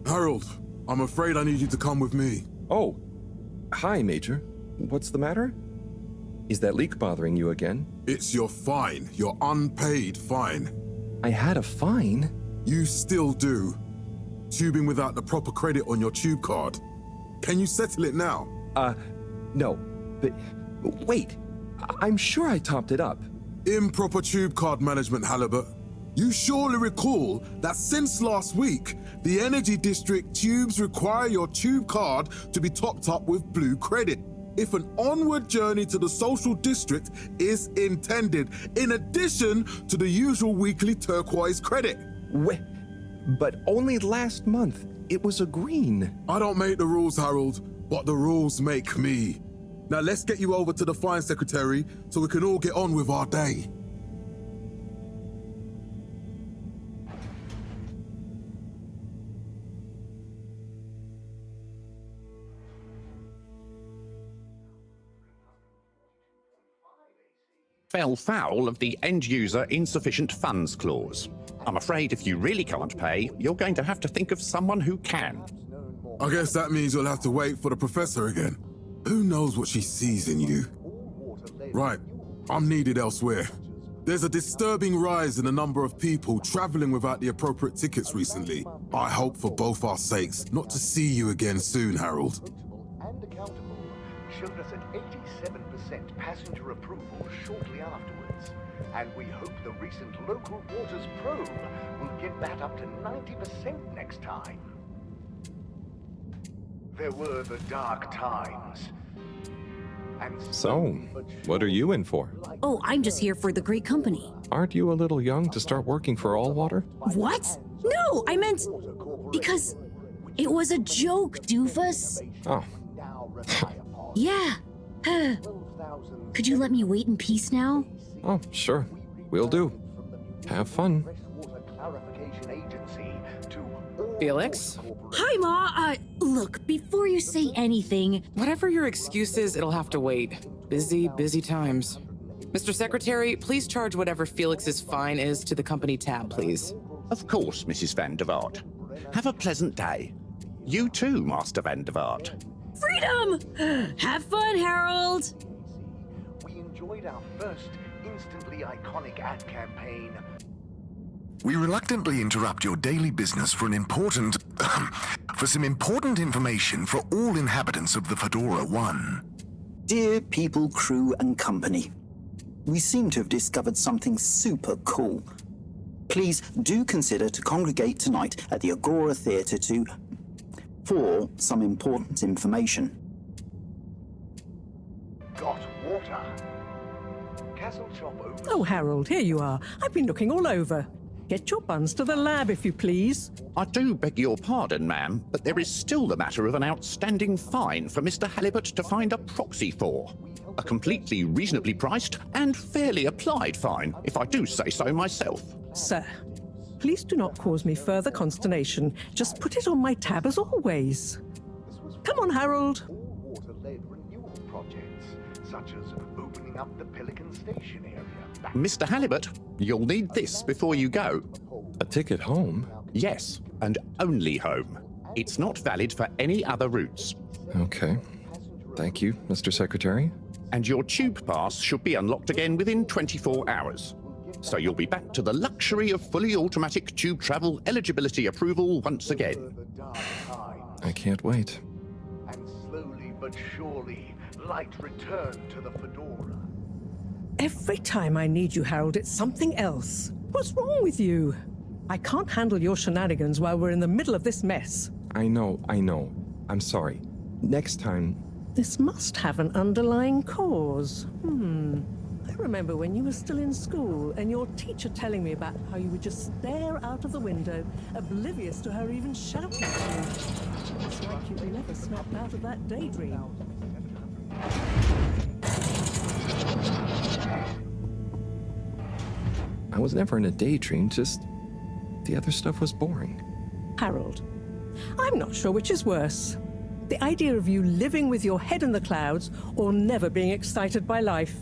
Harold, I'm afraid I need you to come with me. Oh, hi, Major. What's the matter? Is that leak bothering you again? It's your fine, your unpaid fine. I had a fine? You still do. Tubing without the proper credit on your tube card. Can you settle it now? No. But wait, I'm sure I topped it up. Improper tube card management, Halibut. You surely recall that since last week, the Energy District tubes require your tube card to be topped up with blue credit if an onward journey to the social district is intended, in addition to the usual weekly turquoise credit. But only last month, it was a green. I don't make the rules, Harold, but the rules make me. Now let's get you over to the fine secretary so we can all get on with our day. Fell foul of the end-user insufficient funds clause. I'm afraid if you really can't pay, you're going to have to think of someone who can. I guess that means you'll have to wait for the professor again. Who knows what she sees in you? Right, I'm needed elsewhere. There's a disturbing rise in the number of people traveling without the appropriate tickets recently. I hope for both our sakes not to see you again soon, Harold. And accountable showed us at 87% passenger approval shortly afterwards. And we hope the recent local waters probe will get that up to 90% next time. There were the dark times. And So, what are you in for? Oh, I'm just here for the great company. Aren't you a little young to start working for All Water? What? No, I meant because it was a joke, doofus. Oh. Yeah. Could you let me wait in peace now? Oh, sure. Will do. Have fun. Felix? Hi, Ma. Look, before you say anything... Whatever your excuse is, it'll have to wait. Busy, busy times. Mr. Secretary, please charge whatever Felix's fine is to the company tab, please. Of course, Mrs. Van der Vaart. Have a pleasant day. You too, Master Van der Vaart. Freedom! Have fun, Harold! We enjoyed our first instantly iconic ad campaign. We reluctantly interrupt your daily business for for some important information for all inhabitants of the Fedora 1. Dear people, crew, and company, we seem to have discovered something super cool. Please do consider to congregate tonight at the Agora Theatre for some important information. Got water. Castle shop over. Oh, Harold, here you are. I've been looking all over. Get your buns to the lab, if you please. I do beg your pardon, ma'am, but there is still the matter of an outstanding fine for Mr. Halibut to find a proxy for. A completely reasonably priced and fairly applied fine, if I do say so myself. Sir, please do not cause me further consternation. Just put it on my tab as always. Come on, Harold. Water-led renewal projects, such as opening up the Pelican Station area. Mr. Halibut, you'll need this before you go. A ticket home? Yes, and only home. It's not valid for any other routes. Okay. Thank you, Mr. Secretary. And your tube pass should be unlocked again within 24 hours. So you'll be back to the luxury of fully automatic tube travel eligibility approval once again. I can't wait. And slowly but surely, light returned to the Fedora. Every time I need you, Harold, it's something else. What's wrong with you? I can't handle your shenanigans while we're in the middle of this mess. I know. I'm sorry. Next time... This must have an underlying cause. I remember when you were still in school and your teacher telling me about how you would just stare out of the window, oblivious to her even shouting at you. It's like you never snapped out of that daydream. I was never in a daydream, just... the other stuff was boring. Harold, I'm not sure which is worse. The idea of you living with your head in the clouds or never being excited by life.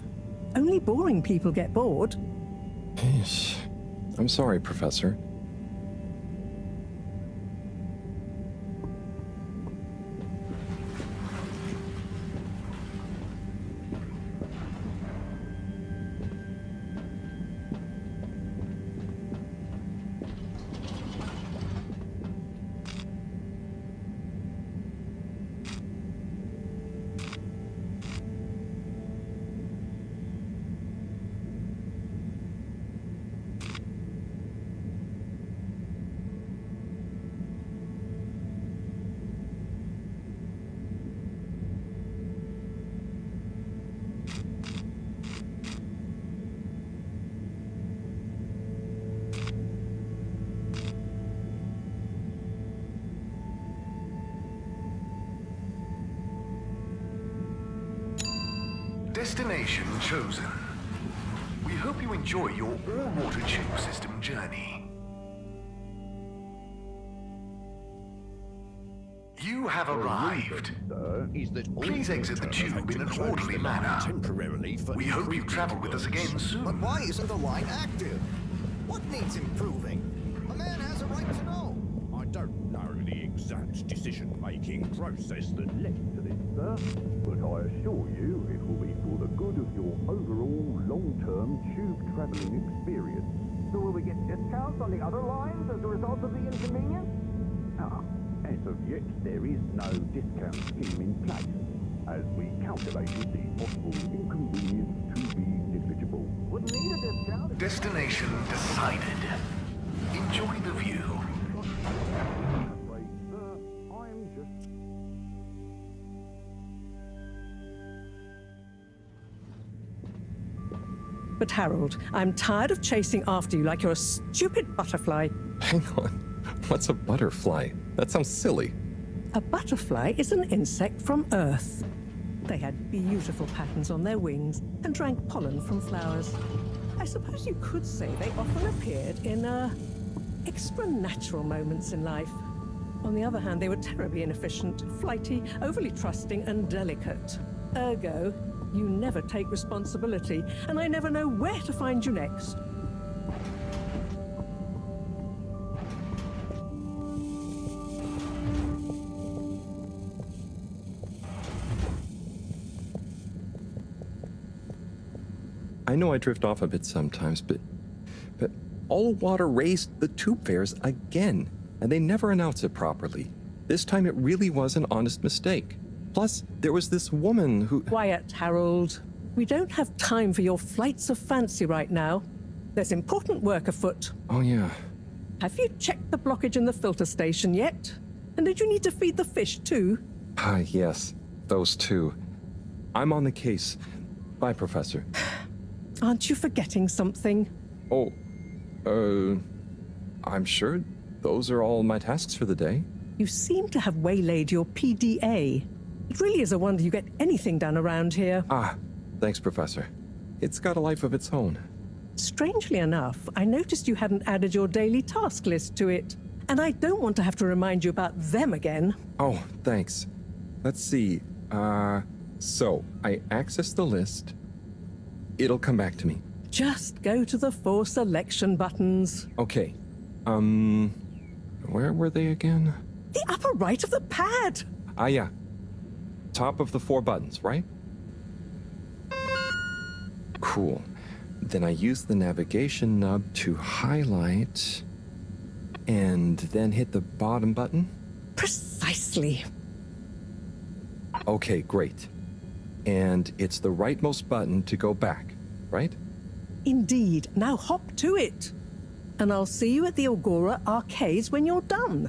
Only boring people get bored. I'm sorry, Professor. Destination chosen. We hope you enjoy your all-water tube system journey. You have arrived. Please exit the tube in an orderly manner. We hope you travel with us again soon. But why isn't the line active? What needs improving? A man has a right to know. I don't know the exact decision-making process that led to this, sir, but I assure you it will be for the good of your overall long-term tube travelling experience. So will we get discounts on the other lines as a result of the inconvenience? As of yet, there is no discount scheme in place, as we calculated the possible inconvenience to be negligible. Wouldn't need a discount. Destination decided. Enjoy the view. Wait, sir, I'm just... But Harold, I'm tired of chasing after you like you're a stupid butterfly. Hang on. What's a butterfly? That sounds silly. A butterfly is an insect from Earth. They had beautiful patterns on their wings and drank pollen from flowers. I suppose you could say they often appeared in, extra natural moments in life. On the other hand, they were terribly inefficient, flighty, overly trusting, and delicate. Ergo, you never take responsibility, and I never know where to find you next. I know I drift off a bit sometimes, but All Water raised the tube fares again, and they never announce it properly. This time it really was an honest mistake. Plus, there was this woman who... Quiet, Harold. We don't have time for your flights of fancy right now. There's important work afoot. Oh, yeah. Have you checked the blockage in the filter station yet? And did you need to feed the fish too? Ah, yes. Those two. I'm on the case. Bye, Professor. Aren't you forgetting something? Oh, I'm sure those are all my tasks for the day. You seem to have waylaid your PDA. It really is a wonder you get anything done around here. Ah, thanks, Professor. It's got a life of its own. Strangely enough, I noticed you hadn't added your daily task list to it. And I don't want to have to remind you about them again. Oh, thanks. Let's see. So I access the list. It'll come back to me. Just go to the 4 selection buttons. Okay. Where were they again? The upper right of the pad. Ah, yeah. Top of the 4 buttons, right? Cool. Then I use the navigation nub to highlight, and then hit the bottom button? Precisely. Okay, great. And it's the rightmost button to go back, right? Indeed. Now hop to it. And I'll see you at the Agora arcades when you're done.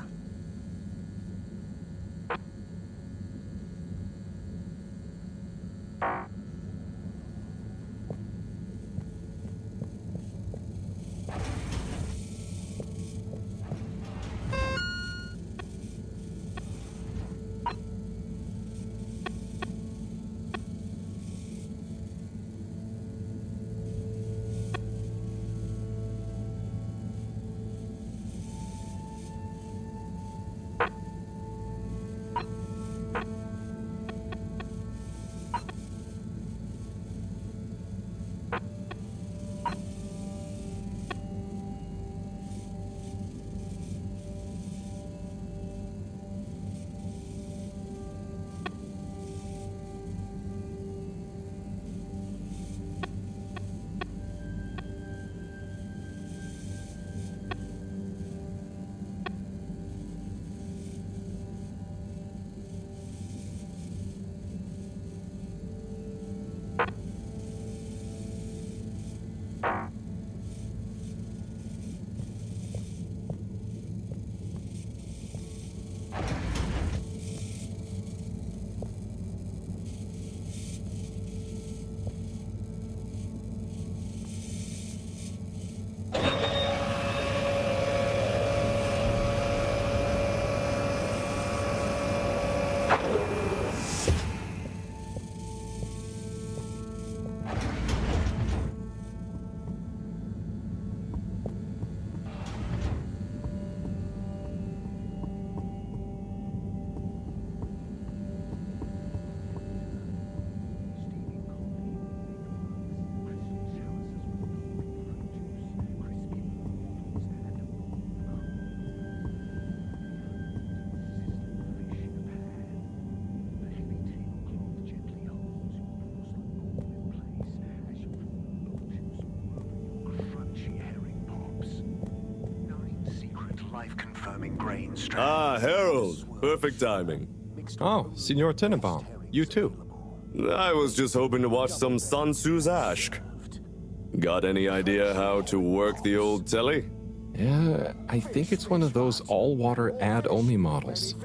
Ah, Harold. Perfect timing. Oh, Signor Tenenbaum. You too. I was just hoping to watch some Sun Tzu's Ashk. Got any idea how to work the old telly? Yeah, I think it's one of those all-water ad-only models.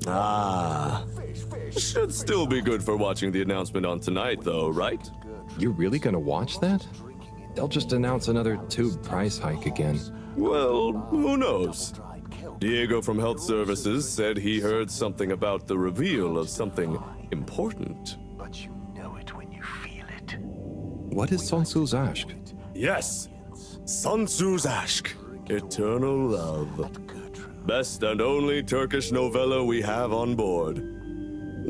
Ah. Should still be good for watching the announcement on tonight, though, right? You're really gonna watch that? They'll just announce another tube price hike again. Well, who knows? Diego from Health Services said he heard something about the reveal of something important. But you know it when you feel it. What is Sun Tzu's Ashk? Yes, Sun Tzu's Ashk, Eternal Love. Best and only Turkish novella we have on board.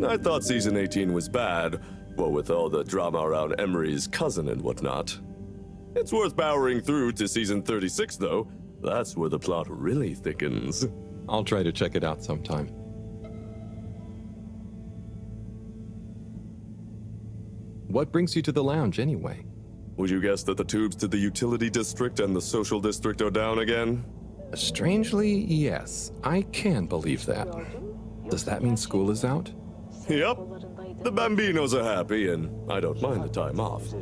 I thought season 18 was bad, what with all the drama around Emery's cousin and whatnot. It's worth powering through to season 36, though. That's where the plot really thickens. I'll try to check it out sometime. What brings you to the lounge, anyway? Would you guess that the tubes to the utility district and the social district are down again? Strangely, yes. I can believe that. Does that mean school is out? Yep. The Bambinos are happy, and I don't mind the time off.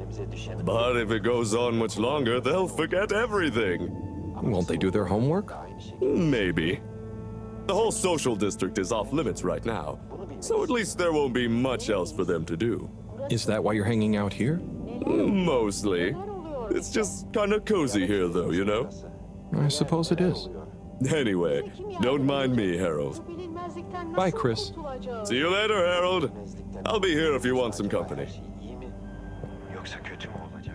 But if it goes on much longer, they'll forget everything. Won't they do their homework? Maybe. The whole social district is off limits right now, so at least there won't be much else for them to do. Is that why you're hanging out here? Mostly. It's just kind of cozy here, though, you know? I suppose it is. Anyway, don't mind me, Harold. Bye, Chris. See you later, Harold. I'll be here if you want some company. Yoksa kötü mü olacak?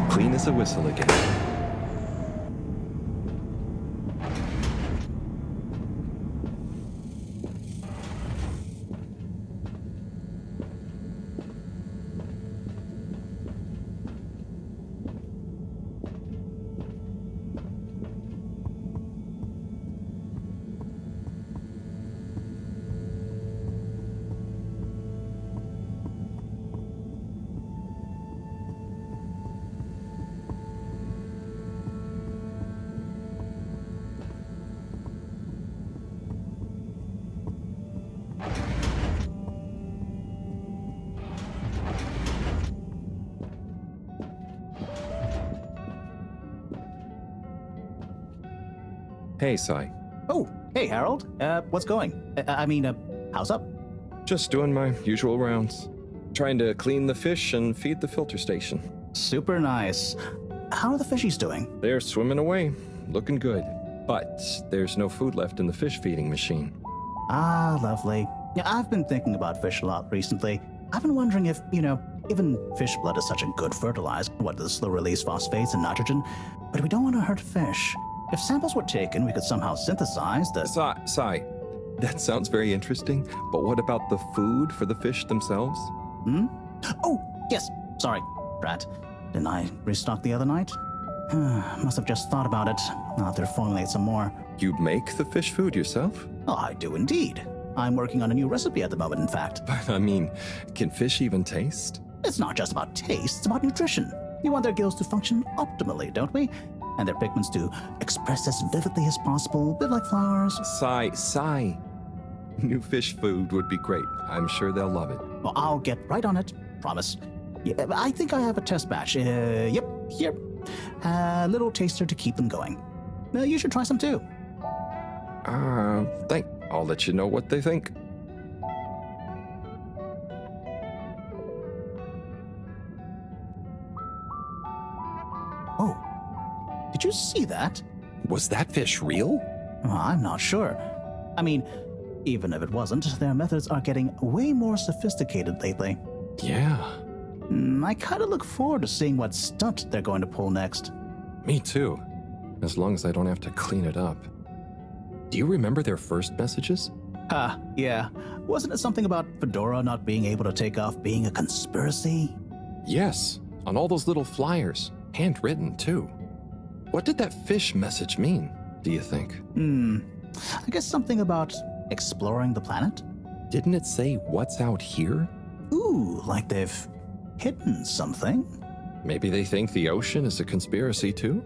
Clean as a whistle again. Hey, Sai. Oh, hey, Harold. What's going? How's up? Just doing my usual rounds. Trying to clean the fish and feed the filter station. Super nice. How are the fishies doing? They're swimming away, looking good. But there's no food left in the fish feeding machine. Ah, lovely. Yeah, I've been thinking about fish a lot recently. I've been wondering if, even fish blood is such a good fertilizer, the slow release phosphates and nitrogen, but we don't want to hurt fish. If samples were taken, we could somehow synthesize the... Sai, that sounds very interesting, but what about the food for the fish themselves? Oh, yes, sorry, Brad. Didn't I restock the other night? Must have just thought about it. I'll have to formulate some more. You make the fish food yourself? Oh, I do indeed. I'm working on a new recipe at the moment, in fact. But can fish even taste? It's not just about taste, it's about nutrition. We want their gills to function optimally, don't we? And their pigments to express as vividly as possible, a bit like flowers. Sai. New fish food would be great. I'm sure they'll love it. Well, I'll get right on it. Promise. Yeah, I think I have a test batch. Yep, here. A little taster to keep them going. You should try some too. I'll let you know what they think. Oh, did you see that? Was that fish real? I'm not sure. Even if it wasn't, their methods are getting way more sophisticated lately. Yeah. I kind of look forward to seeing what stunt they're going to pull next. Me too. As long as I don't have to clean it up. Do you remember their first messages? Yeah. Wasn't it something about Fedora not being able to take off being a conspiracy? Yes, on all those little flyers. Handwritten, too. What did that fish message mean, do you think? I guess something about exploring the planet? Didn't it say what's out here? Ooh, like they've hidden something. Maybe they think the ocean is a conspiracy, too?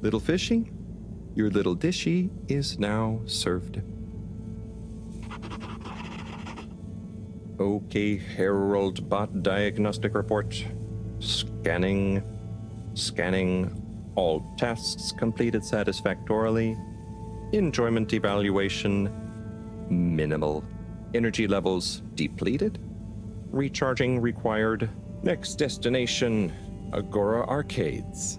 Little fishy, your little dishy is now served. Okay, Herald Bot Diagnostic Report. Scanning. All tests completed satisfactorily. Enjoyment evaluation, minimal. Energy levels depleted. Recharging required. Next destination, Agora Arcades.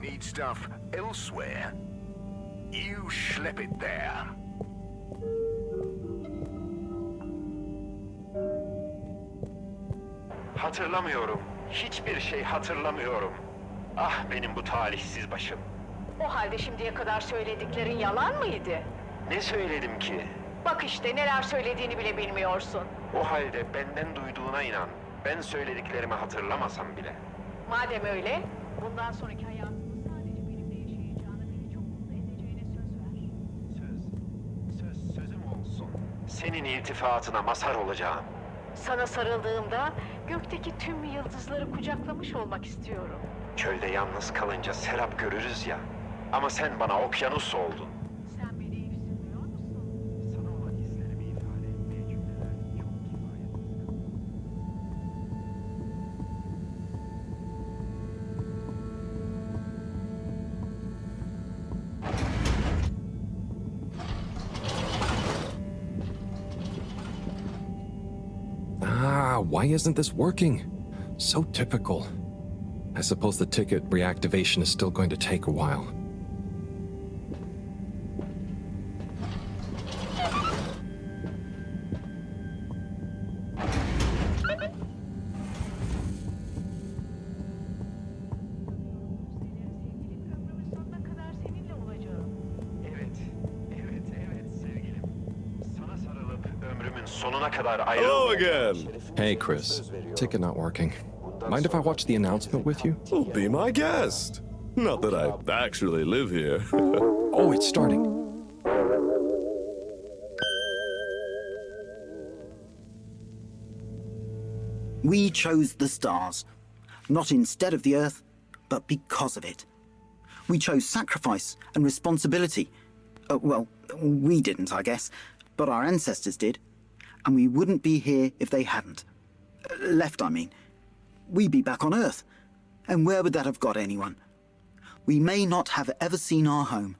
Need stuff elsewhere? You schlep it there. Hatırlamıyorum. Hiçbir şey hatırlamıyorum. Ah benim bu talihsiz başım. O halde şimdiye kadar söylediklerin yalan mıydı? Ne söyledim ki? Bak işte neler söylediğini bile bilmiyorsun. O halde benden duyduğuna inan. Ben söylediklerimi hatırlamasam bile. Madem öyle, bundan sonraki hayatını sadece benimle yaşayacağını beni çok mutlu edeceğine söz ver. Sözüm olsun. Senin iltifatına mazhar olacağım. Sana sarıldığımda gökteki tüm yıldızları kucaklamış olmak istiyorum. Çölde yalnız kalınca serap görürüz ya. Ama sen bana okyanus oldun. Sen beni ifsiniyor musun? Sana olan hislerimi ifade etmeye cümleler çok kifayetsiz. Why isn't this working? So typical. I suppose the ticket reactivation is still going to take a while. Sonuna kadar Hello again. Hey, Chris. Ticket not working. Mind if I watch the announcement with you? Oh, be my guest. Not that I actually live here. Oh, it's starting. We chose the stars, not instead of the Earth, but because of it. We chose sacrifice and responsibility. Well, we didn't, I guess, but our ancestors did. And we wouldn't be here if they hadn't. Left, I mean. We'd be back on Earth. And where would that have got anyone? We may not have ever seen our home,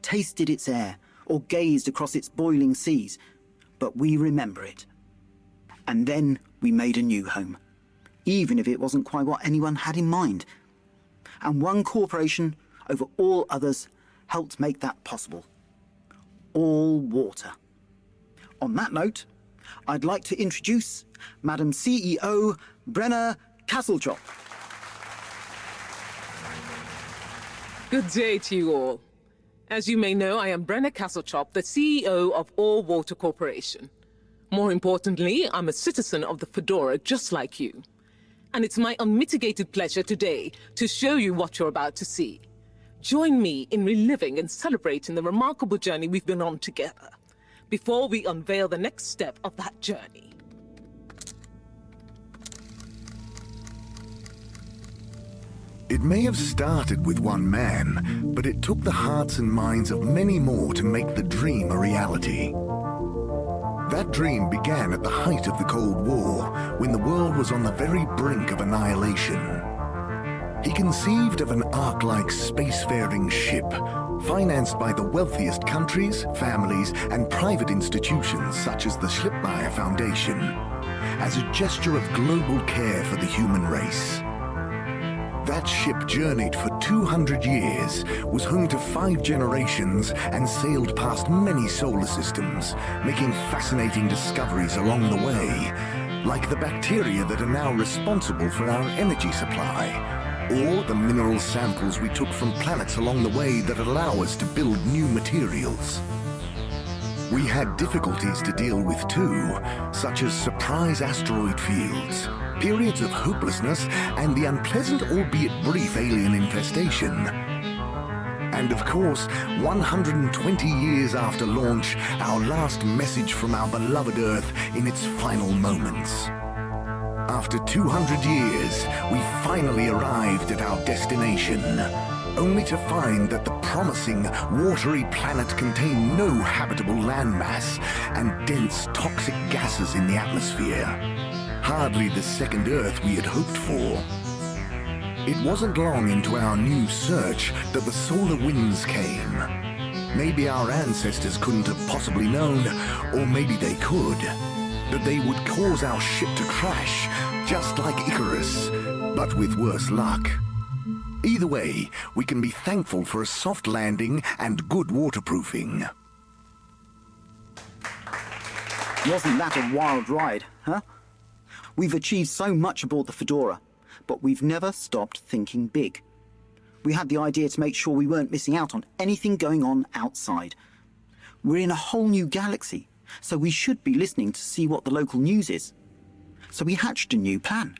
tasted its air, or gazed across its boiling seas, but we remember it. And then we made a new home, even if it wasn't quite what anyone had in mind. And one corporation over all others helped make that possible. All water. On that note, I'd like to introduce Madam CEO Brenna Castletrop. Good day to you all. As you may know, I am Brenna Castletrop, the CEO of All Water Corporation. More importantly, I'm a citizen of the Fedora just like you. And it's my unmitigated pleasure today to show you what you're about to see. Join me in reliving and celebrating the remarkable journey we've been on together, before we unveil the next step of that journey. It may have started with one man, but it took the hearts and minds of many more to make the dream a reality. That dream began at the height of the Cold War, when the world was on the very brink of annihilation. He conceived of an Ark-like spacefaring ship financed by the wealthiest countries, families, and private institutions such as the Schlipmeyer Foundation, as a gesture of global care for the human race. That ship journeyed for 200 years, was home to 5 generations, and sailed past many solar systems, making fascinating discoveries along the way, like the bacteria that are now responsible for our energy supply, or the mineral samples we took from planets along the way that allow us to build new materials. We had difficulties to deal with too, such as surprise asteroid fields, periods of hopelessness, and the unpleasant albeit brief alien infestation. And of course, 120 years after launch, our last message from our beloved Earth in its final moments. After 200 years, we finally arrived at our destination, only to find that the promising, watery planet contained no habitable landmass and dense, toxic gases in the atmosphere. Hardly the second Earth we had hoped for. It wasn't long into our new search that the solar winds came. Maybe our ancestors couldn't have possibly known, or maybe they could, that they would cause our ship to crash, just like Icarus, but with worse luck. Either way, we can be thankful for a soft landing and good waterproofing. Wasn't that a wild ride, huh? We've achieved so much aboard the Fedora, but we've never stopped thinking big. We had the idea to make sure we weren't missing out on anything going on outside. We're in a whole new galaxy, so we should be listening to see what the local news is. So we hatched a new plan.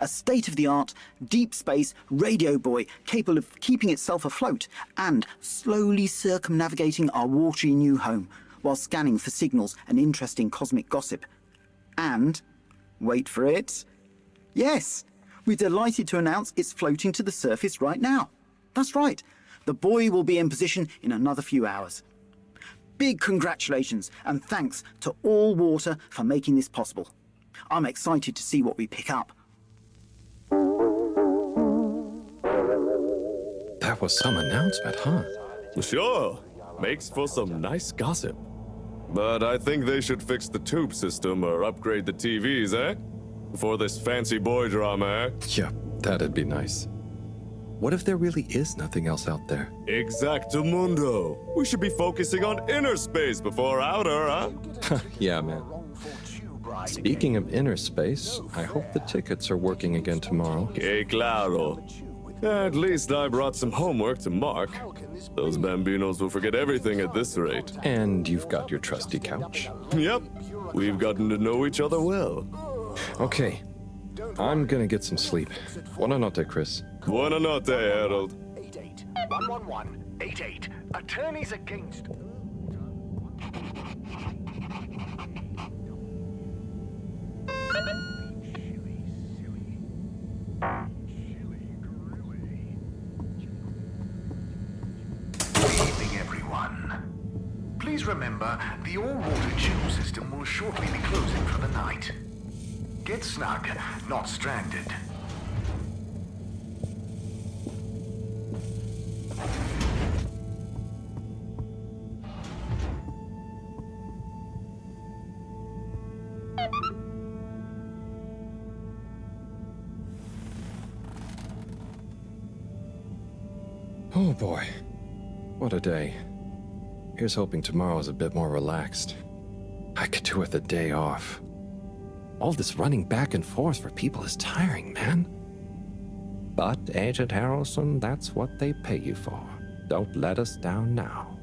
A state-of-the-art, deep space radio buoy capable of keeping itself afloat and slowly circumnavigating our watery new home while scanning for signals and interesting cosmic gossip. And, wait for it, yes, we're delighted to announce it's floating to the surface right now. That's right, the buoy will be in position in another few hours. Big congratulations and thanks to All Water for making this possible. I'm excited to see what we pick up. That was some announcement, huh? Sure. Makes for some nice gossip. But I think they should fix the tube system or upgrade the TVs, eh? Before this fancy boy drama, eh? Yeah, that'd be nice. What if there really is nothing else out there? Exactamundo. We should be focusing on inner space before outer, huh? Yeah, man. Speaking of inner space, I hope the tickets are working again tomorrow. Que claro. At least I brought some homework to mark. Those bambinos will forget everything at this rate. And you've got your trusty couch. Yep. We've gotten to know each other well. Okay. I'm gonna get some sleep. Buonanotte, Chris. Buonanotte, Harold. 88 111 88. Attorneys against. Please remember, the all-water tube system will shortly be closing for the night. Get snug, not stranded. Oh boy. What a day. Here's hoping tomorrow's a bit more relaxed. I could do with a day off. All this running back and forth for people is tiring, man. But, Agent Harrelson, that's what they pay you for. Don't let us down now.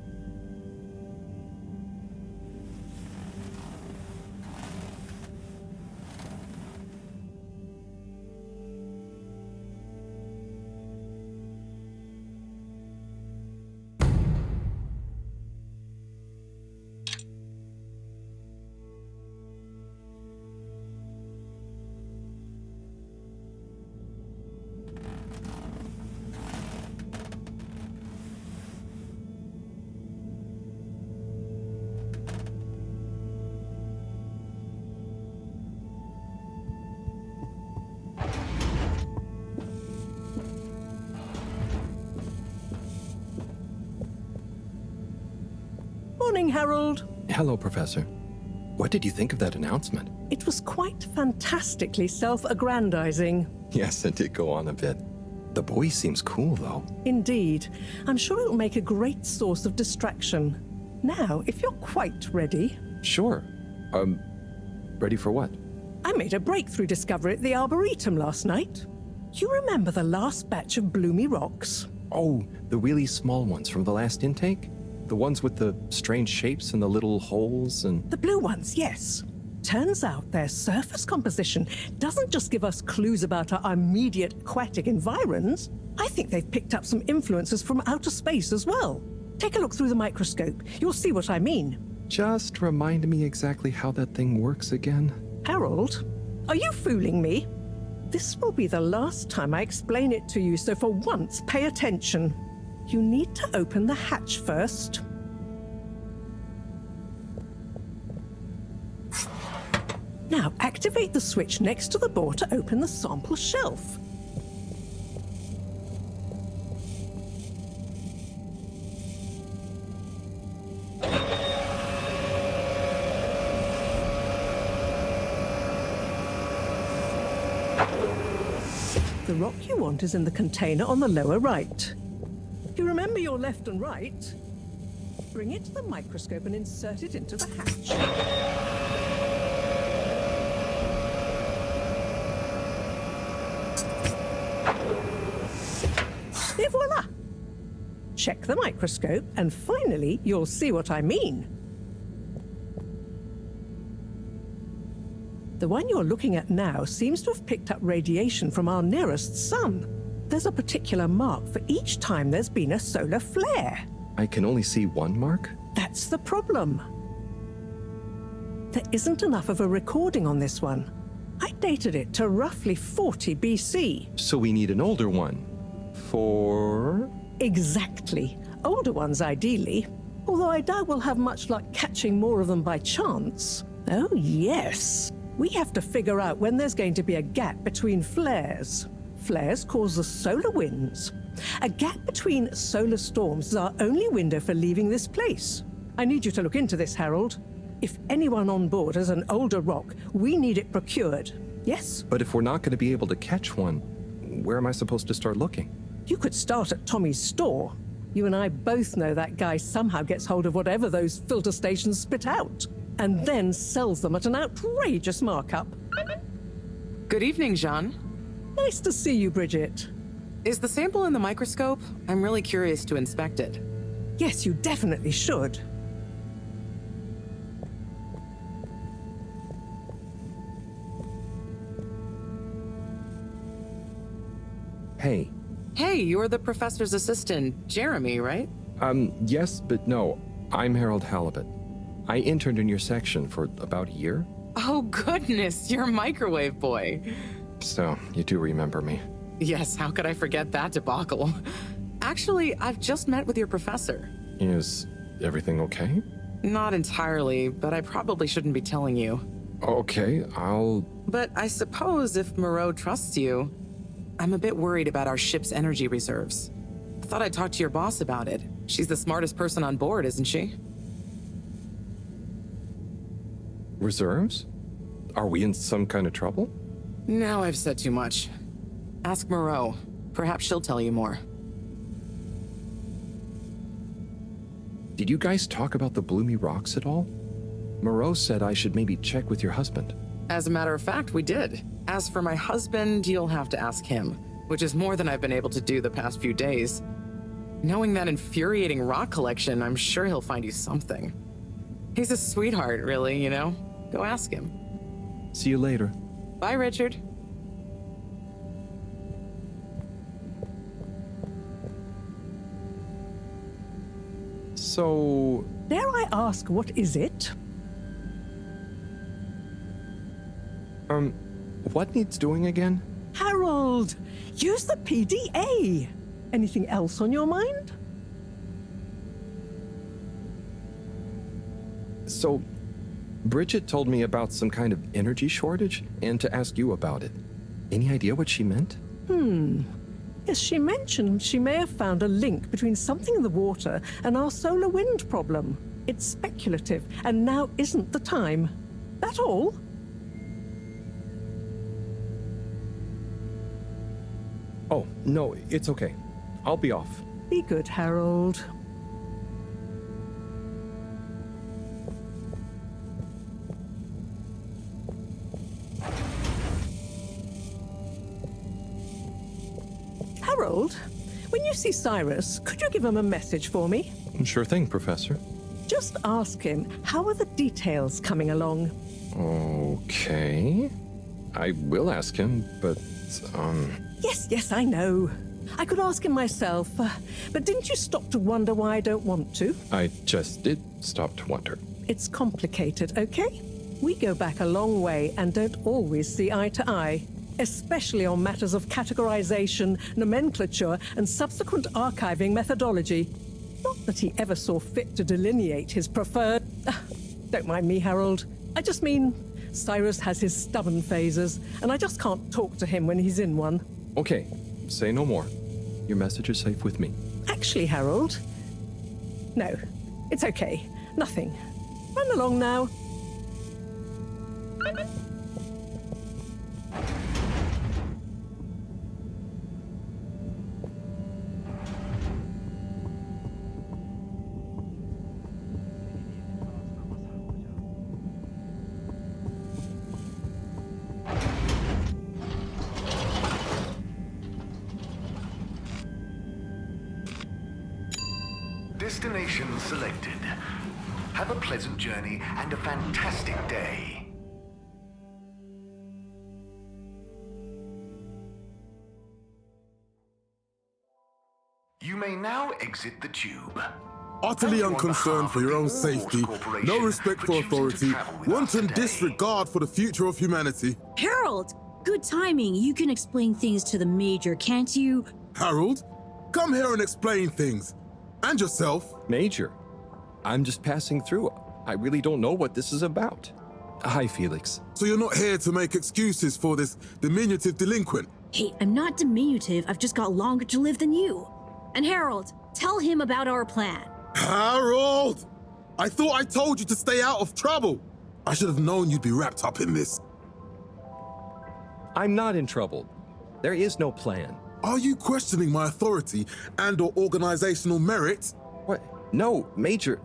morning, Harold. Hello, Professor. What did you think of that announcement? It was quite fantastically self-aggrandizing. Yes, it did go on a bit. The boy seems cool, though. Indeed. I'm sure it'll make a great source of distraction. Now, if you're quite ready... Sure. Ready for what? I made a breakthrough discovery at the Arboretum last night. You remember the last batch of bloomy rocks? Oh, the really small ones from the last intake? The ones with the strange shapes and the little holes and... The blue ones, yes. Turns out their surface composition doesn't just give us clues about our immediate aquatic environs. I think they've picked up some influences from outer space as well. Take a look through the microscope. You'll see what I mean. Just remind me exactly how that thing works again. Harold, are you fooling me? This will be the last time I explain it to you, so for once, pay attention. You need to open the hatch first. Now, activate the switch next to the board to open the sample shelf. The rock you want is in the container on the lower right. You remember your left and right? Bring it to the microscope and insert it into the hatch. Et voila! Check the microscope, and finally, you'll see what I mean. The one you're looking at now seems to have picked up radiation from our nearest sun. There's a particular mark for each time there's been a solar flare. I can only see one mark? That's the problem. There isn't enough of a recording on this one. I dated it to roughly 40 BC. So we need an older one. For... Exactly. Older ones, ideally. Although I doubt we'll have much luck catching more of them by chance. Oh, yes. We have to figure out when there's going to be a gap between flares. Flares cause the solar winds. A gap between solar storms is our only window for leaving this place. I need you to look into this, Harold. If anyone on board has an older rock, we need it procured. Yes? But if we're not going to be able to catch one, where am I supposed to start looking? You could start at Tommy's store. You and I both know that guy somehow gets hold of whatever those filter stations spit out, and then sells them at an outrageous markup. Good evening, Jean. Nice to see you, Bridget. Is the sample in the microscope? I'm really curious to inspect it. Yes, you definitely should. Hey. Hey, you're the professor's assistant, Jeremy, right? Yes, but no. I'm Harold Halibut. I interned in your section for about a year. Oh, goodness, you're a microwave boy. So, you do remember me. Yes, how could I forget that debacle? Actually, I've just met with your professor. Is everything okay? Not entirely, but I probably shouldn't be telling you. Okay, But I suppose if Moreau trusts you, I'm a bit worried about our ship's energy reserves. I thought I'd talk to your boss about it. She's the smartest person on board, isn't she? Reserves? Are we in some kind of trouble? Now I've said too much. Ask Moreau. Perhaps she'll tell you more. Did you guys talk about the bloomy rocks at all? Moreau said I should maybe check with your husband. As a matter of fact, we did. As for my husband, you'll have to ask him, which is more than I've been able to do the past few days. Knowing that infuriating rock collection, I'm sure he'll find you something. He's a sweetheart, really, you know? Go ask him. See you later. Bye, Richard. So... Dare I ask, what is it? What needs doing again? Harold, use the PDA. Anything else on your mind? So, Bridget told me about some kind of energy shortage and to ask you about it. Any idea what she meant? Yes, she mentioned she may have found a link between something in the water and our solar wind problem. It's speculative, and now isn't the time. That all? Oh, no, it's okay. I'll be off. Be good, Harold. Harold, when you see Cyrus, could you give him a message for me? Sure thing, Professor. Just ask him, how are the details coming along? Okay. I will ask him, but, Yes, I know. I could ask him myself, but didn't you stop to wonder why I don't want to? I just did stop to wonder. It's complicated, okay? We go back a long way and don't always see eye to eye, especially on matters of categorization, nomenclature, and subsequent archiving methodology. Not that he ever saw fit to delineate his preferred... Don't mind me, Harold. I just mean, Cyrus has his stubborn phases, and I just can't talk to him when he's in one. Okay, say no more. Your message is safe with me. Actually, Harold... No, it's okay. Nothing. Run along now. Destination selected. Have a pleasant journey and a fantastic day. You may now exit the tube. Utterly unconcerned for your own safety, no respect for authority, wanton disregard for the future of humanity. Harold, good timing. You can explain things to the Major, can't you? Harold, come here and explain things. And yourself. Major, I'm just passing through. I really don't know what this is about. Hi, Felix. So you're not here to make excuses for this diminutive delinquent? Hey, I'm not diminutive. I've just got longer to live than you. And Harold, tell him about our plan. Harold! I thought I told you to stay out of trouble. I should have known you'd be wrapped up in this. I'm not in trouble. There is no plan. Are you questioning my authority and/or organizational merit? What? No, Major.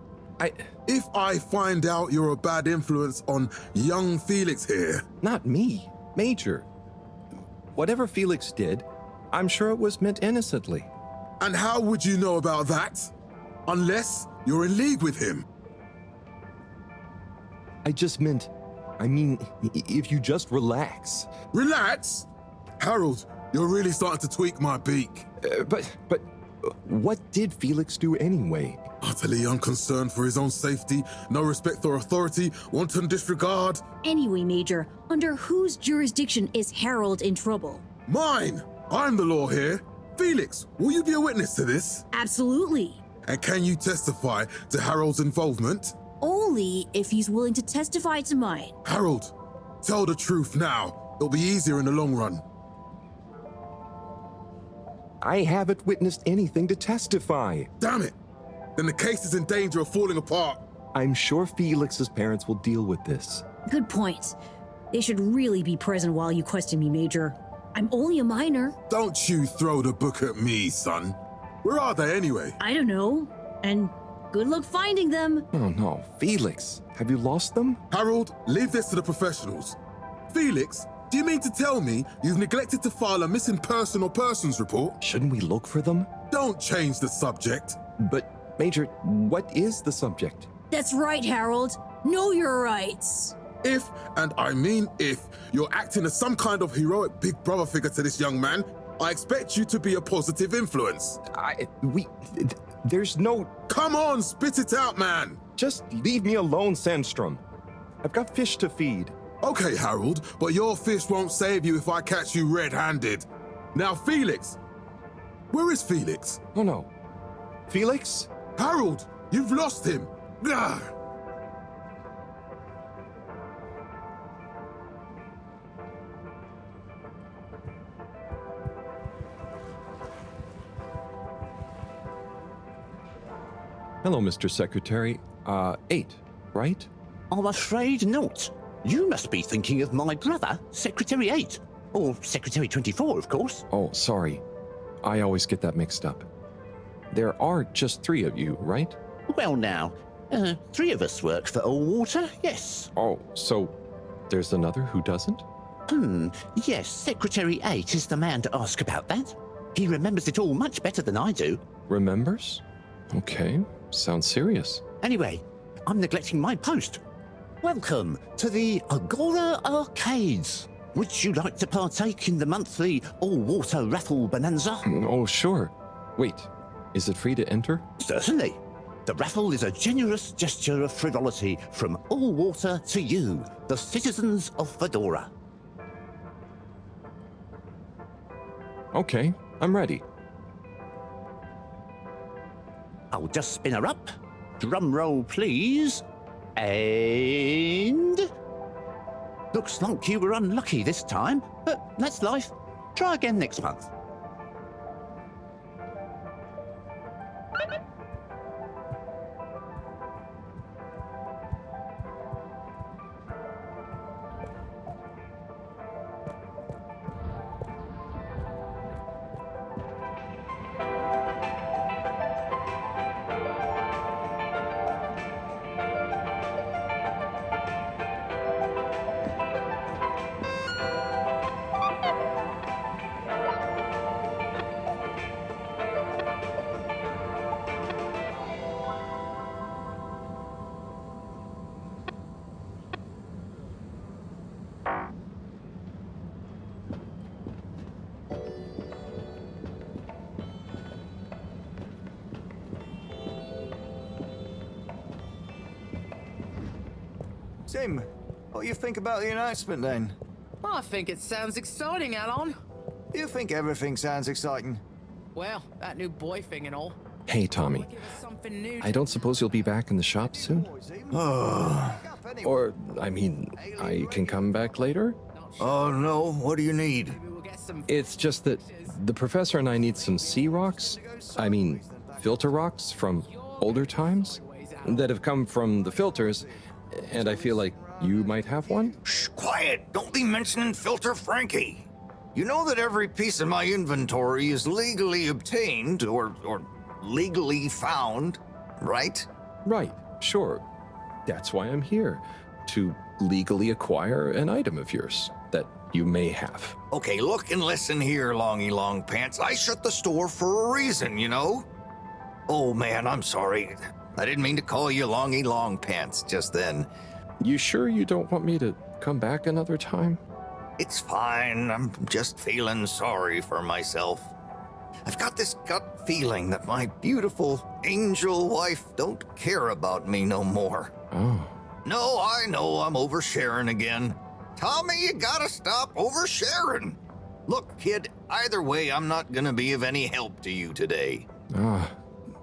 If I find out you're a bad influence on young Felix here... Not me, Major. Whatever Felix did, I'm sure it was meant innocently. And how would you know about that? Unless you're in league with him. I mean, if you just relax. Relax? Harold, you're really starting to tweak my beak. But what did Felix do anyway? Utterly unconcerned for his own safety, no respect for authority, wanton disregard. Anyway, Major, under whose jurisdiction is Harold in trouble? Mine! I'm the law here. Felix, will you be a witness to this? Absolutely. And can you testify to Harold's involvement? Only if he's willing to testify to mine. Harold, tell the truth now. It'll be easier in the long run. I haven't witnessed anything to testify. Damn it! Then the case is in danger of falling apart. I'm sure Felix's parents will deal with this. Good point. They should really be present while you question me, Major. I'm only a minor. Don't you throw the book at me, son. Where are they anyway? I don't know. And good luck finding them. Oh no, Felix, have you lost them? Harold, leave this to the professionals. Felix, do you mean to tell me you've neglected to file a missing person or persons report? Shouldn't we look for them? Don't change the subject. But, Major, what is the subject? That's right, Harold. Know your rights. If, and I mean if, you're acting as some kind of heroic big brother figure to this young man, I expect you to be a positive influence. There's no... Come on, spit it out, man. Just leave me alone, Sandstrom. I've got fish to feed. Okay, Harold, but your fish won't save you if I catch you red-handed. Now, Felix. Where is Felix? Oh, no. Felix? Harold, you've lost him. Ugh. Hello, Mr. Secretary. 8, right? I'm afraid not. You must be thinking of my brother, Secretary 8. Or Secretary 24, of course. Oh, sorry. I always get that mixed up. There are just 3 of you, right? Well now, 3 of us work for Allwater, yes. Oh, so there's another who doesn't? Yes, Secretary 8 is the man to ask about that. He remembers it all much better than I do. Remembers? Okay, sounds serious. Anyway, I'm neglecting my post. Welcome to the Agora Arcades. Would you like to partake in the monthly all-water raffle bonanza? Oh, sure. Wait, is it free to enter? Certainly. The raffle is a generous gesture of frivolity from Allwater to you, the citizens of Fedora. Okay, I'm ready. I'll just spin her up. Drum roll, please. And... Looks like you were unlucky this time, but that's life. Try again next month. Tim, what do you think about the announcement then? I think it sounds exciting, Alon. Do you think everything sounds exciting? Well, that new boy thing and all. Hey, Tommy. I don't suppose you'll be back in the shop soon? Or, I mean, I can come back later? Oh no, what do you need? It's just that the professor and I need some sea rocks. I mean, filter rocks from older times that have come from the filters, and I feel like you might have one? Shh, quiet! Don't be mentioning Filter Frankie! You know that every piece of my inventory is legally obtained, or legally found, right? Right, sure. That's why I'm here, to legally acquire an item of yours that you may have. Okay, look and listen here, Longy Long Pants. I shut the store for a reason, you know? Oh man, I'm sorry. I didn't mean to call you Longy Long Pants just then. You sure you don't want me to come back another time? It's fine. I'm just feeling sorry for myself. I've got this gut feeling that my beautiful angel wife don't care about me no more. Oh. No, I know I'm oversharing again. Tommy, you gotta stop oversharing. Look, kid, either way, I'm not gonna be of any help to you today.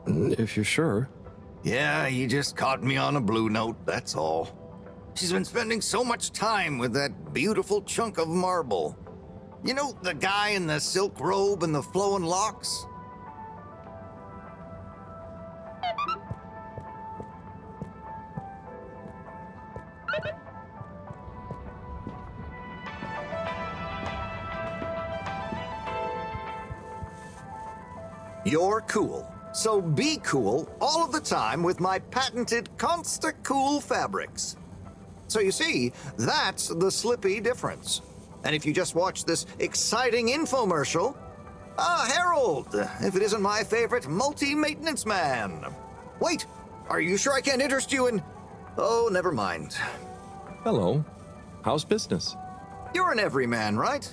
If you're sure. Yeah, you just caught me on a blue note, that's all. She's been spending so much time with that beautiful chunk of marble. You know, the guy in the silk robe and the flowing locks? You're cool. So be cool all of the time with my patented Constant Cool fabrics. So you see, that's the Slippy difference. And if you just watch this exciting infomercial, Harold, if it isn't my favorite multi-maintenance man. Wait, are you sure I can't interest you in... Oh, never mind. Hello. How's business? You're an everyman, right?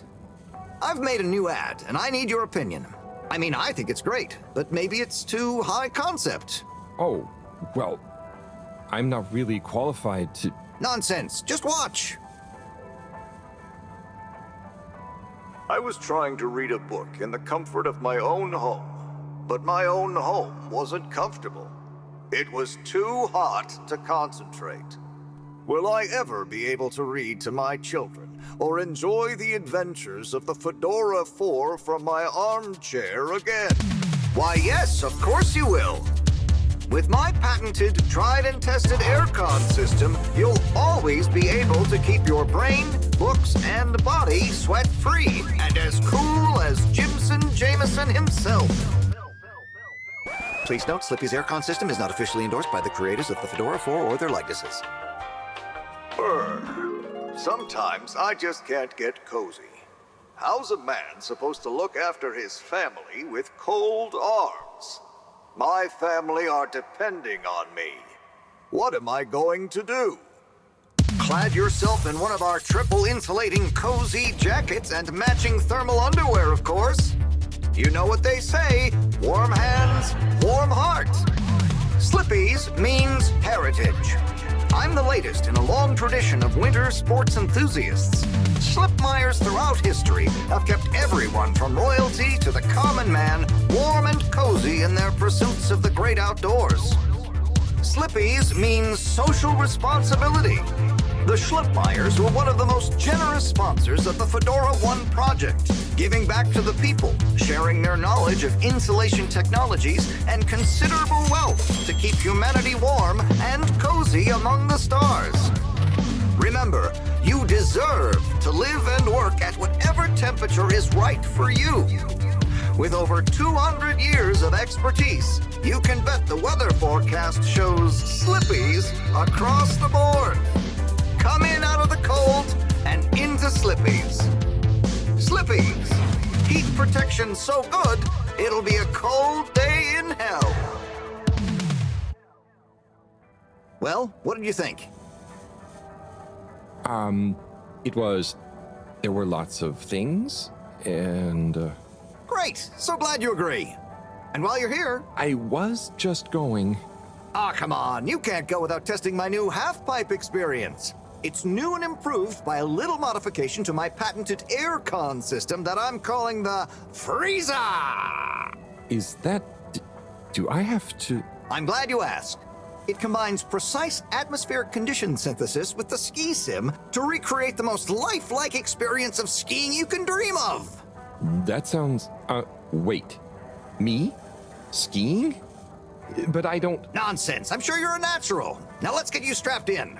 I've made a new ad, and I need your opinion. I mean, I think it's great, but maybe it's too high concept. Oh, well, I'm not really qualified to... Nonsense, just watch. I was trying to read a book in the comfort of my own home, but my own home wasn't comfortable. It was too hot to concentrate. Will I ever be able to read to my children or enjoy the adventures of the Fedora 4 from my armchair again? Why, yes, of course you will. With my patented, tried and tested aircon system, you'll always be able to keep your brain, looks, and body sweat-free and as cool as Jimson Jameson himself. Please note, Slippy's aircon system is not officially endorsed by the creators of the Fedora 4 or their likenesses. Sometimes I just can't get cozy. How's a man supposed to look after his family with cold arms? My family are depending on me. What am I going to do? Clad yourself in one of our triple insulating cozy jackets and matching thermal underwear, of course. You know what they say, warm hands, warm heart. Slippy's means heritage. I'm the latest in a long tradition of winter sports enthusiasts. Slipmeyers throughout history have kept everyone from royalty to the common man warm and cozy in their pursuits of the great outdoors. Slippy's means social responsibility. The Schlipmeyers were one of the most generous sponsors of the Fedora 1 project, giving back to the people, sharing their knowledge of insulation technologies and considerable wealth to keep humanity warm and cozy among the stars. Remember, you deserve to live and work at whatever temperature is right for you. With over 200 years of expertise, you can bet the weather forecast shows Slippies across the board. Come in out of the cold and into Slippies. Slippies. Heat protection so good, it'll be a cold day in hell. Well, what did you think? There were lots of things, and, Great! So glad you agree. And while you're here... I was just going... Ah, come on. You can't go without testing my new half-pipe experience. It's new and improved by a little modification to my patented aircon system that I'm calling the Freezer! Is that... do I have to... I'm glad you asked. It combines precise atmospheric condition synthesis with the ski sim to recreate the most lifelike experience of skiing you can dream of. That sounds... wait. Me? Skiing? But I don't... Nonsense. I'm sure you're a natural. Now let's get you strapped in.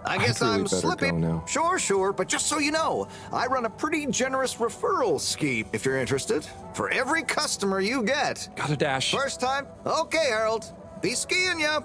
I guess really I'm better Slippy. go now. Sure, but just so you know, I run a pretty generous referral scheme if you're interested. For every customer you get. Gotta dash. First time? Okay, Harold. Be skiing ya.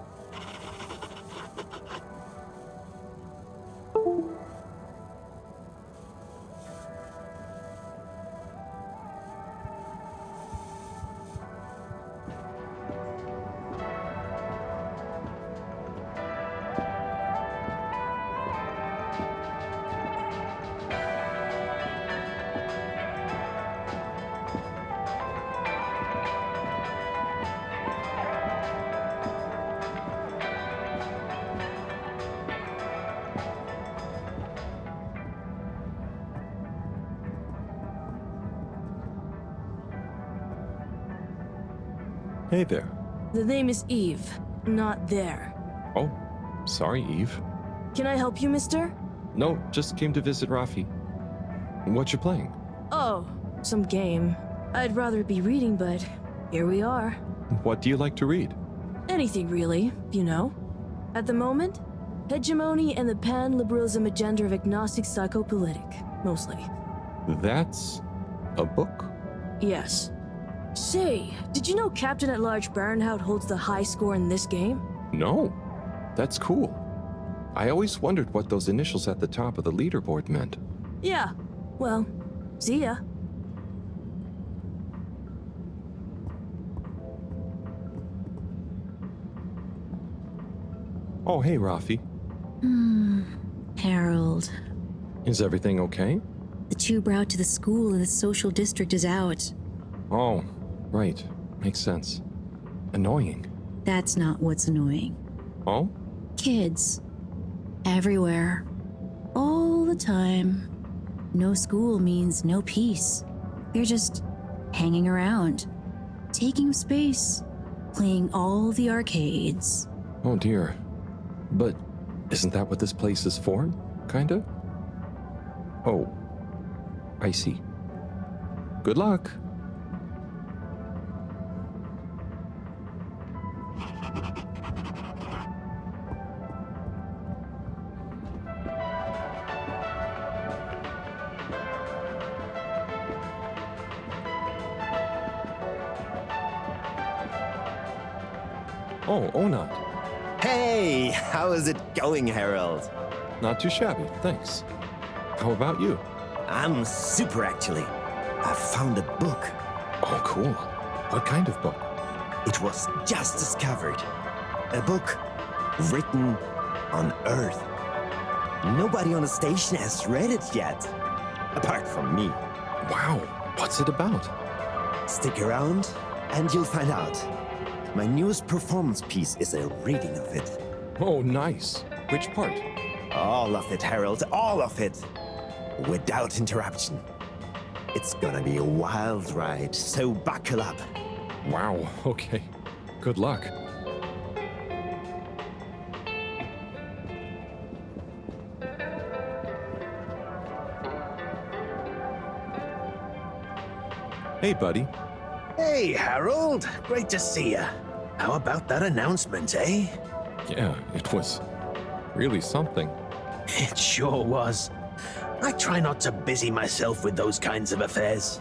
Hey there. The name is Eve, not there. Oh, sorry, Eve. Can I help you, mister? No, just came to visit Rafi. What you playing? Oh, some game. I'd rather be reading, but here we are. What do you like to read? Anything really, you know. At the moment, hegemony and the pan-liberalism agenda of agnostic psychopolitic, mostly. That's a book? Yes. Say, did you know Captain-at-Large Baronhout holds the high score in this game? No. That's cool. I always wondered what those initials at the top of the leaderboard meant. Yeah. Well, see ya. Oh, hey, Rafi. Harold. Is everything okay? The tube route to the school in the social district is out. Oh, right. Makes sense. Annoying. That's not what's annoying. Oh? Kids. Everywhere. All the time. No school means no peace. They're just hanging around, taking up space, playing all the arcades. Oh dear. But isn't that what this place is for? Kinda? Oh. I see. Good luck. Oh, Onat. Hey, how is it going, Harold? Not too shabby, thanks. How about you? I'm super, actually. I found a book. Oh, cool. What kind of book? It was just discovered. A book written on Earth. Nobody on the station has read it yet, apart from me. Wow, what's it about? Stick around and you'll find out. My newest performance piece is a reading of it. Oh, nice. Which part? All of it, Harold, all of it. Without interruption. It's gonna be a wild ride, so buckle up. Wow, okay. Good luck. Hey, buddy. Hey, Harold. Great to see you. How about that announcement, eh? Yeah, it was really something. It sure was. I try not to busy myself with those kinds of affairs.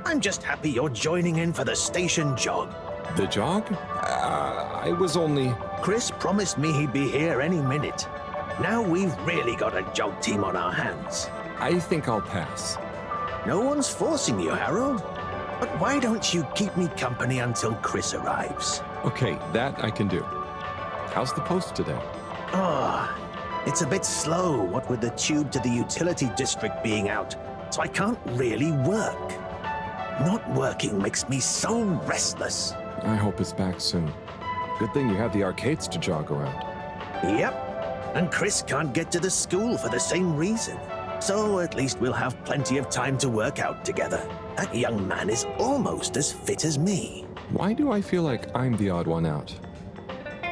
I'm just happy you're joining in for the station jog. The jog? I was only... Chris promised me he'd be here any minute. Now we've really got a jog team on our hands. I think I'll pass. No one's forcing you, Harold. But why don't you keep me company until Chris arrives? Okay, that I can do. How's the post today? It's a bit slow, what with the tube to the utility district being out, so I can't really work. Not working makes me so restless. I hope it's back soon. Good thing you have the arcades to jog around. Yep, and Chris can't get to the school for the same reason. So at least we'll have plenty of time to work out together. That young man is almost as fit as me. Why do I feel like I'm the odd one out?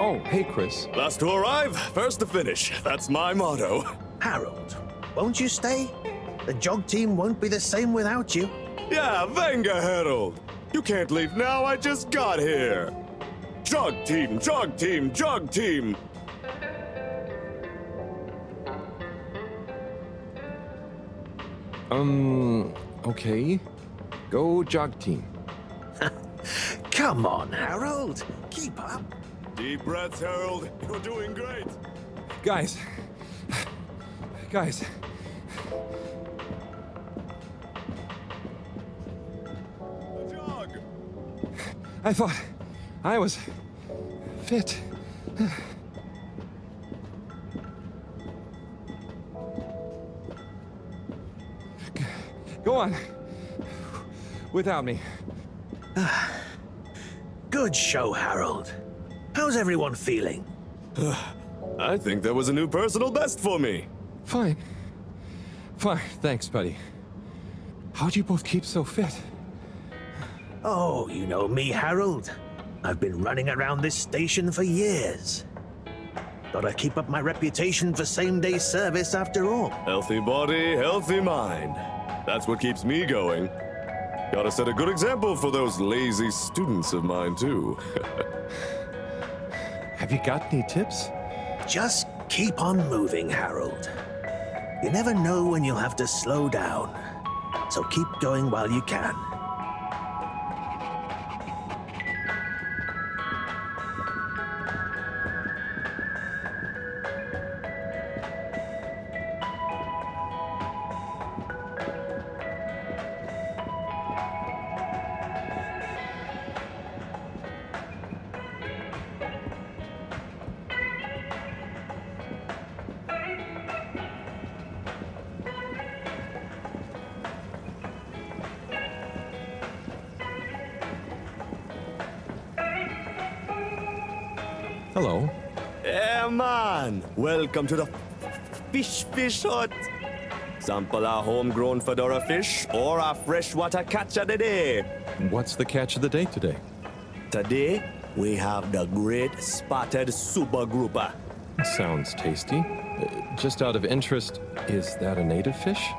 Oh, hey, Chris. Last to arrive, first to finish. That's my motto. Harold, won't you stay? The jog team won't be the same without you. Yeah, venga, Harold. You can't leave now, I just got here. Jog team, jog team, jog team. Okay. Go jog team. Come on, Harold. Keep up. Deep breaths, Harold. You're doing great. Guys. Jog. I thought I was fit. Go on. Without me. Good show, Harold. How's everyone feeling? I think that was a new personal best for me. Fine. Thanks, buddy. How'd you both keep so fit? Oh, you know me, Harold. I've been running around this station for years. Gotta keep up my reputation for same-day service after all. Healthy body, healthy mind. That's what keeps me going. Gotta set a good example for those lazy students of mine, too. Have you got any tips? Just keep on moving, Harold. You never know when you'll have to slow down. So keep going while you can. Hello. Yeah, man. Welcome to the fish hut. Sample a homegrown fedora fish or a freshwater catch of the day. What's the catch of the day today? Today, we have the great spotted super grouper. Sounds tasty. Just out of interest, is that a native fish?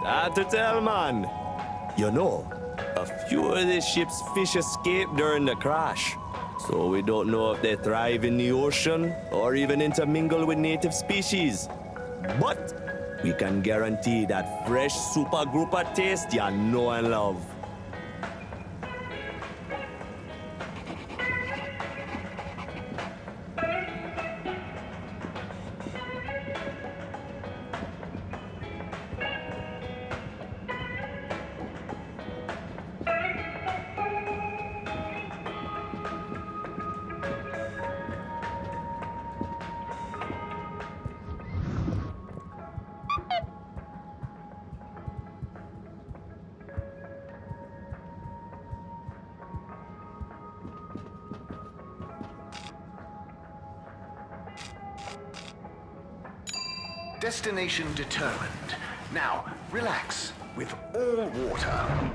Hard to tell, man. You know, a few of the ship's fish escaped during the crash. So we don't know if they thrive in the ocean or even intermingle with native species. But we can guarantee that fresh super grouper taste you know and love. Destination determined. Now, relax with all water.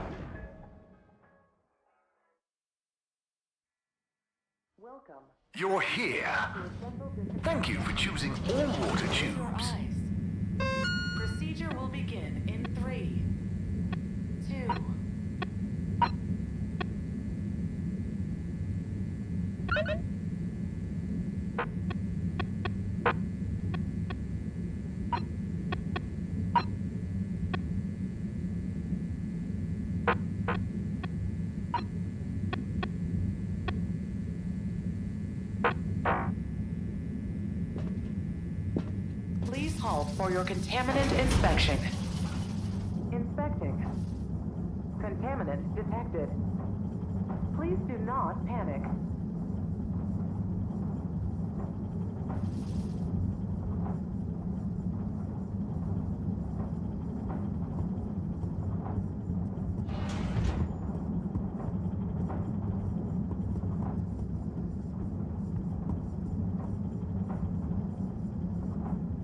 Welcome. You're here. Thank you for choosing all water tubes. Procedure will begin in 3, 2. Please halt for your contaminant inspection. Inspecting. Contaminant detected. Please do not panic.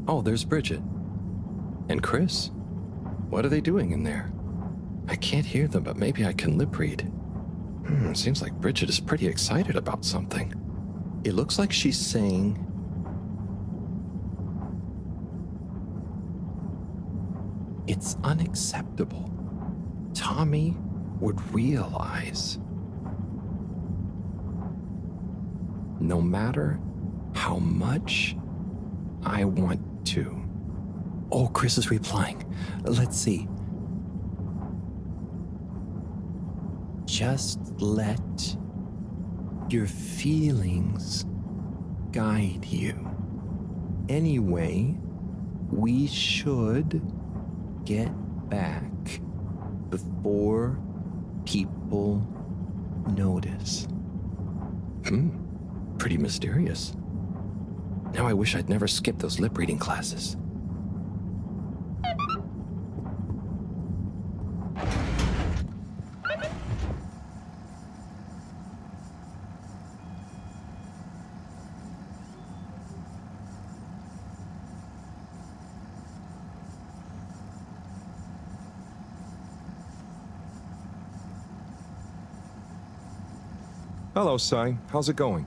Oh, there's Bridget. And Chris? What are they doing in there? I can't hear them, but maybe I can lip read. Seems like Bridget is pretty excited about something. It looks like she's saying... It's unacceptable. Tommy would realize. No matter how much I want to. Oh, Chris is replying. Let's see. Just let your feelings guide you. Anyway, we should get back before people notice. Pretty mysterious. Now I wish I'd never skipped those lip reading classes. Hello, Sai. How's it going?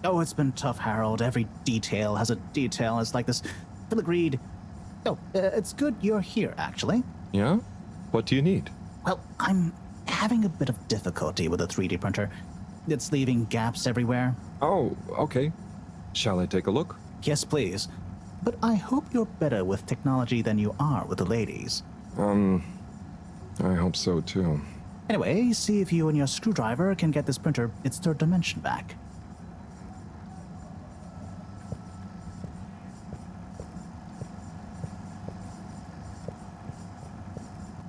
Oh, it's been tough, Harold. Every detail has a detail. It's like this filigreed. Oh, it's good you're here, actually. Yeah? What do you need? Well, I'm having a bit of difficulty with the 3D printer. It's leaving gaps everywhere. Oh, okay. Shall I take a look? Yes, please. But I hope you're better with technology than you are with the ladies. I hope so, too. Anyway, see if you and your screwdriver can get this printer its third dimension back.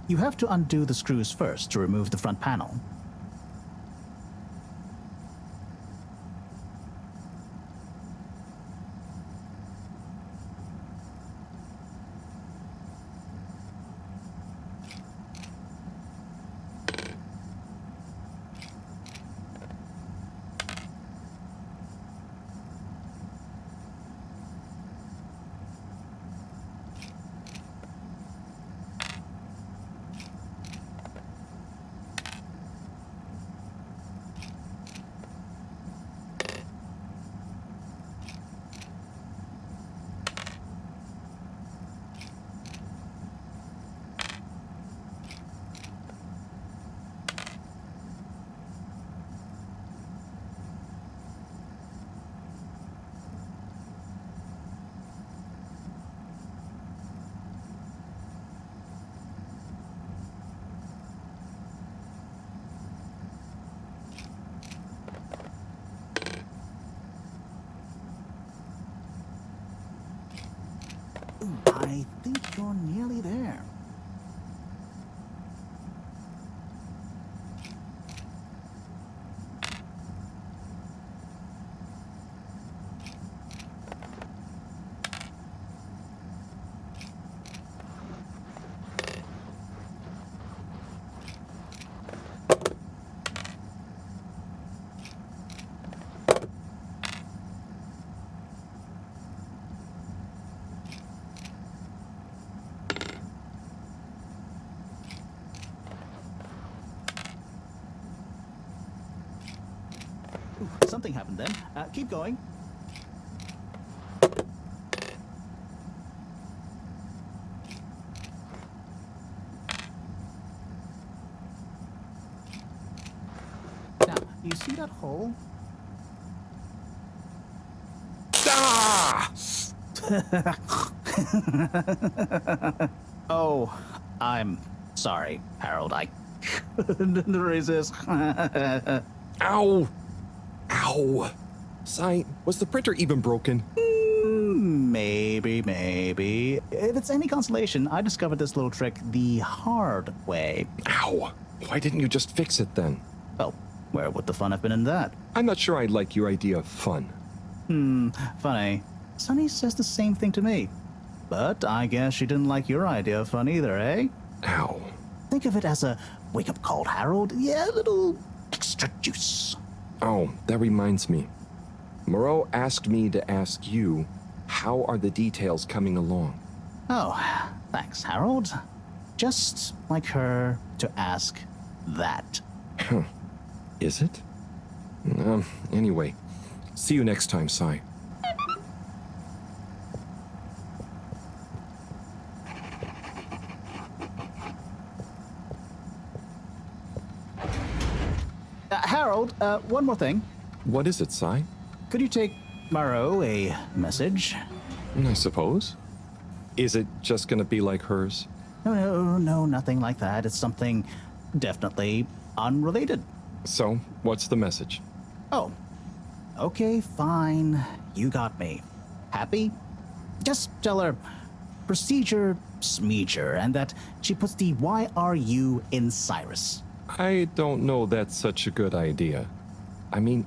You have to undo the screws first to remove the front panel. I think you're nearly there. Ooh, something happened then. Keep going. Now, you see that hole? Ah! Oh, I'm sorry, Harold. I couldn't resist. Ow! Ow! Sai, was the printer even broken? Maybe. If it's any consolation, I discovered this little trick the hard way. Ow! Why didn't you just fix it then? Well, where would the fun have been in that? I'm not sure I like your idea of fun. Funny. Sunny says the same thing to me. But I guess she didn't like your idea of fun either, eh? Ow. Think of it as a wake-up call, Harold. Yeah, a little extra juice. Oh, that reminds me. Moreau asked me to ask you, how are the details coming along? Oh, thanks, Harold. Just like her to ask that. Is it? Anyway, see you next time, Sai. Harold, one more thing. What is it, Sai? Could you take Moreau a message? I suppose. Is it just gonna be like hers? No, nothing like that. It's something definitely unrelated. So, what's the message? Oh, okay, fine. You got me. Happy? Just tell her procedure smeeger and that she puts the YRU in Cyrus. I don't know that's such a good idea. I mean,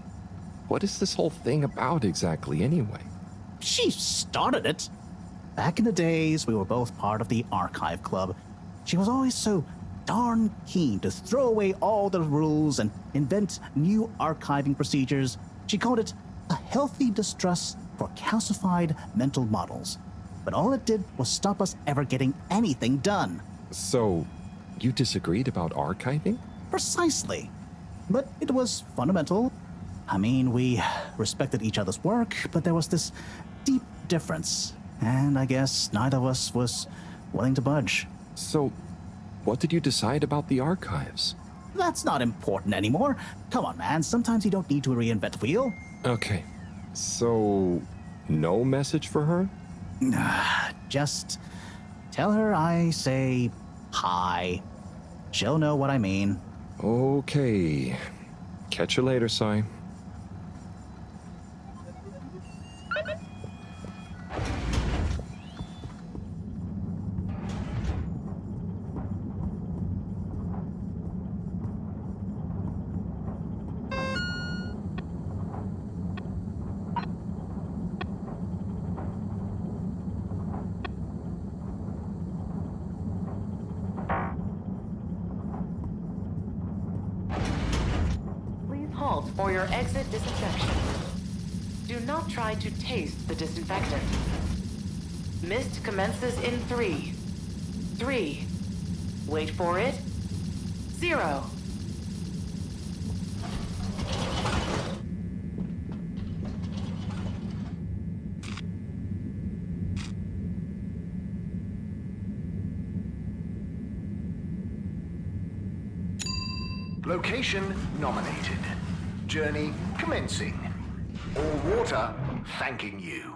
what is this whole thing about exactly anyway? She started it. Back in the days, we were both part of the Archive Club. She was always so darn keen to throw away all the rules and invent new archiving procedures. She called it a healthy distrust for calcified mental models. But all it did was stop us ever getting anything done. So, you disagreed about archiving? Precisely. But it was fundamental. I mean, we respected each other's work, but there was this deep difference. And I guess neither of us was willing to budge. So, what did you decide about the archives? That's not important anymore. Come on, man. Sometimes you don't need to reinvent the wheel. Okay. So, no message for her? Just tell her I say hi. She'll know what I mean. Okay. Catch you later, Sai. Halt for your exit disinfection. Do not try to taste the disinfectant. Mist commences in 3. 3. Wait for it. 0. Location nominated. Journey commencing. All water thanking you.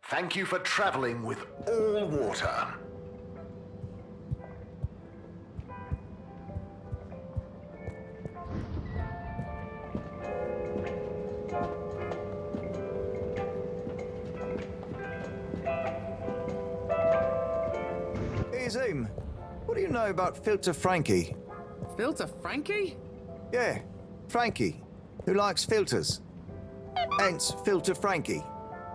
Thank you for traveling with all water. know about Filter Frankie? Filter Frankie? Yeah, Frankie, who likes filters. Hence, Filter Frankie.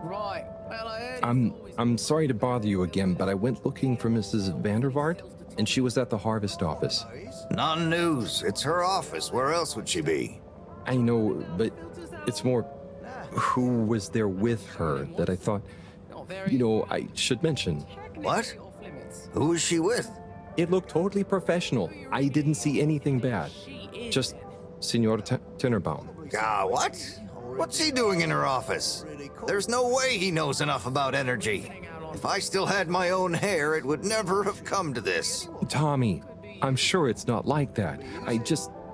Right. Well, I heard I'm sorry to bother you again, but I went looking for Mrs. Vandervaart, and she was at the harvest office. Non-news. It's her office. Where else would she be? I know, but it's more who was there with her that I thought, I should mention. What? Who was she with? It looked totally professional. I didn't see anything bad. Just Senor Tinnerbaum. What? What's he doing in her office? There's no way he knows enough about energy. If I still had my own hair, it would never have come to this. Tommy, I'm sure it's not like that.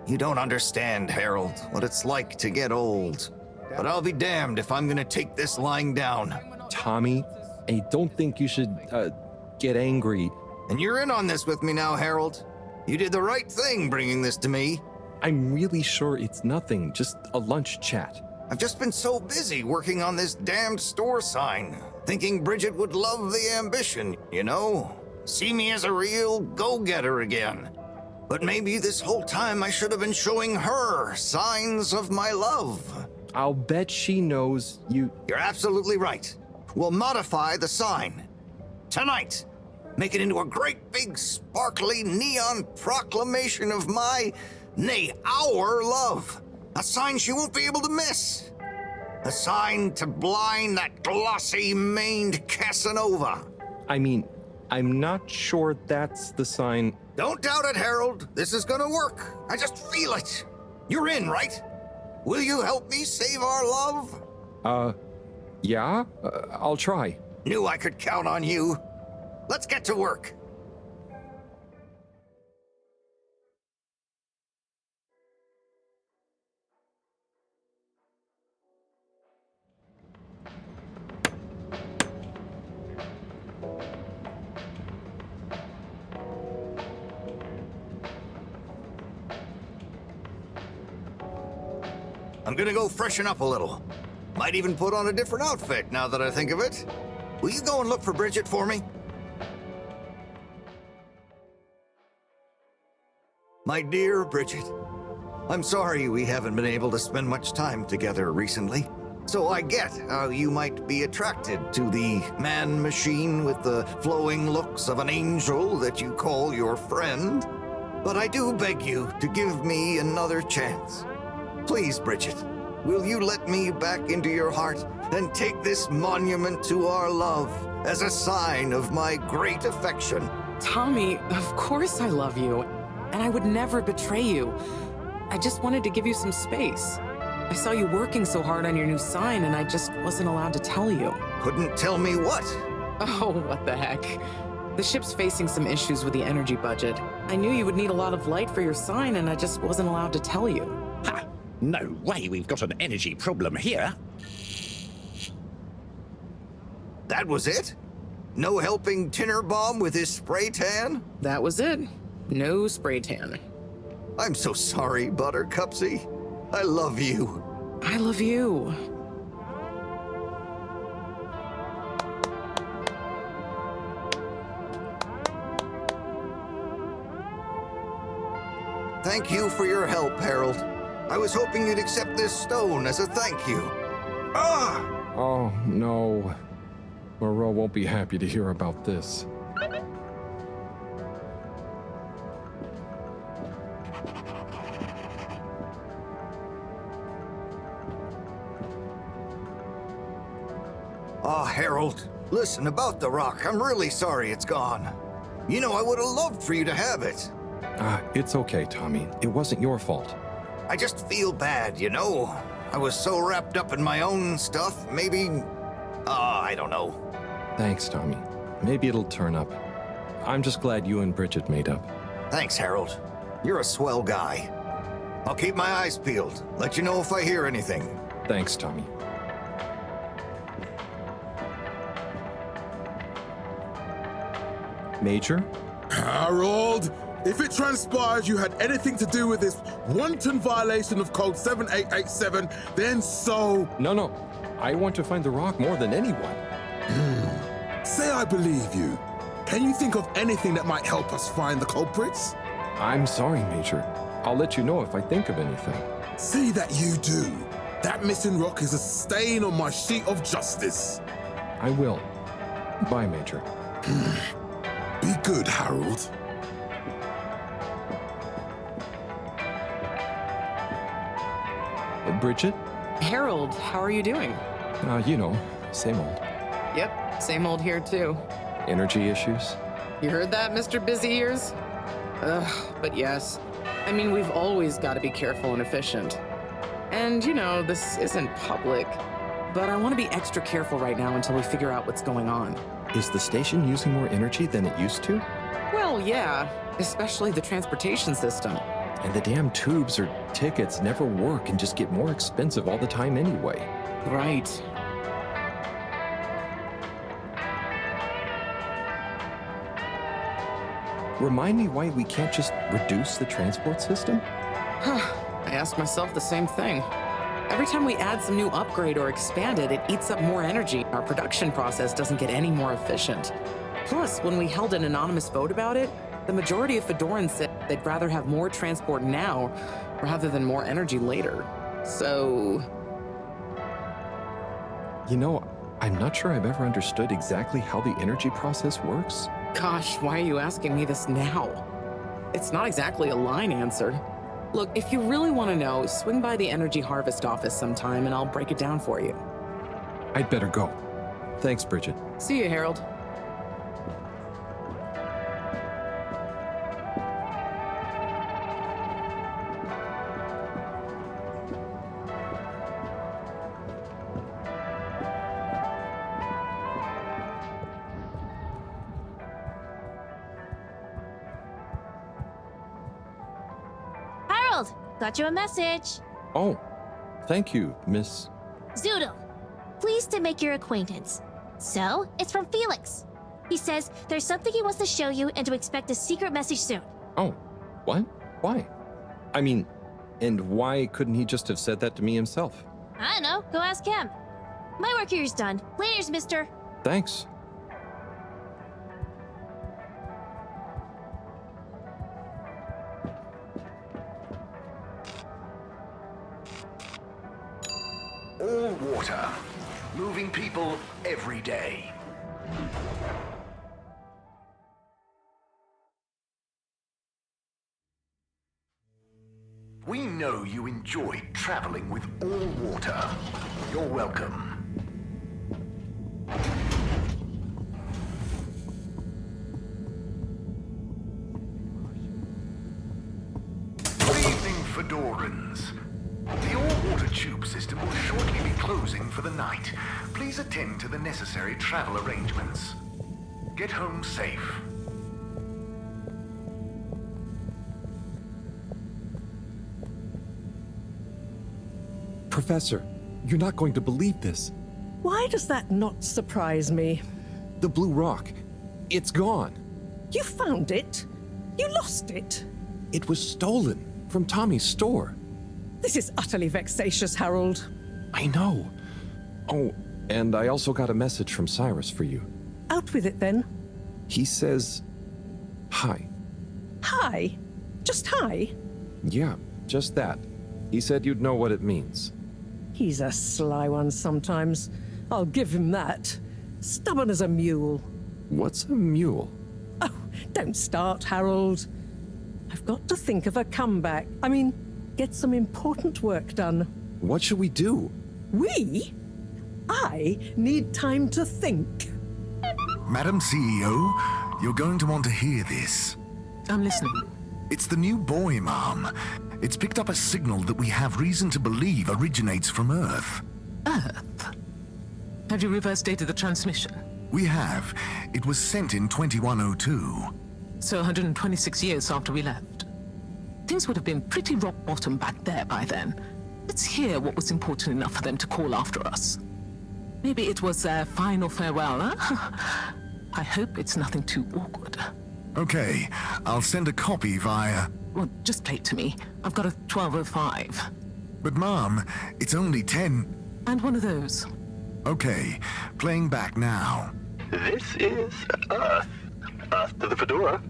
You don't understand, Harold, what it's like to get old. But I'll be damned if I'm gonna take this lying down. Tommy, I don't think you should, get angry. And you're in on this with me now, Harold. You did the right thing bringing this to me. I'm really sure it's nothing, just a lunch chat. I've just been so busy working on this damned store sign, thinking Bridget would love the ambition, See me as a real go-getter again. But maybe this whole time I should have been showing her signs of my love. I'll bet she knows you... You're absolutely right. We'll modify the sign. Tonight. Make it into a great big sparkly neon proclamation of our love. A sign she won't be able to miss. A sign to blind that glossy-maned Casanova. I mean, I'm not sure that's the sign... Don't doubt it, Harold. This is gonna work. I just feel it. You're in, right? Will you help me save our love? Yeah? I'll try. Knew I could count on you. Let's get to work. I'm gonna go freshen up a little. Might even put on a different outfit now that I think of it. Will you go and look for Bridget for me? My dear Bridget, I'm sorry we haven't been able to spend much time together recently. So I get how you might be attracted to the man-machine with the flowing looks of an angel that you call your friend. But I do beg you to give me another chance. Please, Bridget, will you let me back into your heart and take this monument to our love as a sign of my great affection? Tommy, of course I love you, and I would never betray you. I just wanted to give you some space. I saw you working so hard on your new sign, and I just wasn't allowed to tell you. Couldn't tell me what? Oh, what the heck. The ship's facing some issues with the energy budget. I knew you would need a lot of light for your sign, and I just wasn't allowed to tell you. Ha! No way we've got an energy problem here. That was it? No helping Tinnerbaum with his spray tan? That was it. No spray tan. I'm so sorry, Buttercupsy. I love you. I love you. Thank you for your help, Harold. I was hoping you'd accept this stone as a thank you. Ah! Oh, no. Moreau won't be happy to hear about this. Ah, Harold, listen, about the rock, I'm really sorry it's gone. I would have loved for you to have it. It's okay, Tommy. It wasn't your fault. I just feel bad, I was so wrapped up in my own stuff, maybe... I don't know. Thanks, Tommy. Maybe it'll turn up. I'm just glad you and Bridget made up. Thanks, Harold. You're a swell guy. I'll keep my eyes peeled. Let you know if I hear anything. Thanks, Tommy. Major? Harold, if it transpires you had anything to do with this wanton violation of Code 7887, then so... No. I want to find the rock more than anyone. Say I believe you. Can you think of anything that might help us find the culprits? I'm sorry, Major. I'll let you know if I think of anything. See that you do. That missing rock is a stain on my sheet of justice. I will. Bye, Major. Be good, Harold. Bridget? Harold, how are you doing? You know, same old. Yep, same old here too. Energy issues? You heard that, Mr. Busy Ears? Ugh, but yes. I mean, we've always got to be careful and efficient. And, you know, this isn't public, but I want to be extra careful right now until we figure out what's going on. Is the station using more energy than it used to? Well, yeah, especially the transportation system. And the damn tubes or tickets never work and just get more expensive all the time anyway. Right. Remind me why we can't just reduce the transport system? I ask myself the same thing. Every time we add some new upgrade or expand it, it eats up more energy. Our production process doesn't get any more efficient. Plus, when we held an anonymous vote about it, the majority of Fedorans said they'd rather have more transport now rather than more energy later. So... You know, I'm not sure I've ever understood exactly how the energy process works. Gosh, why are you asking me this now? It's not exactly a line answer. Look, if you really want to know, swing by the Energy Harvest office sometime and I'll break it down for you. I'd better go. Thanks, Bridget. See you, Harold. Got you a message. Oh, thank you, Miss... Zoodle. Pleased to make your acquaintance. So, it's from Felix. He says there's something he wants to show you and to expect a secret message soon. Oh, what? Why? I mean, and why couldn't he just have said that to me himself? I don't know. Go ask him. My work here's done. Laters, mister. Thanks. All water, moving people every day. We know you enjoy traveling with all water. You're welcome. Good evening, Fedorans. The all-water tube system will shortly be closing for the night. Please attend to the necessary travel arrangements. Get home safe. Professor, you're not going to believe this. Why does that not surprise me? The blue rock. It's gone. You found it? You lost it? It was stolen from Tommy's store. This is utterly vexatious, Harold. I know. Oh, and I also got a message from Cyrus for you. Out with it, then. He says, hi. Hi? Just hi? Yeah, just that. He said you'd know what it means. He's a sly one sometimes. I'll give him that. Stubborn as a mule. What's a mule? Oh, don't start, Harold. I've got to think of a comeback. I mean, get some important work done. What should we do? We? I need time to think. Madam CEO, you're going to want to hear this. I'm listening. It's the new buoy, Ma'am. It's picked up a signal that we have reason to believe originates from Earth. Earth? Have you reverse dated the transmission? We have. It was sent in 2102. So 126 years after we left. Things would have been pretty rock bottom back there by then. Let's hear what was important enough for them to call after us. Maybe it was their final farewell, huh? I hope it's nothing too awkward. Okay, I'll send a copy via... Well, just play it to me. I've got a 1205. But Mom, it's only 10... And one of those. Okay, playing back now. This is Earth. Earth to the Fedora.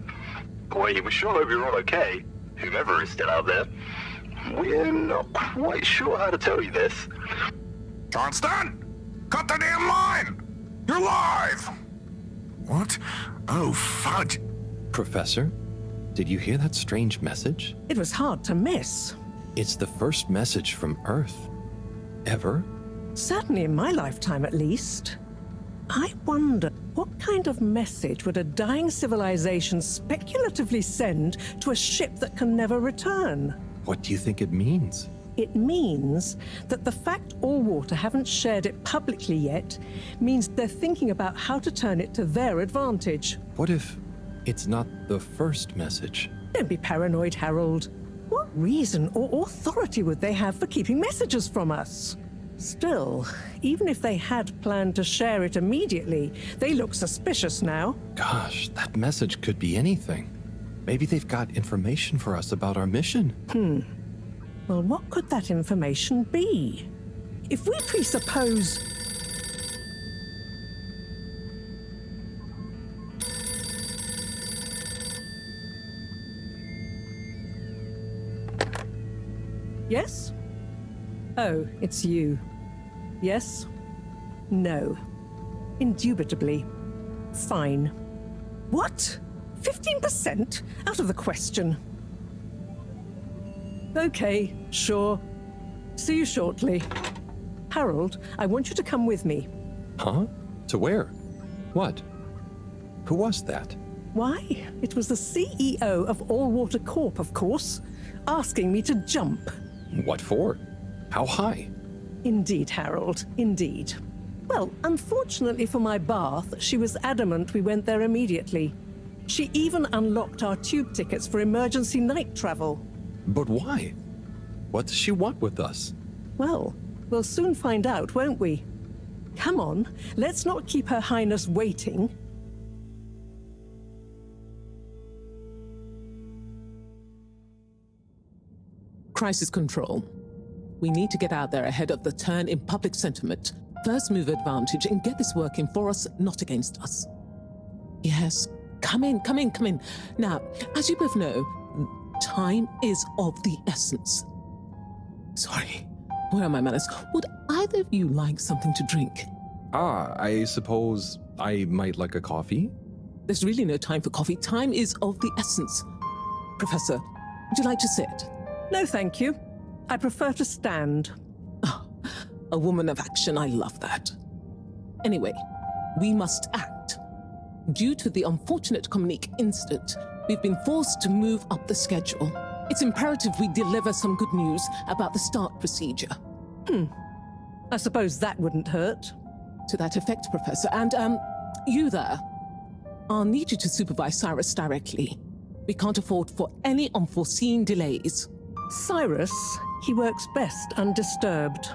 We sure hope you're all okay, whomever is still out there. We're not quite sure how to tell you this. Johnston! Cut the damn line! You're live! What? Oh, fudge. Professor, did you hear that strange message? It was hard to miss. It's the first message from Earth. Ever? Certainly in my lifetime, at least. I wonder, what kind of message would a dying civilization speculatively send to a ship that can never return? What do you think it means? It means that the fact Allwater haven't shared it publicly yet means they're thinking about how to turn it to their advantage. What if it's not the first message? Don't be paranoid, Harold. What reason or authority would they have for keeping messages from us? Still, even if they had planned to share it immediately, they look suspicious now. Gosh, that message could be anything. Maybe they've got information for us about our mission. Well, what could that information be? If we presuppose... Yes? Oh, it's you. Yes? No. Indubitably. Fine. What? 15%? Out of the question. Okay, sure. See you shortly. Harold, I want you to come with me. Huh? To where? What? Who was that? Why? It was the CEO of Allwater Corp, of course, asking me to jump. What for? How high? Indeed, Harold, indeed. Well, unfortunately for my bath, she was adamant we went there immediately. She even unlocked our tube tickets for emergency night travel. But why? What does she want with us? Well, we'll soon find out, won't we? Come on, let's not keep Her Highness waiting. Crisis control. We need to get out there ahead of the turn in public sentiment. First move advantage and get this working for us, not against us. Yes, come in. Now, as you both know, time is of the essence. Sorry, where are my manners? Would either of you like something to drink? I suppose I might like a coffee? There's really no time for coffee. Time is of the essence. Professor, would you like to sit? No, thank you. I prefer to stand. Oh, a woman of action, I love that. Anyway, we must act. Due to the unfortunate Communique incident, we've been forced to move up the schedule. It's imperative we deliver some good news about the start procedure. I suppose that wouldn't hurt. To that effect, Professor. And, you there. I'll need you to supervise Cyrus directly. We can't afford for any unforeseen delays. Cyrus, he works best undisturbed.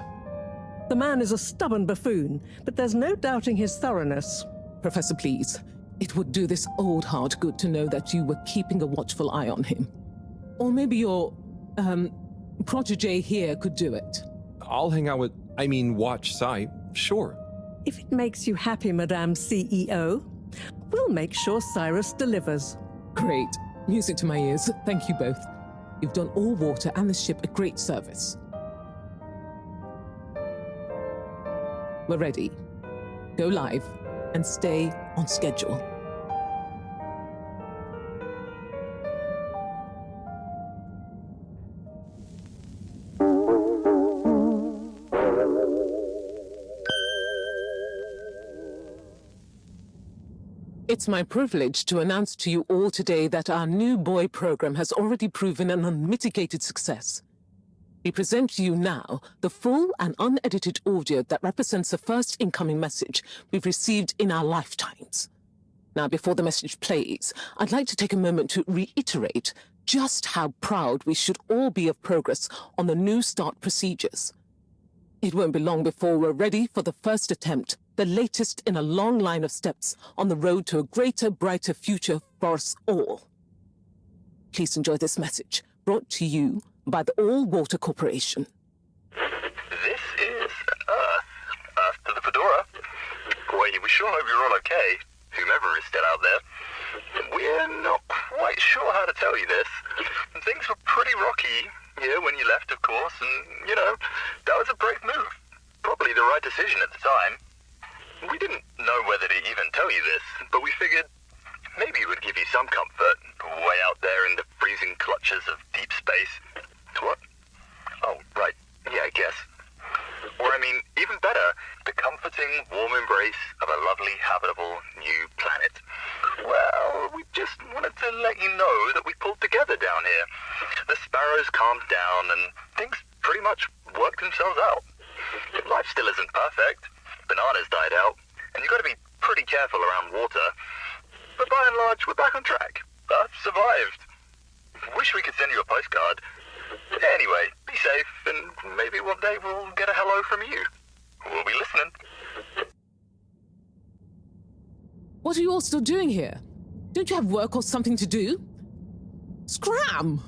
The man is a stubborn buffoon, but there's no doubting his thoroughness. Professor, please. It would do this old heart good to know that you were keeping a watchful eye on him. Or maybe your, protege here could do it. I'll hang out with, watch Cy, sure. If it makes you happy, Madame CEO, we'll make sure Cyrus delivers. Great. Music to my ears. Thank you both. You've done Allwater and the ship a great service. We're ready. Go live and stay on schedule. It's my privilege to announce to you all today that our new boy program has already proven an unmitigated success. We present to you now the full and unedited audio that represents the first incoming message we've received in our lifetimes. Now, before the message plays, I'd like to take a moment to reiterate just how proud we should all be of progress on the new start procedures. It won't be long before we're ready for the first attempt, the latest in a long line of steps on the road to a greater, brighter future for us all. Please enjoy this message, brought to you by the Allwater Corporation. This is Earth to the Fedora. We sure hope you're all okay, whomever is still out there. We're not quite sure how to tell you this. Things were pretty rocky here when you left, of course, and, you know, that was a brave move. Probably the right decision at the time. We didn't know whether to even tell you this, but we figured maybe it would give you some comfort, way out there in the freezing clutches of deep space. What? Oh, right. Yeah, I guess. Or, I mean, even better, the comforting, warm embrace of a lovely, habitable new planet. Well, we just wanted to let you know that we pulled together down here. The sparrows calmed down and things pretty much worked themselves out. Life still isn't perfect. Bananas died out, and you've got to be pretty careful around water. But by and large, we're back on track. I've survived. Wish we could send you a postcard. Anyway, be safe, and maybe one day we'll get a hello from you. We'll be listening. What are you all still doing here? Don't you have work or something to do? Scram!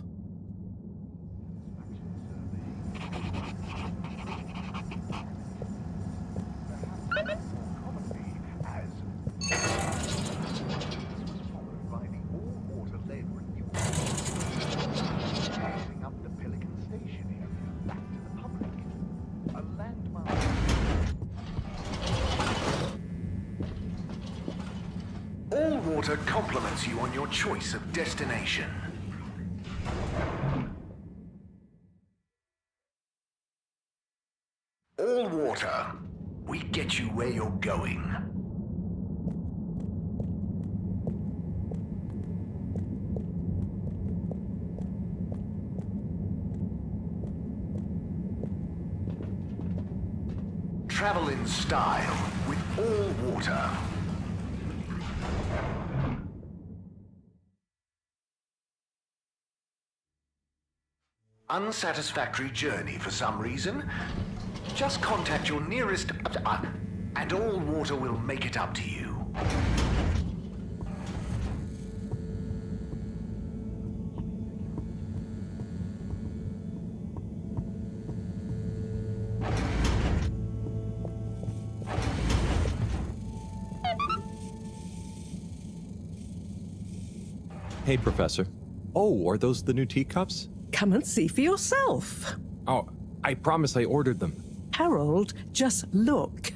All water compliments you on your choice of destination. All water, we get you where you're going. Travel in style with all water. Unsatisfactory journey for some reason? Just contact your nearest... and all water will make it up to you. Hey, Professor. Oh, are those the new teacups? Come and see for yourself. Oh, I promise I ordered them. Harold, just look.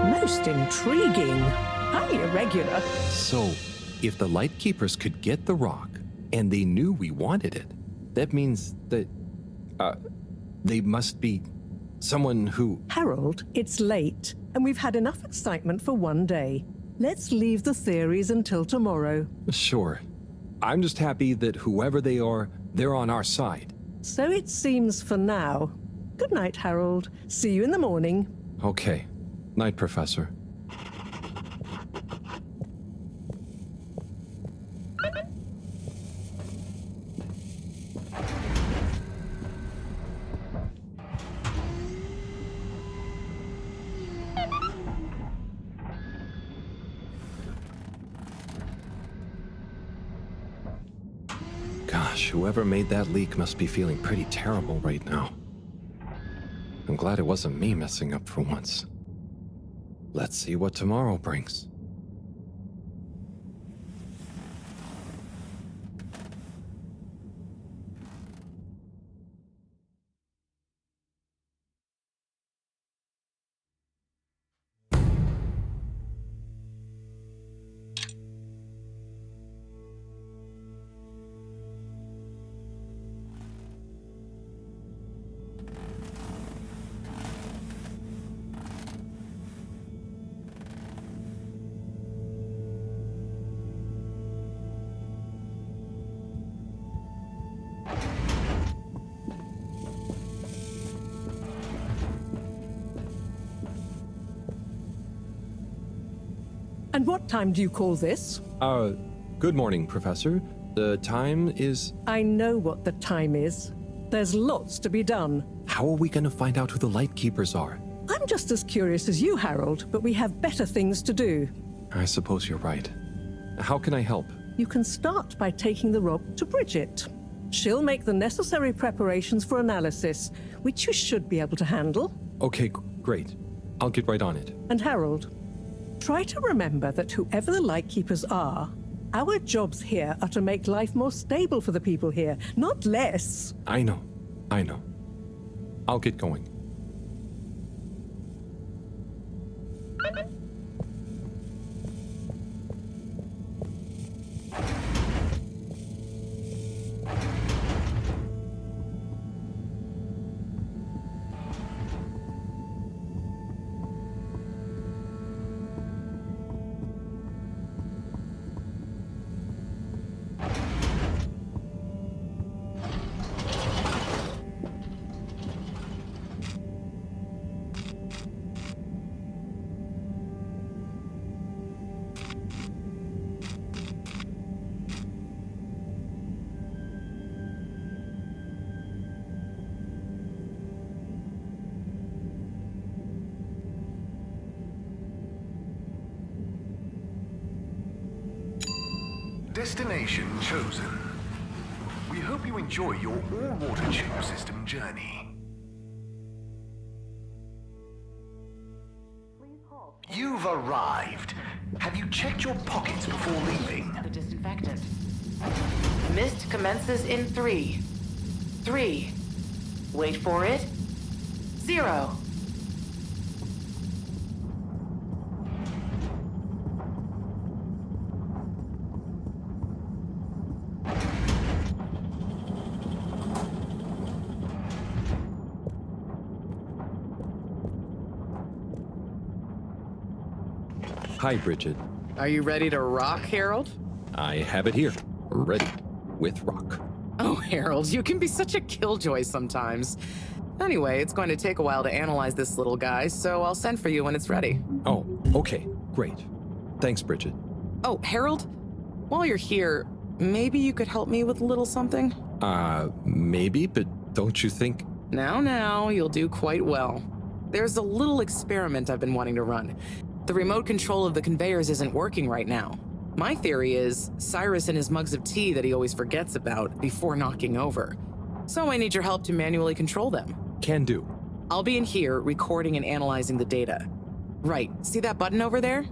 Most intriguing. Highly irregular. So, if the Lightkeepers could get the rock, and they knew we wanted it, that means that, they must be someone who... Harold, it's late, and we've had enough excitement for one day. Let's leave the theories until tomorrow. Sure. I'm just happy that whoever they are, they're on our side. So it seems for now. Good night, Harold. See you in the morning. Okay. Night, Professor. Gosh, whoever made that leak must be feeling pretty terrible right now. I'm glad it wasn't me messing up for once. Let's see what tomorrow brings. And what time do you call this? Good morning, Professor. The time is... I know what the time is. There's lots to be done. How are we going to find out who the Lightkeepers are? I'm just as curious as you, Harold, but we have better things to do. I suppose you're right. How can I help? You can start by taking the rob to Bridget. She'll make the necessary preparations for analysis, which you should be able to handle. Okay, great. I'll get right on it. And Harold, try to remember that whoever the Lightkeepers are, our jobs here are to make life more stable for the people here, not less. I know. I'll get going. Destination chosen. We hope you enjoy your all-water tube system journey. You've arrived. Have you checked your pockets before leaving? The disinfectant. Mist commences in 3. 3. Wait for it. 0. Hi, Bridget. Are you ready to rock, Harold? I have it here. Ready. With rock. Oh, Harold, you can be such a killjoy sometimes. Anyway, it's going to take a while to analyze this little guy, so I'll send for you when it's ready. Oh, okay. Great. Thanks, Bridget. Oh, Harold, while you're here, maybe you could help me with a little something? Maybe, but don't you think... Now, you'll do quite well. There's a little experiment I've been wanting to run. The remote control of the conveyors isn't working right now. My theory is Cyrus and his mugs of tea that he always forgets about before knocking over. So I need your help to manually control them. Can do. I'll be in here recording and analyzing the data. Right, see that button over there?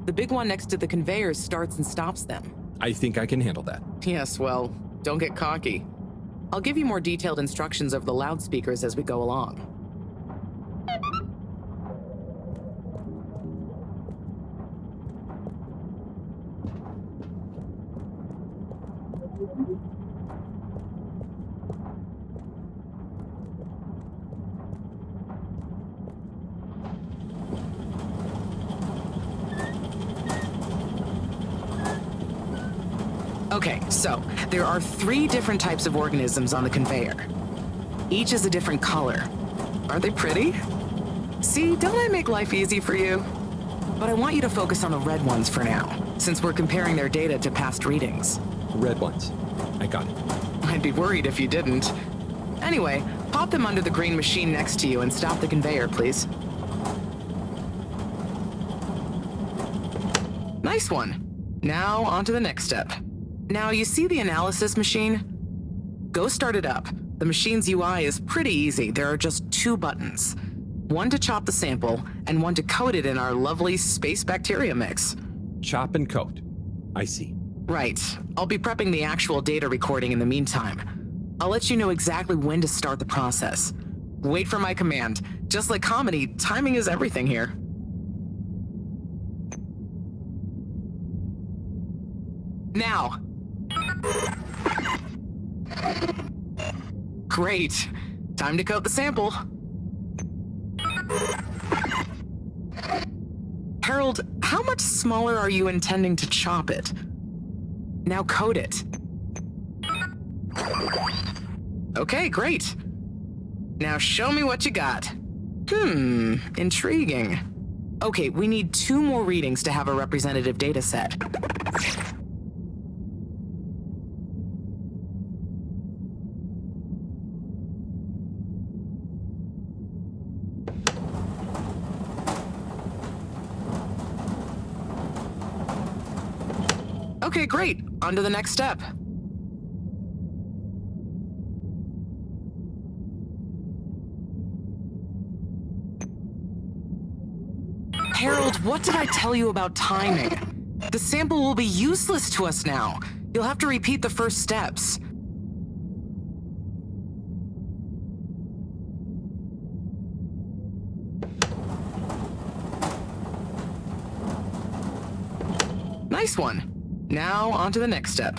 The big one next to the conveyors starts and stops them. I think I can handle that. Yes, well, don't get cocky. I'll give you more detailed instructions over the loudspeakers as we go along. Okay, so there are 3 different types of organisms on the conveyor. Each is a different color. Aren't they pretty? See, don't I make life easy for you? But I want you to focus on the red ones for now, since we're comparing their data to past readings. Red ones. I got it. I'd be worried if you didn't. Anyway, pop them under the green machine next to you and stop the conveyor, please. Nice one. Now, on to the next step. Now, you see the analysis machine? Go start it up. The machine's UI is pretty easy. There are just 2 buttons. One to chop the sample, and one to coat it in our lovely space bacteria mix. Chop and coat. I see. Right. I'll be prepping the actual data recording in the meantime. I'll let you know exactly when to start the process. Wait for my command. Just like comedy, timing is everything here. Now. Great. Time to coat the sample. Harold, how much smaller are you intending to chop it? Now coat it. Okay, great. Now show me what you got. Intriguing. Okay, we need 2 more readings to have a representative data set. Okay, great. On to the next step. Harold, what did I tell you about timing? The sample will be useless to us now. You'll have to repeat the first steps. Nice one. Now, on to the next step.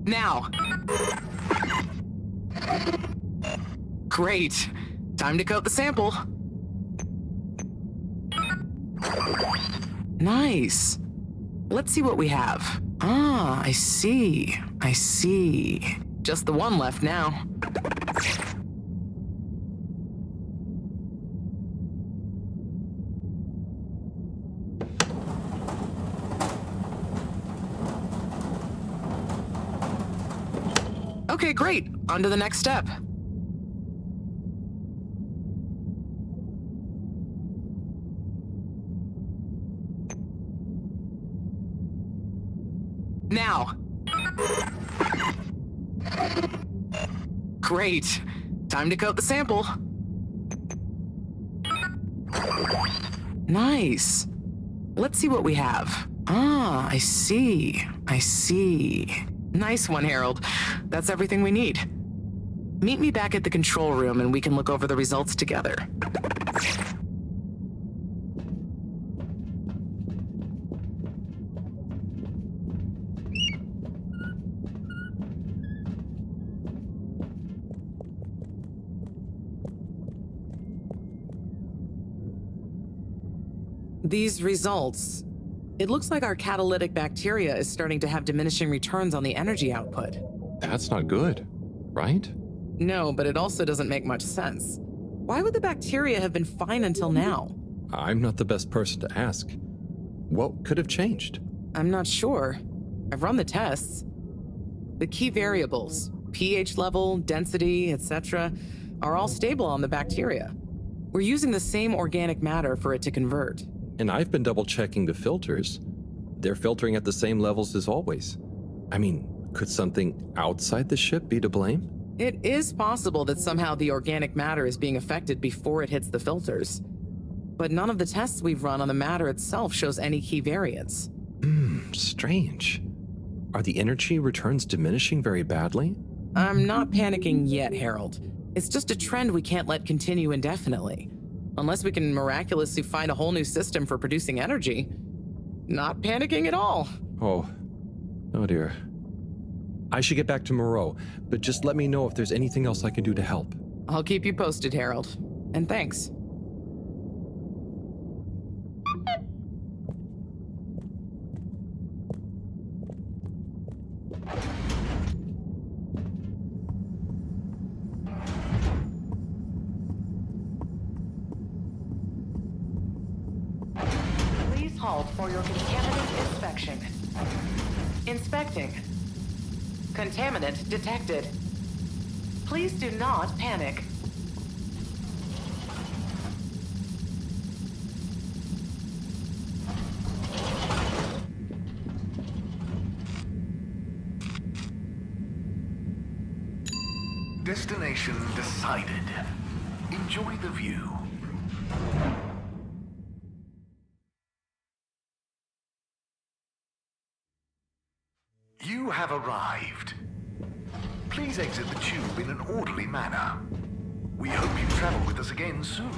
Now. Great. Time to coat the sample. Nice. Let's see what we have. Ah, I see. I see. Just the one left now. Okay, great. On to the next step. Now. Great. Time to coat the sample. Nice. Let's see what we have. Ah, I see. I see. Nice one, Harold. That's everything we need. Meet me back at the control room and we can look over the results together. These results... It looks like our catalytic bacteria is starting to have diminishing returns on the energy output. That's not good, right? No, but it also doesn't make much sense. Why would the bacteria have been fine until now? I'm not the best person to ask. What could have changed? I'm not sure. I've run the tests. The key variables, pH level, density, etc., are all stable on the bacteria. We're using the same organic matter for it to convert. And I've been double-checking the filters. They're filtering at the same levels as always. I mean, could something outside the ship be to blame? It is possible that somehow the organic matter is being affected before it hits the filters. But none of the tests we've run on the matter itself shows any key variants. Strange. Are the energy returns diminishing very badly? I'm not panicking yet, Harold. It's just a trend we can't let continue indefinitely. Unless we can miraculously find a whole new system for producing energy. Not panicking at all. Oh dear. I should get back to Moreau, but just let me know if there's anything else I can do to help. I'll keep you posted, Harold. And thanks. Halt for your contaminant inspection. Inspecting. Contaminant detected. Please do not panic. Destination decided. Enjoy the view. You have arrived. Please exit the tube in an orderly manner. We hope you travel with us again soon.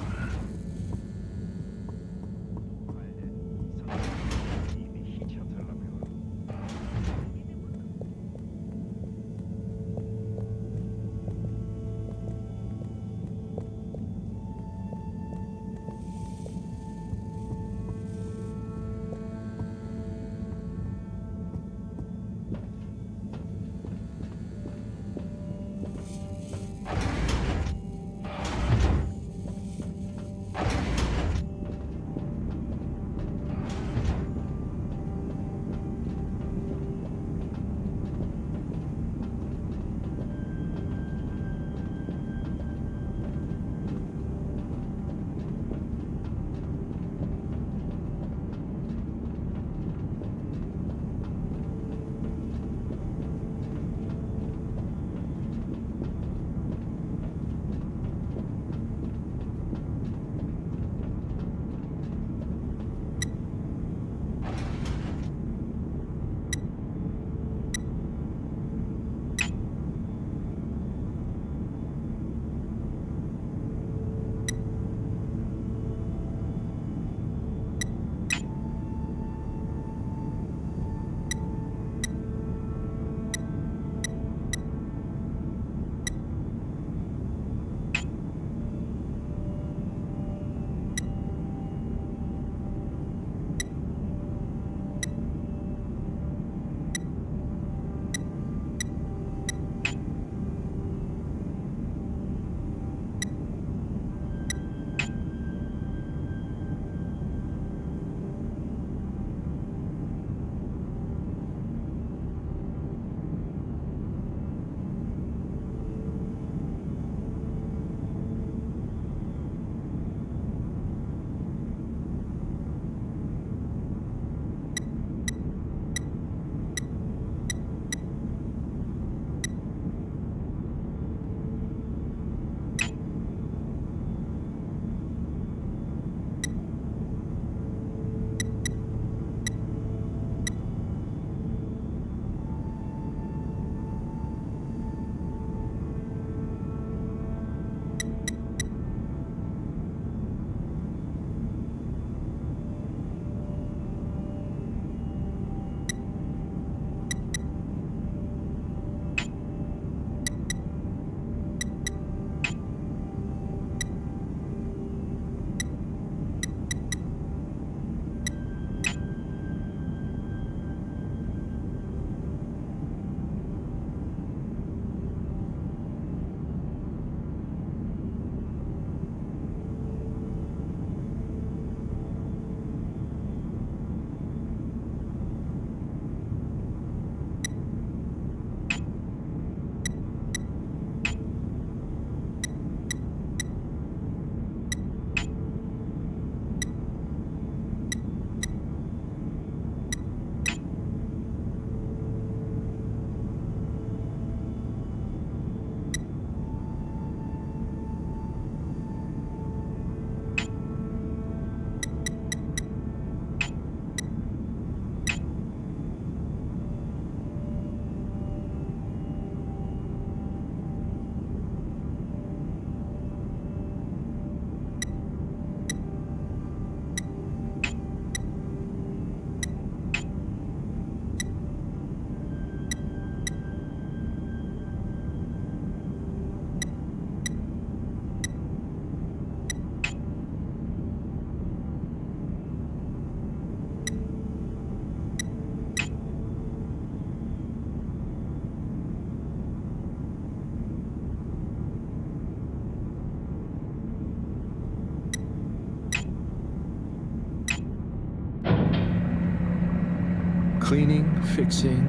Cleaning, fixing,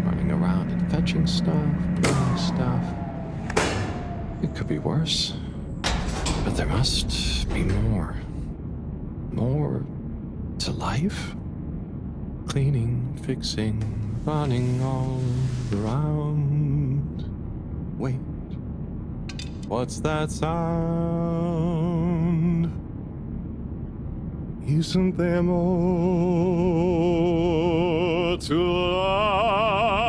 running around and fetching stuff, doing stuff. It could be worse. But there must be more. More to life? Cleaning, fixing, running all around. Wait. What's that sound? Isn't there more to life?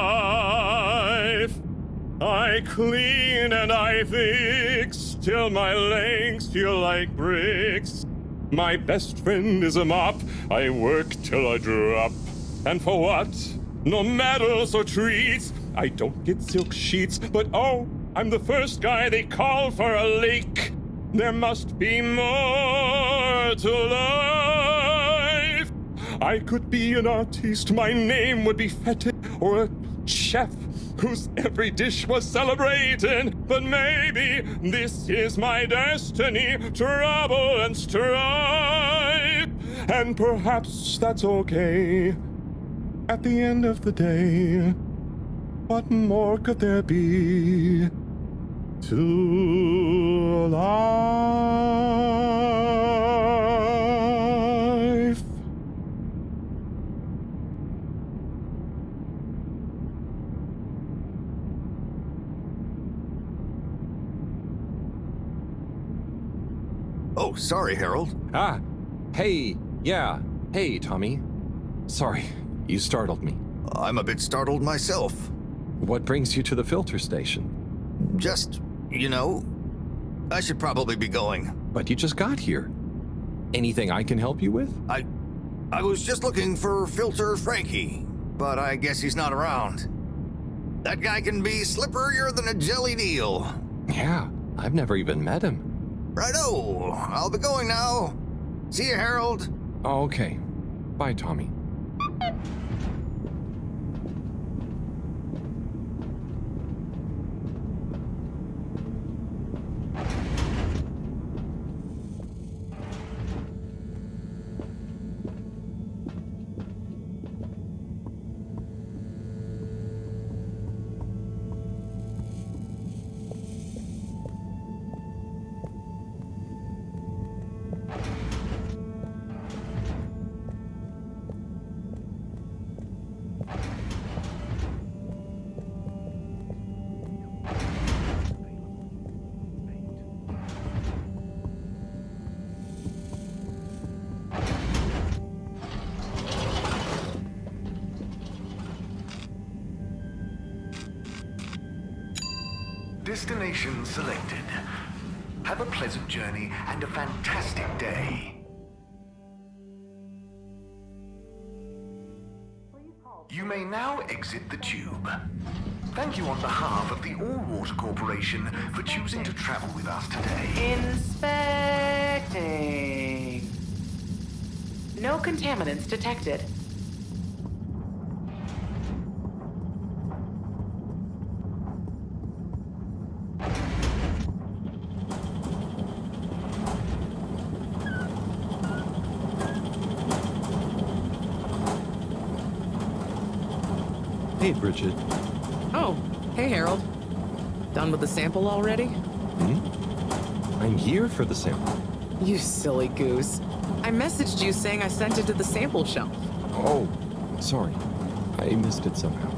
I clean and I fix till my legs feel like bricks. My best friend is a mop. I work till I drop. And for what? No medals or treats. I don't get silk sheets, but oh, I'm the first guy they call for a leak. There must be more to life. I could be an artiste, my name would be Fetid, or a chef whose every dish was celebrated. But maybe this is my destiny, trouble and strife. And perhaps that's okay. At the end of the day, what more could there be to life? Oh, sorry, Harold. Ah, hey, yeah, hey, Tommy. Sorry, you startled me. I'm a bit startled myself. What brings you to the filter station? Just, I should probably be going. But you just got here. Anything I can help you with? I was just looking for Filter Frankie, but I guess he's not around. That guy can be slipperier than a jellied eel. Yeah, I've never even met him. Righto, I'll be going now. See you, Harold. Okay. Bye, Tommy. Destination selected. Have a pleasant journey and a fantastic day. You may now exit the tube. Thank you on behalf of the All-Water Corporation for choosing to travel with us today. Inspecting. No contaminants detected. Hey, Bridget. Oh, hey, Harold. Done with the sample already? I'm here for the sample. You silly goose. I messaged you saying I sent it to the sample shelf. Oh, sorry. I missed it somehow.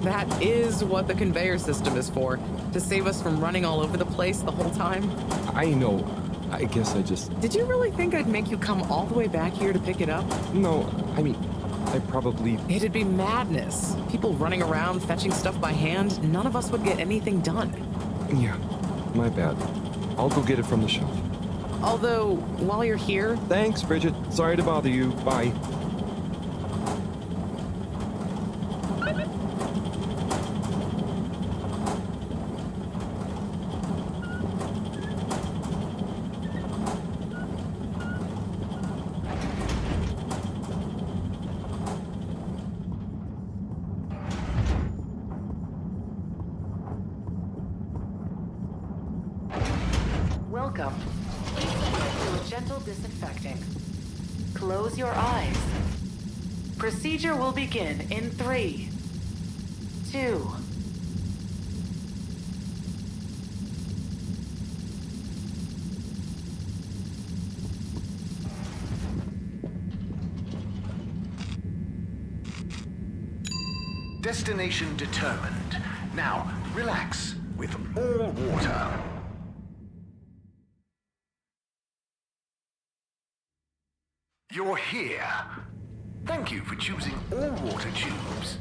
That is what the conveyor system is for, to save us from running all over the place the whole time. I know. I guess I just... Did you really think I'd make you come all the way back here to pick it up? No, I mean, I probably... It'd be madness. People running around, fetching stuff by hand. None of us would get anything done. Yeah, my bad. I'll go get it from the shelf. Although, while you're here... Thanks, Bridget. Sorry to bother you. Bye. Welcome. Please submit to a gentle disinfecting. Close your eyes. Procedure will begin in 3, 2. Destination determined. Now, relax with all water. You're here. Thank you for choosing all water tubes.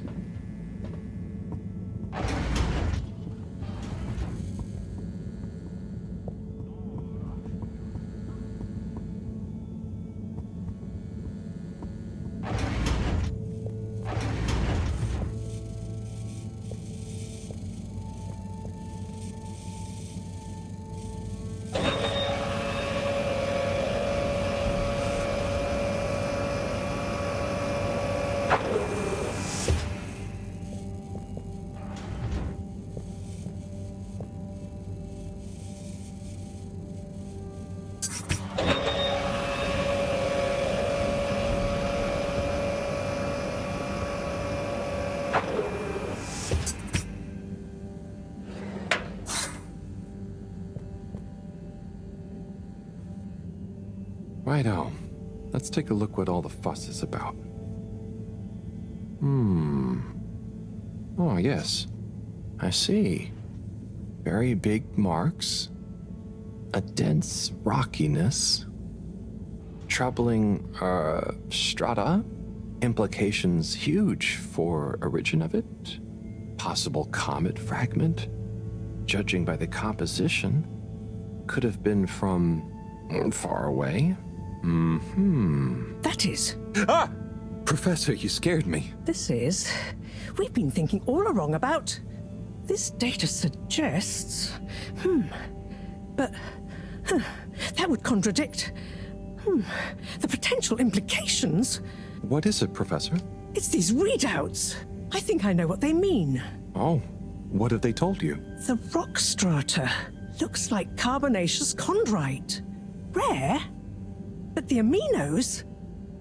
Righto. Let's take a look what all the fuss is about. Oh, yes. I see. Very big marks. A dense rockiness. Troubling, strata. Implications huge for origin of it. Possible comet fragment. Judging by the composition, could have been from far away. That is. Ah! Professor, you scared me. This is. We've been thinking all along about. This data suggests. But. That would contradict. The potential implications. What is it, Professor? It's these readouts. I think I know what they mean. Oh, what have they told you? The rock strata looks like carbonaceous chondrite. Rare, but the aminos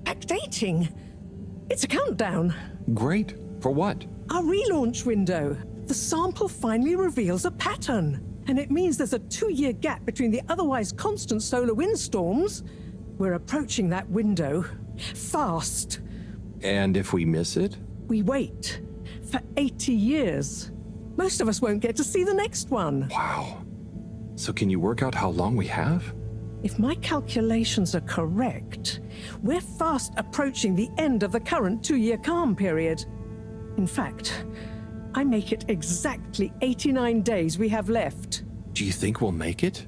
backdating. It's a countdown. Great. For what? Our relaunch window. The sample finally reveals a pattern, and it means there's a 2-year gap between the otherwise constant solar windstorms. We're approaching that window fast. And if we miss it? We wait for 80 years. Most of us won't get to see the next one. Wow. So can you work out how long we have? If my calculations are correct, we're fast approaching the end of the current 2-year calm period. In fact, I make it exactly 89 days we have left. Do you think we'll make it?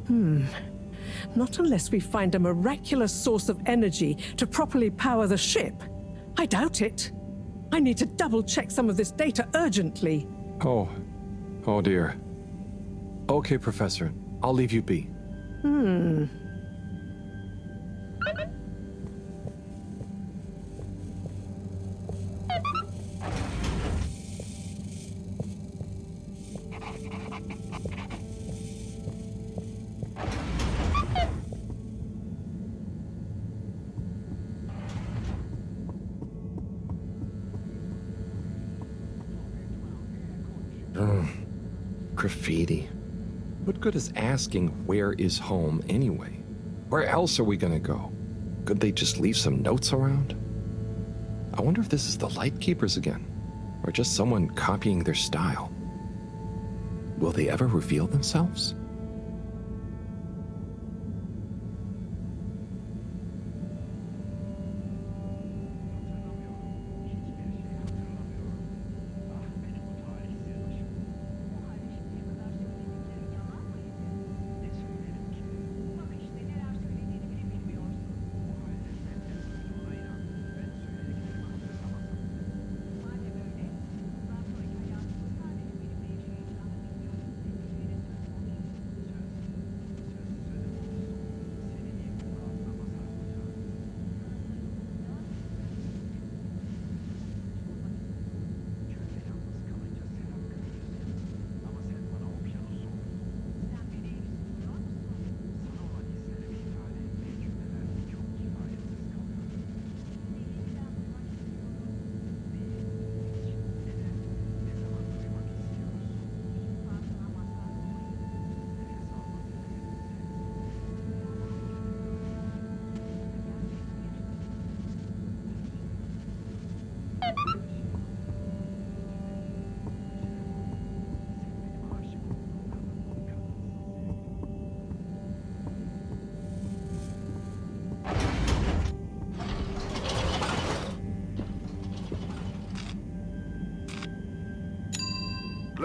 Not unless we find a miraculous source of energy to properly power the ship. I doubt it. I need to double-check some of this data urgently. Oh dear. Okay, Professor. I'll leave you be. Graffiti. What good is asking where is home anyway? Where else are we gonna go? Could they just leave some notes around? I wonder if this is the Lightkeepers again, or just someone copying their style. Will they ever reveal themselves?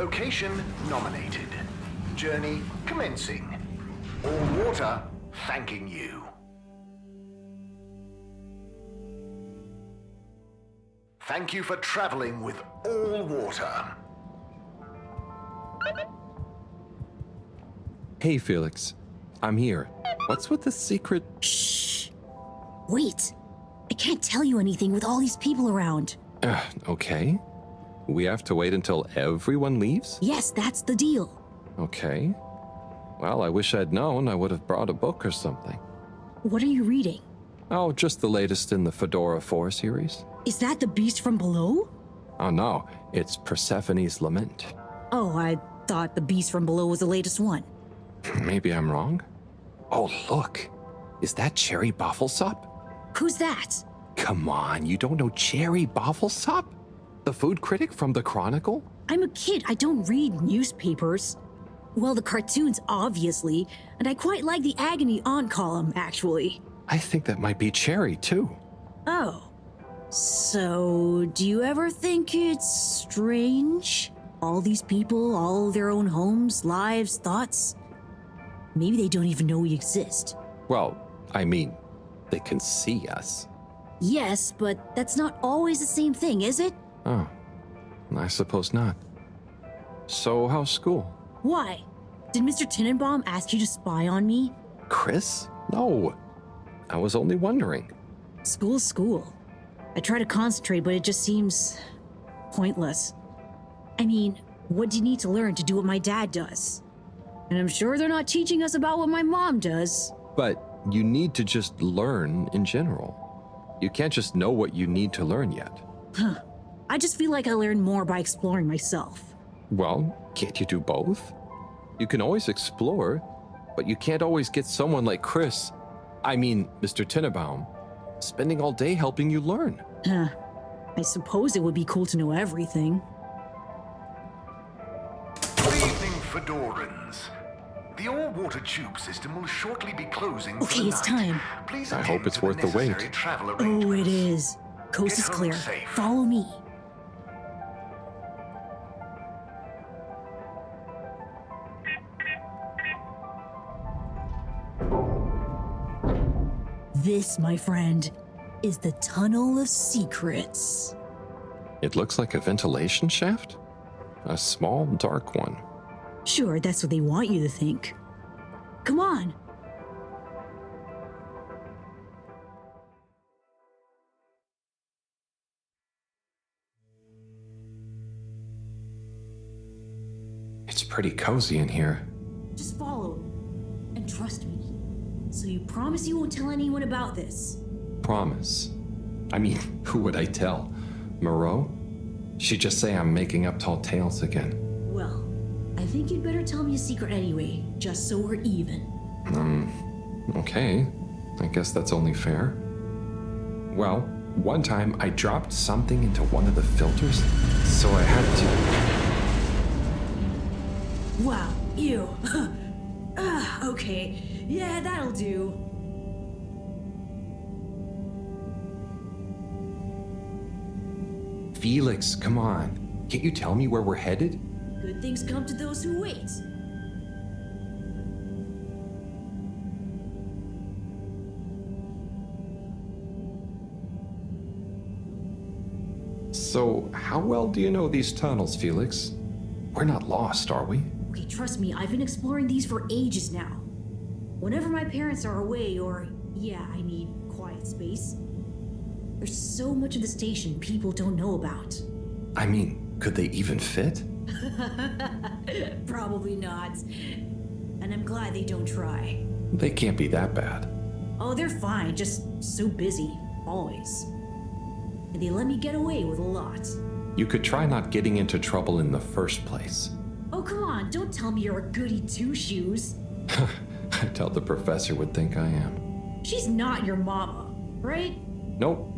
Location nominated. Journey commencing. All water thanking you. Thank you for traveling with all water. Hey, Felix. I'm here. What's with the secret? Shh. Wait. I can't tell you anything with all these people around. Okay. We have to wait until everyone leaves? Yes, that's the deal. Okay. Well, I wish I'd known. I would have brought a book or something. What are you reading? Oh, just the latest in the Fedora 4 series. Is that the beast from below? Oh no, it's Persephone's Lament. Oh, I thought the beast from below was the latest one. Maybe I'm wrong? Oh, look. Is that Cherry Bofflesop? Who's that? Come on, you don't know Cherry Bofflesop? The food critic from the Chronicle? I'm a kid. I don't read newspapers. Well, the cartoons, obviously, and I quite like the Agony On column, actually. I think that might be Cherry, too. Oh. So, do you ever think it's strange? All these people, all their own homes, lives, thoughts? Maybe they don't even know we exist. Well, I mean, they can see us. Yes, but that's not always the same thing, is it? Oh, I suppose not. So, how's school? Why? Did Mr. Tenenbaum ask you to spy on me? Chris? No. I was only wondering. School's school. I try to concentrate, but it just seems pointless. I mean, what do you need to learn to do what my dad does? And I'm sure they're not teaching us about what my mom does. But you need to just learn in general. You can't just know what you need to learn yet. Huh. I just feel like I learn more by exploring myself. Well, can't you do both? You can always explore, but you can't always get someone like Chris, Mr. Tenenbaum, spending all day helping you learn. I suppose it would be cool to know everything. Good evening, Fedorans. The all-water tube system will shortly be closing. Okay, it's time. Please I hope it's worth the wait. Oh, it is. Coast is clear. Follow me. This, my friend, is the Tunnel of Secrets. It looks like a ventilation shaft? A small, dark one. Sure, that's what they want you to think. Come on. It's pretty cozy in here. Just follow and trust me. So you promise you won't tell anyone about this? Promise. Who would I tell? Moreau? She'd just say I'm making up tall tales again. Well, I think you'd better tell me a secret anyway, just so we're even. Okay. I guess that's only fair. Well, one time I dropped something into one of the filters, so I had to... Wow, ew. Okay, yeah, that'll do. Felix, come on. Can't you tell me where we're headed? Good things come to those who wait. So, how well do you know these tunnels, Felix? We're not lost, are we? Okay, trust me, I've been exploring these for ages now. Whenever my parents are away, or, yeah, I need quiet space, there's so much of the station people don't know about. Could they even fit? Probably not. And I'm glad they don't try. They can't be that bad. Oh, they're fine, just so busy, always. And they let me get away with a lot. You could try not getting into trouble in the first place. Oh, come on, don't tell me you're a goody two-shoes. I doubt the professor would think I am. She's not your mama, right? Nope.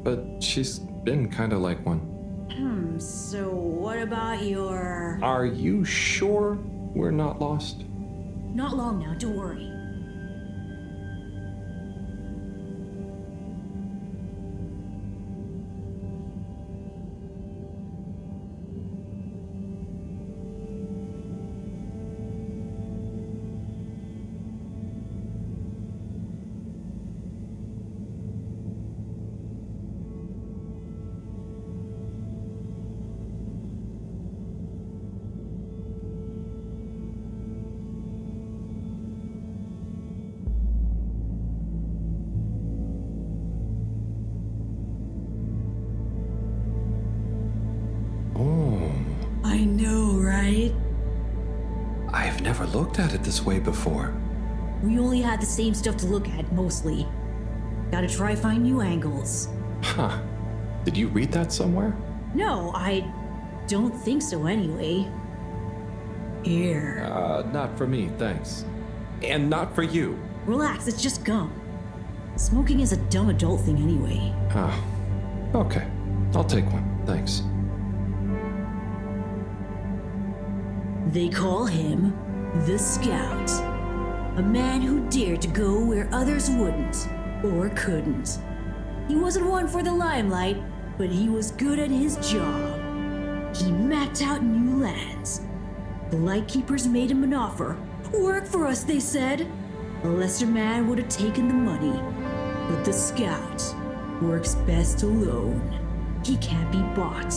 But she's been kinda like one. So what about your... Are you sure we're not lost? Not long now, don't worry. I've never looked at it this way before. We only had the same stuff to look at, mostly. Gotta try find new angles. Huh. Did you read that somewhere? No, I don't think so anyway. Here. Not for me, thanks. And not for you. Relax, it's just gum. Smoking is a dumb adult thing anyway. Oh, okay. I'll take one, thanks. They call him the Scout. A man who dared to go where others wouldn't, or couldn't. He wasn't one for the limelight, but he was good at his job. He mapped out new lands. The Lightkeepers made him an offer. Work for us, they said. A lesser man would have taken the money. But the Scout works best alone. He can't be bought.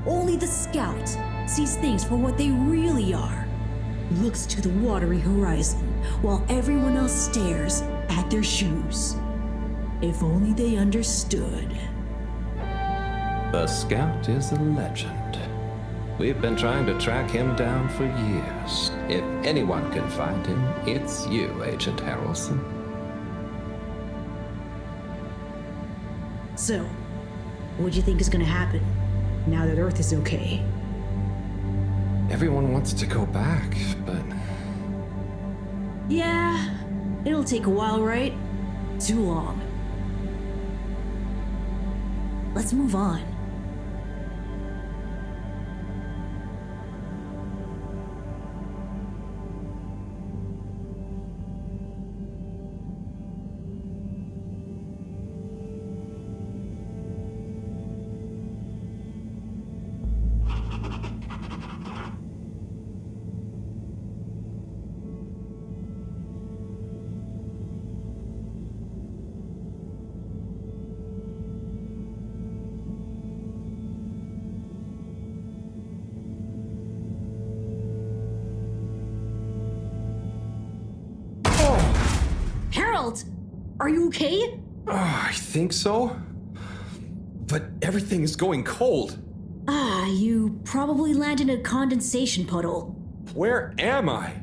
Only the Scout sees things for what they really are. Looks to the watery horizon while everyone else stares at their shoes. If only they understood. The Scout is a legend. We've been trying to track him down for years. If anyone can find him, it's you, Agent Harrelson. So, what do you think is gonna happen now that Earth is okay? Everyone wants to go back, but... Yeah, it'll take a while, right? Too long. Let's move on. Harold, are you okay? I think so. But everything is going cold. You probably landed in a condensation puddle. Where am I?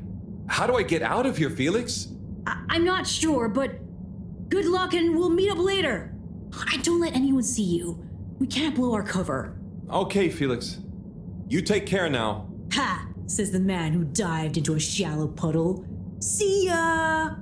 How do I get out of here, Felix? I'm not sure, but good luck and we'll meet up later. And don't let anyone see you. We can't blow our cover. Okay, Felix. You take care now. Ha! Says the man who dived into a shallow puddle. See ya!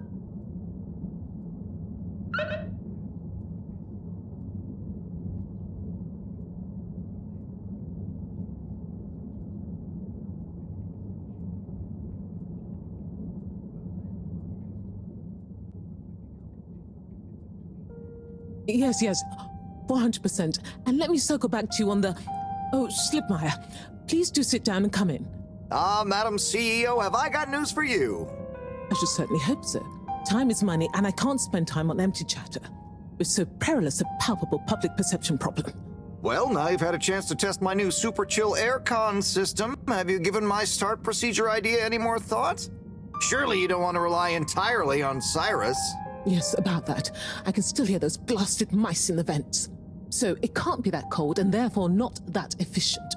Yes, 400%. And let me circle back to you on the... Oh, Slipmeyer, please do sit down and come in. Madam CEO, have I got news for you? I should certainly hope so. Time is money, and I can't spend time on empty chatter. With so perilous a palpable public perception problem. Well, now you've had a chance to test my new super chill aircon system. Have you given my start procedure idea any more thought? Surely you don't want to rely entirely on Cyrus. Yes, about that. I can still hear those blasted mice in the vents. So it can't be that cold and therefore not that efficient.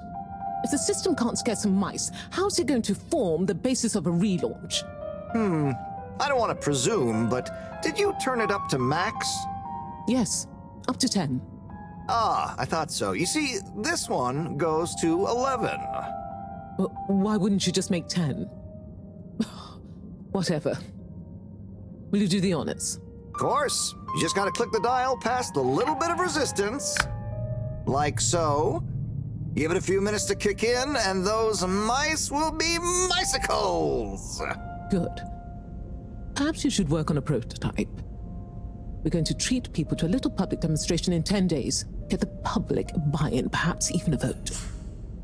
If the system can't scare some mice, how's it going to form the basis of a relaunch? I don't want to presume, but did you turn it up to max? Yes, up to 10. I thought so. You see, this one goes to 11. Well, why wouldn't you just make 10? Whatever. Will you do the honors? Of course. You just gotta click the dial past the little bit of resistance. Like so. Give it a few minutes to kick in, and those mice will be micicles! Good. Perhaps you should work on a prototype. We're going to treat people to a little public demonstration in 10 days. Get the public buy-in, perhaps even a vote.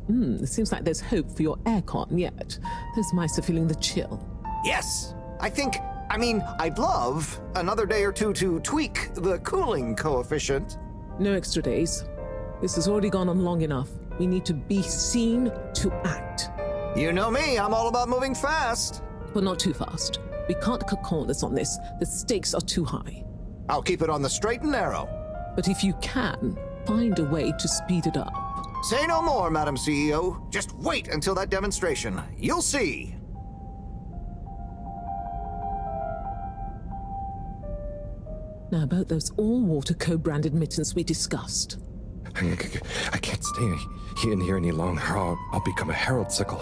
It seems like there's hope for your aircon yet. Those mice are feeling the chill. Yes! I'd love another day or two to tweak the cooling coefficient. No extra days. This has already gone on long enough. We need to be seen to act. You know me, I'm all about moving fast. But not too fast. We can't cut corners on this. The stakes are too high. I'll keep it on the straight and narrow. But if you can, find a way to speed it up. Say no more, Madam CEO. Just wait until that demonstration. You'll see. Now, about those all-water co-branded mittens we discussed. I can't stay in here any longer. I'll become a herald sickle.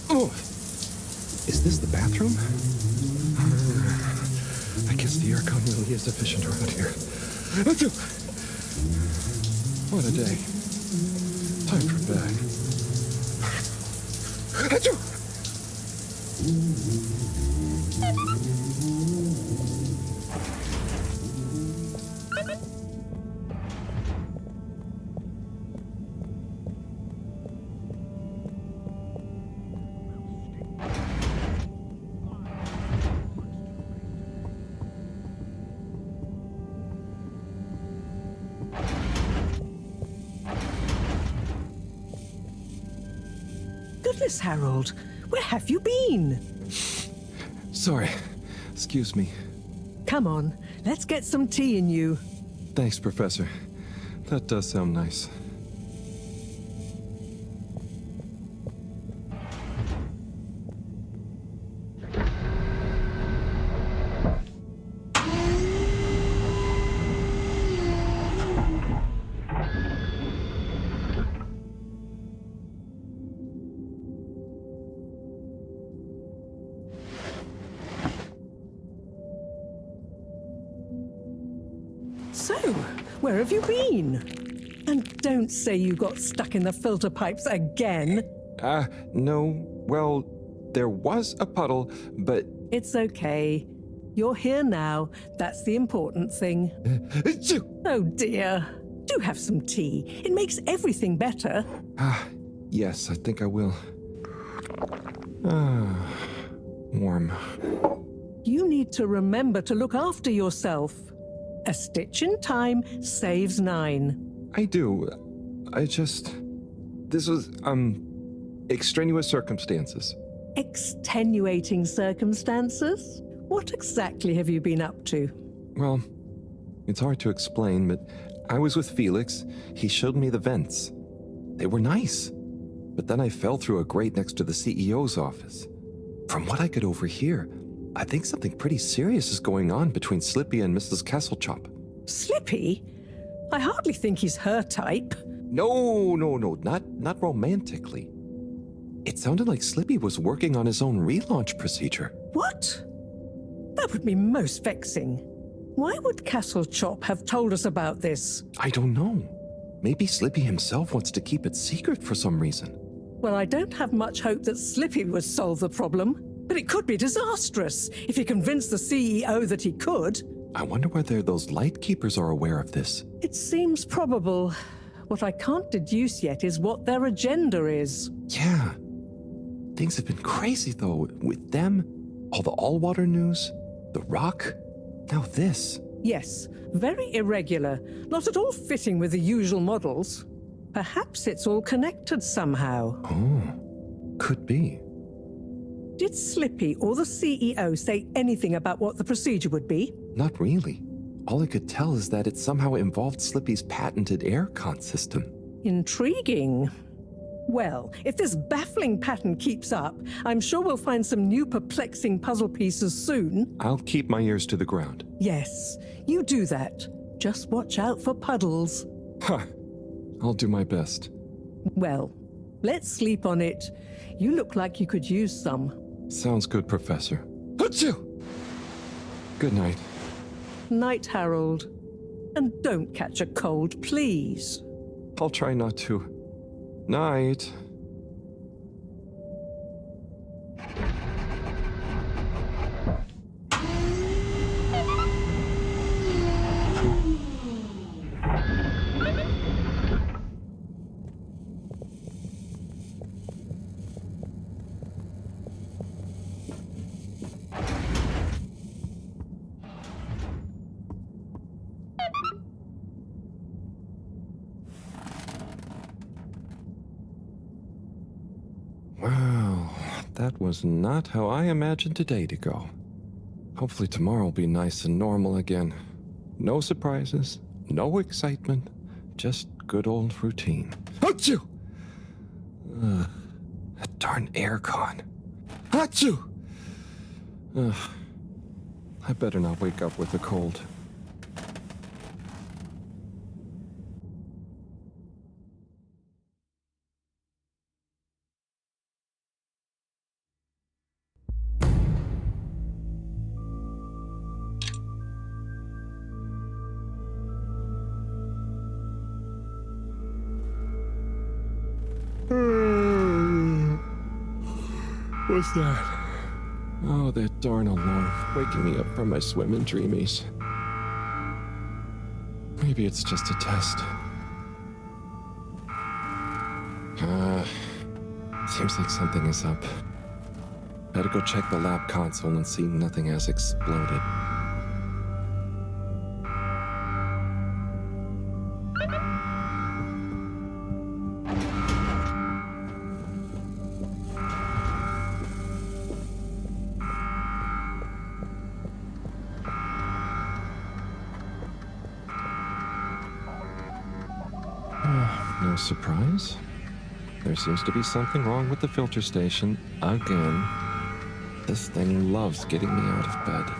Oh! Is this the bathroom? I guess the aircon really is efficient around here. What a day. Time for bed. Goodness, Harold, where have you been? Sorry. Excuse me. Come on, let's get some tea in you. Thanks, Professor. That does sound nice. So, where have you been? And don't say you got stuck in the filter pipes again. No. Well, there was a puddle, but... It's okay. You're here now. That's the important thing. Oh dear. Do have some tea. It makes everything better. Yes, I think I will. Warm. You need to remember to look after yourself. A stitch in time saves 9. I do. This was, extraneous circumstances. Extenuating circumstances? What exactly have you been up to? Well, it's hard to explain, but I was with Felix. He showed me the vents. They were nice. But then I fell through a grate next to the CEO's office. From what I could overhear, I think something pretty serious is going on between Slippy and Mrs. Kesselchop. Slippy? I hardly think he's her type. No, not romantically. It sounded like Slippy was working on his own relaunch procedure. What? That would be most vexing. Why would Kesselchop have told us about this? I don't know. Maybe Slippy himself wants to keep it secret for some reason. Well, I don't have much hope that Slippy would solve the problem. But it could be disastrous if he convinced the CEO that he could. I wonder whether those lightkeepers are aware of this. It seems probable. What I can't deduce yet is what their agenda is. Yeah. Things have been crazy, though, with them, all the all-water news, the rock, now this. Yes, very irregular, not at all fitting with the usual models. Perhaps it's all connected somehow. Oh, could be. Did Slippy or the CEO say anything about what the procedure would be? Not really. All I could tell is that it somehow involved Slippy's patented aircon system. Intriguing. Well, if this baffling pattern keeps up, I'm sure we'll find some new perplexing puzzle pieces soon. I'll keep my ears to the ground. Yes, you do that. Just watch out for puddles. I'll do my best. Well, let's sleep on it. You look like you could use some. Sounds good, Professor. Achoo! Good night. Night, Harold. And don't catch a cold, please. I'll try not to. Night. Wow, that was not how I imagined today to go. Hopefully tomorrow will be nice and normal again. No surprises, no excitement, just good old routine. Achoo! That darn aircon. Achoo! I better not wake up with a cold. What's that? Oh, that darn alarm, waking me up from my swimming dreamies. Maybe it's just a test. Seems like something is up. Better go check the lab console and see nothing has exploded. No surprise. There seems to be something wrong with the filter station again. This thing loves getting me out of bed.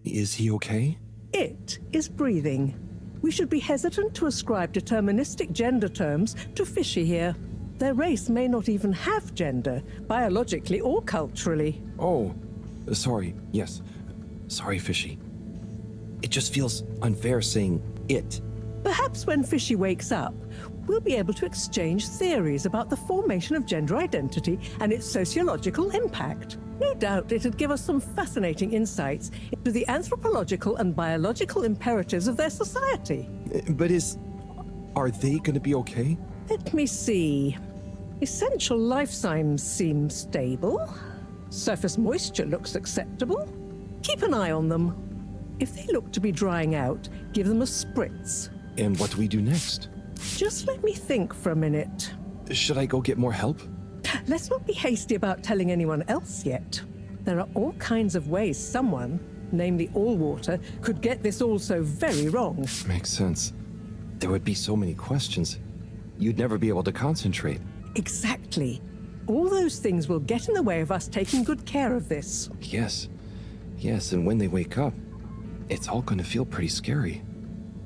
Is he okay? It is breathing. We should be hesitant to ascribe deterministic gender terms to Fishy here. Their race may not even have gender, biologically or culturally. Oh, sorry, yes. Sorry, Fishy. It just feels unfair saying it Perhaps when Fishy wakes up, we'll be able to exchange theories about the formation of gender identity and its sociological impact. No doubt it'd give us some fascinating insights into the anthropological and biological imperatives of their society. But are they gonna be okay? Let me see. Essential life signs seem stable. Surface moisture looks acceptable. Keep an eye on them. If they look to be drying out, give them a spritz. And what do we do next? Just let me think for a minute. Should I go get more help? Let's not be hasty about telling anyone else yet. There are all kinds of ways someone, namely Allwater, could get this all so very wrong. Makes sense. There would be so many questions. You'd never be able to concentrate. Exactly. All those things will get in the way of us taking good care of this. Yes, and when they wake up, it's all gonna feel pretty scary.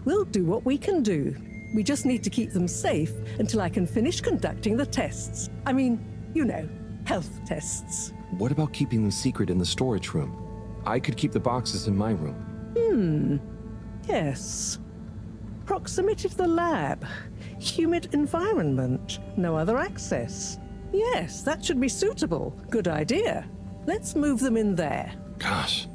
We'll do what we can do. We just need to keep them safe until I can finish conducting the tests. I mean, you know, health tests. What about keeping them secret in the storage room? I could keep the boxes in my room. Yes. Proximity to the lab. Humid environment. No other access. Yes, that should be suitable. Good idea. Let's move them in there. Gosh,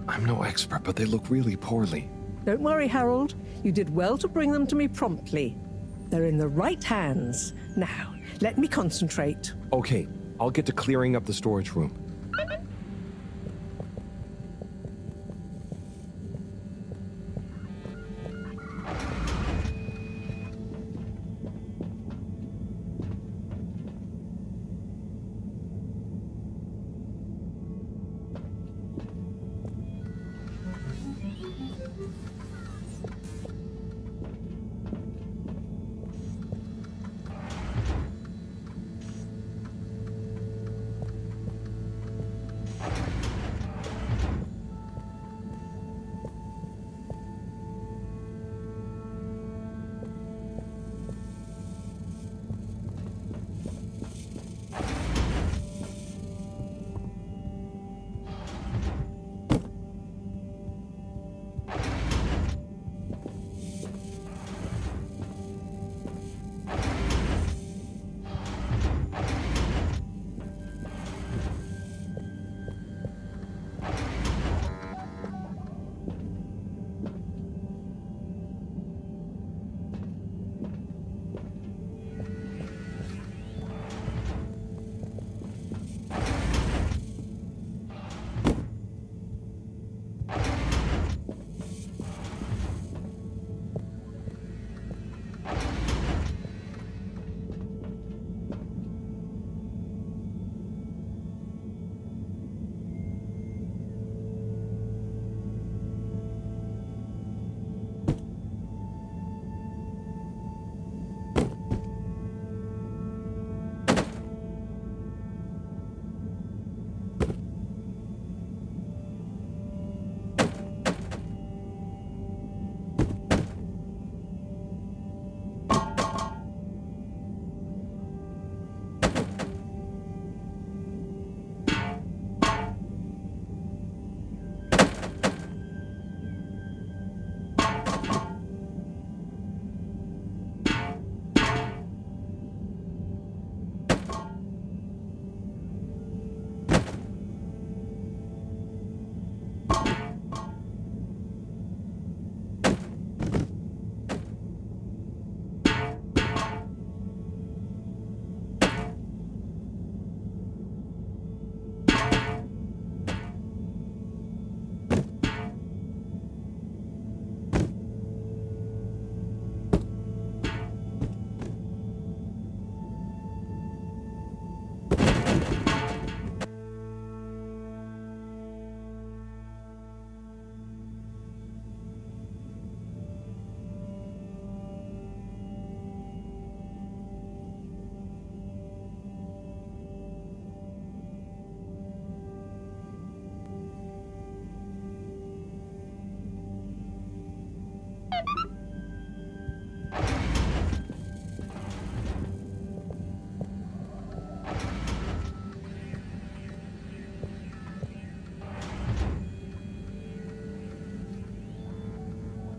I'm no expert, but they look really poorly. Don't worry, Harold. You did well to bring them to me promptly. They're in the right hands. Now, let me concentrate. Okay, I'll get to clearing up the storage room.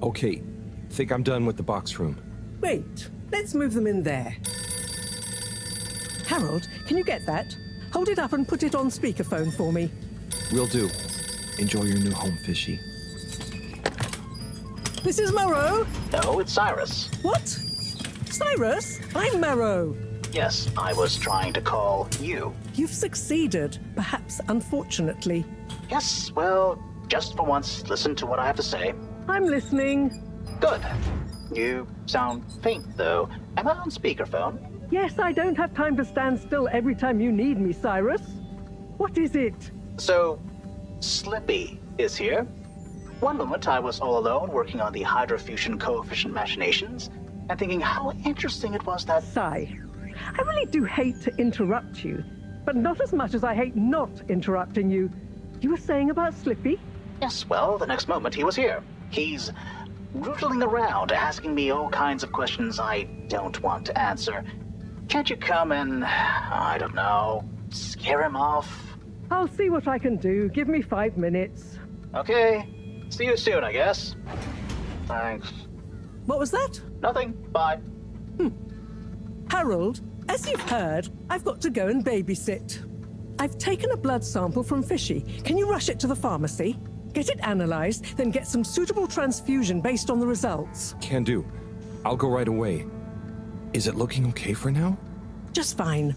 Okay, think I'm done with the box room. Wait, let's move them in there. Harold, can you get that? Hold it up and put it on speakerphone for me. Will do. Enjoy your new home, Fishy. This is Marrow. No, it's Cyrus. What? Cyrus? I'm Marrow. Yes, I was trying to call you. You've succeeded, perhaps unfortunately. Yes, well, just for once, listen to what I have to say. I'm listening. Good. You sound faint, though. Am I on speakerphone? Yes, I don't have time to stand still every time you need me, Cyrus. What is it? So, Slippy is here. One moment I was all alone working on the hydrofusion coefficient machinations and thinking how interesting it was that... Sigh. I really do hate to interrupt you, but not as much as I hate not interrupting you. You were saying about Slippy? Yes, well, the next moment he was here. He's rootling around, asking me all kinds of questions I don't want to answer. Can't you come and, I don't know, scare him off? I'll see what I can do. Give me 5 minutes. Okay. See you soon, I guess. Thanks. What was that? Nothing. Bye. Harold, as you've heard, I've got to go and babysit. I've taken a blood sample from Fishy. Can you rush it to the pharmacy? Get it analyzed, then get some suitable transfusion based on the results. Can do. I'll go right away. Is it looking okay for now? Just fine.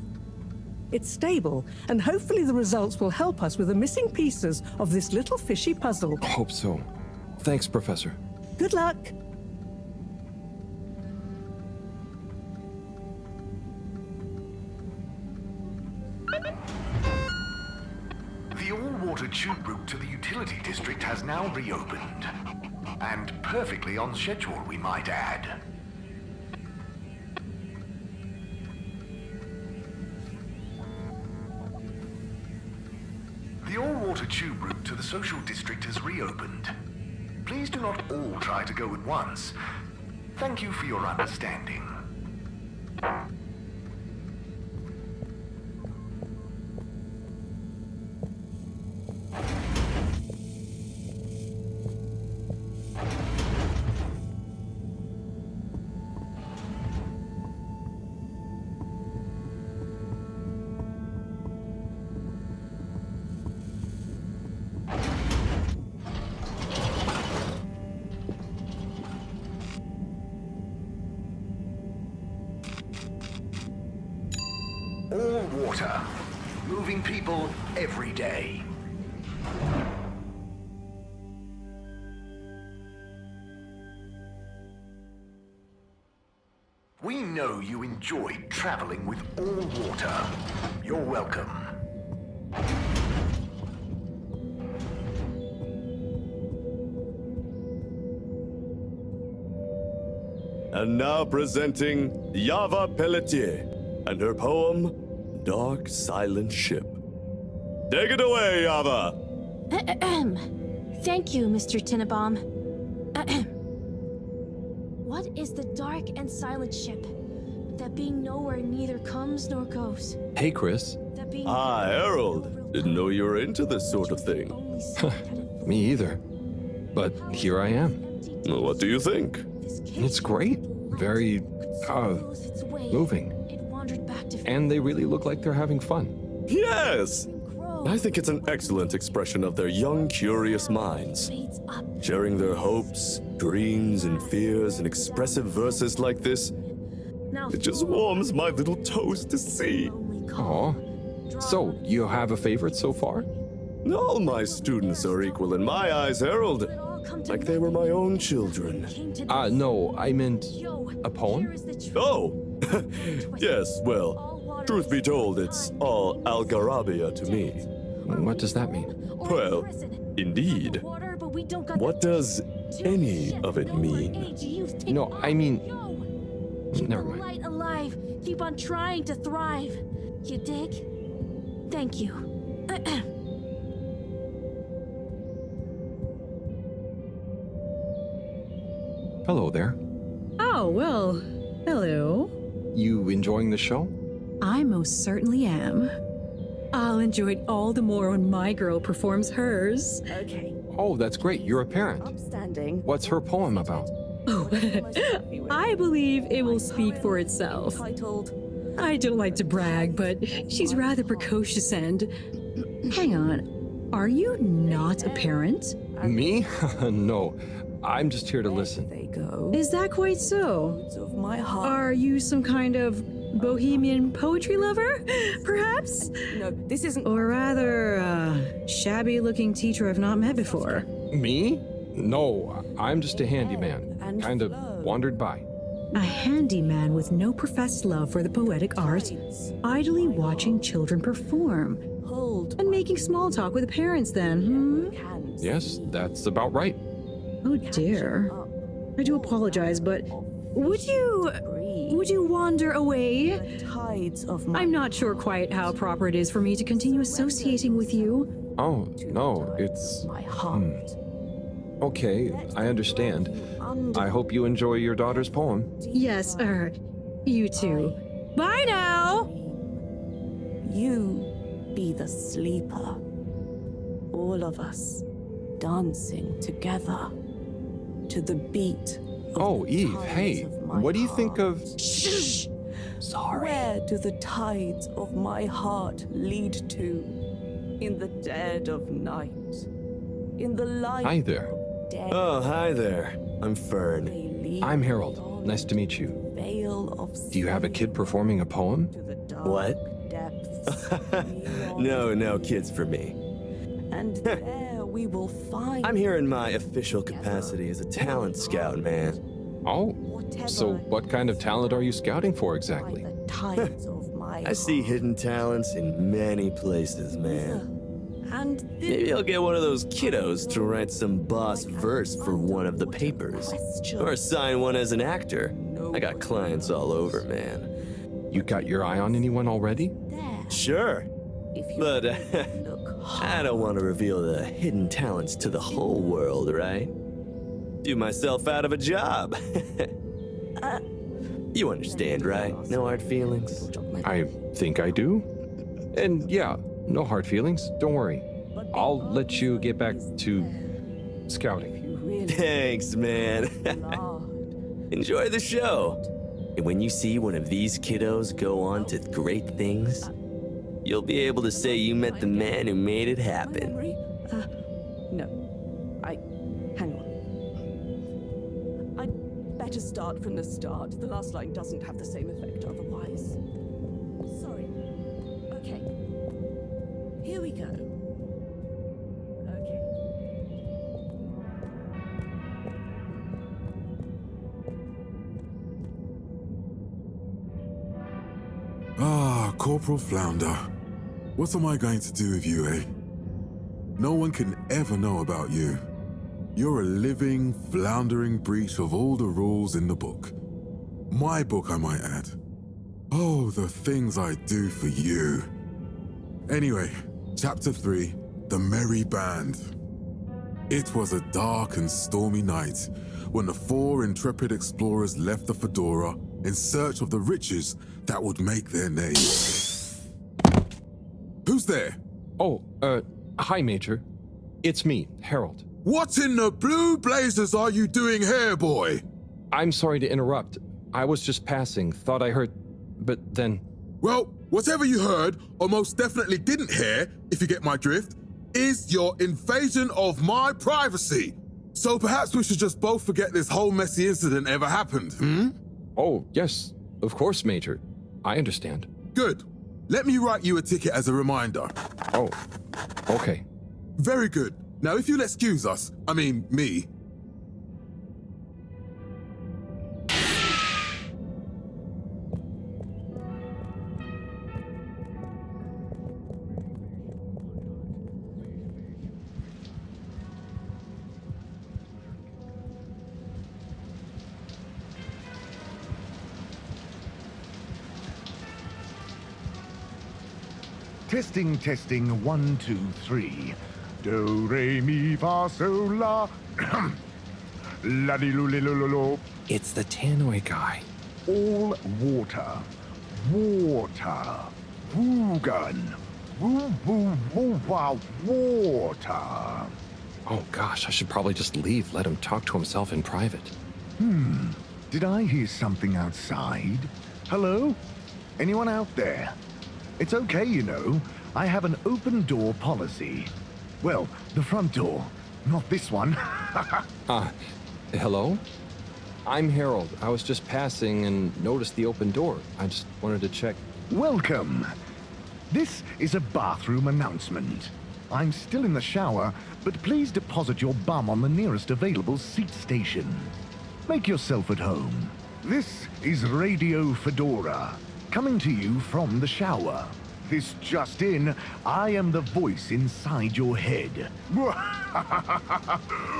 It's stable, and hopefully the results will help us with the missing pieces of this little fishy puzzle. Hope so. Thanks, Professor. Good luck. The all-water tube route to the utility district has now reopened. And perfectly on schedule, we might add. The all-water tube route to the social district has reopened. Please do not all try to go at once. Thank you for your understanding. All water. Moving people every day. We know you enjoyed traveling with all water. You're welcome. And now presenting Yava Pelletier and her poem, Dark Silent Ship. Take it away, Yava! Thank you, Mr. Tinnabaum. What is the dark and silent ship that being nowhere neither comes nor goes? Hey, Chris. Ah, Harold. Didn't know you were into this sort of thing. Me either. But here I am. What do you think? It's great. Very, moving. And they really look like they're having fun. Yes! I think it's an excellent expression of their young, curious minds. Sharing their hopes, dreams, and fears in expressive verses like this, it just warms my little toes to see. Aw. So, you have a favorite so far? All my students are equal in my eyes, Harold. Like they were my own children. No, I meant a poem? Oh! Yes, well, truth be told, it's all Algarabia to me. What does that mean? Well, indeed. What does any of it mean? No, I mean... Never mind. Light alive. Keep on trying to thrive. You dig? Thank you. Hello there. Oh, well, hello. You enjoying the show? I most certainly am. I'll enjoy it all the more when my girl performs hers. Okay. Oh, that's great. You're a parent. Upstanding. What's her poem about? Oh, I believe it will speak for itself. I don't like to brag, but she's rather precocious and... Hang on, are you not a parent? Me? No, I'm just here to listen. Is that quite so? Are you some kind of bohemian poetry lover, perhaps? No, this isn't... Or rather, shabby-looking teacher I've not met before. Me? No, I'm just a handyman. Kind of wandered by. A handyman with no professed love for the poetic art, idly watching children perform. And making small talk with the parents then, Yes, that's about right. Oh dear. I do apologize, but would you wander away? I'm not sure quite how proper it is for me to continue associating with you. Oh, no, it's... Okay, I understand. I hope you enjoy your daughter's poem. Yes, you too. Bye now! You be the sleeper. All of us dancing together to the beat. Oh, Eve, hey, what do you think of... Shh! Sorry. Where do the tides of my heart lead to? In the dead of night. In the light. Hi there. Oh, hi there. I'm Fern. I'm Harold. Nice to meet you. Do you have a kid performing a poem? What? No kids for me. And there we will find... I'm here in my official capacity as a talent scout, man. Oh, so what kind of talent are you scouting for exactly? I see hidden talents in many places, man. Maybe I'll get one of those kiddos to write some boss verse for one of the papers. Or assign one as an actor. I got clients all over, man. You got your eye on anyone already? Sure. But I don't want to reveal the hidden talents to the whole world, right? Do myself out of a job. You understand, right? No hard feelings? I think I do. And yeah, no hard feelings. Don't worry. I'll let you get back to scouting. Thanks, man. Enjoy the show. And when you see one of these kiddos go on to great things, you'll be able to say you met the man who made it happen. No. Hang on. I'd better start from the start. The last line doesn't have the same effect otherwise. Sorry. Okay. Here we go. Ah, Corporal Flounder. What am I going to do with you, eh? No one can ever know about you. You're a living, floundering breach of all the rules in the book. My book, I might add. Oh, the things I do for you. Anyway, Chapter 3, The Merry Band. It was a dark and stormy night when the 4 intrepid explorers left the Fedora in search of the riches that would make their name. Who's there? Oh, hi, Major. It's me, Harold. What in the blue blazes are you doing here, boy? I'm sorry to interrupt. I was just passing, thought I heard, but then... Well, whatever you heard, or most definitely didn't hear, if you get my drift, is your invasion of my privacy. So perhaps we should just both forget this whole messy incident ever happened, Oh, yes, of course, Major. I understand. Good. Let me write you a ticket as a reminder. Oh, okay. Very good. Now, if you'll excuse us, I mean, me. Testing, 1, 2, 3. Do, re, mi, fa, sol, la. La, di, lu, li, lu, lu, lu. It's the Tannoy guy. All water. Water. Woogun. Woo, woo, woo, wow, water. Oh gosh, I should probably just leave, let him talk to himself in private. Did I hear something outside? Hello? Anyone out there? It's okay, you know. I have an open door policy. Well, the front door, not this one. Hello? I'm Harold. I was just passing and noticed the open door. I just wanted to check. Welcome. This is a bathroom announcement. I'm still in the shower, but please deposit your bum on the nearest available seat station. Make yourself at home. This is Radio Fedora, coming to you from the shower. This just in, I am the voice inside your head.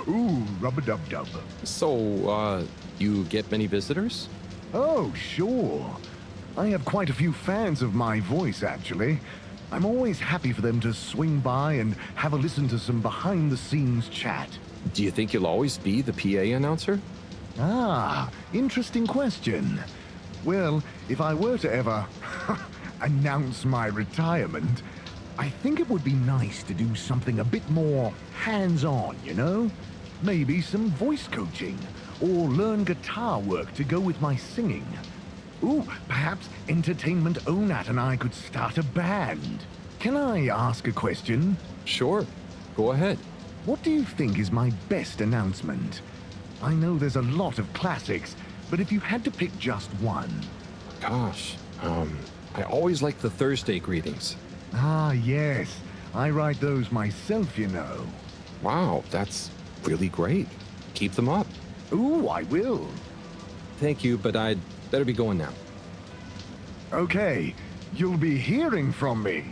Ooh, rub-a-dub-dub. So, you get many visitors? Oh, sure. I have quite a few fans of my voice, actually. I'm always happy for them to swing by and have a listen to some behind-the-scenes chat. Do you think you'll always be the PA announcer? Ah, interesting question. Well, if I were to ever announce my retirement, I think it would be nice to do something a bit more hands-on, you know? Maybe some voice coaching, or learn guitar work to go with my singing. Ooh, perhaps Entertainment Onat and I could start a band. Can I ask a question? Sure. Go ahead. What do you think is my best announcement? I know there's a lot of classics, but if you had to pick just one. Gosh, I always like the Thursday greetings. Ah, yes. I write those myself, you know. Wow, that's really great. Keep them up. Ooh, I will. Thank you, but I'd better be going now. Okay, you'll be hearing from me.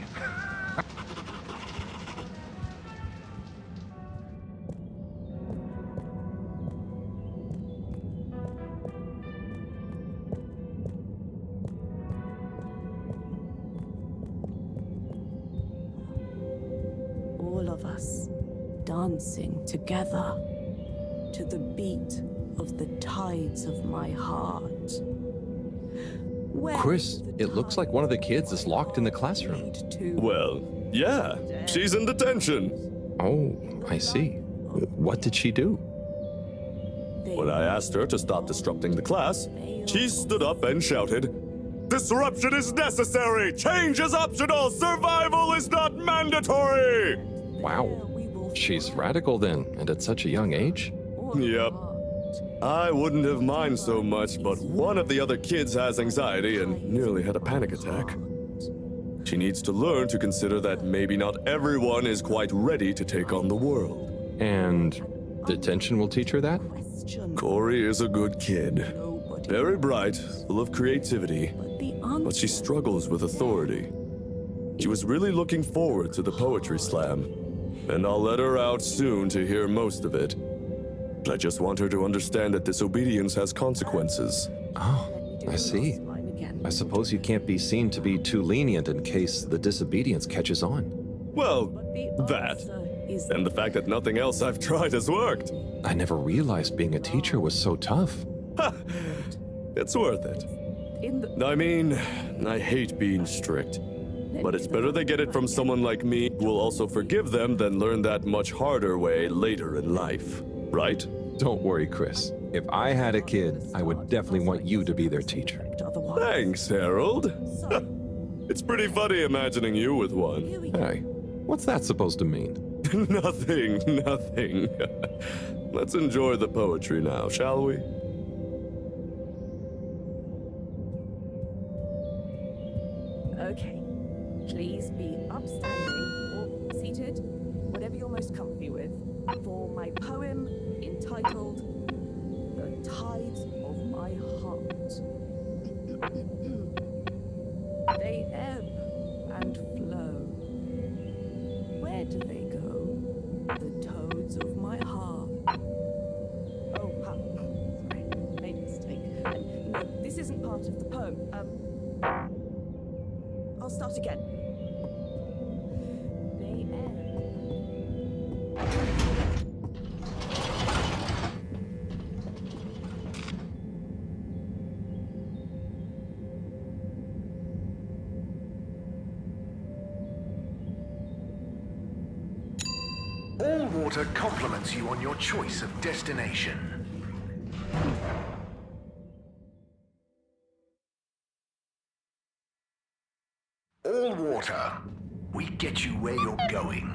All of us dancing together to the beat of the tides of my heart. Chris, it looks like one of the kids is locked in the classroom. Well, yeah, she's in detention. Oh, I see. What did she do? When I asked her to stop disrupting the class, she stood up and shouted, "Disruption is necessary! Change is optional! Survival is not mandatory!" Wow. She's radical then, and at such a young age? Yep. I wouldn't have minded so much, but one of the other kids has anxiety and nearly had a panic attack. She needs to learn to consider that maybe not everyone is quite ready to take on the world. And detention will teach her that? Corey is a good kid. Very bright, full of creativity, but she struggles with authority. She was really looking forward to the poetry slam, and I'll let her out soon to hear most of it. I just want her to understand that disobedience has consequences. Oh, I see. I suppose you can't be seen to be too lenient in case the disobedience catches on. Well, that. And the fact that nothing else I've tried has worked. I never realized being a teacher was so tough. It's worth it. I mean, I hate being strict. But it's better they get it from someone like me who will also forgive them than learn that much harder way later in life. Right? Don't worry, Chris. If I had a kid, I would definitely want you to be their teacher. Thanks, Harold. It's pretty funny imagining you with one. Hey, what's that supposed to mean? Nothing. Let's enjoy the poetry now, shall we? Okay. Please be upstanding or seated, whatever you're most comfy with, for my poem entitled The Tides of My Heart. They ebb and flow. Where do they go? The toads of my heart. Oh, sorry, made a mistake. No, this isn't part of the poem. I'll start again. They ebb. All water compliments you on your choice of destination. We get you where you're going.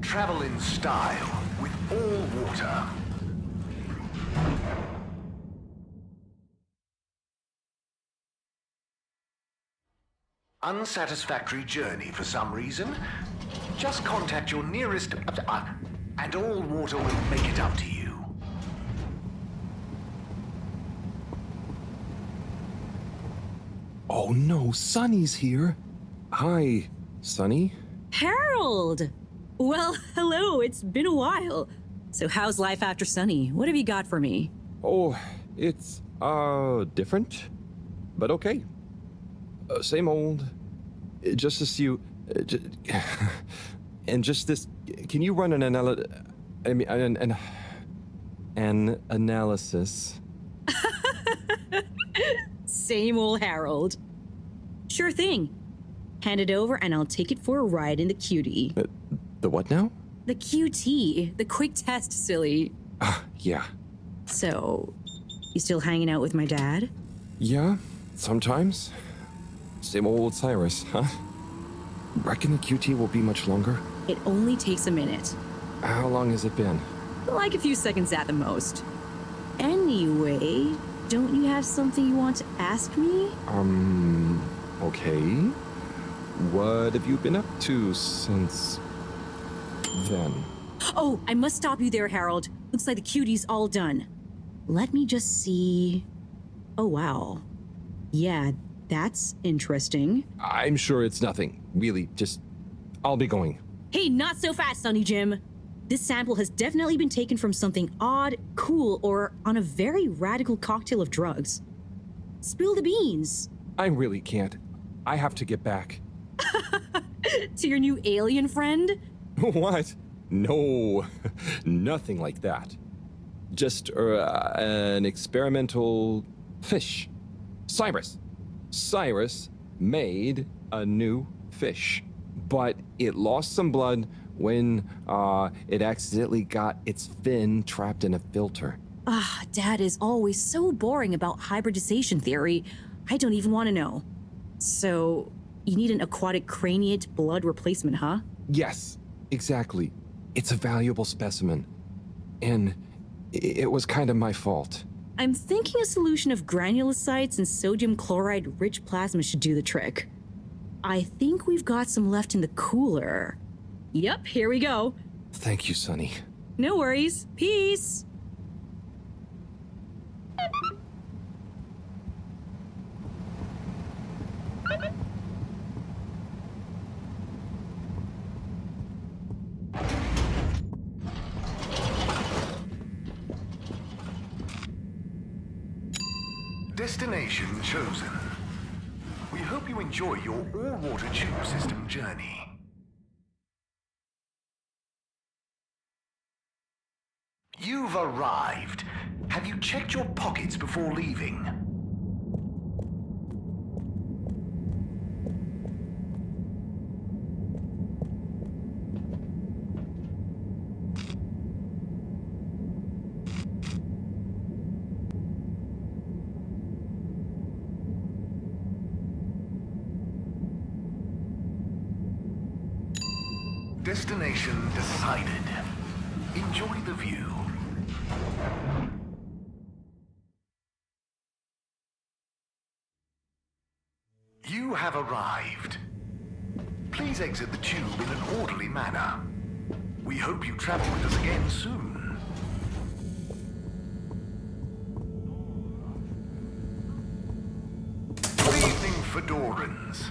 Travel in style with all water. Unsatisfactory journey for some reason? Just contact your nearest... and all water will make it up to you. Oh no, Sunny's here. Hi, Sunny. Harold! Well, hello, it's been a while. So how's life after Sunny? What have you got for me? Oh, it's, different, but okay. Same old. Just as you... and just this... Can you run an analysis? Same old Harold. Sure thing. Hand it over and I'll take it for a ride in the cutie. The what now? The QT. The quick test, silly. Yeah. So, you still hanging out with my dad? Yeah, sometimes. Same old Cyrus, huh? Reckon the QT will be much longer? It only takes a minute. How long has it been? Like a few seconds at the most. Anyway, don't you have something you want to ask me? Okay. What have you been up to since then? Oh, I must stop you there, Harold. Looks like the cutie's all done. Let me just see. Oh, wow. Yeah, that's interesting. I'm sure it's nothing. Really, just... I'll be going. Hey, not so fast, Sonny Jim. This sample has definitely been taken from something odd, cool, or on a very radical cocktail of drugs. Spill the beans. I really can't. I have to get back. To your new alien friend? What? No, nothing like that. Just an experimental fish. Cyrus made a new fish, but it lost some blood when it accidentally got its fin trapped in a filter. Dad is always so boring about hybridization theory. I don't even want to know. So, you need an aquatic craniate blood replacement, huh? Yes, exactly. It's a valuable specimen. And it was kind of my fault. I'm thinking a solution of granulocytes and sodium chloride-rich plasma should do the trick. I think we've got some left in the cooler. Yep, here we go. Thank you, Sonny. No worries. Peace! Destination chosen. We hope you enjoy your all-water tube system journey. You've arrived. Have you checked your pockets before leaving? Destination decided. Enjoy the view. You have arrived. Please exit the tube in an orderly manner. We hope you travel with us again soon. Good evening, Fedorans.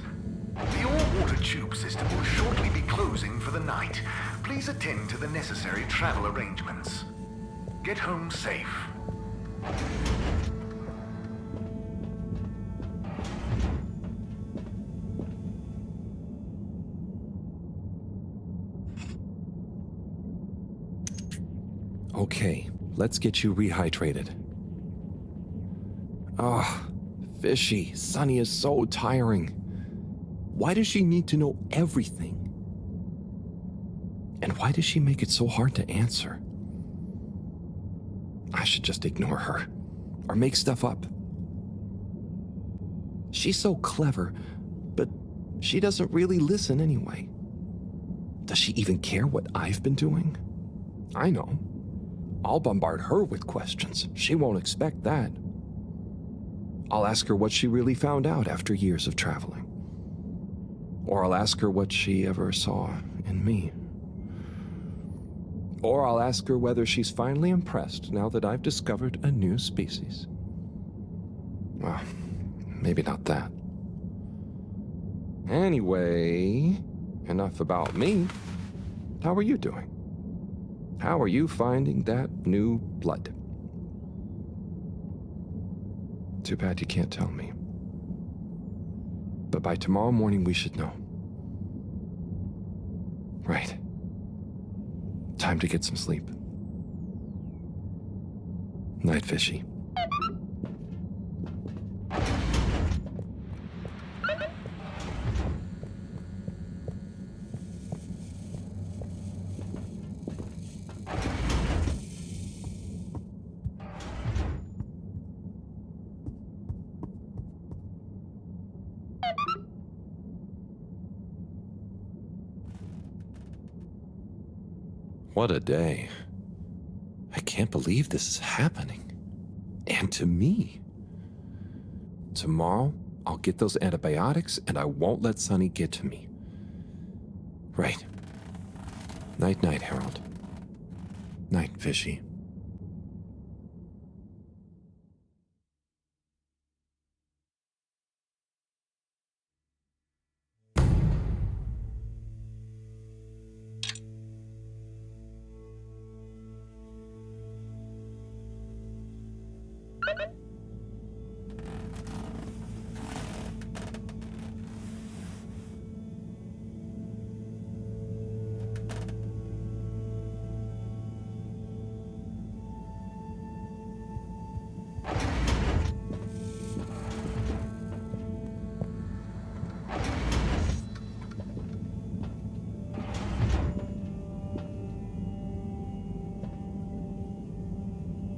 The all-water tube system will shortly be closing for the night. Please attend to the necessary travel arrangements. Get home safe. Okay, let's get you rehydrated. Fishy. Sunny is so tiring. Why does she need to know everything? And why does she make it so hard to answer? should just ignore her. Or make stuff up. She's so clever, but she doesn't really listen anyway. Does she even care what I've been doing? I know. I'll bombard her with questions. She won't expect that. I'll ask her what she really found out after years of traveling. Or I'll ask her what she ever saw in me. Or I'll ask her whether she's finally impressed now that I've discovered a new species. Well, maybe not that. Anyway, enough about me. How are you doing? How are you finding that new blood? Too bad you can't tell me. But by tomorrow morning we should know. Right. Time to get some sleep. Night, Fishy. What a day. I can't believe this is happening. And to me. Tomorrow, I'll get those antibiotics and I won't let Sonny get to me. Right. Night-night, Harold. Night, Fishy.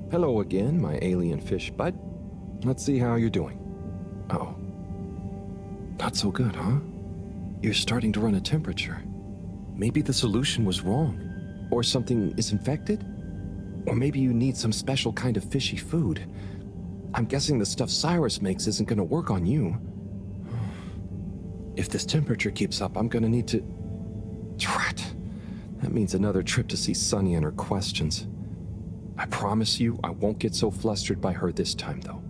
Hello again, my alien fish bud. Let's see how you're doing. Oh. Not so good, huh? You're starting to run a temperature. Maybe the solution was wrong. Or something is infected? Or maybe you need some special kind of fishy food. I'm guessing the stuff Cyrus makes isn't gonna work on you. If this temperature keeps up, I'm gonna need to... Drat. That means another trip to see Sunny and her questions. I promise you, I won't get so flustered by her this time, though.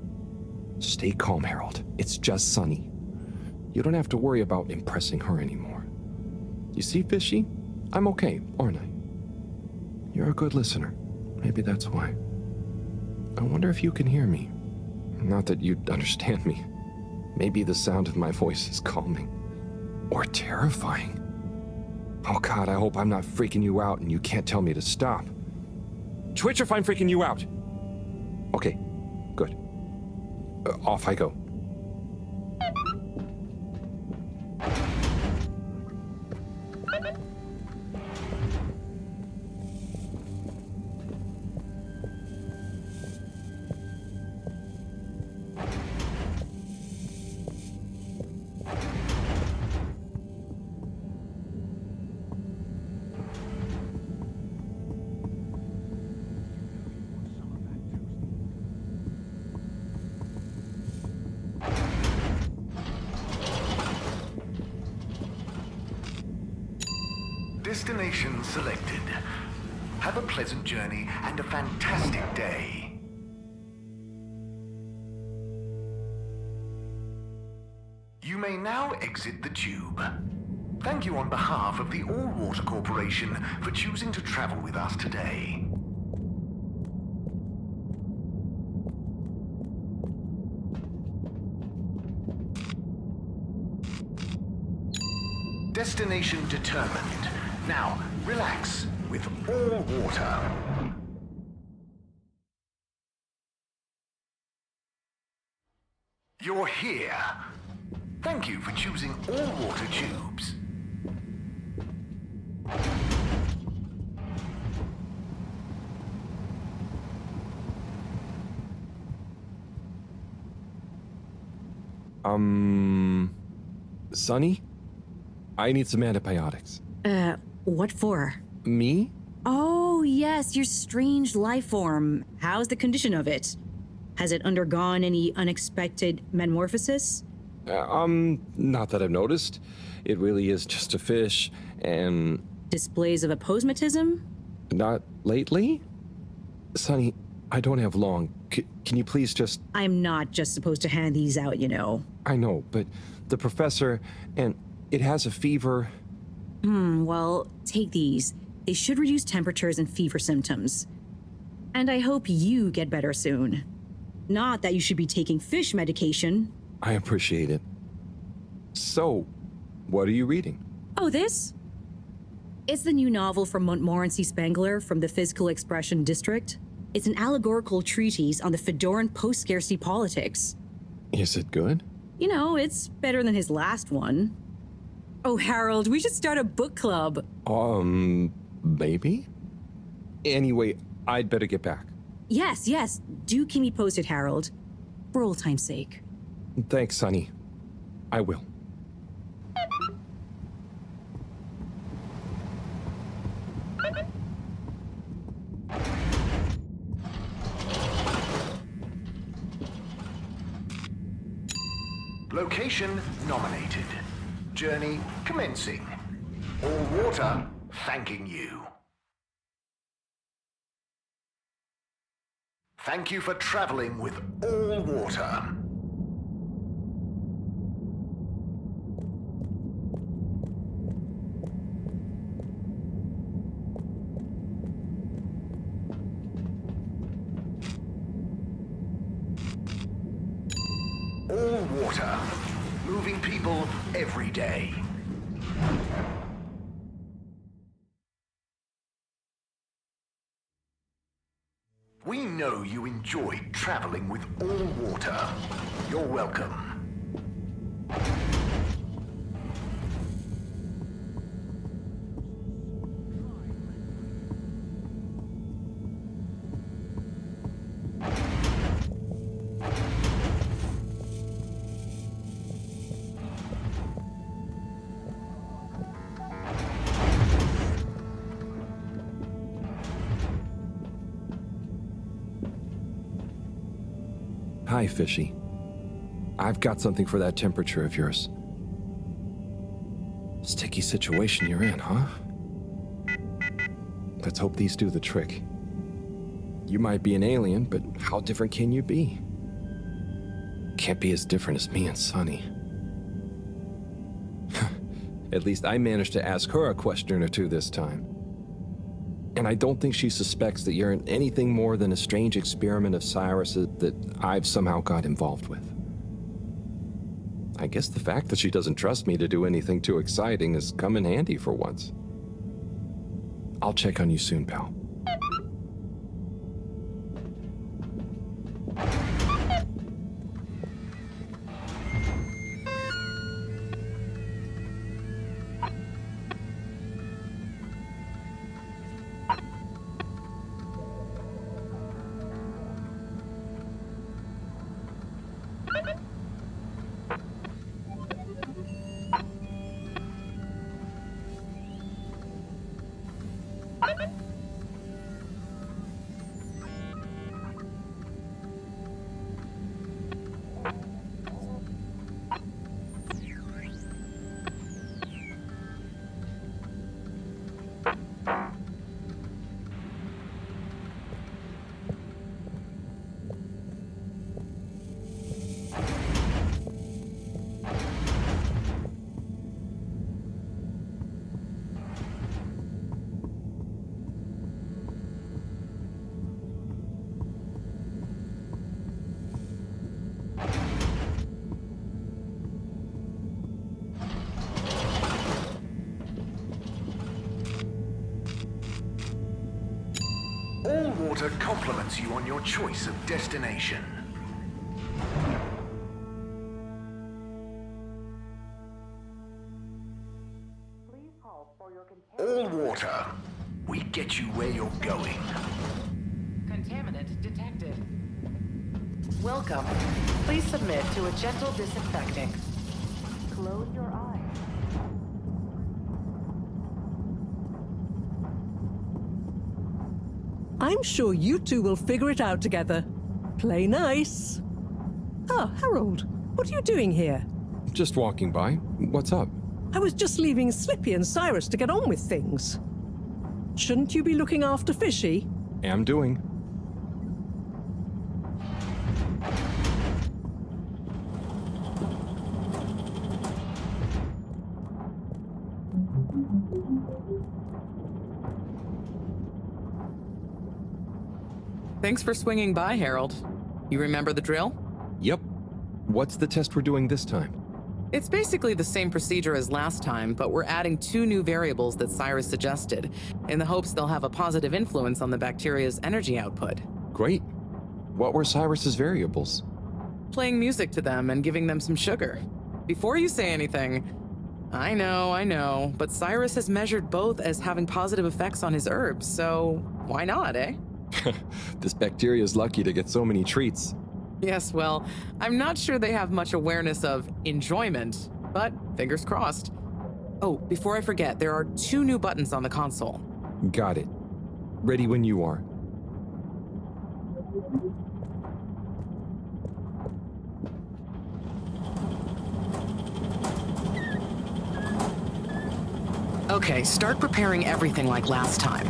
Stay calm, Harold. It's just Sunny. You don't have to worry about impressing her anymore. You see, Fishy? I'm okay, aren't I? You're a good listener. Maybe that's why. I wonder if you can hear me. Not that you'd understand me. Maybe the sound of my voice is calming. Or terrifying. Oh God, I hope I'm not freaking you out and you can't tell me to stop. Twitch if I'm freaking you out. Okay, good. Off I go. Destination selected. Have a pleasant journey and a fantastic day. You may now exit the tube. Thank you on behalf of the All Water Corporation for choosing to travel with us today. Destination determined. Now, relax with All Water. You're here. Thank you for choosing All Water Tubes. Sonny? I need some antibiotics. What for? Me? Oh, yes, your strange life form. How's the condition of it? Has it undergone any unexpected metamorphosis? Not that I've noticed. It really is just a fish, and... Displays of aposematism? Not lately? Sonny, I don't have long. Can you please just... I'm not just supposed to hand these out, you know. I know, but the professor, and it has a fever. Well, take these. They should reduce temperatures and fever symptoms. And I hope you get better soon. Not that you should be taking fish medication. I appreciate it. So, what are you reading? Oh, this? It's the new novel from Montmorency Spangler from the Physical Expression District. It's an allegorical treatise on the Fedoran post-scarcity politics. Is it good? You know, it's better than his last one. Oh, Harold, we should start a book club. Maybe? Anyway, I'd better get back. Yes, yes. Do keep me posted, Harold. For old time's sake. Thanks, Sonny. I will. Location nominated. Journey commencing. All water thanking you. Thank you for traveling with All Water. All Water. Moving people every day. We know you enjoyed traveling with All Water. You're welcome. Hi, Fishy. I've got something for that temperature of yours. Sticky situation you're in, huh? Let's hope these do the trick. You might be an alien, but how different can you be? Can't be as different as me and Sonny. At least I managed to ask her a question or two this time. And I don't think she suspects that you're anything more than a strange experiment of Cyrus's that I've somehow got involved with. I guess the fact that she doesn't trust me to do anything too exciting has come in handy for once. I'll check on you soon, pal. All Water compliments you on your choice of destination. All Water. We get you where you're going. Contaminant detected. Welcome. Please submit to a gentle disinfecting. Close your eyes. I'm sure you two will figure it out together. Play nice. Ah, Harold, what are you doing here? Just walking by. What's up? I was just leaving Slippy and Cyrus to get on with things. Shouldn't you be looking after Fishy? Am doing. Thanks for swinging by, Harold. You remember the drill? Yep. What's the test we're doing this time? It's basically the same procedure as last time, but we're adding 2 new variables that Cyrus suggested, in the hopes they'll have a positive influence on the bacteria's energy output. Great. What were Cyrus's variables? Playing music to them and giving them some sugar. Before you say anything, I know, but Cyrus has measured both as having positive effects on his herbs, so why not, eh? This bacteria is lucky to get so many treats. Yes, well, I'm not sure they have much awareness of enjoyment, but fingers crossed. Oh, before I forget, there are 2 new buttons on the console. Got it. Ready when you are. Okay, start preparing everything like last time.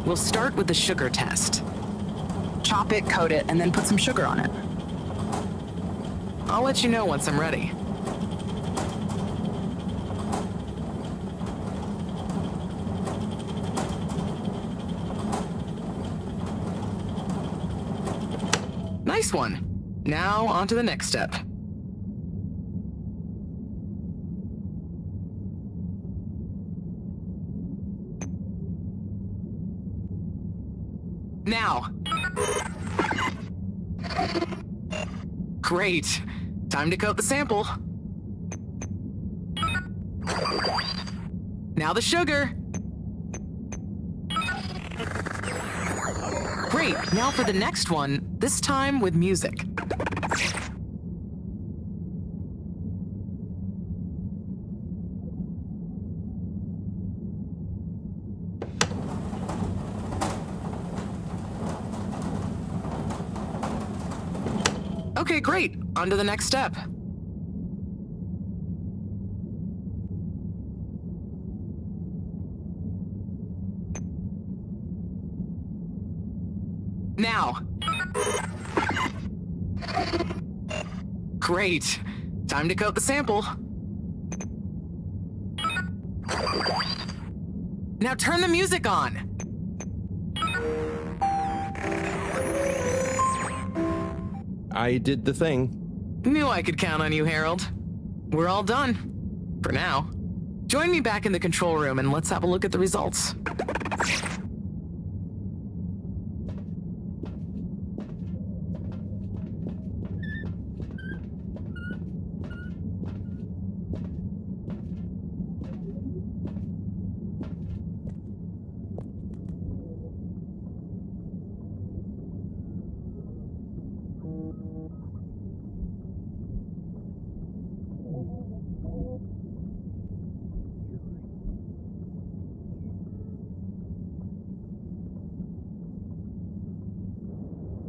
We'll start with the sugar test. Chop it, coat it, and then put some sugar on it. I'll let you know once I'm ready. Nice one. Now on to the next step. Now. Great. Time to coat the sample. Now the sugar. Great. Now for the next one, this time with music. Okay, great. On to the next step. Now. Great. Time to coat the sample. Now turn the music on. I did the thing. Knew I could count on you, Harold. We're all done. For now. Join me back in the control room and let's have a look at the results.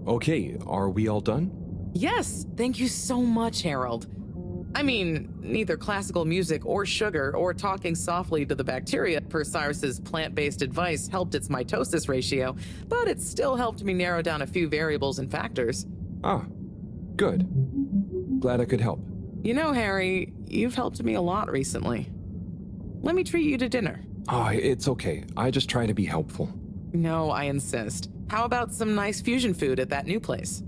Okay, are we all done? Yes, thank you so much, Harold. I mean, neither classical music or sugar or talking softly to the bacteria per Cyrus's plant-based advice helped its mitosis ratio, but it still helped me narrow down a few variables and factors. Ah, good. Glad I could help. You know, Harry, you've helped me a lot recently. Let me treat you to dinner. Oh, it's okay. I just try to be helpful. No, I insist. How about some nice fusion food at that new place?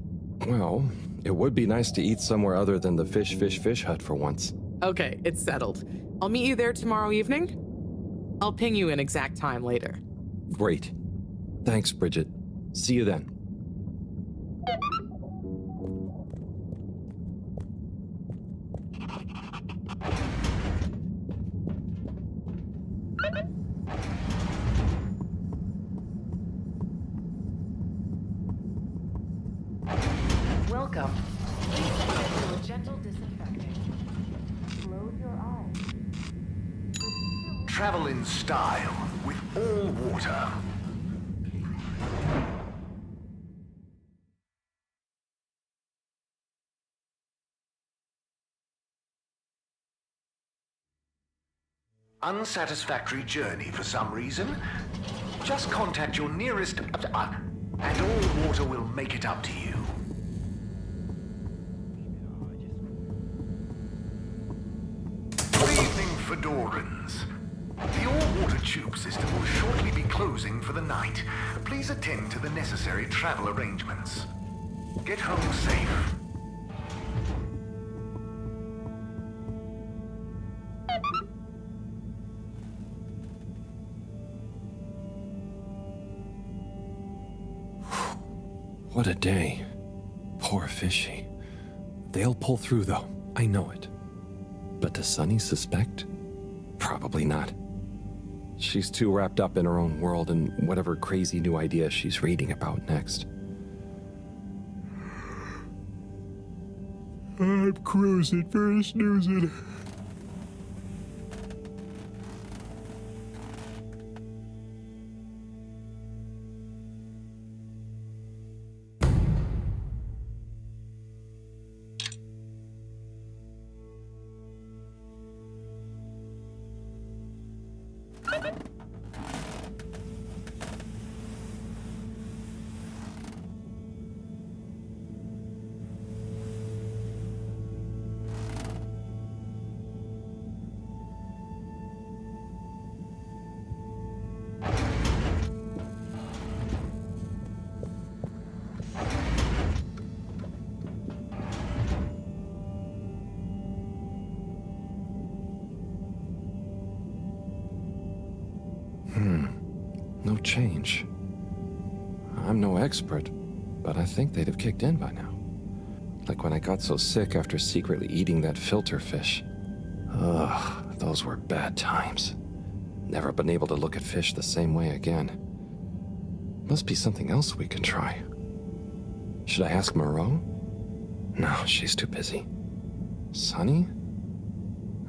Well, it would be nice to eat somewhere other than the fish hut for once. Okay, it's settled. I'll meet you there tomorrow evening. I'll ping you an exact time later. Great. Thanks, Bridget. See you then. Welcome. Travel in style with all water. Unsatisfactory journey for some reason? Just contact your nearest... and all water will make it up to you. Good evening, Fedorans. The all-water tube system will shortly be closing for the night. Please attend to the necessary travel arrangements. Get home safe. What a day. Poor Fishy. They'll pull through, though. I know it. But does Sunny suspect? Probably not. She's too wrapped up in her own world and whatever crazy new idea she's reading about next. I'm cruising for snoozing. No change. I'm no expert, but I think they'd have kicked in by now. Like when I got so sick after secretly eating that filter fish. Ugh, those were bad times. Never been able to look at fish the same way again. Must be something else we can try. Should I ask Moreau? No, she's too busy. Sunny?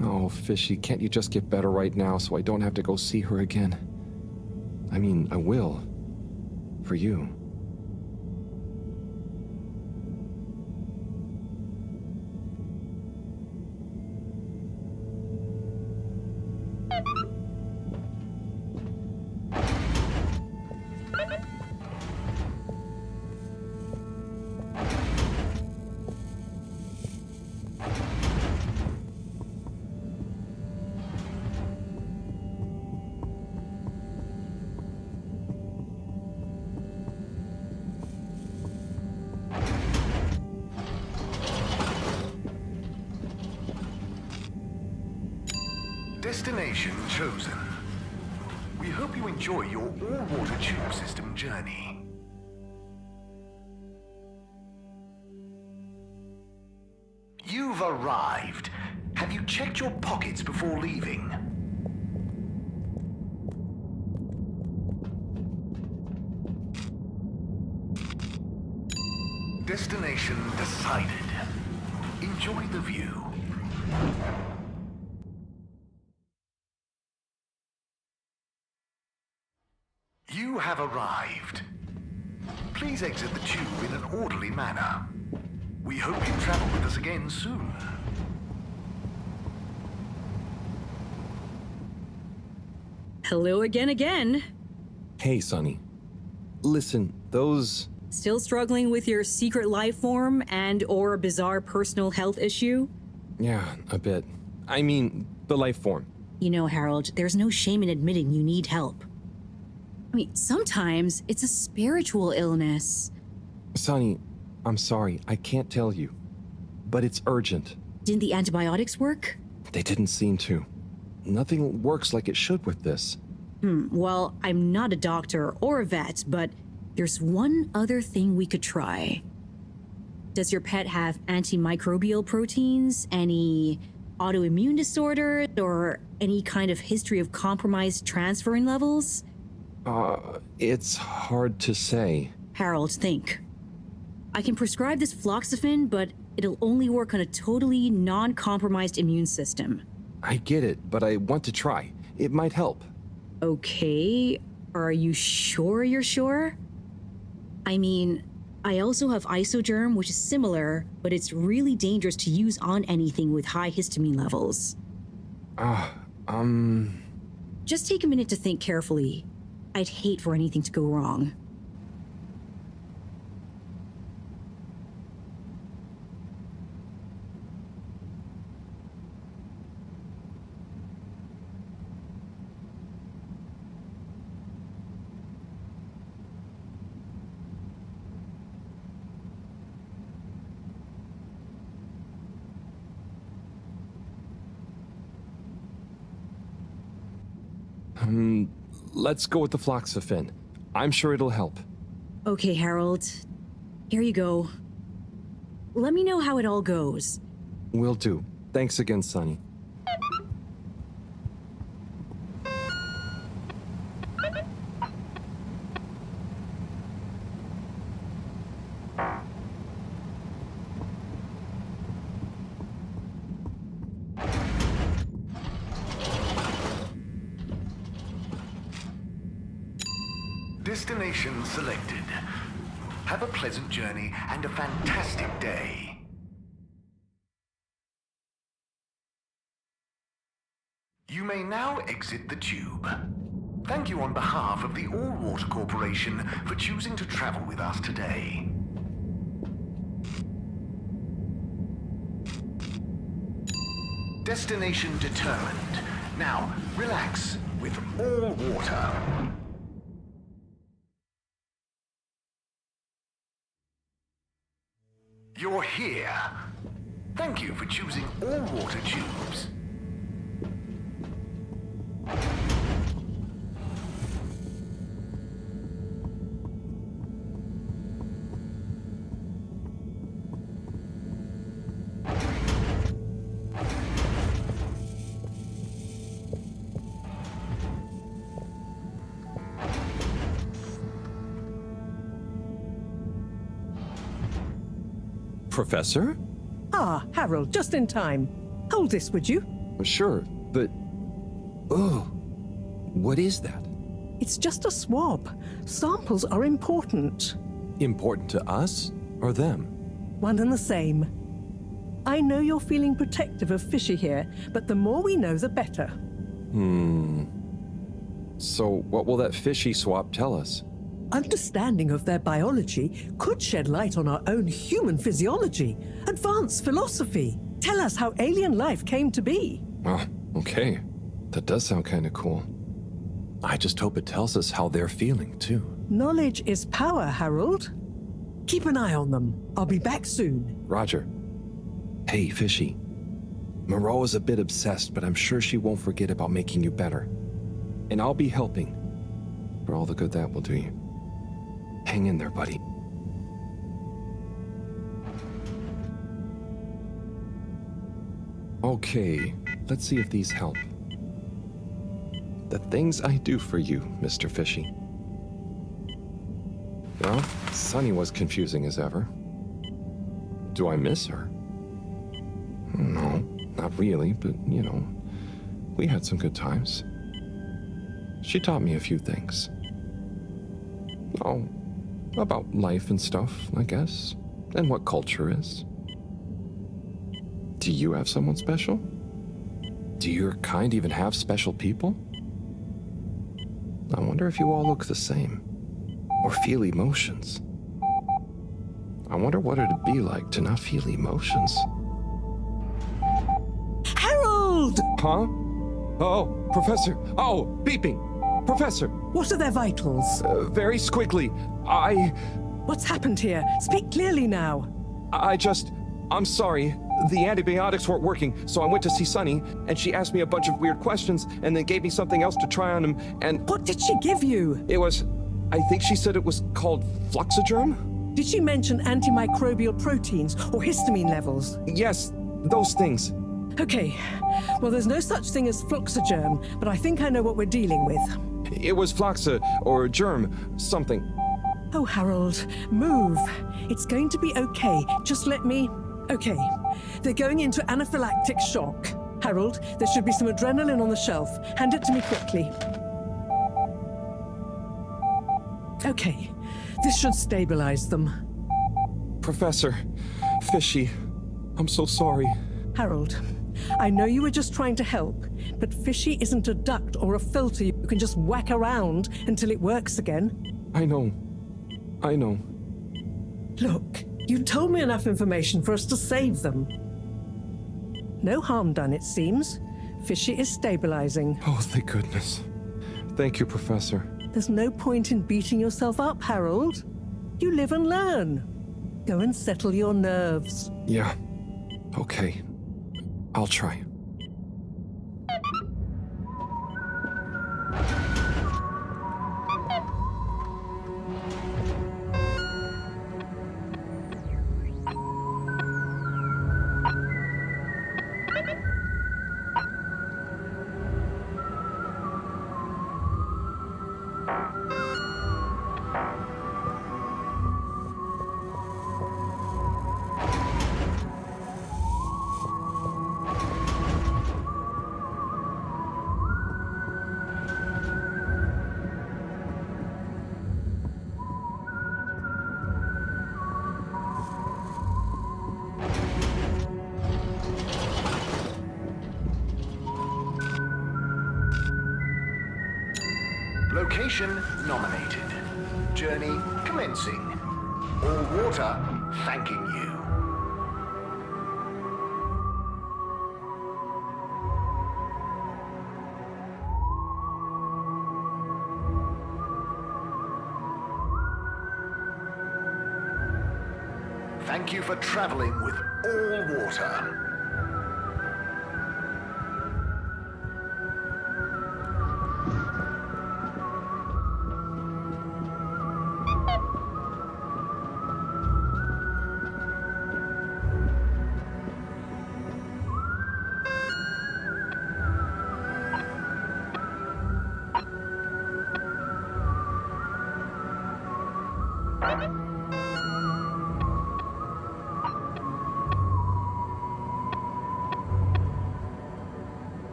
Oh, Fishy, can't you just get better right now so I don't have to go see her again? I mean, I will. For you. Destination chosen. We hope you enjoy your all-water tube system journey. You've arrived. Have you checked your pockets before leaving? Destination decided. Enjoy the view. You have arrived. Please exit the tube in an orderly manner. We hope you travel with us again soon. Hello again. Hey, Sunny. Listen, those... Still struggling with your secret life form and or bizarre personal health issue? Yeah, a bit. I mean, the life form. You know, Harold, there's no shame in admitting you need help. I mean, sometimes it's a spiritual illness. Sunny, I'm sorry, I can't tell you. But it's urgent. Didn't the antibiotics work? They didn't seem to. Nothing works like it should with this. Well, I'm not a doctor or a vet, but there's one other thing we could try. Does your pet have antimicrobial proteins, any autoimmune disorder, or any kind of history of compromised transferrin levels? It's hard to say. Harold, think. I can prescribe this floxifene, but it'll only work on a totally non-compromised immune system. I get it, but I want to try. It might help. Okay, are you sure you're sure? I mean, I also have isogerm, which is similar, but it's really dangerous to use on anything with high histamine levels. Just take a minute to think carefully. I'd hate for anything to go wrong. Let's go with the Floxafen. I'm sure it'll help. Okay, Harold. Here you go. Let me know how it all goes. Will do. Thanks again, Sonny. Destination selected. Have a pleasant journey and a fantastic day. You may now exit the tube. Thank you on behalf of the All Water Corporation for choosing to travel with us today. Destination determined. Now, relax with All Water. You're here. Thank you for choosing All Water Tubes. Professor? Ah, Harold, just in time. Hold this, would you? Sure, but... Oh, what is that? It's just a swab. Samples are important. Important to us or them? One and the same. I know you're feeling protective of Fishy here, but the more we know, the better. So what will that fishy swap tell us? Understanding of their biology could shed light on our own human physiology, advance philosophy, tell us how alien life came to be. Oh, okay. That does sound kind of cool. I just hope it tells us how they're feeling, too. Knowledge is power, Harold. Keep an eye on them. I'll be back soon. Roger. Hey, Fishy. Moreau is a bit obsessed, but I'm sure she won't forget about making you better. And I'll be helping. For all the good that will do you. Hang in there, buddy. Okay, let's see if these help. The things I do for you, Mr. Fishy. Well, Sunny was confusing as ever. Do I miss her? No, not really, but, you know, we had some good times. She taught me a few things. Oh, about life and stuff, I guess, and what culture is. Do you have someone special? Do your kind even have special people? I wonder if you all look the same, or feel emotions. I wonder what it'd be like to not feel emotions. Harold! Huh? Oh, Professor! Oh, beeping! Professor! What are their vitals? Very squiggly. What's happened here? Speak clearly now. I'm sorry. The antibiotics weren't working, so I went to see Sunny, and she asked me a bunch of weird questions, and then gave me something else to try on him, and... What did she give you? It was... I think she said it was called Floxagerm? Did she mention antimicrobial proteins or histamine levels? Yes, those things. Okay. Well, there's no such thing as Floxagerm, but I think I know what we're dealing with. It was Floxa, or germ, something. Oh, Harold, move. It's going to be okay. Just let me... Okay. They're going into anaphylactic shock. Harold, there should be some adrenaline on the shelf. Hand it to me quickly. Okay, this should stabilize them. Professor, Fishy, I'm so sorry. Harold, I know you were just trying to help, but Fishy isn't a duct or a filter you can just whack around until it works again. I know. Look, you told me enough information for us to save them. No harm done, it seems. Fishy is stabilizing. Oh, thank goodness. Thank you, Professor. There's no point in beating yourself up, Harold. You live and learn. Go and settle your nerves. Yeah. Okay. I'll try. Location nominated. Journey commencing. All water thanking you. Thank you for traveling with all water.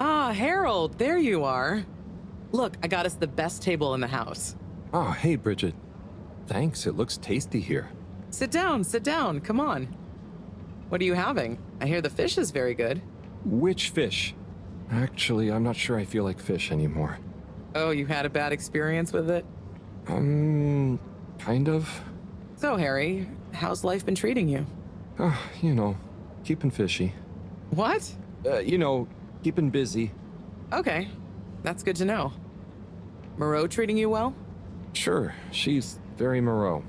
Ah, Harold, there you are. Look, I got us the best table in the house. Oh, hey, Bridget. Thanks, it looks tasty here. Sit down, come on. What are you having? I hear the fish is very good. Which fish? Actually, I'm not sure I feel like fish anymore. Oh, you had a bad experience with it? Kind of. So, Harry, how's life been treating you? Keeping fishy. What? Keeping busy. Okay, that's good to know. Moreau treating you well? Sure, she's very Moreau.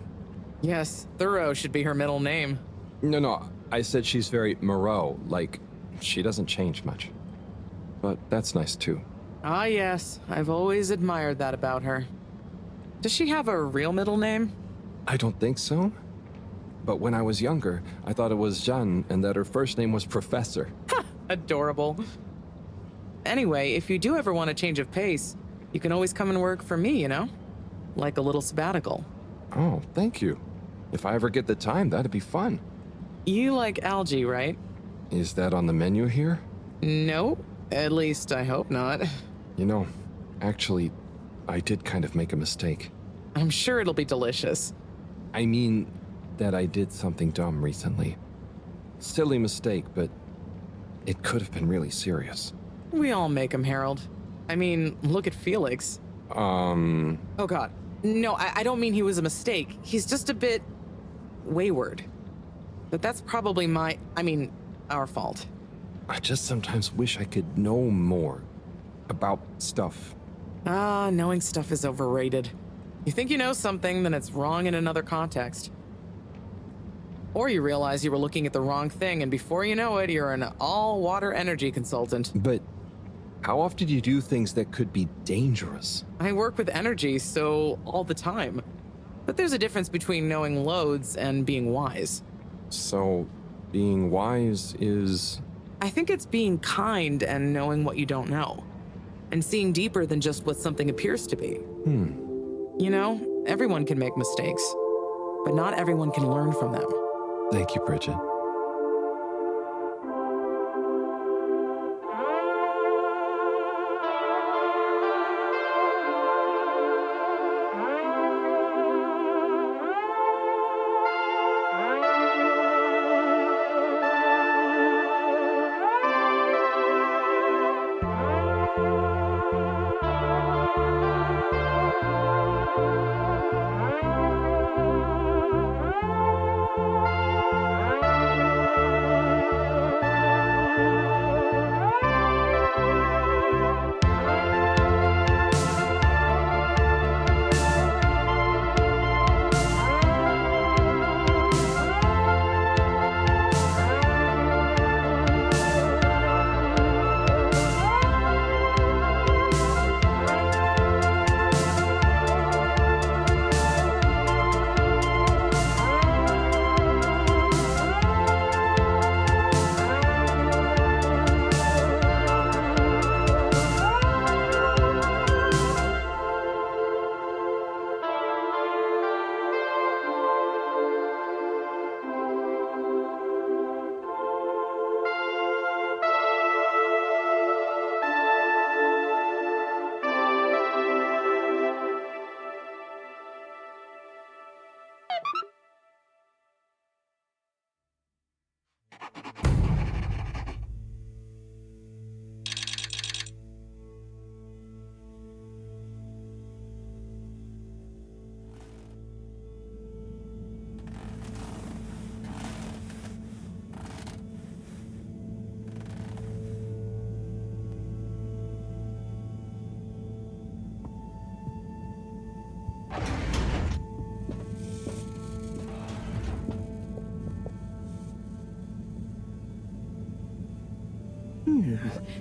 Yes, Thorough should be her middle name. No, I said she's very Moreau, like, she doesn't change much. But that's nice too. Ah, yes, I've always admired that about her. Does she have a real middle name? I don't think so. But when I was younger, I thought it was Jeanne and that her first name was Professor. Ha! Adorable. Anyway, if you do ever want a change of pace, you can always come and work for me, Like a little sabbatical. Oh, thank you. If I ever get the time, that'd be fun. You like algae, right? Is that on the menu here? No, at least I hope not. Actually, I did kind of make a mistake. I'm sure it'll be delicious. I mean that I did something dumb recently. Silly mistake, but it could have been really serious. We all make them, Harold. I mean, look at Felix. Oh god. No, I don't mean he was a mistake. He's just a bit wayward. But that's probably our fault. I just sometimes wish I could know more about stuff. Knowing stuff is overrated. You think you know something, then it's wrong in another context. Or you realize you were looking at the wrong thing, and before you know it, you're an all-water energy consultant. But how often do you do things that could be dangerous? I work with energy, so all the time. But there's a difference between knowing loads and being wise. So, being wise is... I think it's being kind and knowing what you don't know, and seeing deeper than just what something appears to be. You know, everyone can make mistakes, but not everyone can learn from them. Thank you, Bridget.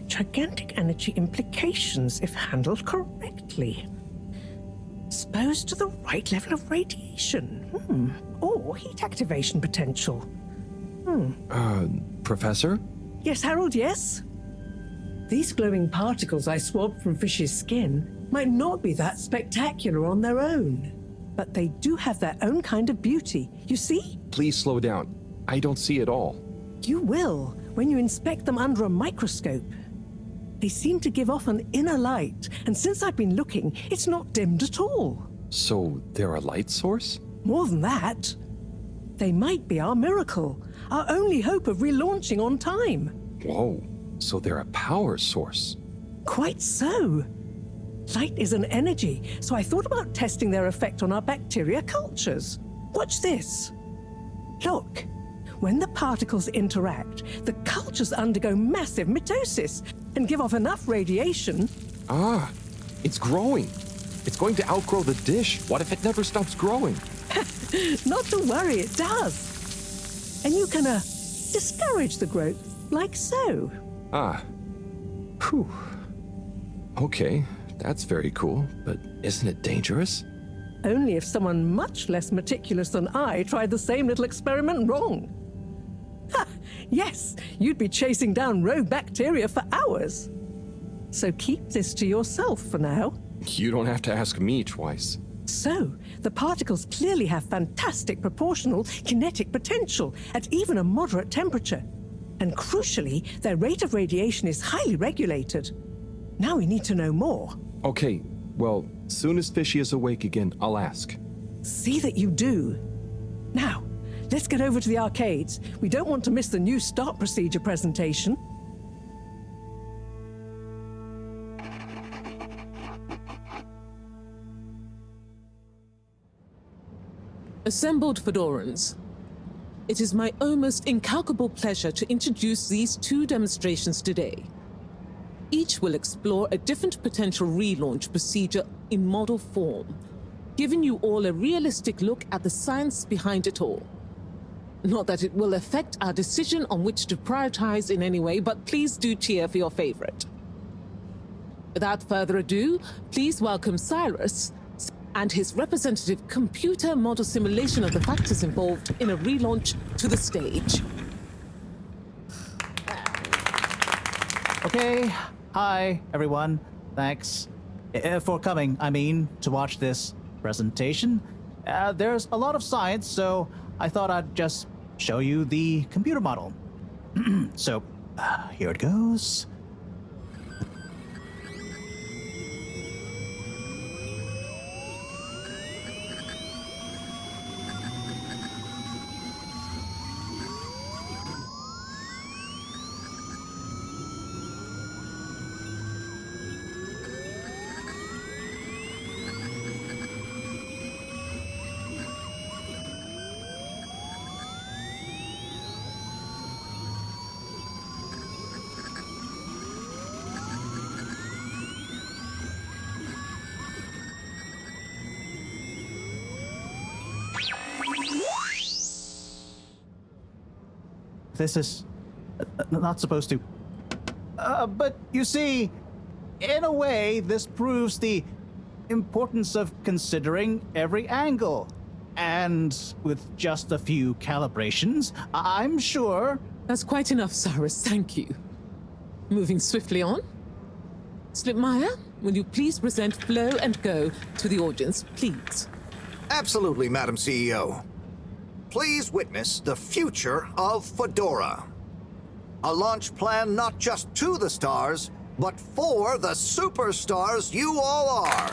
Gigantic energy implications if handled correctly. Exposed to the right level of radiation. Or heat activation potential. Professor? Yes, Harold, yes? These glowing particles I swabbed from fish's skin might not be that spectacular on their own, but they do have their own kind of beauty, you see? Please slow down. I don't see it all. You will when you inspect them under a microscope. They seem to give off an inner light, and since I've been looking, it's not dimmed at all. So they're a light source? More than that, they might be our miracle, our only hope of relaunching on time. Whoa, so they're a power source. Quite so. Light is an energy, so I thought about testing their effect on our bacteria cultures. Watch this. Look. When the particles interact, the cultures undergo massive mitosis and give off enough radiation. Ah, it's growing. It's going to outgrow the dish. What if it never stops growing? Not to worry, it does. And you can discourage the growth, like so. Ah. Whew. Okay, that's very cool, but isn't it dangerous? Only if someone much less meticulous than I tried the same little experiment wrong. Ha! Yes, you'd be chasing down rogue bacteria for hours. So keep this to yourself for now. You don't have to ask me twice. So, the particles clearly have fantastic proportional kinetic potential at even a moderate temperature. And crucially, their rate of radiation is highly regulated. Now we need to know more. Okay, well, soon as Fishy is awake again, I'll ask. See that you do. Now, let's get over to the arcades. We don't want to miss the new start procedure presentation. Assembled Fedorans, it is my almost incalculable pleasure to introduce these two demonstrations today. Each will explore a different potential relaunch procedure in model form, giving you all a realistic look at the science behind it all. Not that it will affect our decision on which to prioritize in any way, but please do cheer for your favorite. Without further ado, please welcome Cyrus and his representative computer model simulation of the factors involved in a relaunch to the stage. Okay. Hi, everyone. Thanks for coming, to watch this presentation. There's a lot of science, so I thought I'd just show you the computer model. So, here it goes. This is not supposed to. But you see, in a way, this proves the importance of considering every angle. And with just a few calibrations, I'm sure... That's quite enough, Cyrus. Thank you. Moving swiftly on. Slipmire, will you please present Flow and Go to the audience, please? Absolutely, Madam CEO. Please witness the future of Fedora. A launch plan not just to the stars, but for the superstars you all are.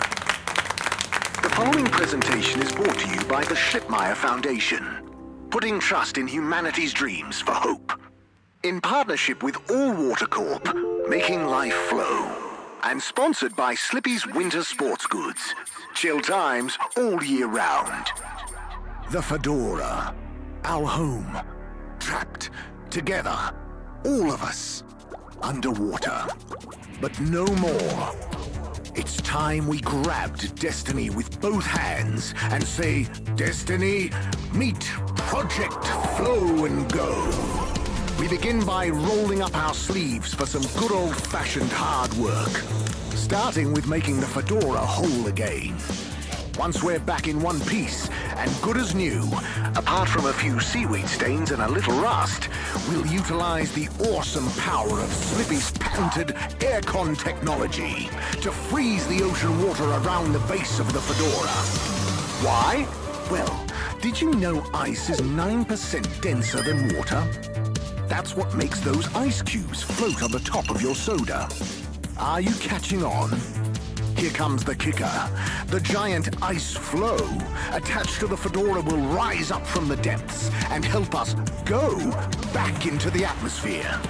The following presentation is brought to you by the Slipmire Foundation, putting trust in humanity's dreams for hope. In partnership with All Water Corp, making life flow. And sponsored by Slippy's Winter Sports Goods. Chill times all year round. The Fedora, our home, trapped together, all of us, underwater. But no more. It's time we grabbed Destiny with both hands and say, Destiny, meet Project Flow and Go. We begin by rolling up our sleeves for some good old-fashioned hard work, starting with making the Fedora whole again. Once we're back in one piece, and good as new, apart from a few seaweed stains and a little rust, we'll utilize the awesome power of Slippy's patented aircon technology to freeze the ocean water around the base of the Fedora. Why? Well, did you know ice is 9% denser than water? That's what makes those ice cubes float on the top of your soda. Are you catching on? Here comes the kicker. The giant ice flow attached to the Fedora will rise up from the depths and help us go back into the atmosphere.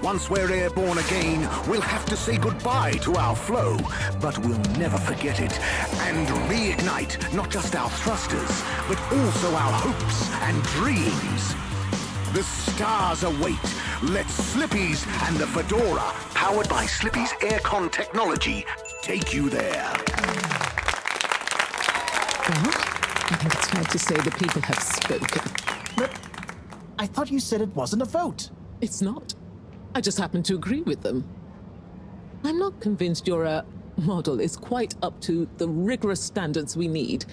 Once we're airborne again, we'll have to say goodbye to our flow, but we'll never forget it and reignite not just our thrusters, but also our hopes and dreams. The stars await. Let Slippy's and the Fedora, powered by Slippy's aircon technology, take you there. Well, I think it's fair to say the people have spoken. But I thought you said it wasn't a vote. It's not. I just happen to agree with them. I'm not convinced your model is quite up to the rigorous standards we need.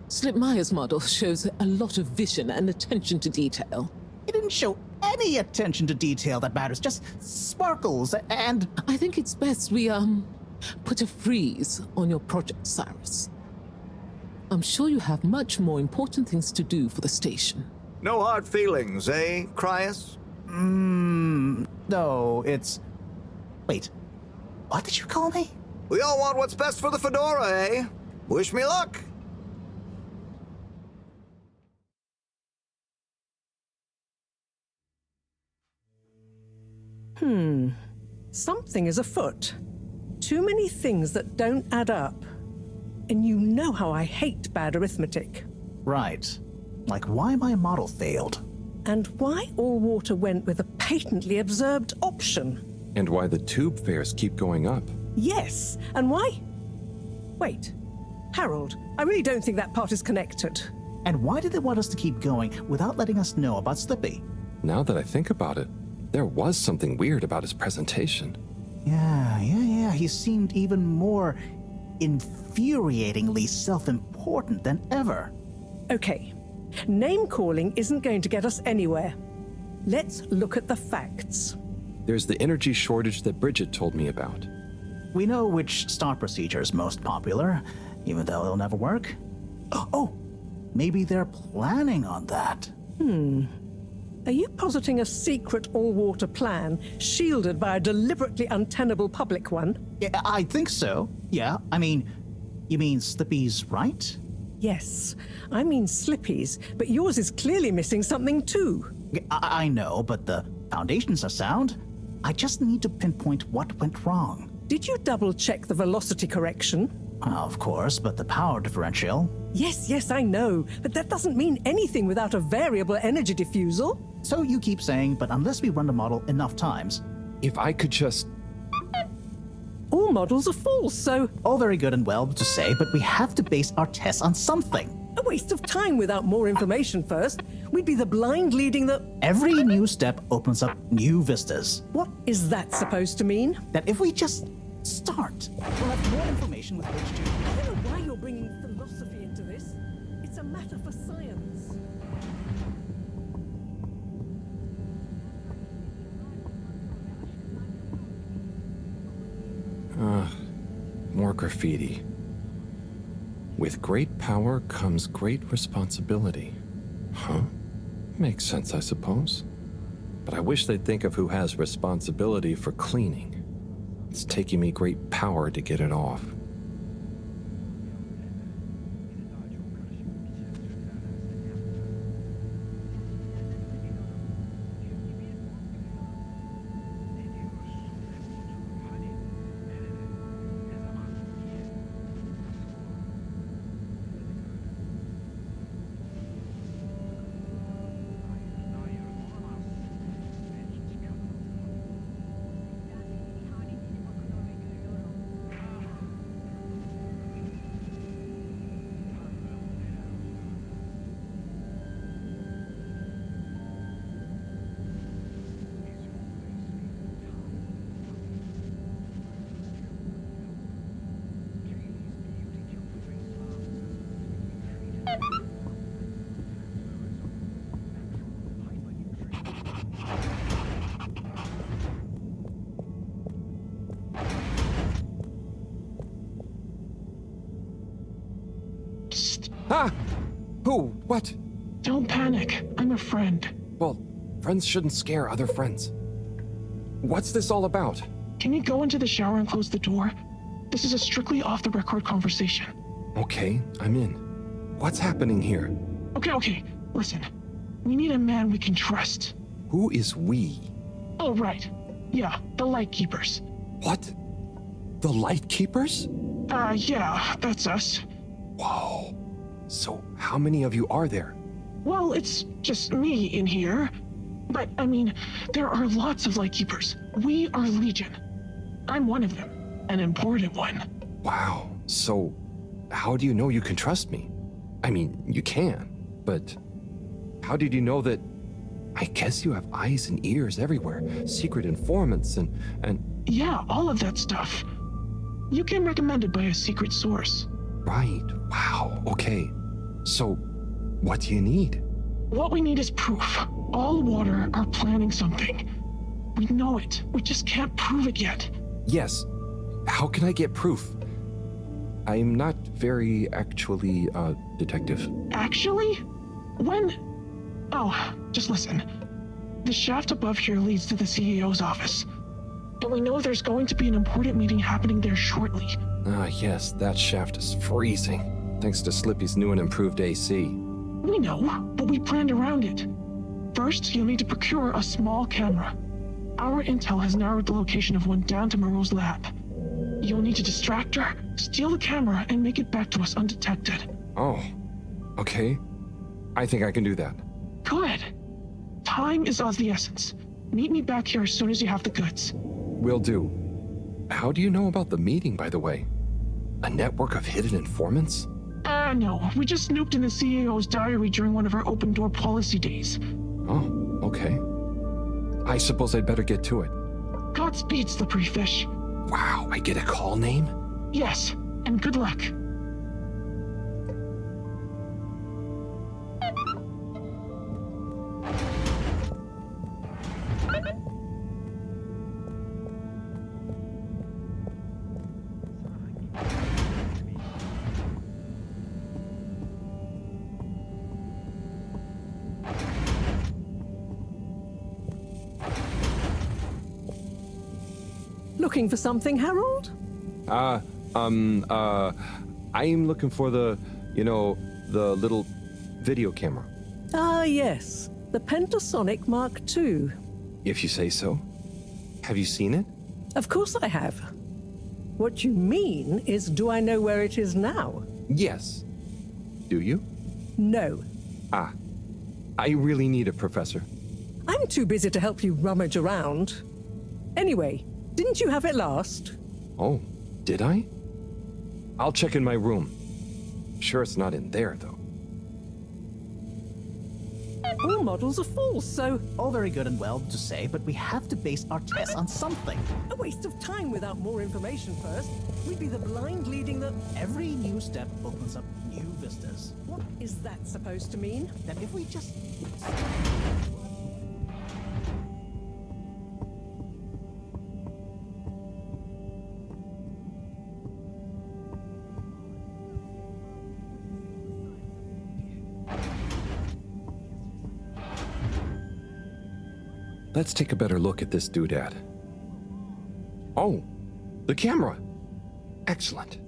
Slipmire's model shows a lot of vision and attention to detail. It didn't show any attention to detail that matters, just sparkles and... I think it's best we, put a freeze on your project, Cyrus. I'm sure you have much more important things to do for the station. No hard feelings, eh, Cryus? No, it's... Wait, what did you call me? We all want what's best for the Fedora, eh? Wish me luck. Something is afoot. Too many things that don't add up. And you know how I hate bad arithmetic. Right. Like why my model failed. And why All Water went with a patently absurd option. And why the tube fares keep going up. Yes, and why... Wait, Harold, I really don't think that part is connected. And why did they want us to keep going without letting us know about Slippy? Now that I think about it, there was something weird about his presentation. Yeah. He seemed even more infuriatingly self-important than ever. Okay, name-calling isn't going to get us anywhere. Let's look at the facts. There's the energy shortage that Bridget told me about. We know which start procedure is most popular, even though it'll never work. Oh, maybe they're planning on that. Are you positing a secret all-water plan, shielded by a deliberately untenable public one? Yeah, I think so. Yeah, I mean, you mean Slippy's right? Yes, I mean Slippy's, but yours is clearly missing something too. I know, but the foundations are sound. I just need to pinpoint what went wrong. Did you double-check the velocity correction? Of course, but the power differential... Yes, I know, but that doesn't mean anything without a variable energy diffusal. So you keep saying, but unless we run the model enough times... If I could just... All models are false, so... All very good and well to say, but we have to base our tests on something. A waste of time without more information first. We'd be the blind leading the... Every new step opens up new vistas. What is that supposed to mean? That if we just start, we'll have more information with which to... I don't know why you're bringing philosophy into this. It's a matter for science. More graffiti. With great power comes great responsibility. Huh? Makes sense, I suppose. But I wish they'd think of who has responsibility for cleaning. It's taking me great power to get it off. Ah! Who? What? Don't panic. I'm a friend. Well, friends shouldn't scare other friends. What's this all about? Can you go into the shower and close the door? This is a strictly off-the-record conversation. Okay, I'm in. What's happening here? Okay. Listen. We need a man we can trust. Who is we? Oh, right. Yeah, the Lightkeepers. What? The Lightkeepers? Yeah, that's us. Whoa. So, how many of you are there? Well, it's just me in here. But, I mean, there are lots of Lightkeepers. We are Legion. I'm one of them. An important one. Wow. So, how do you know you can trust me? I mean, you can, but how did you know that... I guess you have eyes and ears everywhere, secret informants and... Yeah, all of that stuff. You came recommended by a secret source. Right. Wow. Okay. So, what do you need? What we need is proof. All water are planning something. We know it. We just can't prove it yet. Yes. How can I get proof? I'm not very actually, detective. Actually? When? Oh, just listen. The shaft above here leads to the CEO's office. And we know there's going to be an important meeting happening there shortly. Yes, that shaft is freezing. Thanks to Slippy's new and improved AC. We know, but we planned around it. First, you'll need to procure a small camera. Our intel has narrowed the location of one down to Moreau's lab. You'll need to distract her, steal the camera, and make it back to us undetected. Oh, okay. I think I can do that. Good. Time is of the essence. Meet me back here as soon as you have the goods. Will do. How do you know about the meeting, by the way? A network of hidden informants? No. We just snooped in the CEO's diary during one of our open door policy days. Oh, okay. I suppose I'd better get to it. Godspeed, slippery fish. Wow, I get a call name? Yes, and good luck. Looking for something, Harold? I'm looking for the little video camera. Ah, yes. The Pentasonic Mark II. If you say so. Have you seen it? Of course I have. What you mean is, do I know where it is now? Yes. Do you? No. Ah. I really need it, Professor. I'm too busy to help you rummage around. Anyway, didn't you have it last? Oh, did I? I'll check in my room. Sure it's not in there, though. All models are full, so... All very good and well to say, but we have to base our tests on something. A waste of time without more information first. We'd be the blind leading the... Every new step opens up new vistas. What is that supposed to mean? That if we just... Let's take a better look at this doodad. Oh, the camera. Excellent.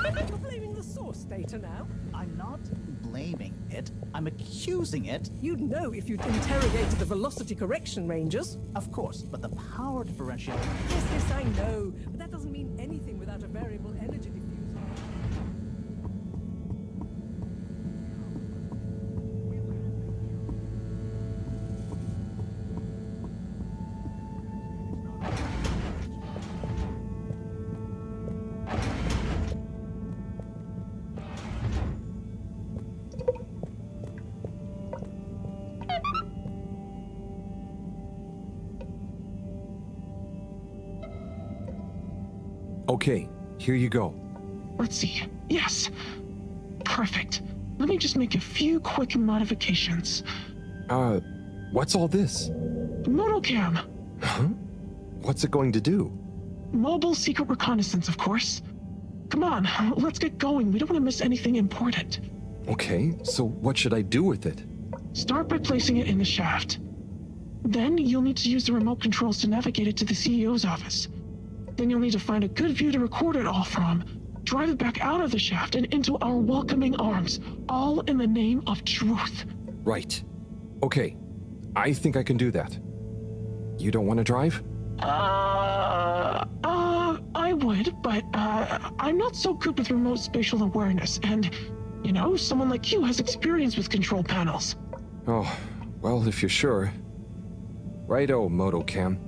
You're blaming the source data now? I'm not blaming it. I'm accusing it. You'd know if you'd interrogated the velocity correction rangers. Of course, but the power differential... Yes, I know. But that doesn't mean anything without a variable energy diffuser. Okay, here you go. Let's see. Yes. Perfect. Let me just make a few quick modifications. What's all this? Motocam. Huh? What's it going to do? Mobile secret reconnaissance, of course. Come on, let's get going. We don't want to miss anything important. Okay, so what should I do with it? Start by placing it in the shaft. Then you'll need to use the remote controls to navigate it to the CEO's office. Then you'll need to find a good view to record it all from, drive it back out of the shaft and into our welcoming arms, all in the name of truth. Right. Okay, I think I can do that. You don't want to drive? I would, but, I'm not so good with remote spatial awareness, and, you know, someone like you has experience with control panels. Oh, well, if you're sure. Righto, Motocam.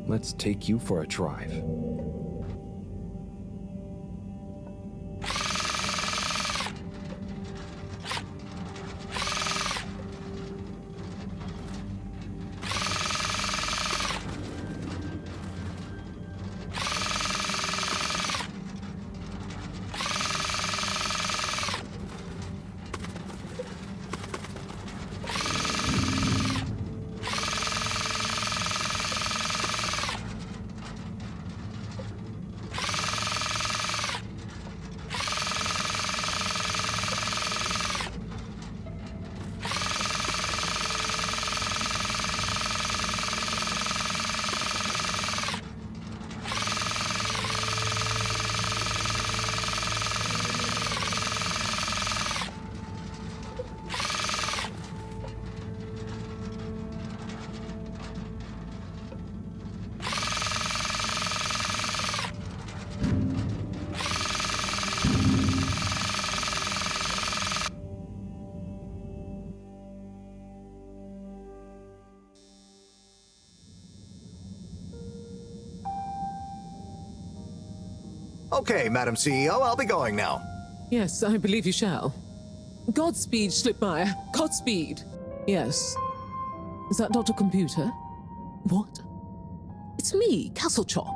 Let's take you for a drive. Okay, Madam CEO, I'll be going now. Yes, I believe you shall. Godspeed, Schlipmeyer. Godspeed. Yes. Is that Dr. Computer? What? It's me, Castlechop.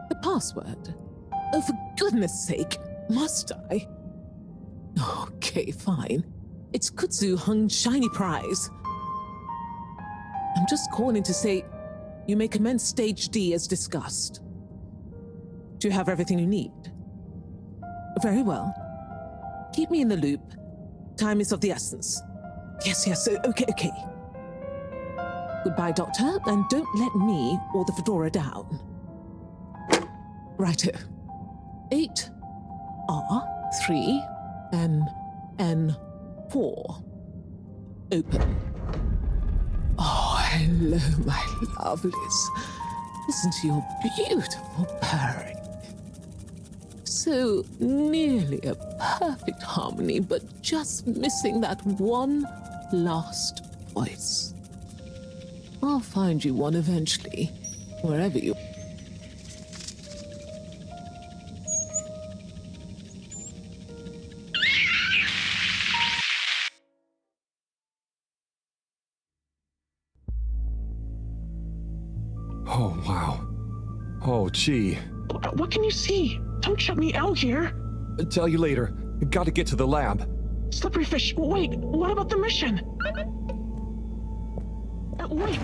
The password? Oh, for goodness sake, must I? Okay, fine. It's Kutsu Hung Shiny Prize. I'm just calling to say you may commence Stage D as discussed. Do you have everything you need? Very well. Keep me in the loop. Time is of the essence. Yes, okay. Goodbye, Doctor, and don't let me or the Fedora down. Righto. 8R3NN4. Open. Oh, hello, my lovelies. Listen to your beautiful purring. So nearly a perfect harmony, but just missing that one last voice. I'll find you one eventually, wherever you... Oh, wow. Oh, gee. What can you see? Don't shut me out here. Tell you later. Gotta get to the lab. Slippery fish, wait, what about the mission? Wait,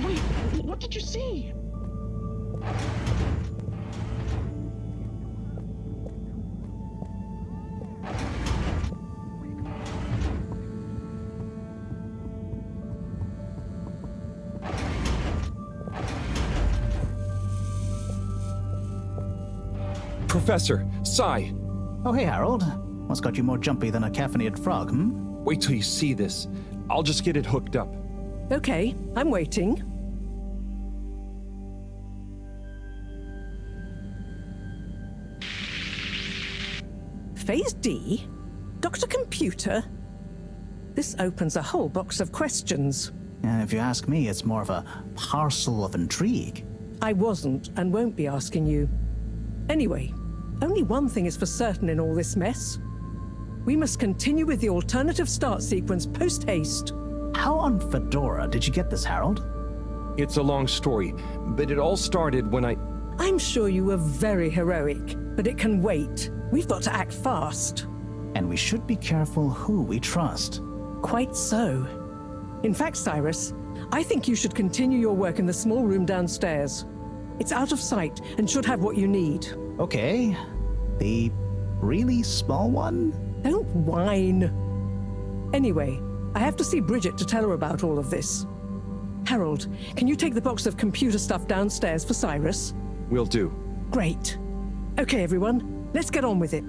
what did you see? Professor, Sai. Oh, hey, Harold. What's got you more jumpy than a caffeinated frog, Wait till you see this. I'll just get it hooked up. Okay, I'm waiting. Phase D? Dr. Computer? This opens a whole box of questions. And if you ask me, it's more of a parcel of intrigue. I wasn't and won't be asking you. Anyway, only one thing is for certain in all this mess. We must continue with the alternative start sequence post-haste. How on Fedora did you get this, Harold? It's a long story, but it all started when I'm sure you were very heroic, but it can wait. We've got to act fast. And we should be careful who we trust. Quite so. In fact, Cyrus, I think you should continue your work in the small room downstairs. It's out of sight and should have what you need. Okay. The really small one? Don't whine. Anyway, I have to see Bridget to tell her about all of this. Harold, can you take the box of computer stuff downstairs for Cyrus? Will do. Great. Okay, everyone, let's get on with it.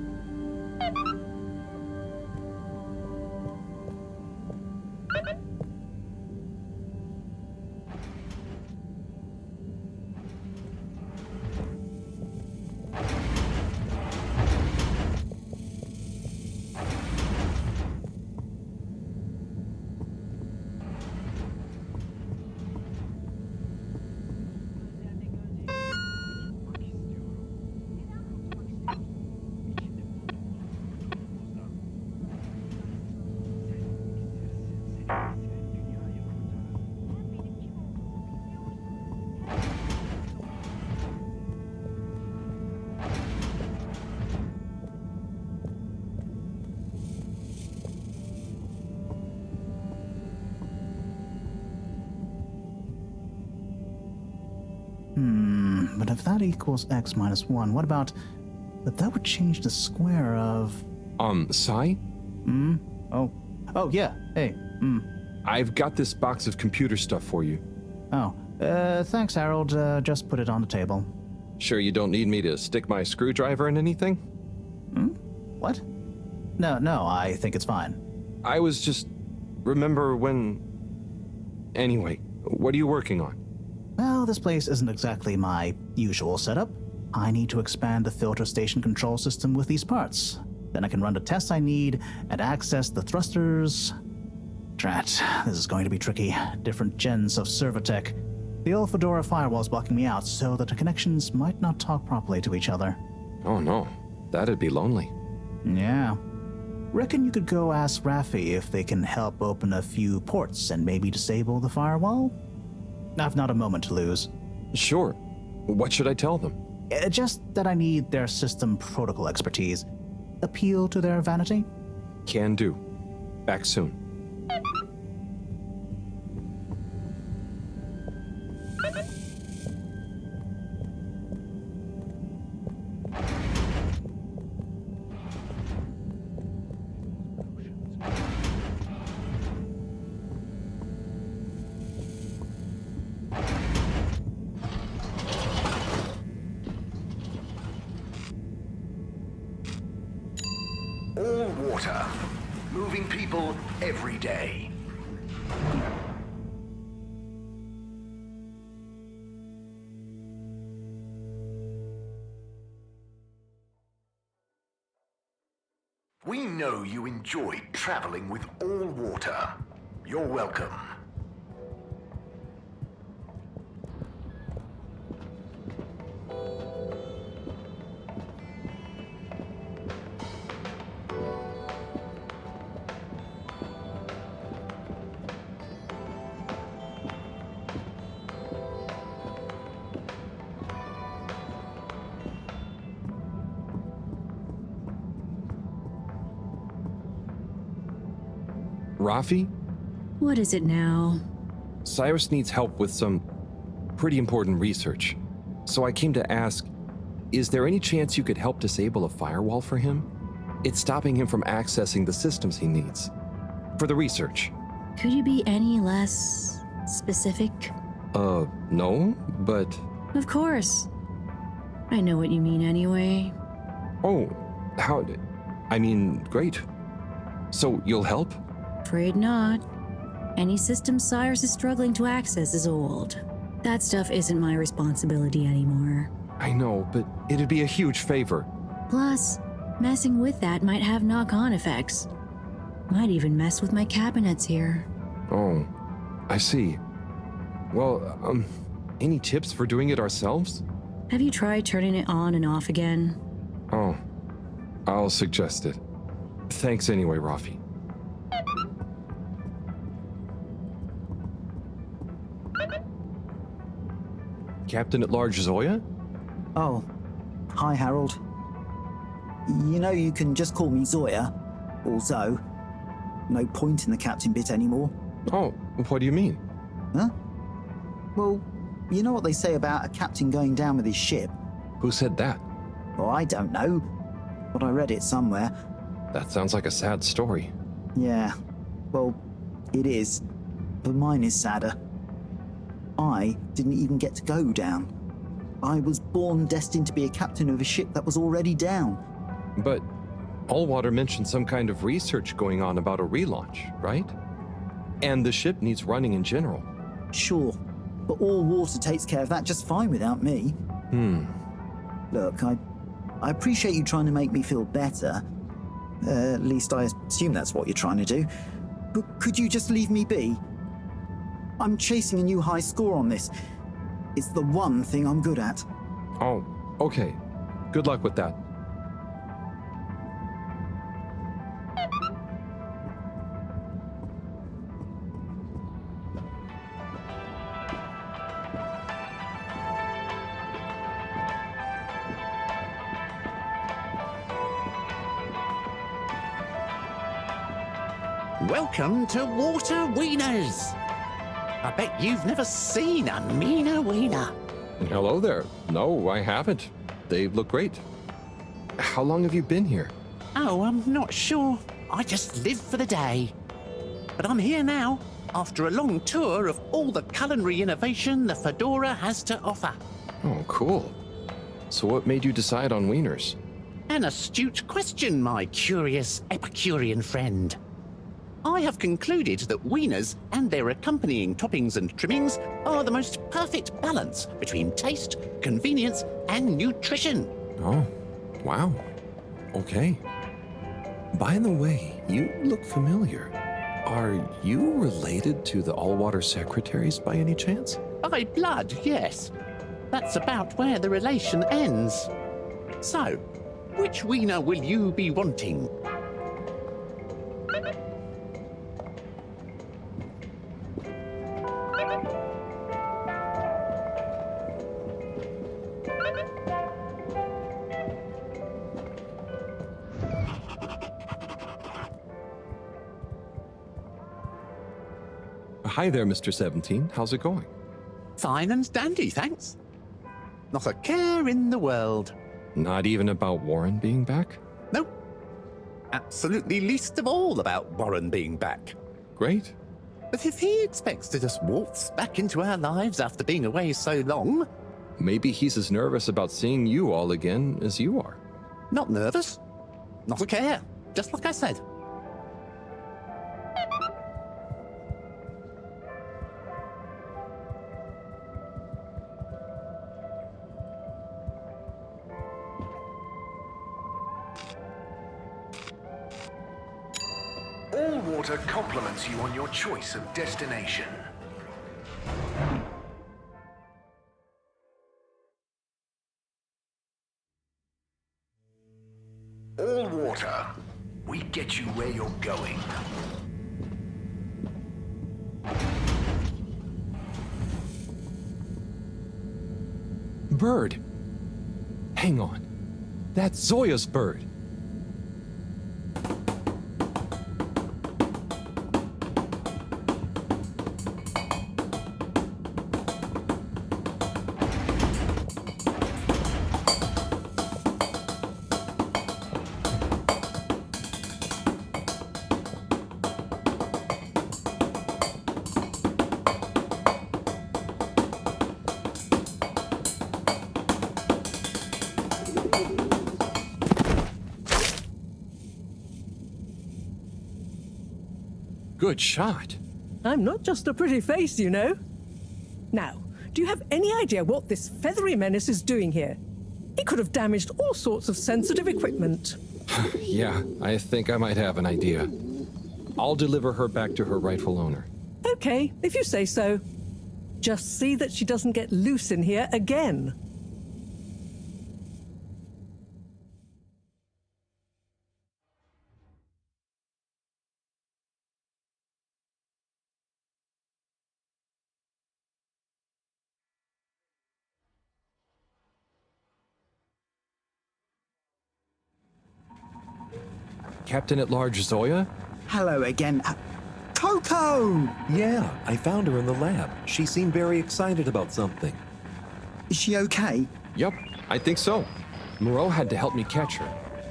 But if that equals x minus 1, what about... But that would change the square of... Sai? Oh, yeah. Hey, I've got this box of computer stuff for you. Oh, thanks, Harold. Just put it on the table. Sure you don't need me to stick my screwdriver in anything? What? No, I think it's fine. I was just... Remember when... Anyway, what are you working on? Well, this place isn't exactly my usual setup. I need to expand the filter station control system with these parts. Then I can run the tests I need and access the thrusters. Drat, this is going to be tricky. Different gens of server tech. The old Fedora firewall's blocking me out so that the connections might not talk properly to each other. Oh no, that'd be lonely. Yeah. Reckon you could go ask Raffi if they can help open a few ports and maybe disable the firewall? I've not a moment to lose. Sure. What should I tell them? Just that I need their system protocol expertise. Appeal to their vanity? Can do. Back soon. water. Moving people every day. We know you enjoyed traveling with all water. You're welcome. Rafi? What is it now? Cyrus needs help with some pretty important research. So I came to ask, is there any chance you could help disable a firewall for him? It's stopping him from accessing the systems he needs. For the research. Could you be any less specific? No, but... Of course. I know what you mean anyway. Oh, great. So you'll help? Afraid not. Any system Cyrus is struggling to access is old. That stuff isn't my responsibility anymore. I know, but it'd be a huge favor. Plus, messing with that might have knock-on effects. Might even mess with my cabinets here. Oh, I see. Well, any tips for doing it ourselves? Have you tried turning it on and off again? Oh, I'll suggest it. Thanks anyway, Rafi. Captain at Large Zoya? Oh, hi Harold. You know you can just call me Zoya, or Zoe. No point in the captain bit anymore. Oh, what do you mean? Huh? Well, you know what they say about a captain going down with his ship? Who said that? Well, I don't know, but I read it somewhere. That sounds like a sad story. Yeah, well, it is, but mine is sadder. I didn't even get to go down. I was born destined to be a captain of a ship that was already down. But Allwater mentioned some kind of research going on about a relaunch, right? And the ship needs running in general. Sure, but All Water takes care of that just fine without me. Look, I appreciate you trying to make me feel better. At least I assume that's what you're trying to do. But could you just leave me be? I'm chasing a new high score on this. It's the one thing I'm good at. Oh, okay. Good luck with that. Welcome to Water Wieners. I bet you've never seen a meaner wiener. Hello there. No, I haven't. They look great. How long have you been here? Oh, I'm not sure. I just live for the day. But I'm here now, after a long tour of all the culinary innovation the Fedora has to offer. Oh, cool. So what made you decide on wieners? An astute question, my curious Epicurean friend. I have concluded that wieners and their accompanying toppings and trimmings are the most perfect balance between taste, convenience, and nutrition. Oh, wow. Okay. By the way, you look familiar. Are you related to the Allwater secretaries by any chance? By blood, yes. That's about where the relation ends. So, which wiener will you be wanting? Hi there, Mr. 17. How's it going? Fine and dandy, thanks. Not a care in the world. Not even about Warren being back? Nope. Absolutely least of all about Warren being back. Great. But if he expects to just waltz back into our lives after being away so long... Maybe he's as nervous about seeing you all again as you are. Not nervous. Not a care. Just like I said. Water compliments you on your choice of destination. All Water. We get you where you're going. Bird. Hang on. That's Zoya's bird. Good shot. I'm not just a pretty face, you know. Now, do you have any idea what this feathery menace is doing here? He could have damaged all sorts of sensitive equipment. Yeah, I think I might have an idea. I'll deliver her back to her rightful owner. Okay, if you say so. Just see that she doesn't get loose in here again. Captain at Large Zoya? Hello again. Coco! Yeah, I found her in the lab. She seemed very excited about something. Is she okay? Yep, I think so. Moreau had to help me catch her.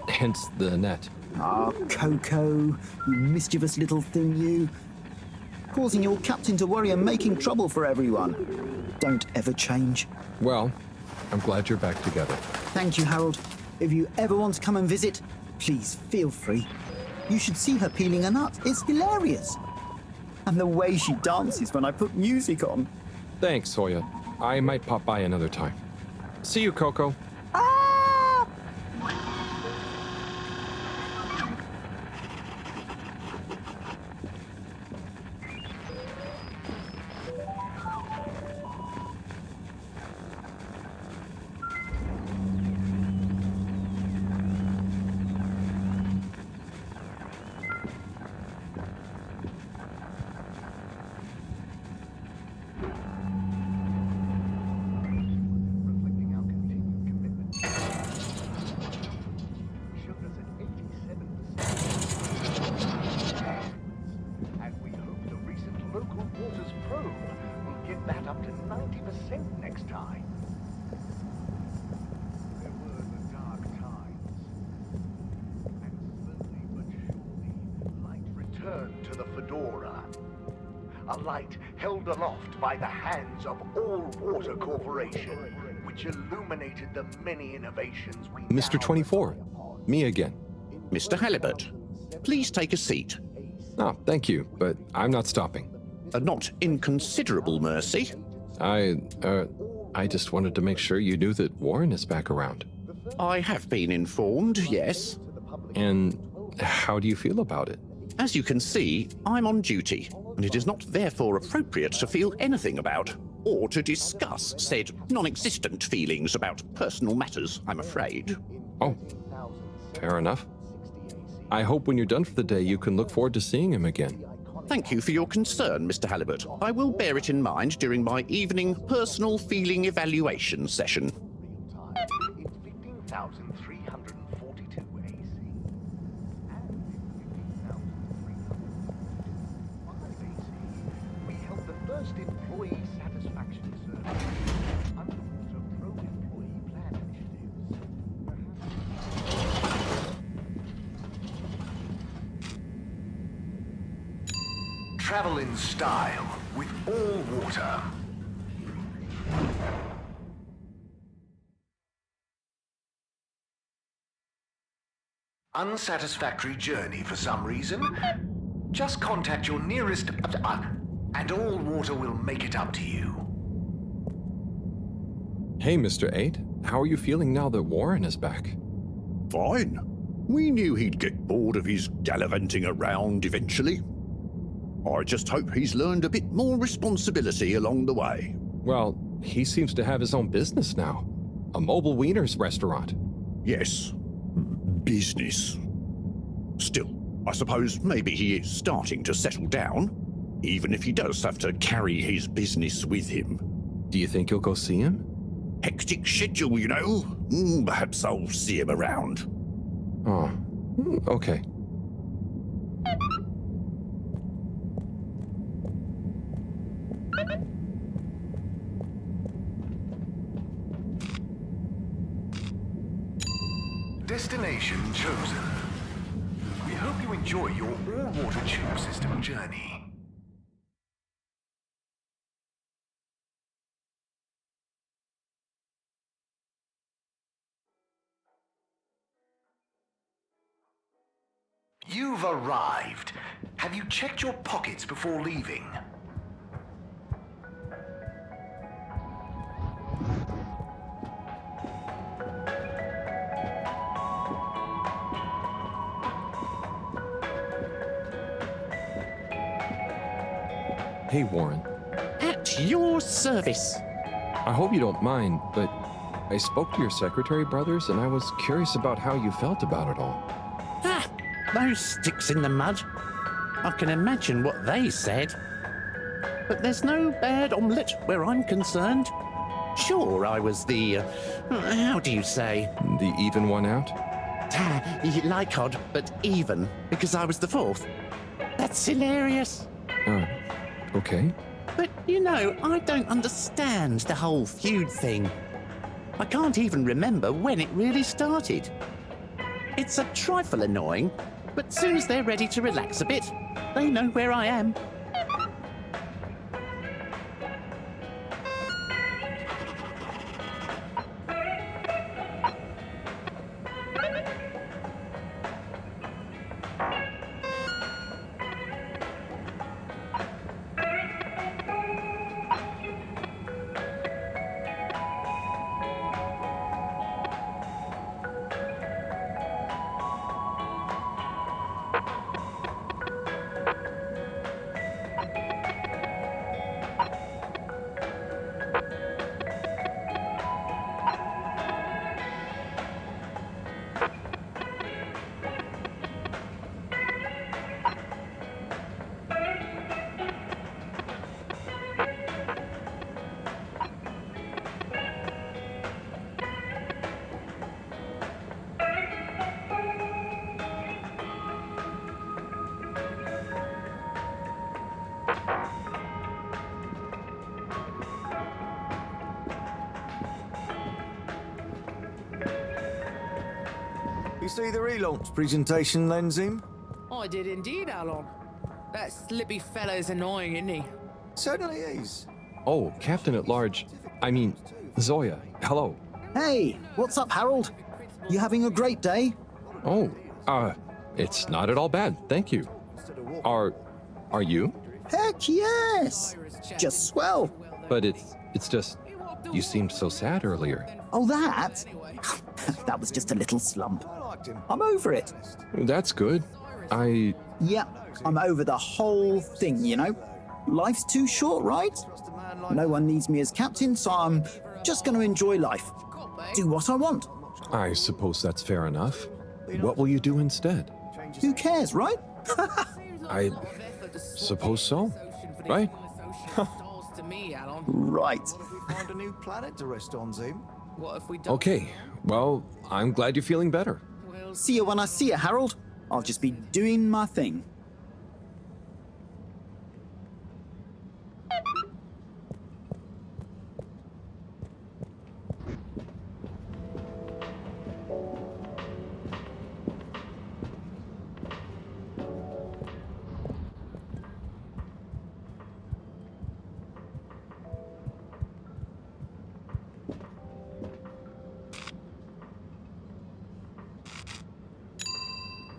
Hence the net. Ah, Coco, you mischievous little thing, you. Causing your captain to worry and making trouble for everyone. Don't ever change. Well, I'm glad you're back together. Thank you, Harold. If you ever want to come and visit, please feel free. You should see her peeling a nut. It's hilarious. And the way she dances when I put music on. Thanks, Zoya. I might pop by another time. See you, Coco. Next time. There were the dark times, and slowly but surely, light returned to the Fedora. A light held aloft by the hands of All Water Corporation, which illuminated the many innovations we Mr. 24, me again. Mr. Halibut, please take a seat. Oh, thank you, but I'm not stopping. A not inconsiderable mercy. I just wanted to make sure you knew that Warren is back around. I have been informed, yes. And how do you feel about it? As you can see, I'm on duty, and it is not therefore appropriate to feel anything about, or to discuss said non-existent feelings about personal matters, I'm afraid. Oh, fair enough. I hope when you're done for the day you can look forward to seeing him again. Thank you for your concern, Mr. Halibut. I will bear it in mind during my evening personal feeling evaluation session. In 15,342 AC and in 15,305 AC, we held the first employee satisfaction survey. Underwater pro-employee plan initiatives. Travel in style with All Water. Unsatisfactory journey for some reason? Just contact your nearest... and All Water will make it up to you. Hey, Mr. 8, how are you feeling now that Warren is back? Fine. We knew he'd get bored of his gallivanting around eventually. I just hope he's learned a bit more responsibility along the way. Well, he seems to have his own business now. A mobile wieners restaurant. Yes, business. Still, I suppose maybe he is starting to settle down, even if he does have to carry his business with him. Do you think you'll go see him? Hectic schedule, you know. Perhaps I'll see him around. Oh, okay. Destination chosen. We hope you enjoy your all-water tube system journey. You've arrived. Have you checked your pockets before leaving? Hey, Warren. At your service. I hope you don't mind, but I spoke to your secretary brothers and I was curious about how you felt about it all. Ah, those sticks in the mud. I can imagine what they said. But there's no bad omelette where I'm concerned. Sure, I was the, how do you say? The even one out? Like odd, but even, because I was the fourth. That's hilarious. Okay. But, you know, I don't understand the whole feud thing. I can't even remember when it really started. It's a trifle annoying, but soon as they're ready to relax a bit, they know where I am. You see the relaunch presentation, Lenzim? I did indeed, Alon. That slippy fellow's annoying, isn't he? Certainly is. Oh, Captain at Large. I mean, Zoya. Hello. Hey, what's up, Harold? You having a great day? Oh, it's not at all bad, thank you. Are you? Heck yes! Just swell. But it's just, you seemed so sad earlier. Oh, that? That was just a little slump. I'm over it. That's good. Yeah, I'm over the whole thing, you know? Life's too short, right? No one needs me as captain, so I'm just going to enjoy life. Do what I want. I suppose that's fair enough. What will you do instead? Who cares, right? I suppose so, right? Right. Find a new planet to rest on, Zim. What if we don't? Okay, well, I'm glad you're feeling better. See you when I see you, Harold. I'll just be doing my thing.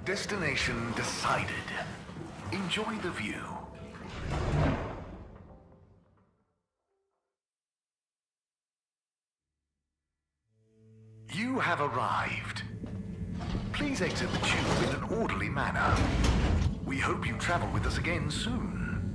Destination decided. Enjoy the view. You have arrived. Please exit the tube in an orderly manner. We hope you travel with us again soon.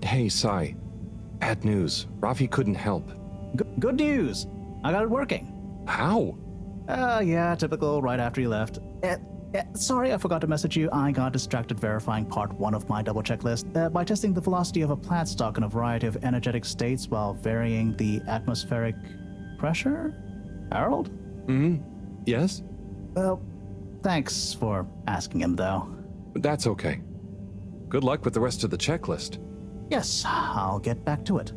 Hey, Sai. Bad news. Rafi couldn't help. Good news. I got it working. How? Yeah, typical right after you left. Sorry, I forgot to message you. I got distracted verifying part 1 of my double checklist by testing the velocity of a plant stock in a variety of energetic states while varying the atmospheric pressure? Harold? Yes? Well, thanks for asking him, though. That's okay. Good luck with the rest of the checklist. Yes, I'll get back to it.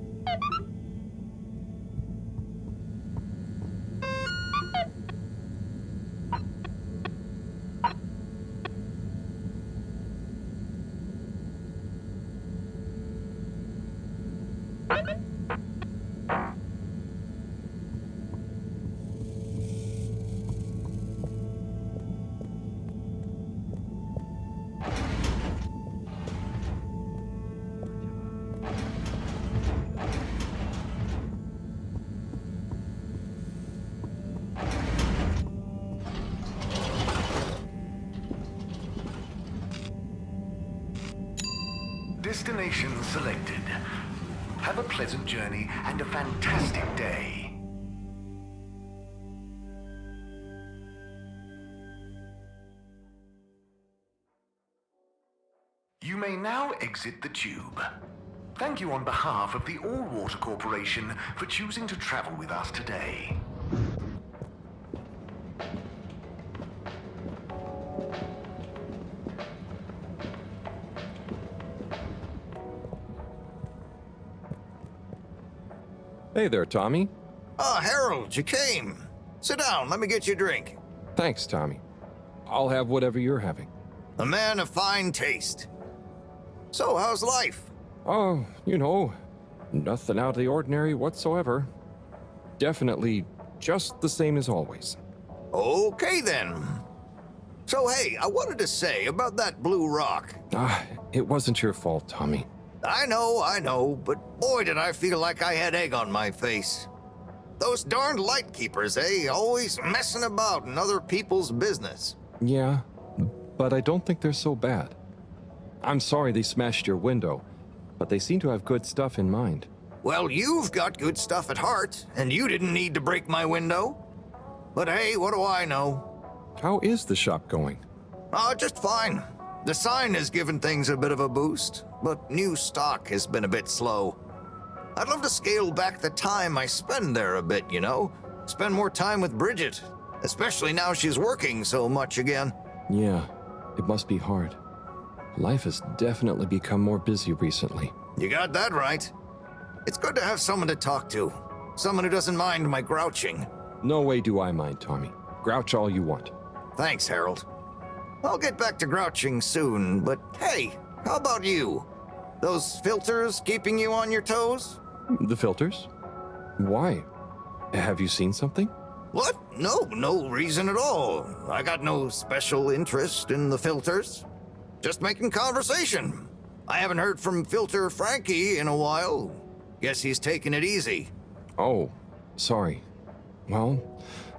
Destination selected. Have a pleasant journey and a fantastic day. You may now exit the tube. Thank you on behalf of the All Water Corporation for choosing to travel with us today. Hey there, Tommy. Ah, Harold, you came. Sit down, let me get you a drink. Thanks, Tommy. I'll have whatever you're having. A man of fine taste. So, how's life? Oh, nothing out of the ordinary whatsoever. Definitely just the same as always. Okay, then. So, hey, I wanted to say about that blue rock. It wasn't your fault, Tommy. I know, but boy did I feel like I had egg on my face. Those darned lightkeepers, always messing about in other people's business. Yeah, but I don't think they're so bad. I'm sorry they smashed your window, but they seem to have good stuff in mind. Well, you've got good stuff at heart, and you didn't need to break my window. But hey, what do I know? How is the shop going? Just fine. The sign has given things a bit of a boost, but new stock has been a bit slow. I'd love to scale back the time I spend there a bit, Spend more time with Bridget, especially now she's working so much again. Yeah, it must be hard. Life has definitely become more busy recently. You got that right. It's good to have someone to talk to. Someone who doesn't mind my grouching. No way do I mind, Tommy. Grouch all you want. Thanks, Harold. I'll get back to grouching soon, but hey, how about you? Those filters keeping you on your toes? The filters? Why? Have you seen something? What? No reason at all. I got no special interest in the filters. Just making conversation. I haven't heard from Filter Frankie in a while. Guess he's taking it easy. Oh, sorry. Well,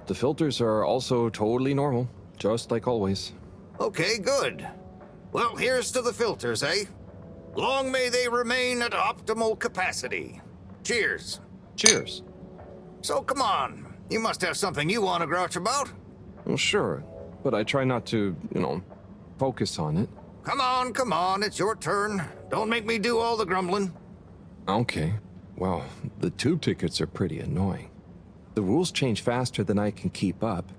the filters are also totally normal, just like always. Okay, good. Well, here's to the filters, Long may they remain at optimal capacity. Cheers. Cheers. So come on, you must have something you want to grouch about. Well, sure, but I try not to, focus on it. Come on, it's your turn. Don't make me do all the grumbling. Okay. Well, the tube tickets are pretty annoying. The rules change faster than I can keep up.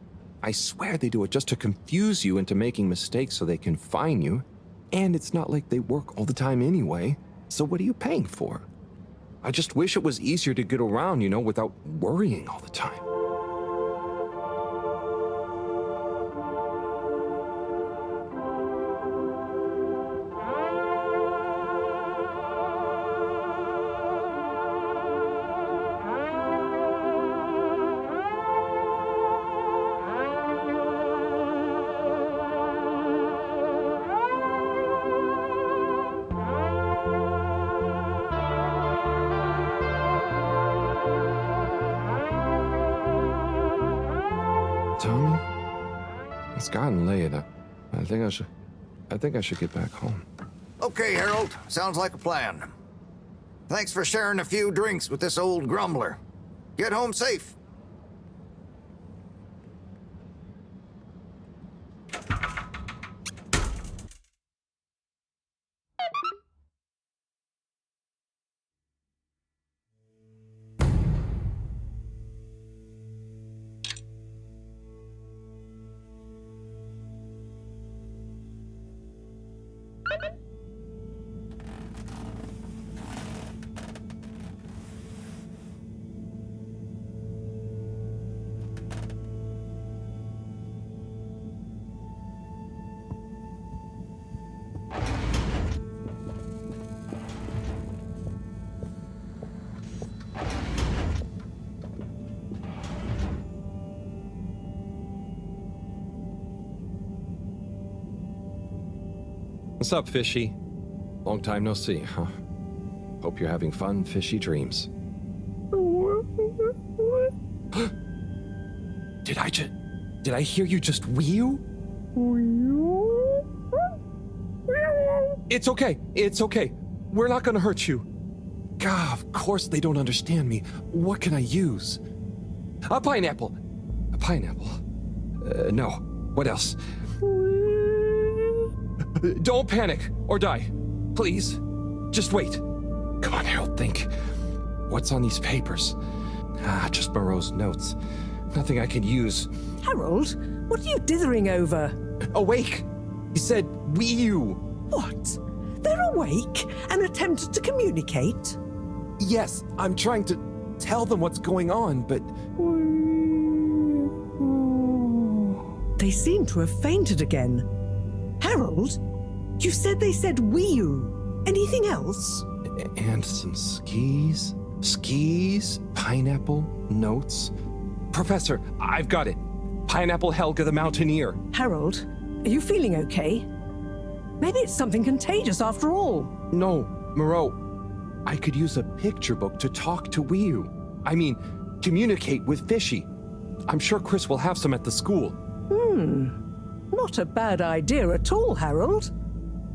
I swear they do it just to confuse you into making mistakes so they can fine you. And it's not like they work all the time anyway, so what are you paying for? I just wish it was easier to get around, without worrying all the time. Tommy? It's gotten late. I think I should get back home. Okay, Harold. Sounds like a plan. Thanks for sharing a few drinks with this old grumbler. Get home safe. What's up, Fishy? Long time no see, huh? Hope you're having fun, fishy dreams. Did I hear you just wee-oo? It's okay. We're not gonna hurt you. God, of course they don't understand me. What can I use? A pineapple. No. What else? Don't panic or die. Please. Just wait. Come on, Harold, think. What's on these papers? Just Moreau's notes. Nothing I can use. Harold, what are you dithering over? Awake! He said, wee-oo. What? They're awake and attempted to communicate? Yes, I'm trying to tell them what's going on, but... They seem to have fainted again. Harold, you said they said wee-oo. Anything else? And some skis? Skis? Pineapple? Notes? Professor, I've got it. Pineapple Helga the Mountaineer. Harold, are you feeling okay? Maybe it's something contagious after all. No, Moreau. I could use a picture book to talk to wee-oo. I mean, communicate with Fishy. I'm sure Chris will have some at the school. Not a bad idea at all, Harold.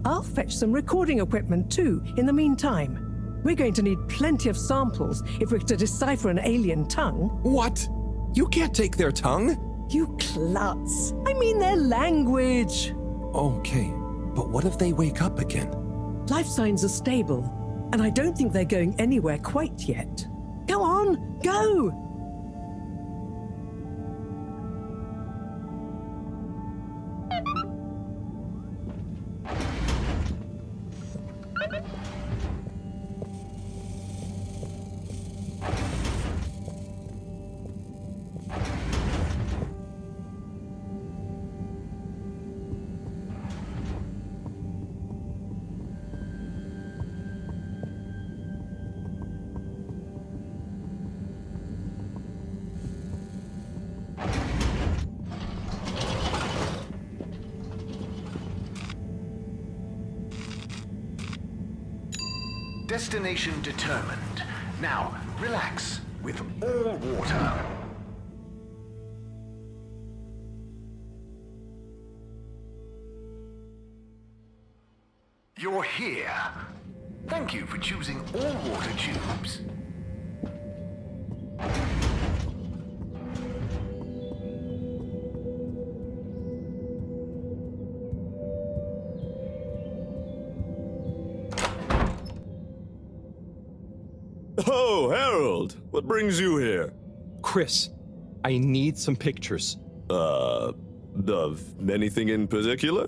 I'll fetch some recording equipment too, in the meantime. We're going to need plenty of samples if we're to decipher an alien tongue. What? You can't take their tongue? You klutz. I mean their language. Okay, but what if they wake up again? Life signs are stable, and I don't think they're going anywhere quite yet. Go on, go! Destination determined. Now, relax with all water. You're here. Thank you for choosing all water tubes. Oh, Harold! What brings you here? Chris, I need some pictures. Of anything in particular?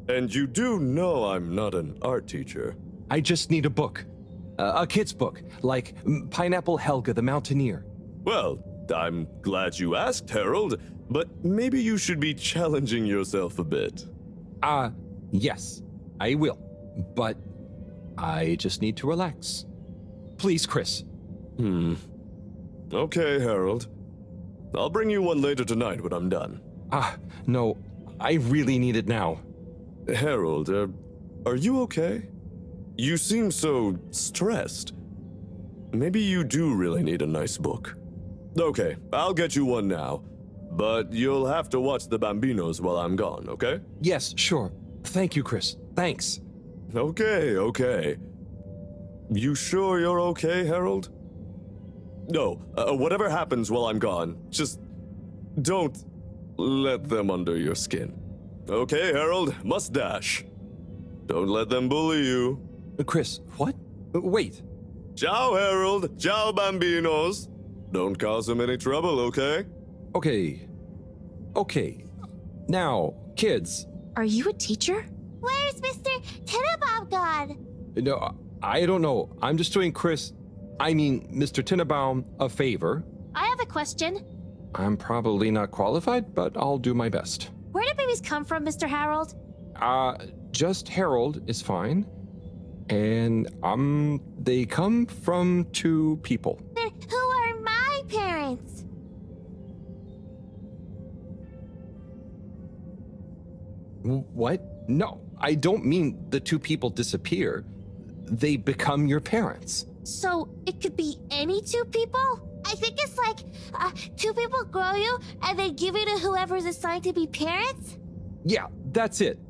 And you do know I'm not an art teacher. I just need a book. A kid's book, like Pineapple Helga the Mountaineer. Well, I'm glad you asked, Harold, but maybe you should be challenging yourself a bit. Yes, I will. But I just need to relax. Please, Chris. Okay, Harold. I'll bring you one later tonight when I'm done. No, I really need it now. Harold, are you okay? You seem so stressed. Maybe you do really need a nice book. Okay, I'll get you one now. But you'll have to watch the Bambinos while I'm gone, okay? Yes, sure. Thank you, Chris. Thanks. Okay. You sure you're okay, Harold? No, whatever happens while I'm gone, just don't let them under your skin. Okay, Harold, must dash. Don't let them bully you. Chris, what? Wait. Ciao, Harold. Ciao, bambinos. Don't cause them any trouble, okay? Okay. Now, kids. Are you a teacher? Where's Mr. Tenenbaum gone? No, I don't know. I'm just doing Mr. Tenenbaum a favor. I have a question. I'm probably not qualified, but I'll do my best. Where do babies come from, Mr. Harold? Just Harold is fine. And, they come from 2 people. Who are my parents? What? No, I don't mean the 2 people disappear. They become your parents. So it could be any 2 people? I think it's like 2 people grow you and they give you to whoever's assigned to be parents? Yeah, that's it.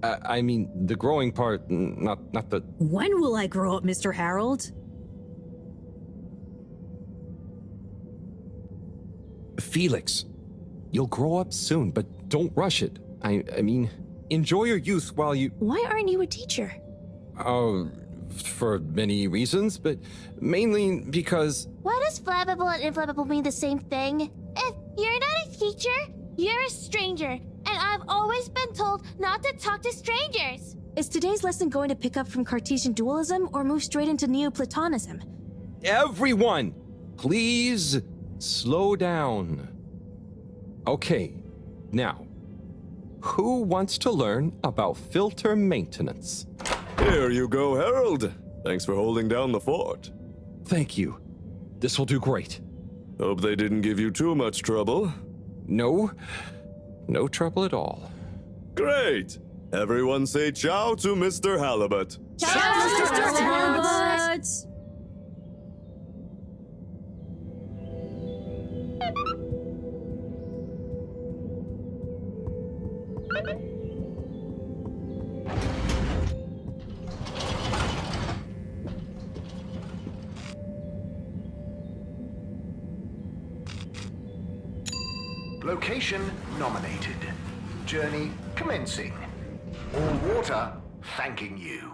I mean, the growing part, not the... When will I grow up, Mr. Harold? Felix, you'll grow up soon, but don't rush it. I mean, enjoy your youth while you... Why aren't you a teacher? For many reasons, but mainly because... Why does flammable and inflammable mean the same thing? If you're not a teacher, you're a stranger. And I've always been told not to talk to strangers. Is today's lesson going to pick up from Cartesian dualism or move straight into Neoplatonism? Everyone, please slow down. Okay, now, who wants to learn about filter maintenance? Here you go, Harold. Thanks for holding down the fort. Thank you. This will do great. Hope they didn't give you too much trouble. No trouble at all. Great! Everyone say ciao to Mr. Halibut. Ciao, Mr. Halibut! Location nominated. Journey commencing. All water thanking you.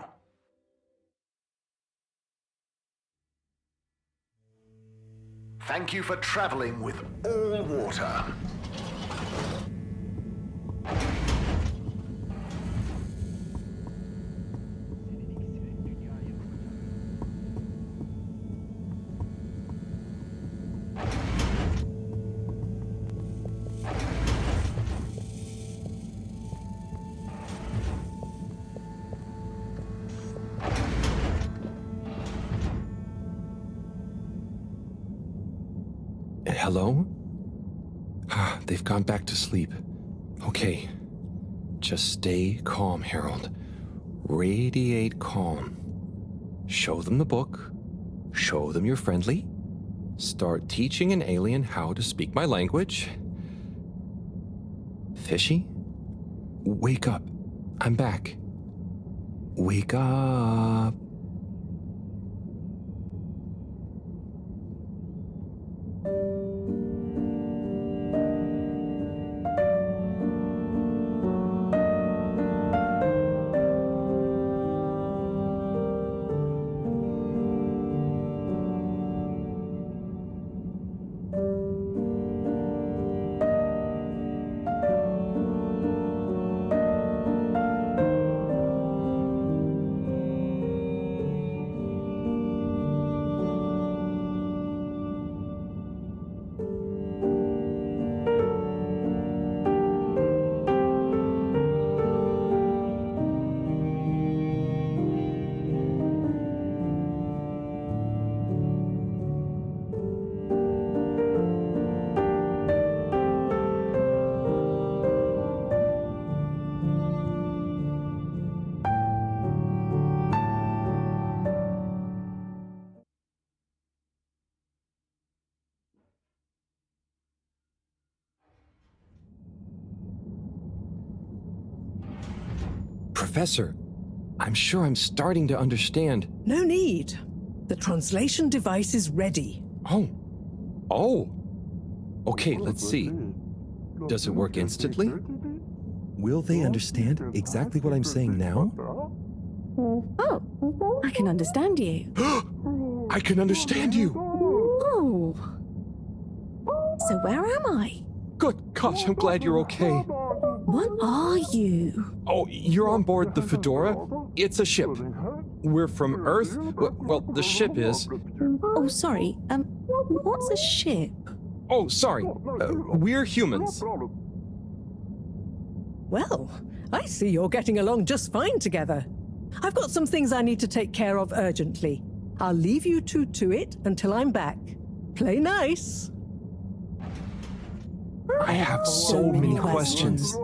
Thank you for traveling with all water. Hello? They've gone back to sleep. Okay. Just stay calm, Harold. Radiate calm. Show them the book. Show them you're friendly. Start teaching an alien how to speak my language. Fishy? Wake up. I'm back. Wake up. Professor, I'm sure I'm starting to understand. No need. The translation device is ready. Oh. Oh. Okay, let's see. Does it work instantly? Will they understand exactly what I'm saying now? Oh, I can understand you. I can understand you! Oh. So where am I? Good gosh, I'm glad you're okay. What are you? Oh, you're on board the Fedora? It's a ship. We're from Earth? Well, the ship is. Oh, sorry. What's a ship? Oh, sorry. We're humans. Well, I see you're getting along just fine together. I've got some things I need to take care of urgently. I'll leave you two to it until I'm back. Play nice. I have so many questions.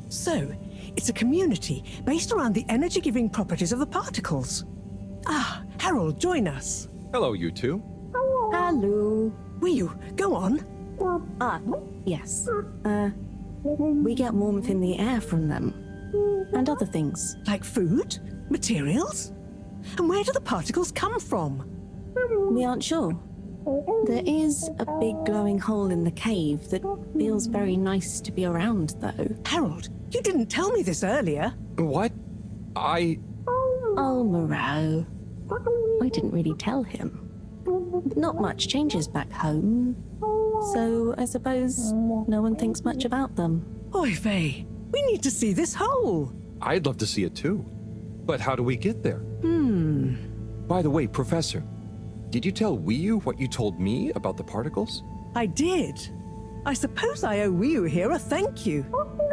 So, it's a community based around the energy-giving properties of the particles. Ah, Harold, join us. Hello, you two. Hello. Will go on. Yes. We get warmth in the air from them. And other things. Like food? Materials? And where do the particles come from? We aren't sure. There is a big glowing hole in the cave that feels very nice to be around, though. Harold, you didn't tell me this earlier. What? Oh, Moreau. I didn't really tell him. Not much changes back home. So I suppose no one thinks much about them. Oy vey, we need to see this hole. I'd love to see it too. But how do we get there? By the way, Professor, did you tell Wiyu what you told me about the particles? I did. I suppose I owe Wiyu here a thank you.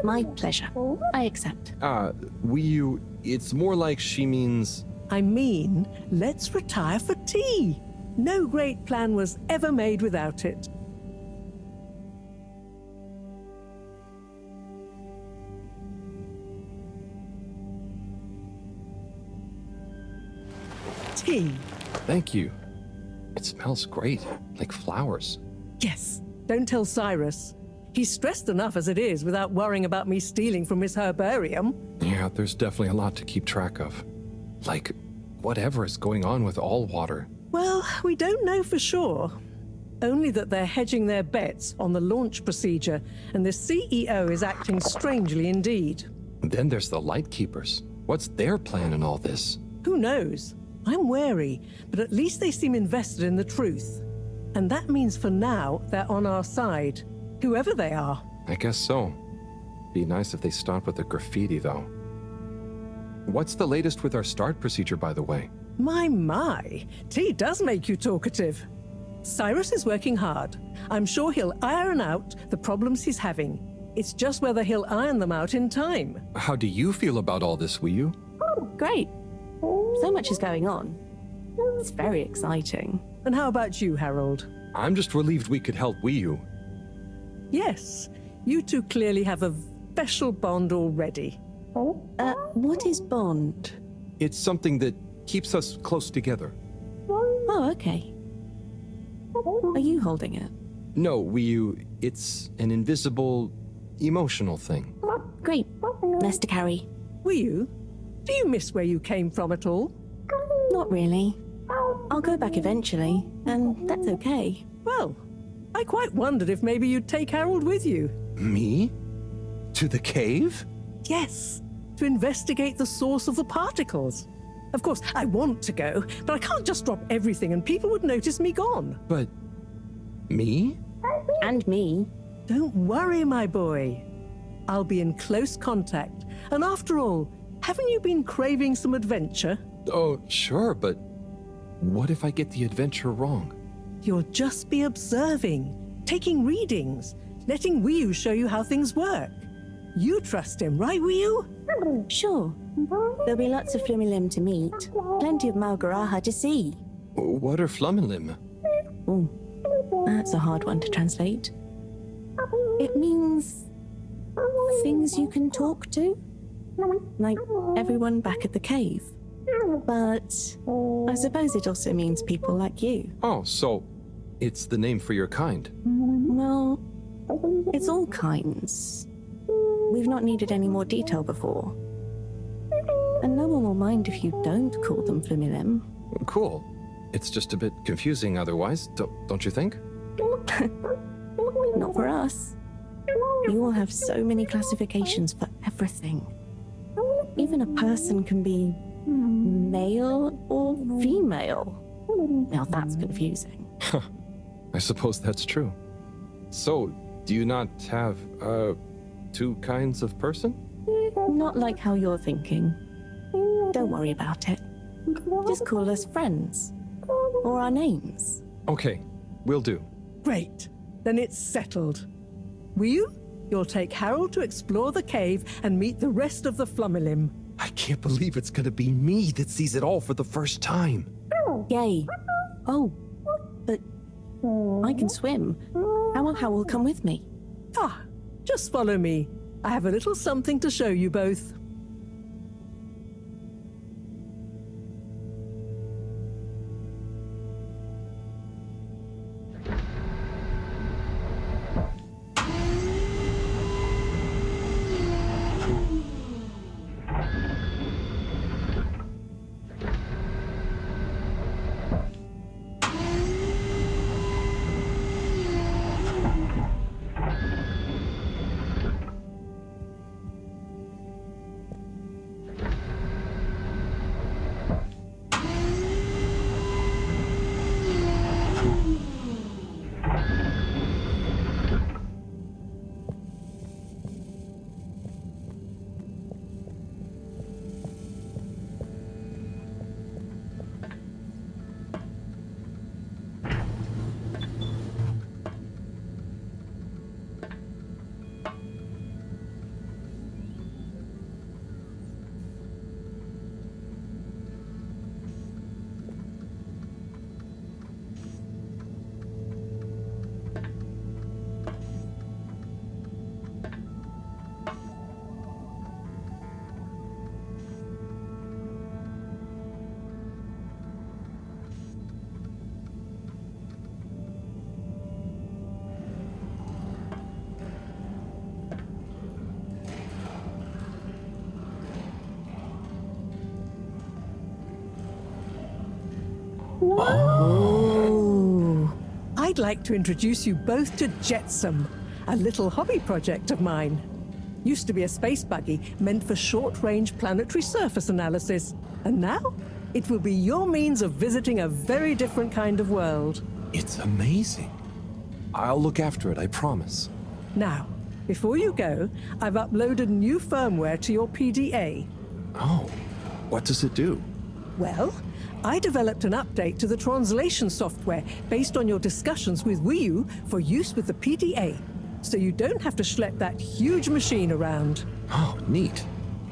My pleasure. I accept. Wiyu, it's more like she means... I mean, let's retire for tea. No great plan was ever made without it. Tea. Thank you. It smells great, like flowers. Yes, don't tell Cyrus. He's stressed enough as it is without worrying about me stealing from his herbarium. Yeah, there's definitely a lot to keep track of. Like, whatever is going on with all water. Well, we don't know for sure. Only that they're hedging their bets on the launch procedure, and the CEO is acting strangely indeed. Then there's the Lightkeepers. What's their plan in all this? Who knows? I'm wary, but at least they seem invested in the truth. And that means for now, they're on our side, whoever they are. I guess so. Be nice if they stopped with the graffiti, though. What's the latest with our start procedure, by the way? My, tea does make you talkative. Cyrus is working hard. I'm sure he'll iron out the problems he's having. It's just whether he'll iron them out in time. How do you feel about all this, Wiyu? Great. So much is going on. It's very exciting. And how about you, Harold? I'm just relieved we could help Wiyu. Yes, you two clearly have a special bond already. What is bond? It's something that keeps us close together. Oh, okay. Are you holding it? No, it's an invisible, emotional thing. Great. Less to carry. Wiyu, do you miss where you came from at all? Not really. I'll go back eventually, and that's okay. Well, I quite wondered if maybe you'd take Harold with you. Me? To the cave? Yes, to investigate the source of the particles. Of course, I want to go, but I can't just drop everything and people would notice me gone. But... me? And me. Don't worry, my boy. I'll be in close contact. And after all, haven't you been craving some adventure? Oh, sure, but what if I get the adventure wrong? You'll just be observing, taking readings, letting Wiyu show you how things work. You trust him, right, Wiyu? Sure. There'll be lots of Flumilim to meet. Plenty of Malgaraha to see. What are Flumilim? Oh, that's a hard one to translate. It means things you can talk to. Like everyone back at the cave. But I suppose it also means people like you. Oh, so it's the name for your kind. Well, it's all kinds. We've not needed any more detail before. And no one will mind if you don't call them Flumilim. Cool. It's just a bit confusing otherwise, don't you think? Not for us. You all have so many classifications for everything. Even a person can be male or female. Now that's confusing. I suppose that's true. So, do you not have, two kinds of person? Not like how you're thinking. Don't worry about it. Just call us friends. Or our names. Okay, will do. Great. Then it's settled. Wiyu, you'll take Harold to explore the cave and meet the rest of the Flumilim. I can't believe it's gonna be me that sees it all for the first time. Yay. Oh, but I can swim. How will come with me? Ah, just follow me. I have a little something to show you both. Oh. I'd like to introduce you both to Jetsam, a little hobby project of mine. Used to be a space buggy meant for short-range planetary surface analysis, and now it will be your means of visiting a very different kind of world. It's amazing. I'll look after it, I promise. Now, before you go, I've uploaded new firmware to your PDA. Oh, what does it do? Well, I developed an update to the translation software based on your discussions with Wiyu for use with the PDA, so you don't have to schlep that huge machine around. Oh, neat.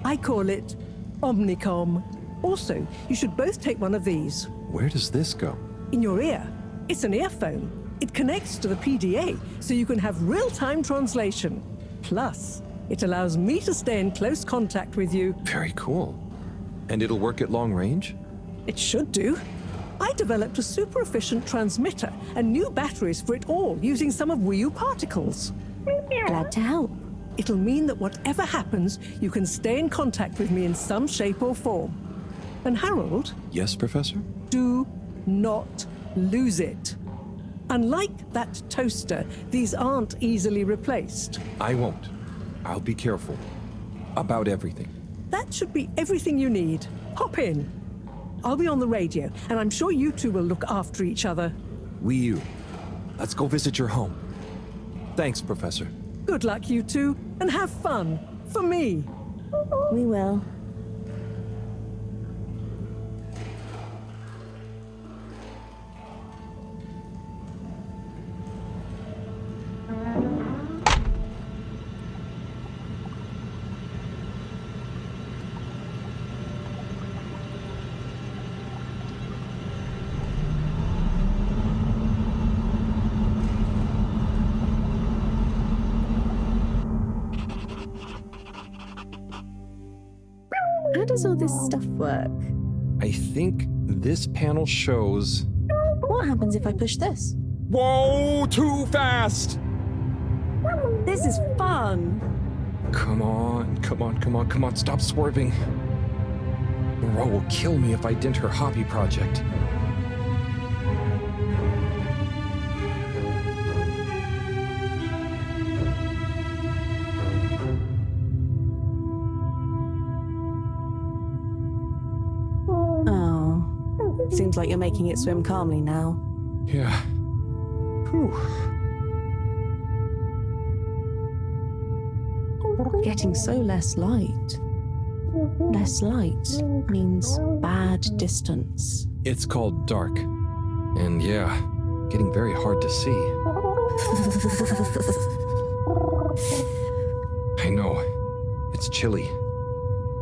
I call it Omnicom. Also, you should both take one of these. Where does this go? In your ear. It's an earphone. It connects to the PDA, so you can have real-time translation. Plus, it allows me to stay in close contact with you. Very cool. And it'll work at long range? It should do. I developed a super-efficient transmitter and new batteries for it all using some of Wii U particles. Glad to help. It'll mean that whatever happens, you can stay in contact with me in some shape or form. And Harold? Yes, Professor? Do not lose it. Unlike that toaster, these aren't easily replaced. I won't. I'll be careful. About everything. That should be everything you need. Hop in. I'll be on the radio, and I'm sure you two will look after each other. Wii U, let's go visit your home. Thanks, Professor. Good luck, you two, and have fun. For me. We will. How does all this stuff work? I think this panel shows... What happens if I push this? Whoa, too fast! This is fun! Come on, stop swerving. Moreau will kill me if I dent her hobby project. Seems like you're making it swim calmly now. Yeah. Whew. Getting so less light. Less light means bad distance. It's called dark. And yeah, getting very hard to see. I know. It's chilly.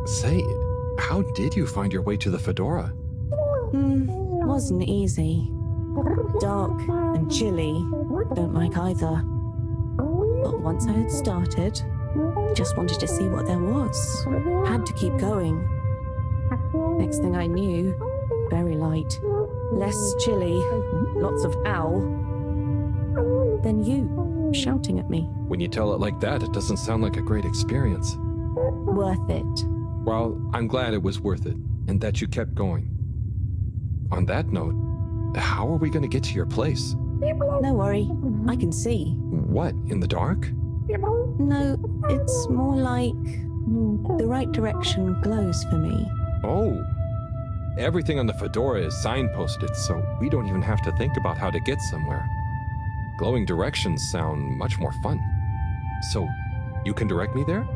Say, how did you find your way to the Fedora? Wasn't easy. Dark and chilly, don't like either. But once I had started, just wanted to see what there was. Had to keep going. Next thing I knew, very light, less chilly, lots of owl. Then you, shouting at me. When you tell it like that, it doesn't sound like a great experience. Worth it. Well, I'm glad it was worth it, and that you kept going. On that note, how are we going to get to your place? No worry, I can see. What, in the dark? No, it's more like the right direction glows for me. Oh. Everything on the Fedora is signposted, so we don't even have to think about how to get somewhere. Glowing directions sound much more fun. So, you can direct me there?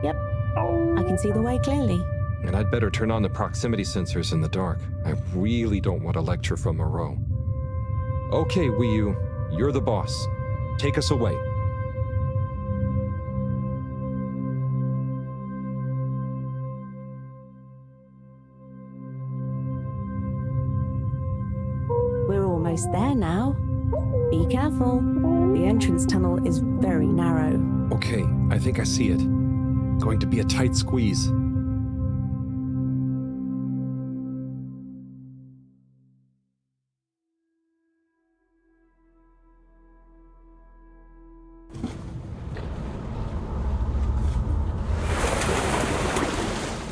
Yep. I can see the way clearly. And I'd better turn on the proximity sensors in the dark. I really don't want a lecture from Moreau. Okay, Wii U, you're the boss. Take us away. We're almost there now. Be careful. The entrance tunnel is very narrow. Okay, I think I see it. Going to be a tight squeeze.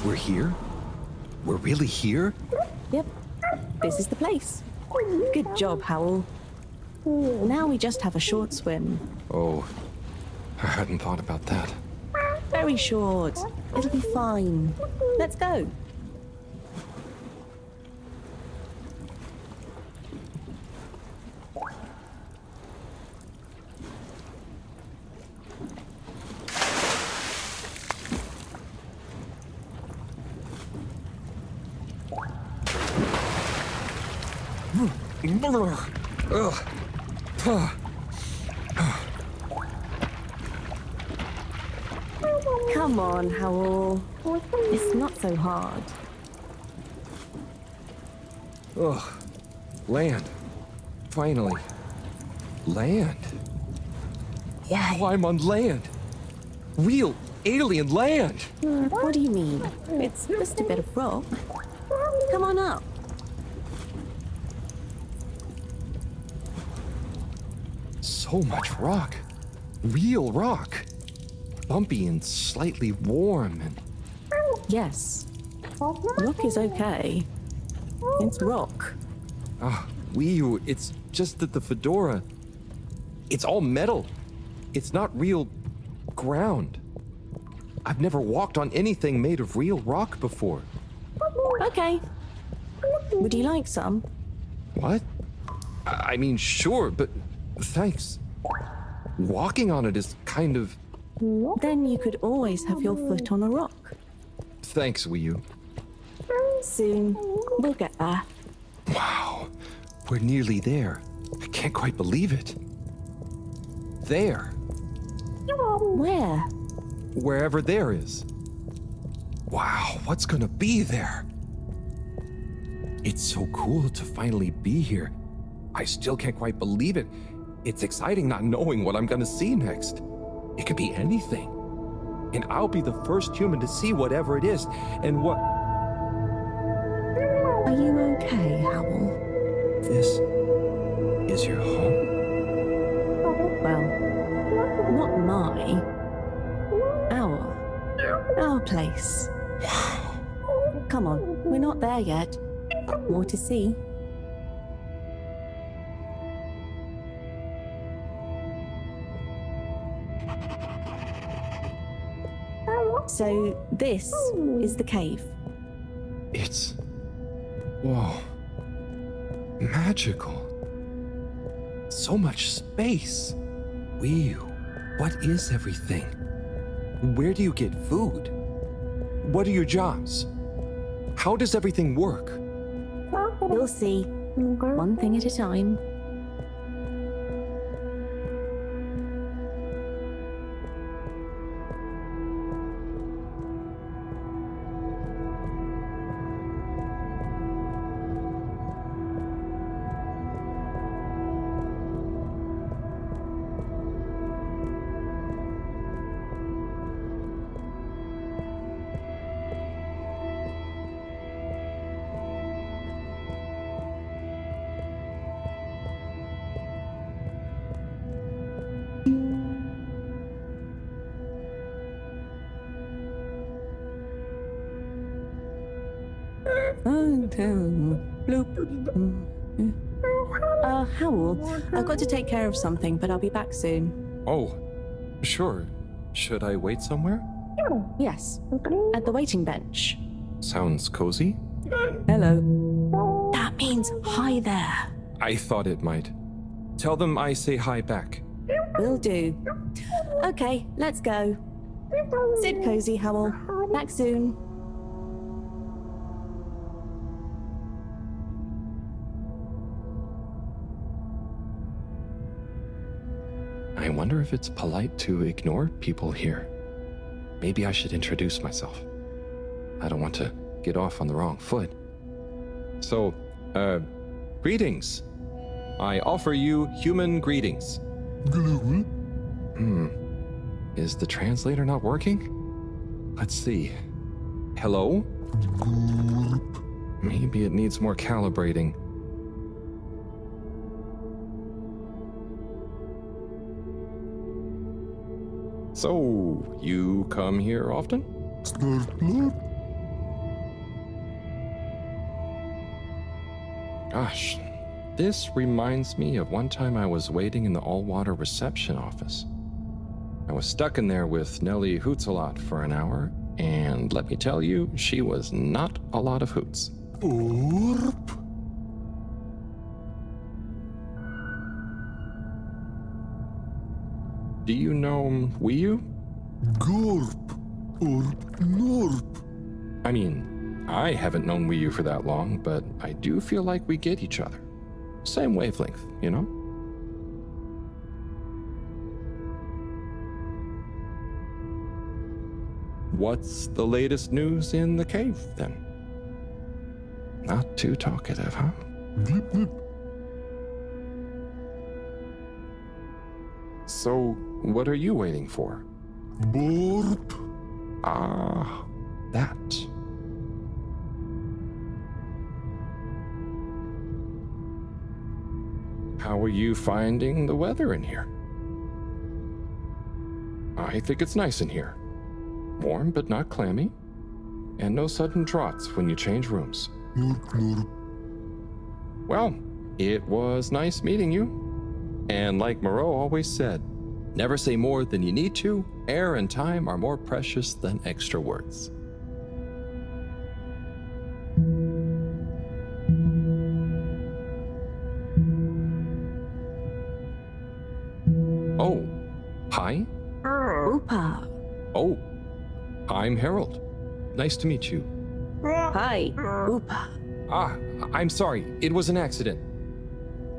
We're here? We're really here? Yep. This is the place. Good job, Howell. Now we just have a short swim. Oh, I hadn't thought about that. Very short. It'll be fine. Let's go. Come on, Howell. It's not so hard. Ugh. Land. Finally. Land. Wow, I'm on land. Real alien land. What do you mean? It's just a bit of rock. Come on up. So much rock. Real rock. Bumpy and slightly warm and... Yes. Rock is okay. It's rock. Wii, it's just that the fedora... It's all metal. It's not real ground. I've never walked on anything made of real rock before. Okay. Would you like some? What? I mean, sure, but thanks. Walking on it is kind of... Then you could always have your foot on a rock. Thanks, Wii. Soon. We'll get there. Wow. We're nearly there. I can't quite believe it. There. Where? Wherever there is. Wow, what's gonna be there? It's so cool to finally be here. I still can't quite believe it. It's exciting not knowing what I'm gonna see next. It could be anything. And I'll be the first human to see whatever it is, and what... Are you okay, Howell? This is your home? Well, not my. Our place. Come on, we're not there yet. More to see. So, this is the cave. It's... whoa. Magical. So much space. Whew. What is everything? Where do you get food? What are your jobs? How does everything work? You'll see. One thing at a time. Howell, I've got to take care of something, but I'll be back soon. Oh, sure. Should I wait somewhere? Yes, at the waiting bench. Sounds cozy. Hello. That means hi there. I thought it might. Tell them I say hi back. Will do. Okay, let's go. Sit cozy, Howell. Back soon. I wonder if it's polite to ignore people here. Maybe I should introduce myself. I don't want to get off on the wrong foot. So, greetings. I offer you human greetings. Is the translator not working? Let's see. Hello? Maybe it needs more calibrating. So, you come here often? Gosh, this reminds me of one time I was waiting in the all-water reception office. I was stuck in there with Nellie Hoots-a-lot for an hour, and let me tell you, she was not a lot of hoots. Do you know Wii? Gorp or Norp? I mean, I haven't known Wii for that long, but I do feel like we get each other. Same wavelength, you know? What's the latest news in the cave, then? Not too talkative, huh? Blip, blip. So, what are you waiting for? Borp. Ah, that. How are you finding the weather in here? I think it's nice in here. Warm but not clammy. And no sudden draughts when you change rooms. Well, it was nice meeting you. And like Moreau always said, never say more than you need to. Air and time are more precious than extra words. Oh, hi. Oopa. Oh, I'm Harold. Nice to meet you. Hi. Oopa. Ah, I'm sorry. It was an accident.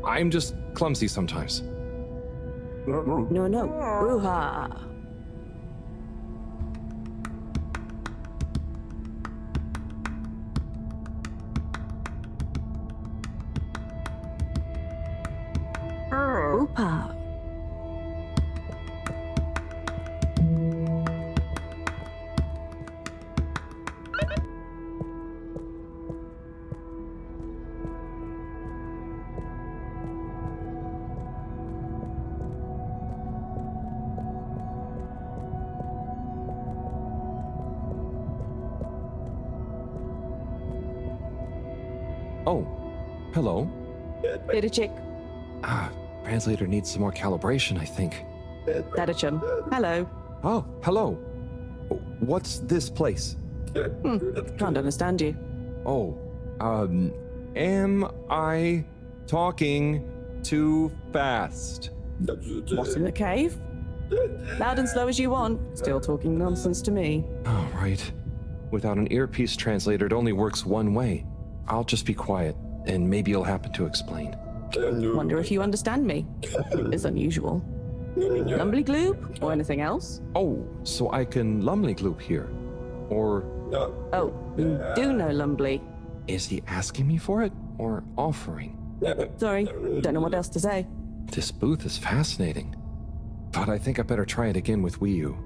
I'm just clumsy sometimes. No. Bruha. Oopa. Oh, hello. Data chick. Ah, translator needs some more calibration, I think. Data chum. Hello. Oh, hello. What's this place? Can't understand you. Oh, am I talking too fast? What's in the cave? Loud and slow as you want. Still talking nonsense to me. Oh, right. Without an earpiece translator, it only works one way. I'll just be quiet, and maybe you'll happen to explain. Wonder if you understand me. It's unusual. Lumbly gloop or anything else? Oh, so I can lumley gloop here. Or... Oh, you do know Lumbly. Is he asking me for it, or offering? Sorry, don't know what else to say. This booth is fascinating. But I think I better try it again with Wii U.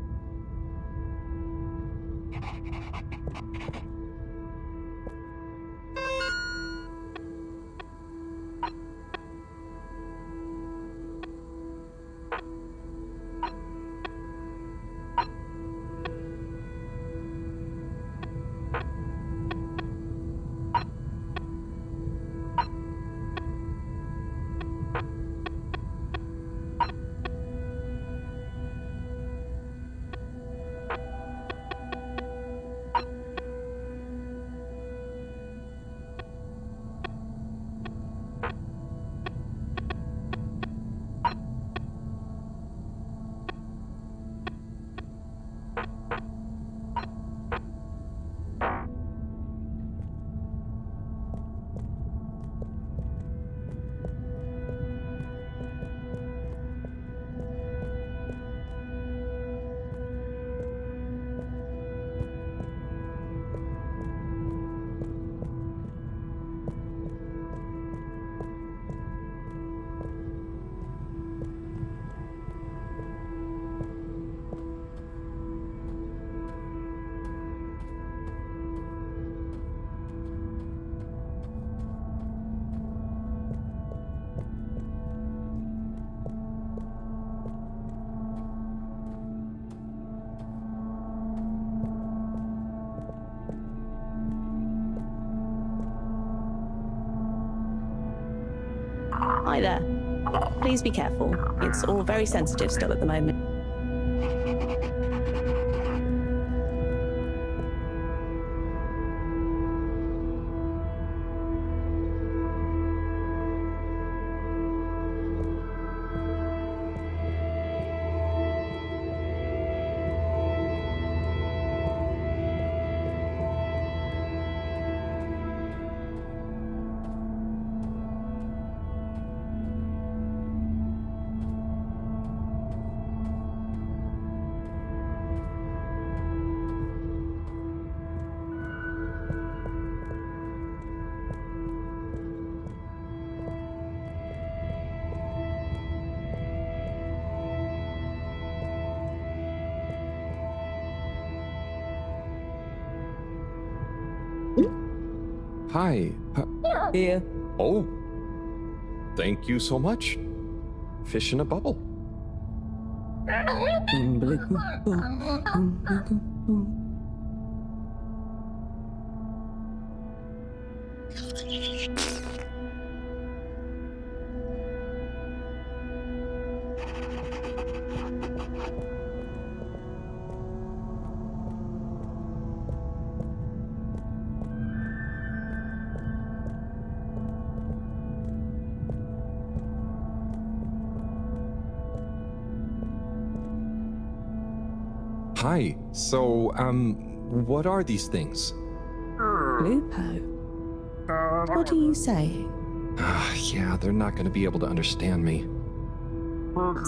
Hi there. Please be careful. It's all very sensitive still at the moment. Hi. Here. Oh. Thank you so much. Fish in a bubble. Hi. So, what are these things? Lupo? What are you saying? Yeah, they're not going to be able to understand me.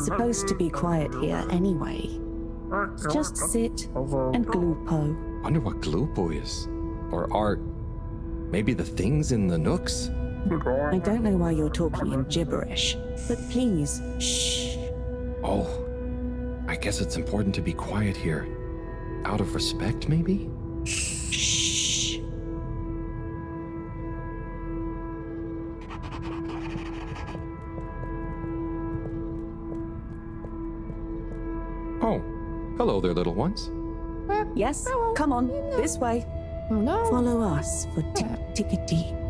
Supposed to be quiet here anyway. Just sit and glupo. Wonder what Glupo is. Or are maybe the things in the nooks? I don't know why you're talking in gibberish, but please, shh. Oh, I guess it's important to be quiet here. Out of respect, maybe? Shh. Oh, hello there, little ones. Yes, come on, this way. Follow us for tickety.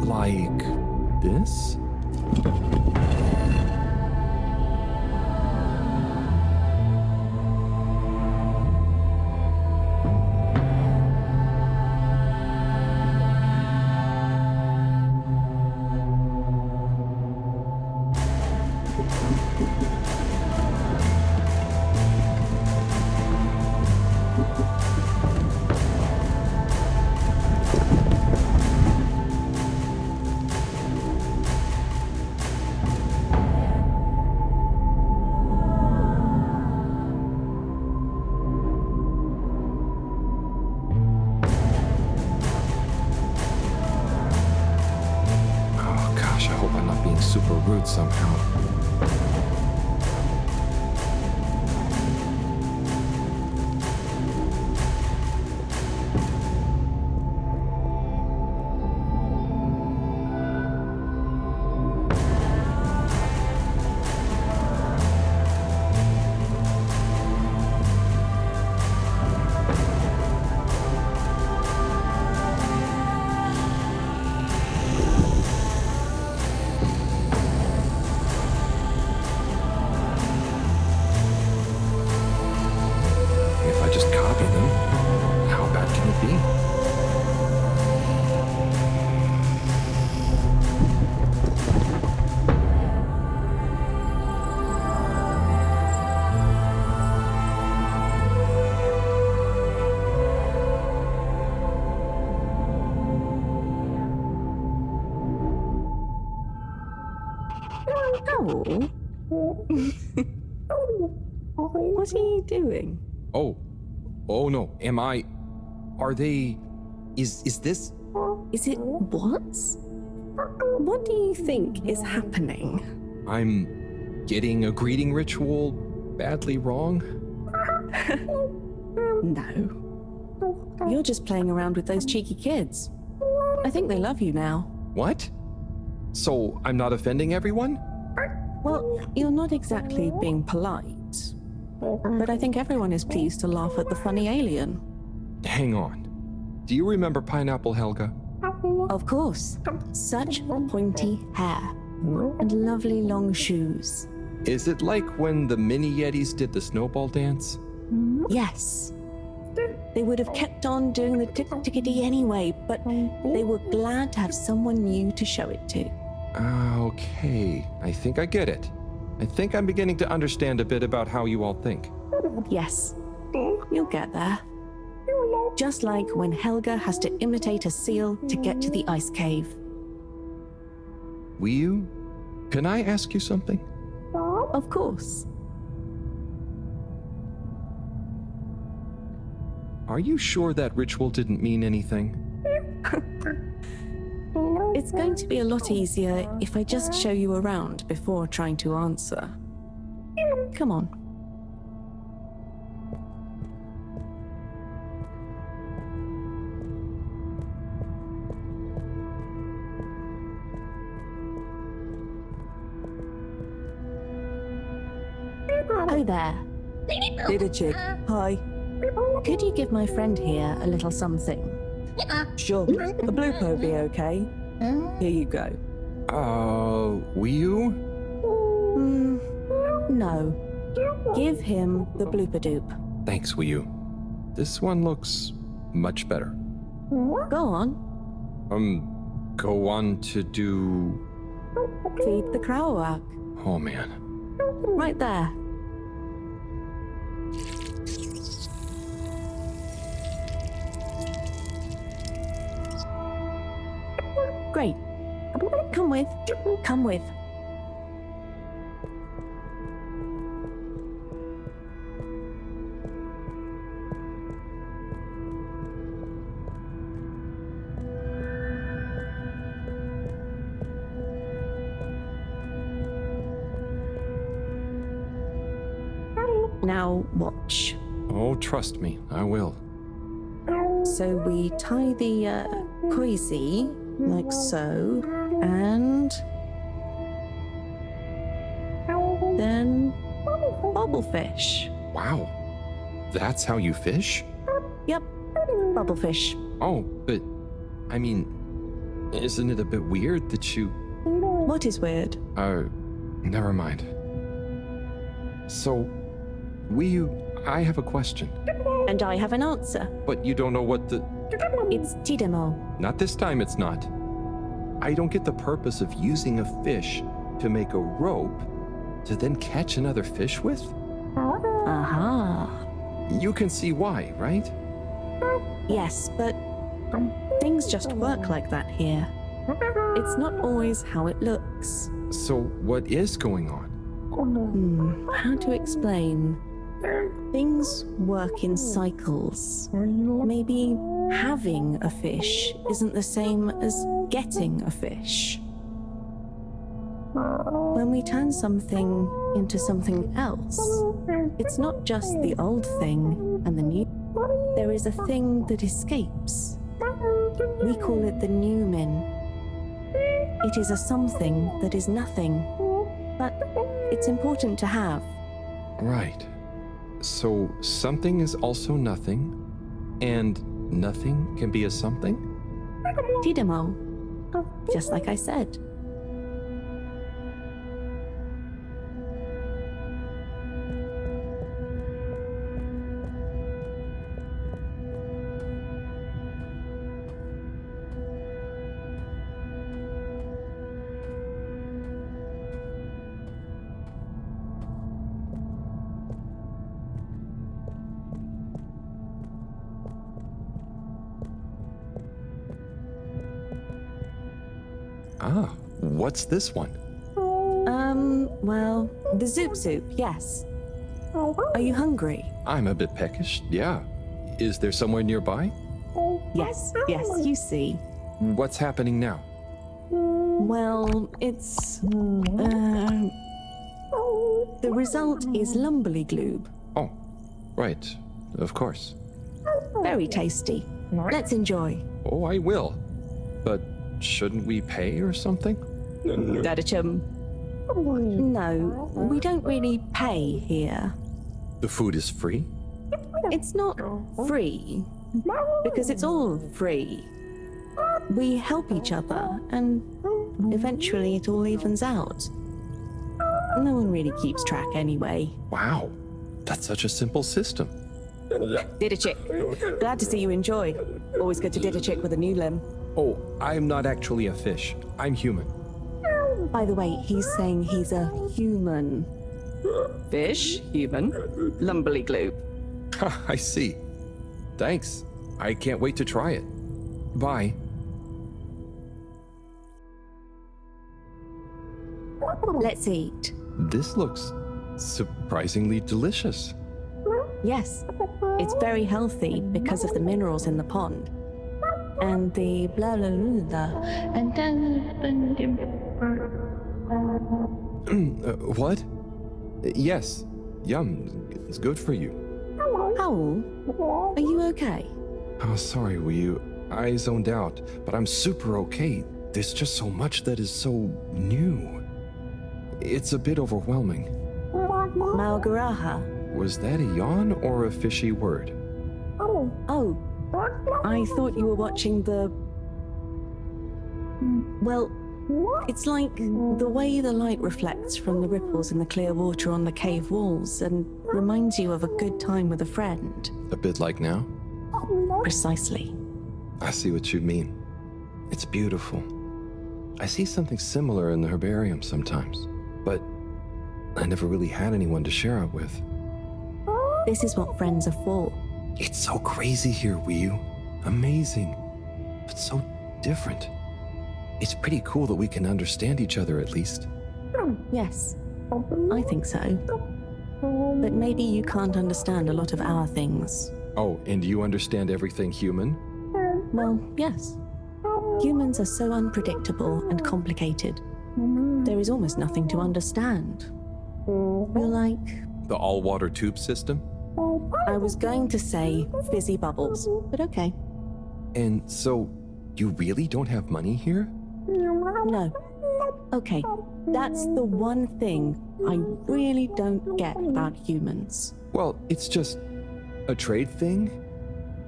Like this? Super rude somehow. What are you doing? Oh no, am I... Are they... Is this... Is it what? What do you think is happening? I'm getting a greeting ritual badly wrong? No. You're just playing around with those cheeky kids. I think they love you now. What? So I'm not offending everyone? Well, you're not exactly being polite. But I think everyone is pleased to laugh at the funny alien. Hang on. Do you remember Pineapple Helga? Of course. Such pointy hair. And lovely long shoes. Is it like when the mini Yetis did the snowball dance? Yes. They would have kept on doing the tick-tickety anyway, but they were glad to have someone new to show it to. Okay. I think I get it. I think I'm beginning to understand a bit about how you all think. Yes. You'll get there. Just like when Helga has to imitate a seal to get to the ice cave. Wiyu, can I ask you something? Of course. Are you sure that ritual didn't mean anything? It's going to be a lot easier if I just show you around before trying to answer. Come on. Oh there. Little chick. Hi. Could you give my friend here a little something? Sure. A blue po be okay. Here you go. Wiyu? No. Give him the blooper-doop. Thanks, Wiyu. This one looks much better. Go on. Go on to do... Feed the Crowak. Oh, man. Right there. Great. Come with. Come with. Now watch. Oh, trust me, I will. So we tie the koizi like so, and then bubblefish. Wow, that's how you fish? Yep, bubblefish. Oh, but I mean, isn't it a bit weird that you... What is weird? Never mind. So, Wiyu, I have a question. And I have an answer. But you don't know what the... It's Tidemo. Not this time, it's not. I don't get the purpose of using a fish to make a rope to then catch another fish with? Aha. You can see why, right? Yes, but things just work like that here. It's not always how it looks. So what is going on? How to explain? Things work in cycles. Maybe having a fish isn't the same as getting a fish. When we turn something into something else, it's not just the old thing and the new. There is a thing that escapes. We call it the new min. It is a something that is nothing, but it's important to have. Right. So something is also nothing, and nothing can be a something? Tidemo. Just like I said. Ah, what's this one? Well, the Zoop Soup, yes. Are you hungry? I'm a bit peckish, yeah. Is there somewhere nearby? Yes, you see. What's happening now? Well, it's... the result is Lumberly Gloob. Oh, right, of course. Very tasty. Let's enjoy. Oh, I will. But shouldn't we pay or something? Dadachum. No, we don't really pay here. The food is free? It's not free, because it's all free. We help each other, and eventually it all evens out. No one really keeps track anyway. Wow, that's such a simple system. Didachik, glad to see you enjoy. Always good to Didachik with a new limb. Oh, I'm not actually a fish. I'm human. By the way, he's saying he's a human. Fish, human, lumbly gloop. I see. Thanks. I can't wait to try it. Bye. Let's eat. This looks surprisingly delicious. Yes, it's very healthy because of the minerals in the pond. And the blah blah blah. And then. What? Yes. Yum. It's good for you. Owl, are you okay? Oh, sorry, Wii. I zoned out, but I'm super okay. There's just so much that is so new. It's a bit overwhelming. Malgaraha. Was that a yawn or a fishy word? Oh, I thought you were watching the... Well, it's like the way the light reflects from the ripples in the clear water on the cave walls and reminds you of a good time with a friend. A bit like now? Precisely. I see what you mean. It's beautiful. I see something similar in the herbarium sometimes, but I never really had anyone to share it with. This is what friends are for. It's so crazy here, Wii. Amazing, but so different. It's pretty cool that we can understand each other at least. Yes, I think so. But maybe you can't understand a lot of our things. Oh, and you understand everything human? Well, yes. Humans are so unpredictable and complicated. There is almost nothing to understand. You're like... The all-water tube system? I was going to say fizzy bubbles, but okay. And so, you really don't have money here? No. Okay, that's the one thing I really don't get about humans. Well, it's just a trade thing,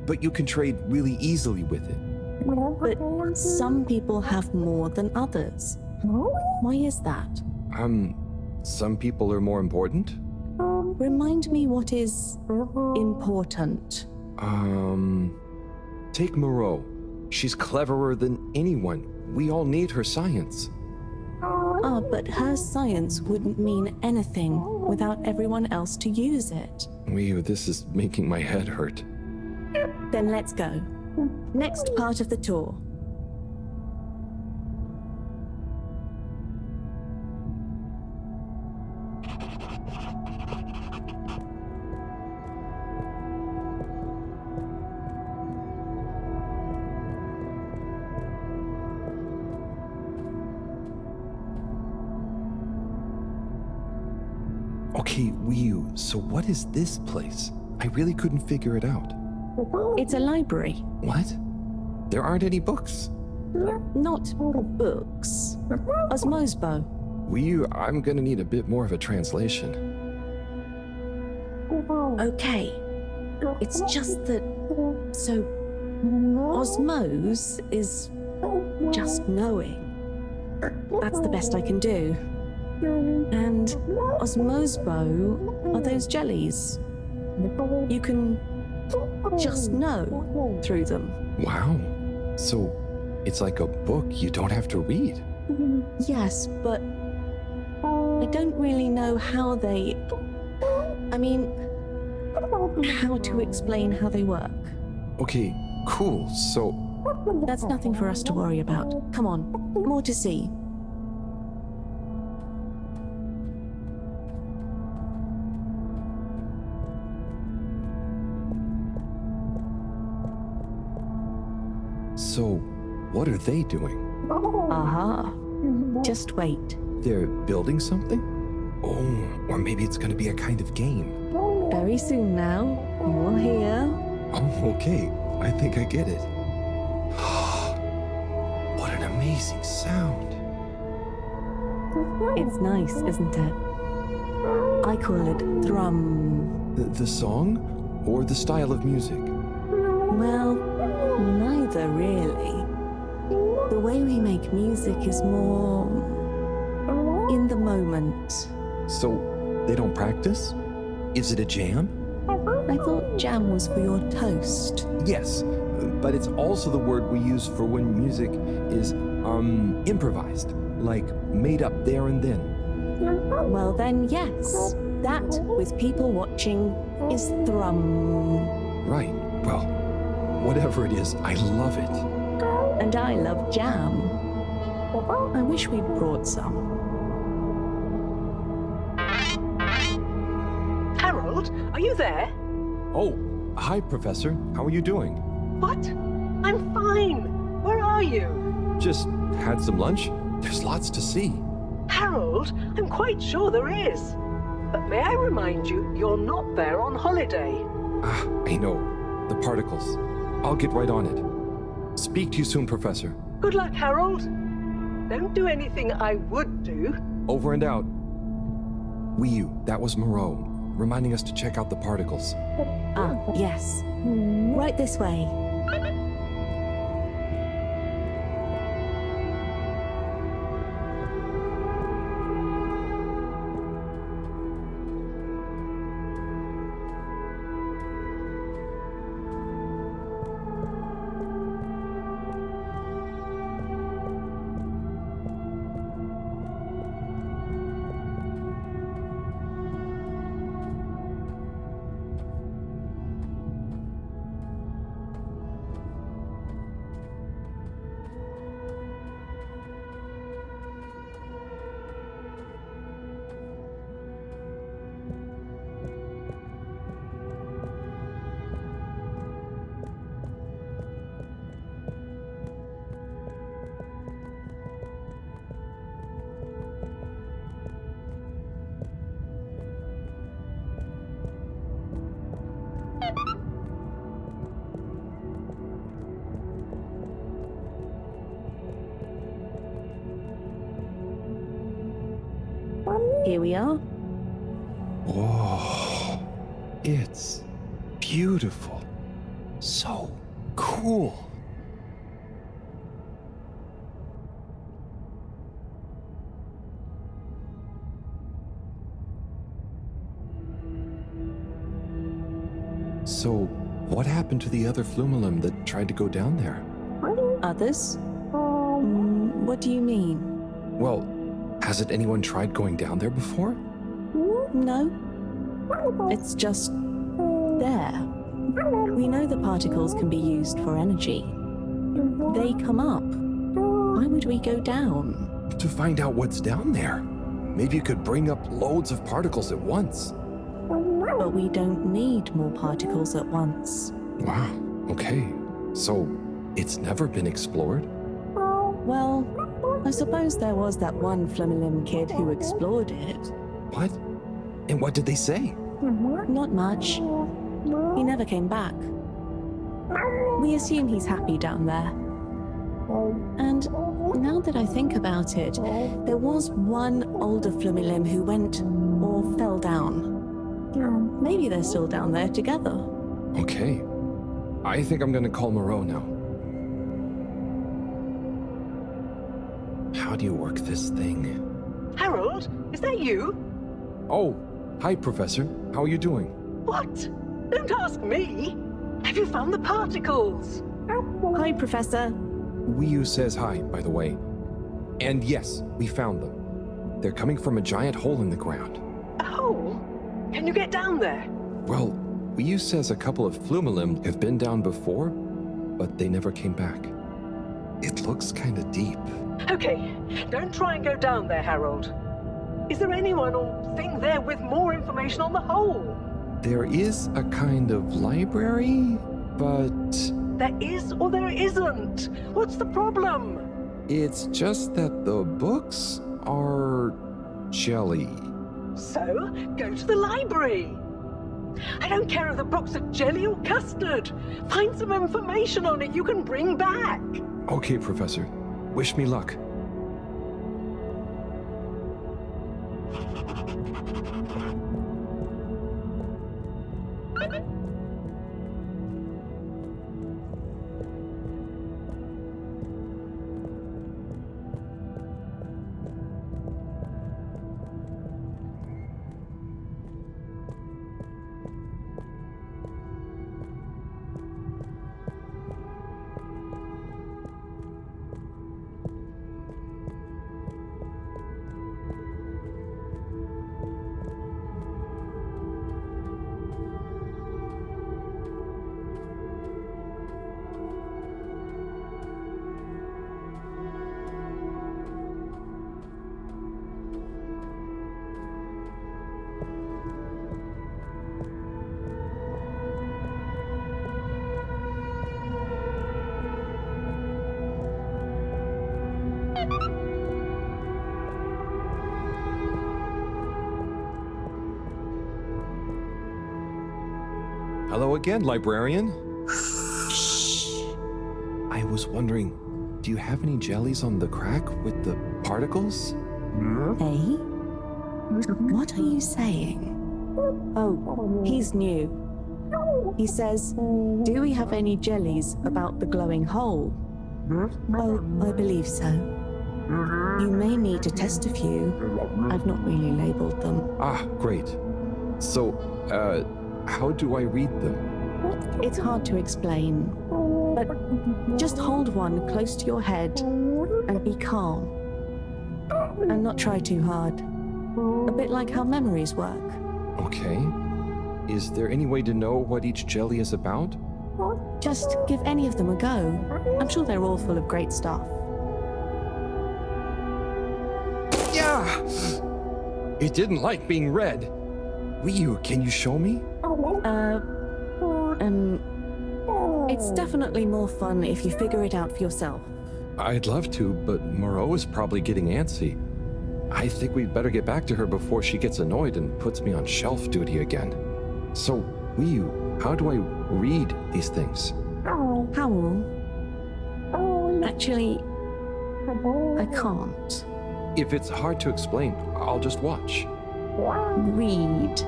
but you can trade really easily with it. But some people have more than others. Why is that? Some people are more important? Remind me what is important. Take Moreau. She's cleverer than anyone. We all need her science. Ah, but her science wouldn't mean anything without everyone else to use it. This is making my head hurt. Then let's go. Next part of the tour. Okay, Wii, so what is this place? I really couldn't figure it out. It's a library. What? There aren't any books. Not books. Osmosbo. Wii, I'm gonna need a bit more of a translation. Okay. It's just that... So... Osmose is... just knowing. That's the best I can do. And Osmosbo are those jellies. You can just know through them. Wow. So, it's like a book you don't have to read. Yes, but I don't really know how they... I mean, how to explain how they work. Okay, cool, so... That's nothing for us to worry about. Come on, more to see. So, what are they doing? Aha. Just wait. They're building something? Oh, or maybe it's gonna be a kind of game. Very soon now, you will hear. Oh, okay. I think I get it. What an amazing sound. It's nice, isn't it? I call it thrum. The song or the style of music? Well, neither really. The way we make music is more in the moment. So, they don't practice? Is it a jam? I thought jam was for your toast. Yes, but it's also the word we use for when music is, improvised, like made up there and then. Well then, yes. That, with people watching, is thrum. Right, well, whatever it is, I love it. And I love jam. I wish we'd brought some. Harold, are you there? Oh, hi, Professor. How are you doing? What? I'm fine. Where are you? Just had some lunch. There's lots to see. Harold, I'm quite sure there is. But may I remind you, you're not there on holiday. I know. The particles. I'll get right on it. Speak to you soon, Professor. Good luck, Harold. Don't do anything I would do. Over and out. You, that was Moreau, reminding us to check out the particles. Ah, yes. Right this way. Here we are. Whoa. It's beautiful. So cool. So, what happened to the other Flumelum that tried to go down there? Others? What do you mean? Well, hasn't anyone tried going down there before? No. It's just there. We know the particles can be used for energy. They come up. Why would we go down? To find out what's down there. Maybe you could bring up loads of particles at once. But we don't need more particles at once. Wow, okay. So, it's never been explored? Well, I suppose there was that one Flumelum kid who explored it. What? And what did they say? Not much. He never came back. We assume he's happy down there. And now that I think about it, there was one older Flumelum who went or fell down. Maybe they're still down there together. Okay. I think I'm gonna call Moreau now. How do you work this thing? Harold, is that you? Oh, hi, Professor. How are you doing? What? Don't ask me. Have you found the particles? Hi, Professor. Wiyu says hi, by the way. And yes, we found them. They're coming from a giant hole in the ground. A hole? Can you get down there? Well, Wiyu says a couple of Flumelum have been down before, but they never came back. It looks kind of deep. Okay, don't try and go down there, Harold. Is there anyone or thing there with more information on the hole? There is a kind of library, but... There is or there isn't? What's the problem? It's just that the books are jelly. So, go to the library. I don't care if the box of jelly or custard. Find some information on it you can bring back. Okay, Professor. Wish me luck. Hello again, librarian. Shh. I was wondering, do you have any jellies on the crack with the particles? Hey? What are you saying? Oh, he's new. He says, do we have any jellies about the glowing hole? Oh, I believe so. You may need to test a few. I've not really labeled them. Ah, great. So, how do I read them? It's hard to explain, but just hold one close to your head and be calm. And not try too hard. A bit like how memories work. Okay. Is there any way to know what each jelly is about? Just give any of them a go. I'm sure they're all full of great stuff. Yeah! It didn't like being read. Ryu, can you show me? It's definitely more fun if you figure it out for yourself. I'd love to, but Moreau is probably getting antsy. I think we'd better get back to her before she gets annoyed and puts me on shelf duty again. So, Ryu, how do I read these things? Howl. Actually, I can't. If it's hard to explain, I'll just watch. Read.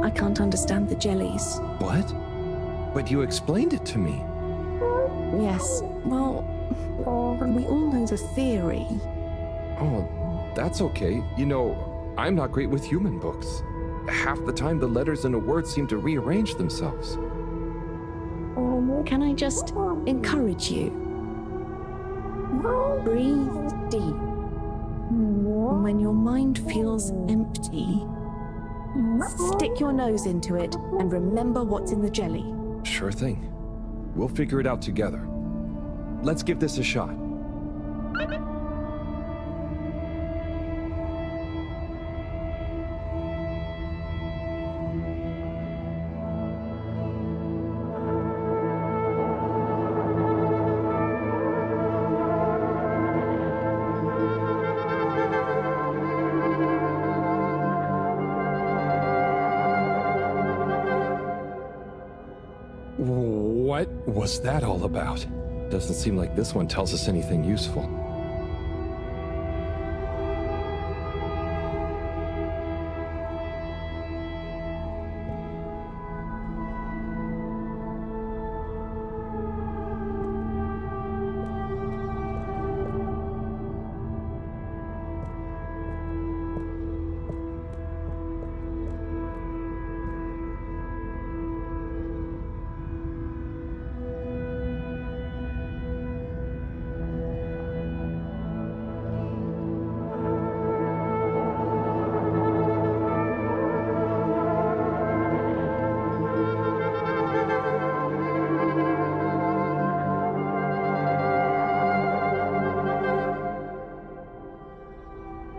I can't understand the jellies. What? But you explained it to me. Yes, well, we all know the theory. Oh, that's okay. You know, I'm not great with human books. Half the time the letters in a word seem to rearrange themselves. Can I just encourage you? Breathe deep. When your mind feels empty, stick your nose into it and remember what's in the jelly. Sure thing. We'll figure it out together. Let's give this a shot. What was that all about? Doesn't seem like this one tells us anything useful.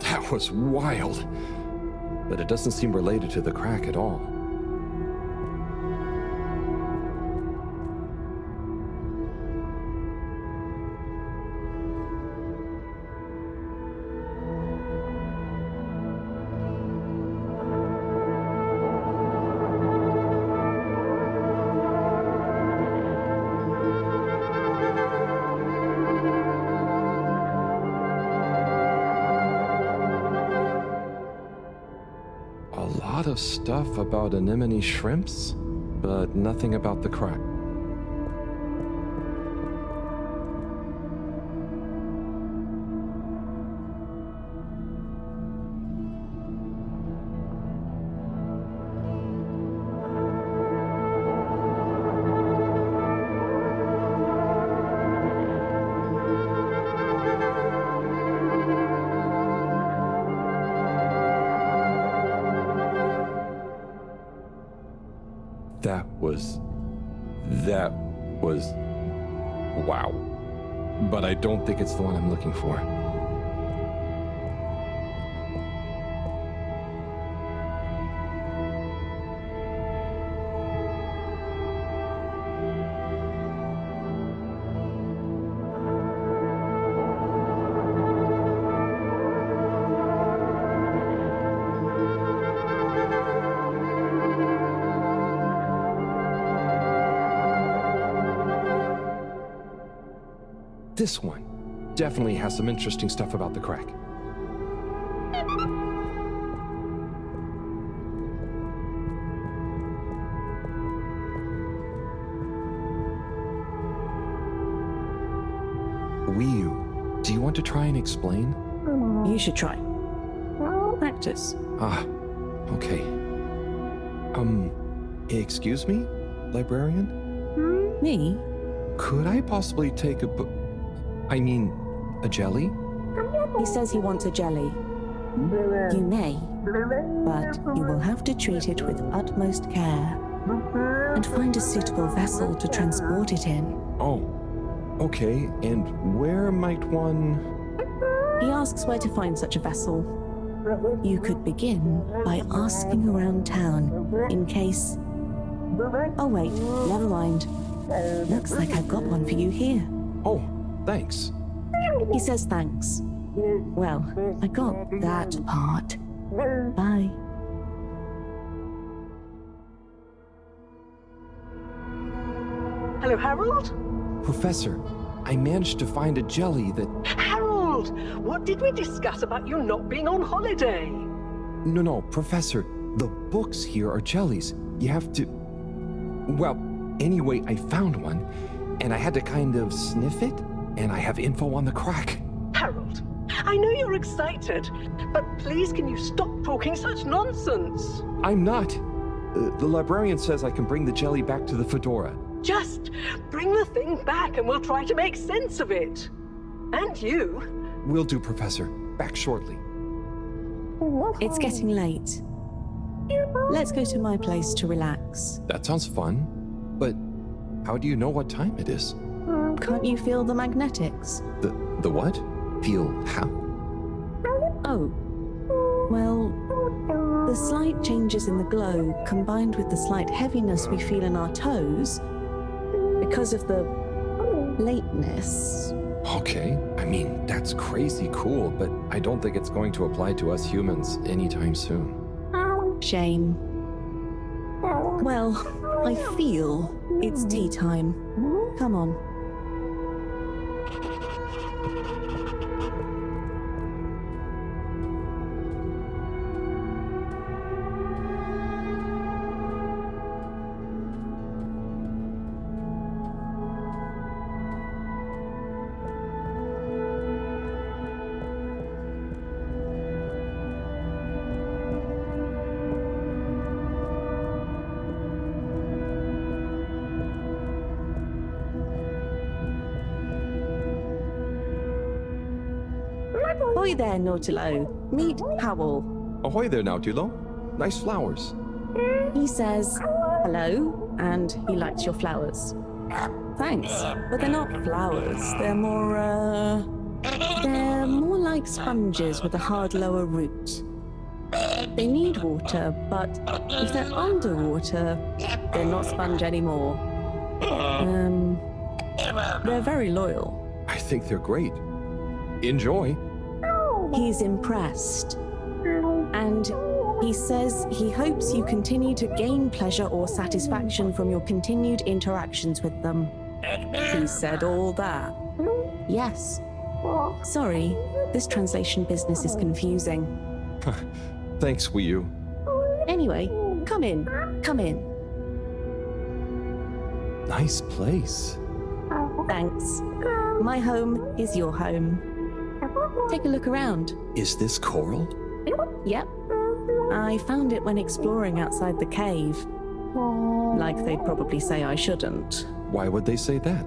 That was wild. But it doesn't seem related to the crack at all. lot of stuff about anemone shrimps, but nothing about the crack. That was wow. But I don't think it's the one I'm looking for. This one definitely has some interesting stuff about the crack. Wii, do you want to try and explain? You should try. Practice. Ah, okay. Excuse me, librarian? Me? Could I possibly take a a jelly? He says he wants a jelly. You may, but you will have to treat it with utmost care and find a suitable vessel to transport it in. Oh, okay. And where might one... He asks where to find such a vessel. You could begin by asking around town in case... Oh wait, never mind. Looks like I've got one for you here. Oh, thanks. He says thanks. Well, I got that part. Bye. Hello, Harold? Professor, I managed to find a jelly that... Harold! What did we discuss about you not being on holiday? No, Professor. The books here are jellies. You have to... Well, anyway, I found one, and I had to kind of sniff it, and I have info on the crack. Harold, I know you're excited, but please can you stop talking such nonsense? I'm not. The librarian says I can bring the jelly back to the Fedora. Just bring the thing back and we'll try to make sense of it. And you. Will do, Professor. Back shortly. It's getting late. Let's go to my place to relax. That sounds fun, but how do you know what time it is? Can't you feel the magnetics? The what? Feel how? Oh. Well, the slight changes in the glow combined with the slight heaviness we feel in our toes because of the lateness. Okay, I mean, that's crazy cool, but I don't think it's going to apply to us humans anytime soon. Shame. Well, I feel it's tea time. Come on. Ahoy there, Nautilo. Meet Howell. Ahoy there, Nautilo. Nice flowers. He says hello, and he likes your flowers. Thanks, but they're not flowers. They're more like sponges with a hard lower root. They need water, but if they're underwater, they're not sponge anymore. They're very loyal. I think they're great. Enjoy. He's impressed. And he says he hopes you continue to gain pleasure or satisfaction from your continued interactions with them. He said all that. Yes. Sorry, this translation business is confusing. Thanks, Wii U. Anyway, come in. Come in. Nice place. Thanks. My home is your home. Take a look around. Is this coral? Yep. I found it when exploring outside the cave. Like they'd probably say I shouldn't. Why would they say that?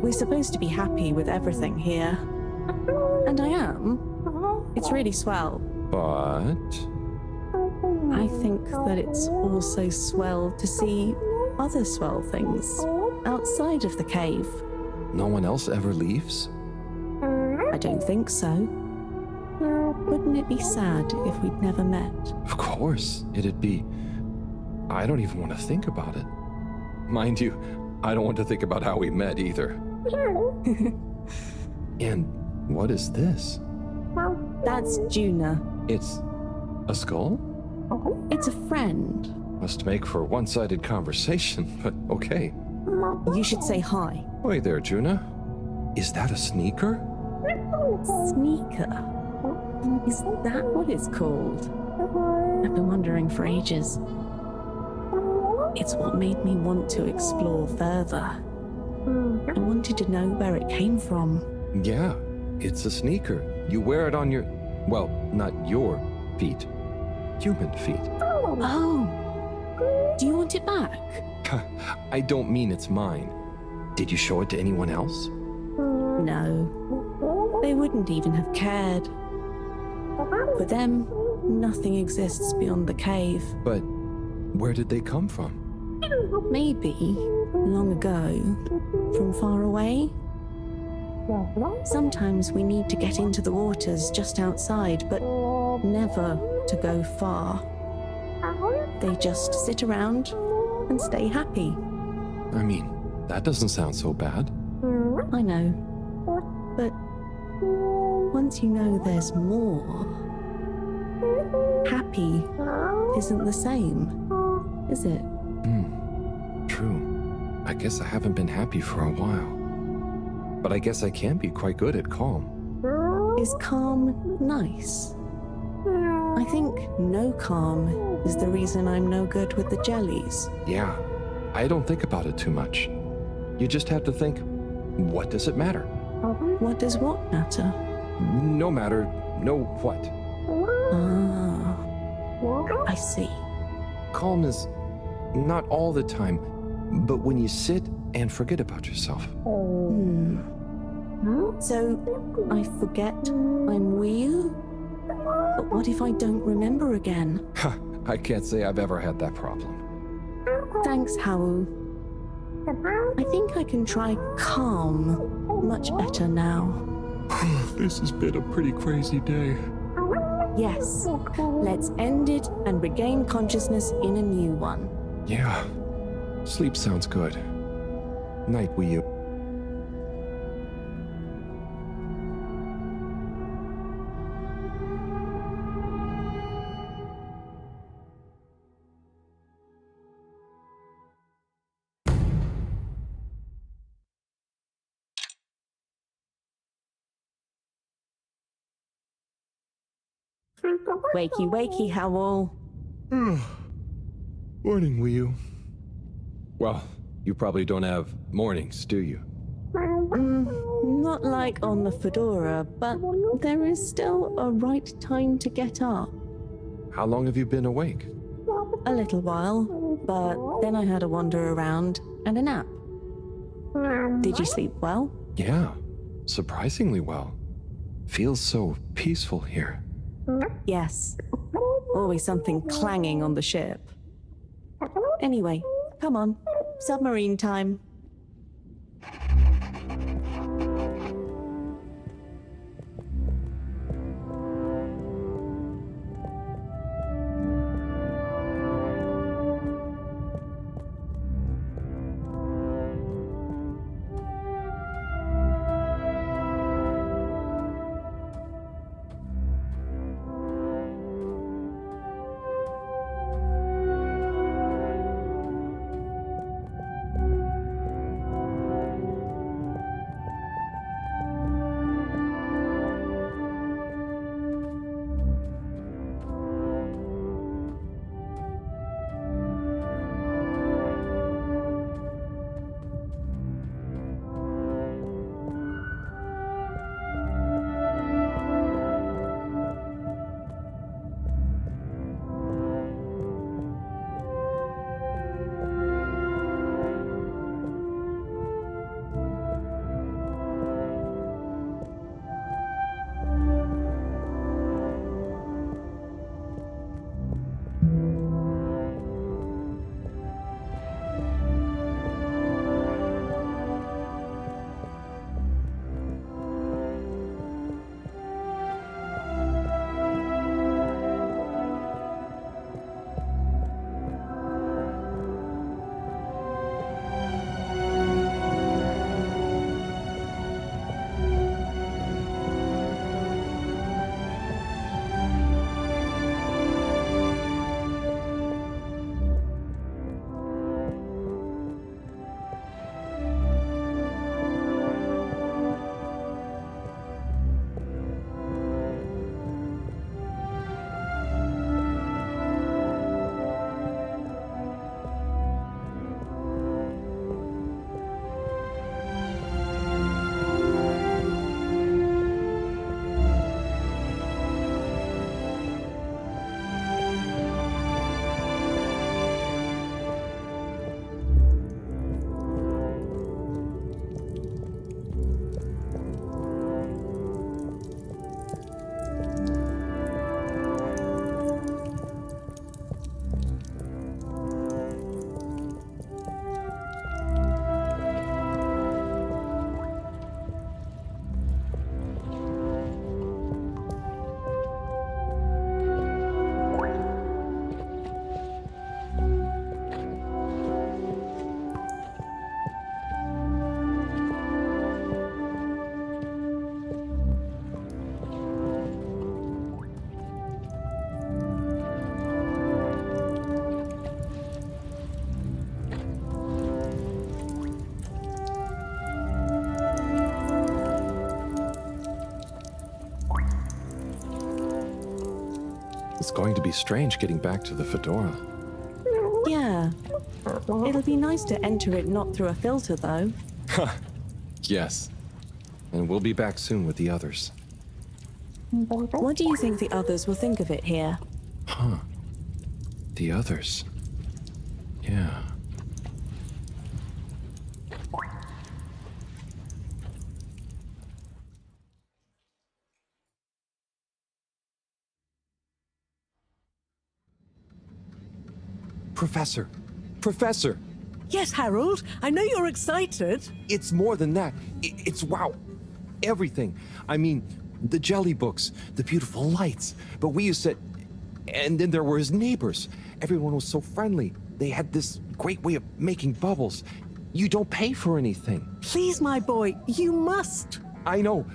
We're supposed to be happy with everything here. And I am. It's really swell. But... I think that it's also swell to see other swell things outside of the cave. No one else ever leaves? I don't think so. Wouldn't it be sad if we'd never met? Of course, it'd be... I don't even want to think about it. Mind you, I don't want to think about how we met either. And what is this? That's Juna. It's a skull? It's a friend. Must make for one-sided conversation, but okay. You should say hi. Wait there, Juna. Is that a sneaker? Sneaker? Is that what it's called? I've been wondering for ages. It's what made me want to explore further. I wanted to know where it came from. Yeah, it's a sneaker. You wear it on your... well, not your feet. Human feet. Oh. Do you want it back? I don't mean it's mine. Did you show it to anyone else? No. They wouldn't even have cared. For them, nothing exists beyond the cave. But where did they come from? Maybe, long ago, from far away. Sometimes we need to get into the waters just outside, but never to go far. They just sit around and stay happy. I mean, that doesn't sound so bad. I know. But once you know there's more, happy isn't the same, is it? True. I guess I haven't been happy for a while. But I guess I can be quite good at calm. Is calm nice? I think no calm is the reason I'm no good with the jellies. Yeah, I don't think about it too much. You just have to think, what does it matter? What does what matter? No matter, no what. Ah, I see. Calm is not all the time, but when you sit and forget about yourself. So, I forget I'm real? But what if I don't remember again? I can't say I've ever had that problem. Thanks, Howell. I think I can try calm much better now. This has been a pretty crazy day. Yes, let's end it and regain consciousness in a new one. Yeah, sleep sounds good. Night, will you? Wakey, wakey, Howell. Morning, Wii. Well, you probably don't have mornings, do you? Not like on the Fedora, but there is still a right time to get up. How long have you been awake? A little while, but then I had a wander around and a nap. Did you sleep well? Yeah, surprisingly well. Feels so peaceful here. Yes. Always something clanging on the ship. Anyway, come on. Submarine time. It's going to be strange getting back to the Fedora. Yeah. It'll be nice to enter it not through a filter, though. Yes. And we'll be back soon with the others. What do you think the others will think of it here? Huh. The others. Yeah. Professor! Professor! Yes, Harold, I know you're excited. It's more than that. It's wow. Everything. I mean, the jelly books, the beautiful lights. But we used to... And then there were his neighbors. Everyone was so friendly. They had this great way of making bubbles. You don't pay for anything. Please, my boy, you must. I know.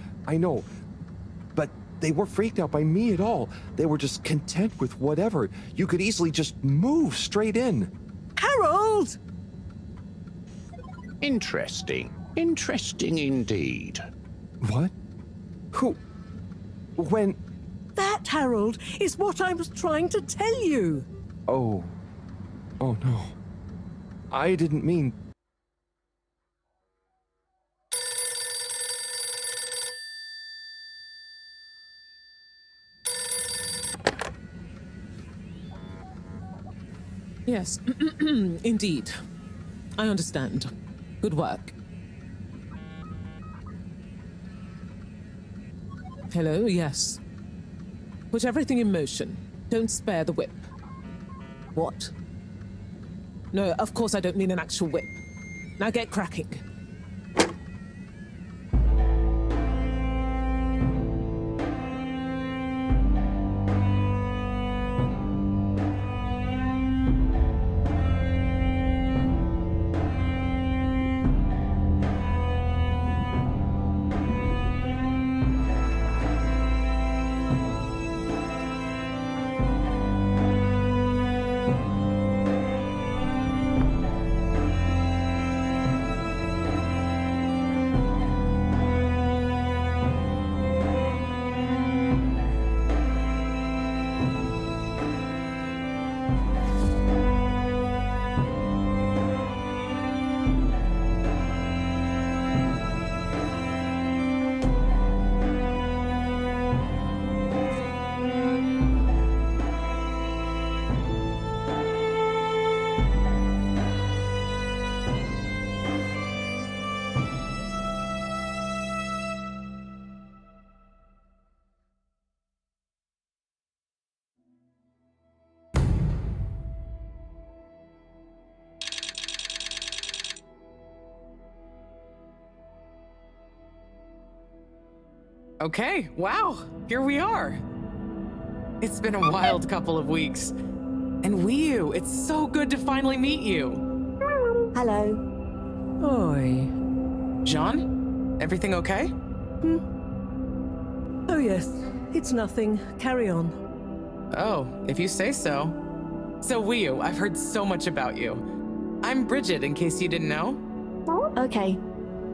But they weren't freaked out by me at all. They were just content with whatever. You could easily just move straight in. Harold! Interesting. Interesting indeed. What? Who? When? That, Harold, is what I was trying to tell you. Oh no. I didn't mean... Yes, indeed. I understand. Good work. Hello, yes. Put everything in motion. Don't spare the whip. What? No, of course I don't mean an actual whip. Now get cracking. Okay, wow, here we are. It's been a wild couple of weeks. And Wiyu, it's so good to finally meet you. Hello. Oi. John, everything okay? Oh, yes. It's nothing. Carry on. Oh, if you say so. So Wiyu, I've heard so much about you. I'm Bridget, in case you didn't know. Okay.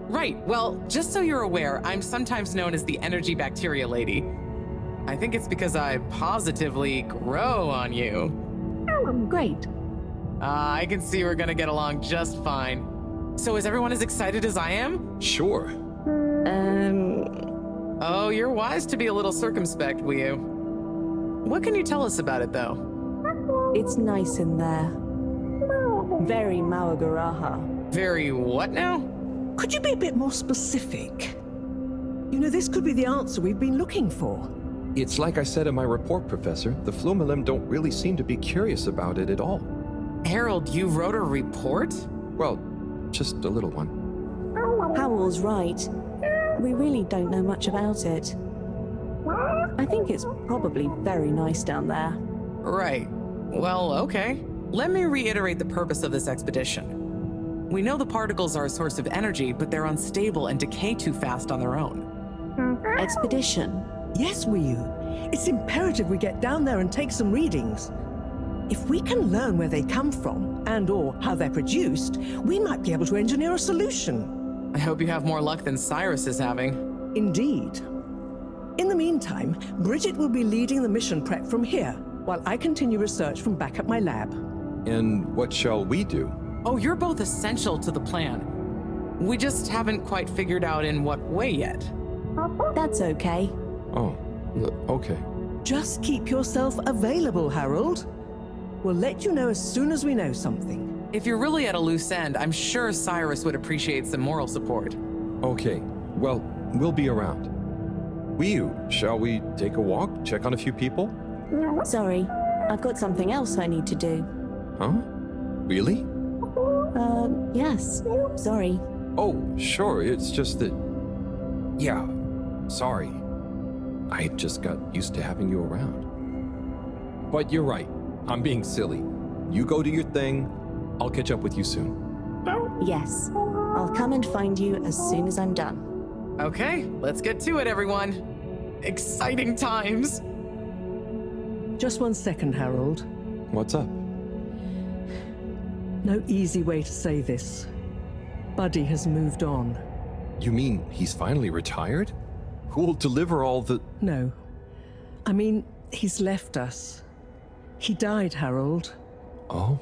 Right, well, just so you're aware, I'm sometimes known as the energy bacteria lady. I think it's because I positively grow on you. Great. I can see we're gonna get along just fine. So is everyone as excited as I am? Sure. Oh, you're wise to be a little circumspect, Wiyu. What can you tell us about it, though? It's nice in there. Very Mawagaraha. Very what now? Could you be a bit more specific? You know, this could be the answer we've been looking for. It's like I said in my report, Professor. The Flumilim don't really seem to be curious about it at all. Harold, you wrote a report? Well, just a little one. Howell's right. We really don't know much about it. I think it's probably very nice down there. Right. Well, okay. Let me reiterate the purpose of this expedition. We know the particles are a source of energy, but they're unstable and decay too fast on their own. Expedition? Yes, Wiyu. It's imperative we get down there and take some readings. If we can learn where they come from, and/or how they're produced, we might be able to engineer a solution. I hope you have more luck than Cyrus is having. Indeed. In the meantime, Bridget will be leading the mission prep from here. while I continue research from back at my lab. And what shall we do? Oh, you're both essential to the plan. We just haven't quite figured out in what way yet. That's okay. Oh, okay. Just keep yourself available, Harold. We'll let you know as soon as we know something. If you're really at a loose end, I'm sure Cyrus would appreciate some moral support. Okay, well, we'll be around. Shall we take a walk, check on a few people? Sorry, I've got something else I need to do. Huh? Really? Yes. Sorry. Oh, sure, it's just that... Yeah, sorry. I just got used to having you around. But you're right, I'm being silly. You go do your thing, I'll catch up with you soon. Yes. I'll come and find you as soon as I'm done. Okay, let's get to it, everyone. Exciting times. Just 1 second, Harold. What's up? No easy way to say this. Buddy has moved on. You mean he's finally retired? Who will deliver all the... No. I mean, he's left us. He died, Harold. Oh.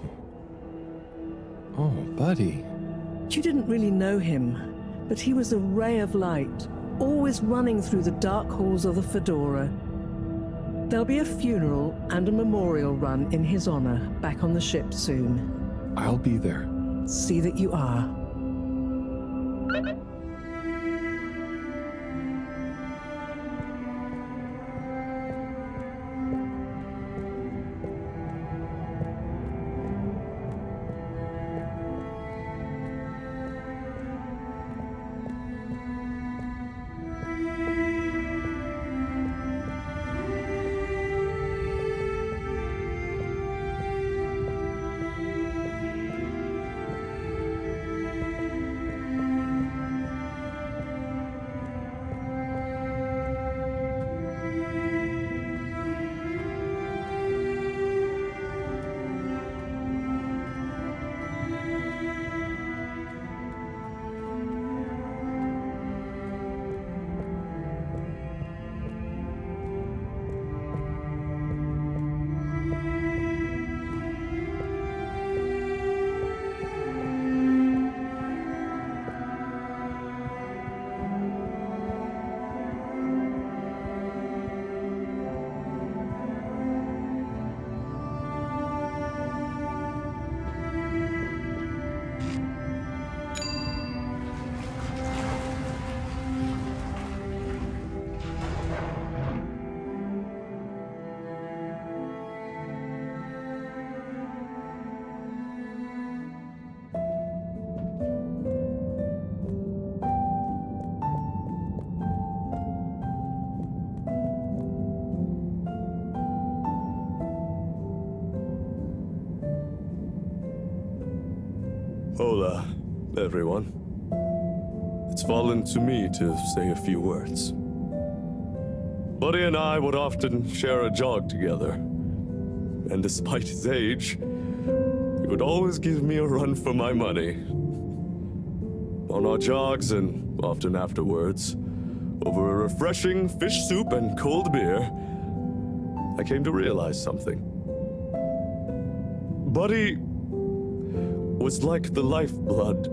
Oh, Buddy. You didn't really know him, but he was a ray of light, always running through the dark halls of the Fedora. There'll be a funeral and a memorial run in his honor back on the ship soon. I'll be there. See that you are. Hola, everyone. It's fallen to me to say a few words. Buddy and I would often share a jog together. And despite his age, he would always give me a run for my money. On our jogs and often afterwards, over a refreshing fish soup and cold beer, I came to realize something. Buddy was like the lifeblood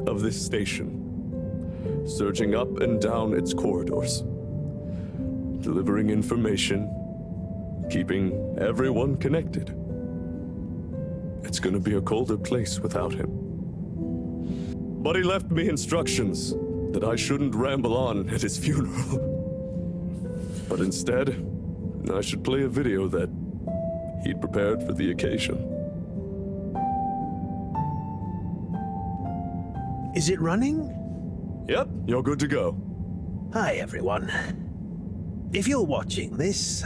of this station, surging up and down its corridors, delivering information, keeping everyone connected. It's gonna be a colder place without him. Buddy left me instructions that I shouldn't ramble on at his funeral. But instead, I should play a video that he'd prepared for the occasion. Is it running? Yep, you're good to go. Hi, everyone. If you're watching this,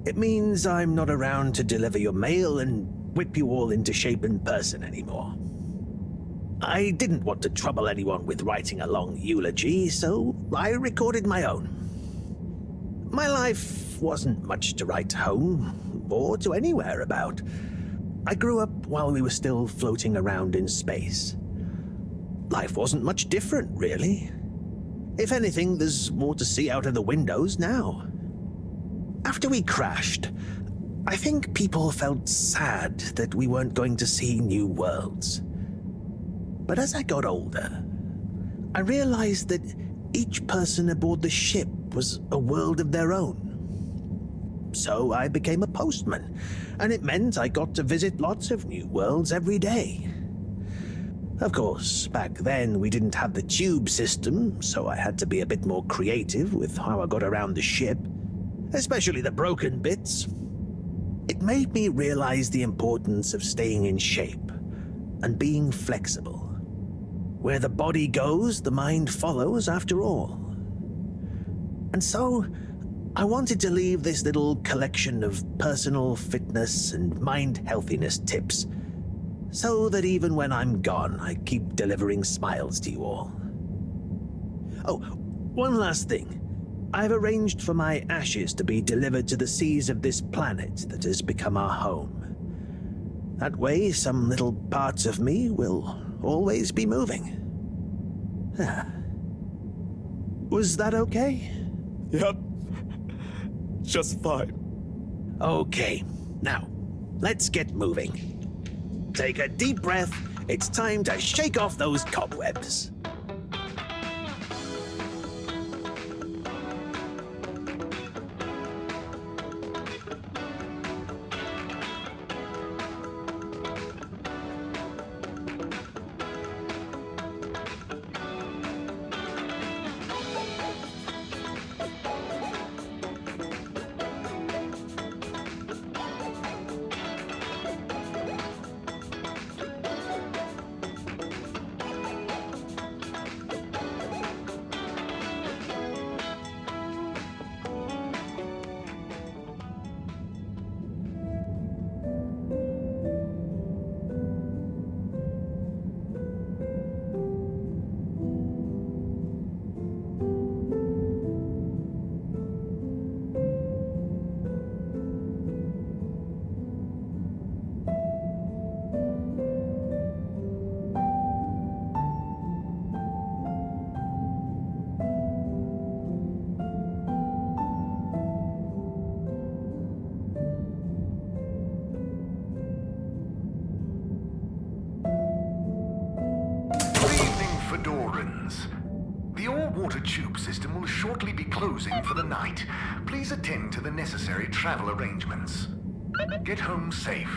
it means I'm not around to deliver your mail and whip you all into shape in person anymore. I didn't want to trouble anyone with writing a long eulogy, so I recorded my own. My life wasn't much to write home, or to anywhere about. I grew up while we were still floating around in space. Life wasn't much different, really. If anything, there's more to see out of the windows now. After we crashed, I think people felt sad that we weren't going to see new worlds. But as I got older, I realized that each person aboard the ship was a world of their own. So I became a postman, and it meant I got to visit lots of new worlds every day. Of course, back then we didn't have the tube system, so I had to be a bit more creative with how I got around the ship, especially the broken bits. It made me realize the importance of staying in shape and being flexible. Where the body goes, the mind follows after all. And so, I wanted to leave this little collection of personal fitness and mind healthiness tips, so that even when I'm gone, I keep delivering smiles to you all. Oh, one last thing. I've arranged for my ashes to be delivered to the seas of this planet that has become our home. That way, some little parts of me will always be moving. Was that okay? Yep. Just fine. Okay, now, let's get moving. Take a deep breath. It's time to shake off those cobwebs. Water tube system will shortly be closing for the night. Please attend to the necessary travel arrangements. Get home safe.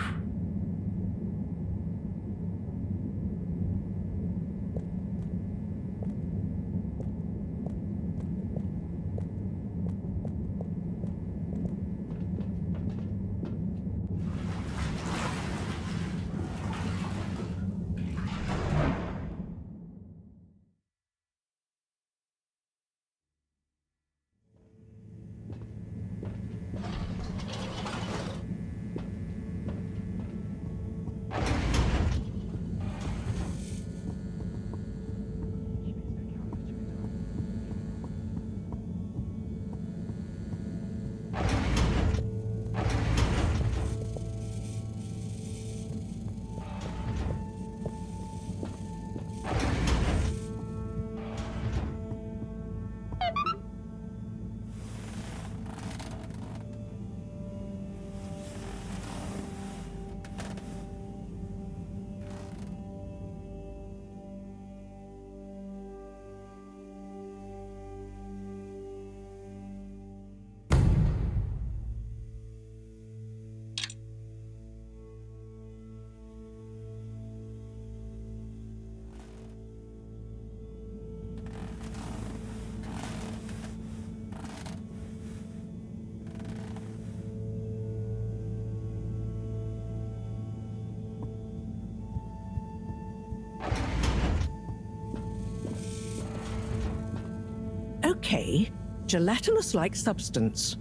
Okay, gelatinous-like substance.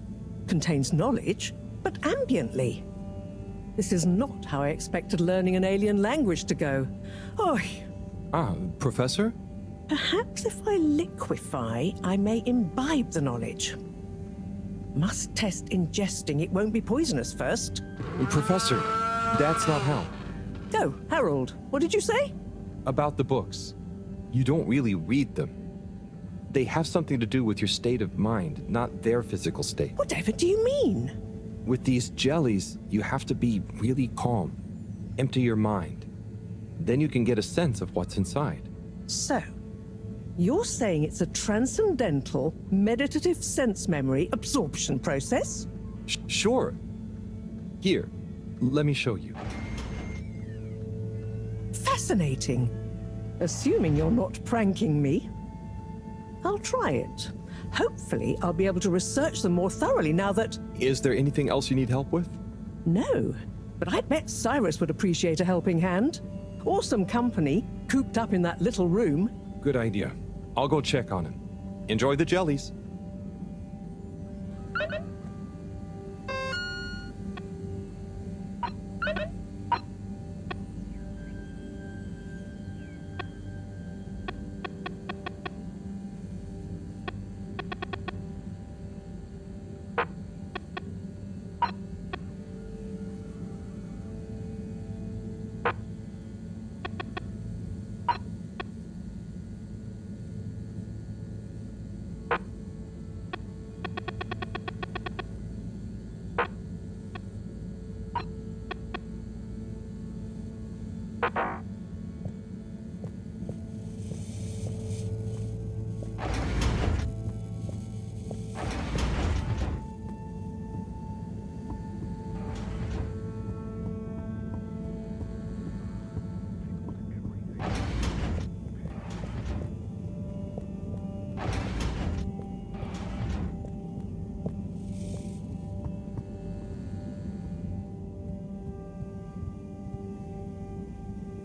Contains knowledge, but ambiently. This is not how I expected learning an alien language to go. Oy. Ah, Professor? Perhaps if I liquefy, I may imbibe the knowledge. Must test ingesting it won't be poisonous first. Professor, that's not how. Oh, Harold, what did you say? About the books. You don't really read them. They have something to do with your state of mind, not their physical state. Whatever do you mean? With these jellies, you have to be really calm. Empty your mind. Then you can get a sense of what's inside. So, you're saying it's a transcendental, meditative sense memory absorption process? Sure. Here, let me show you. Fascinating. Assuming you're not pranking me. I'll try it. Hopefully, I'll be able to research them more thoroughly now that... Is there anything else you need help with? No, but I bet Cyrus would appreciate a helping hand. Or some company, cooped up in that little room. Good idea. I'll go check on him. Enjoy the jellies.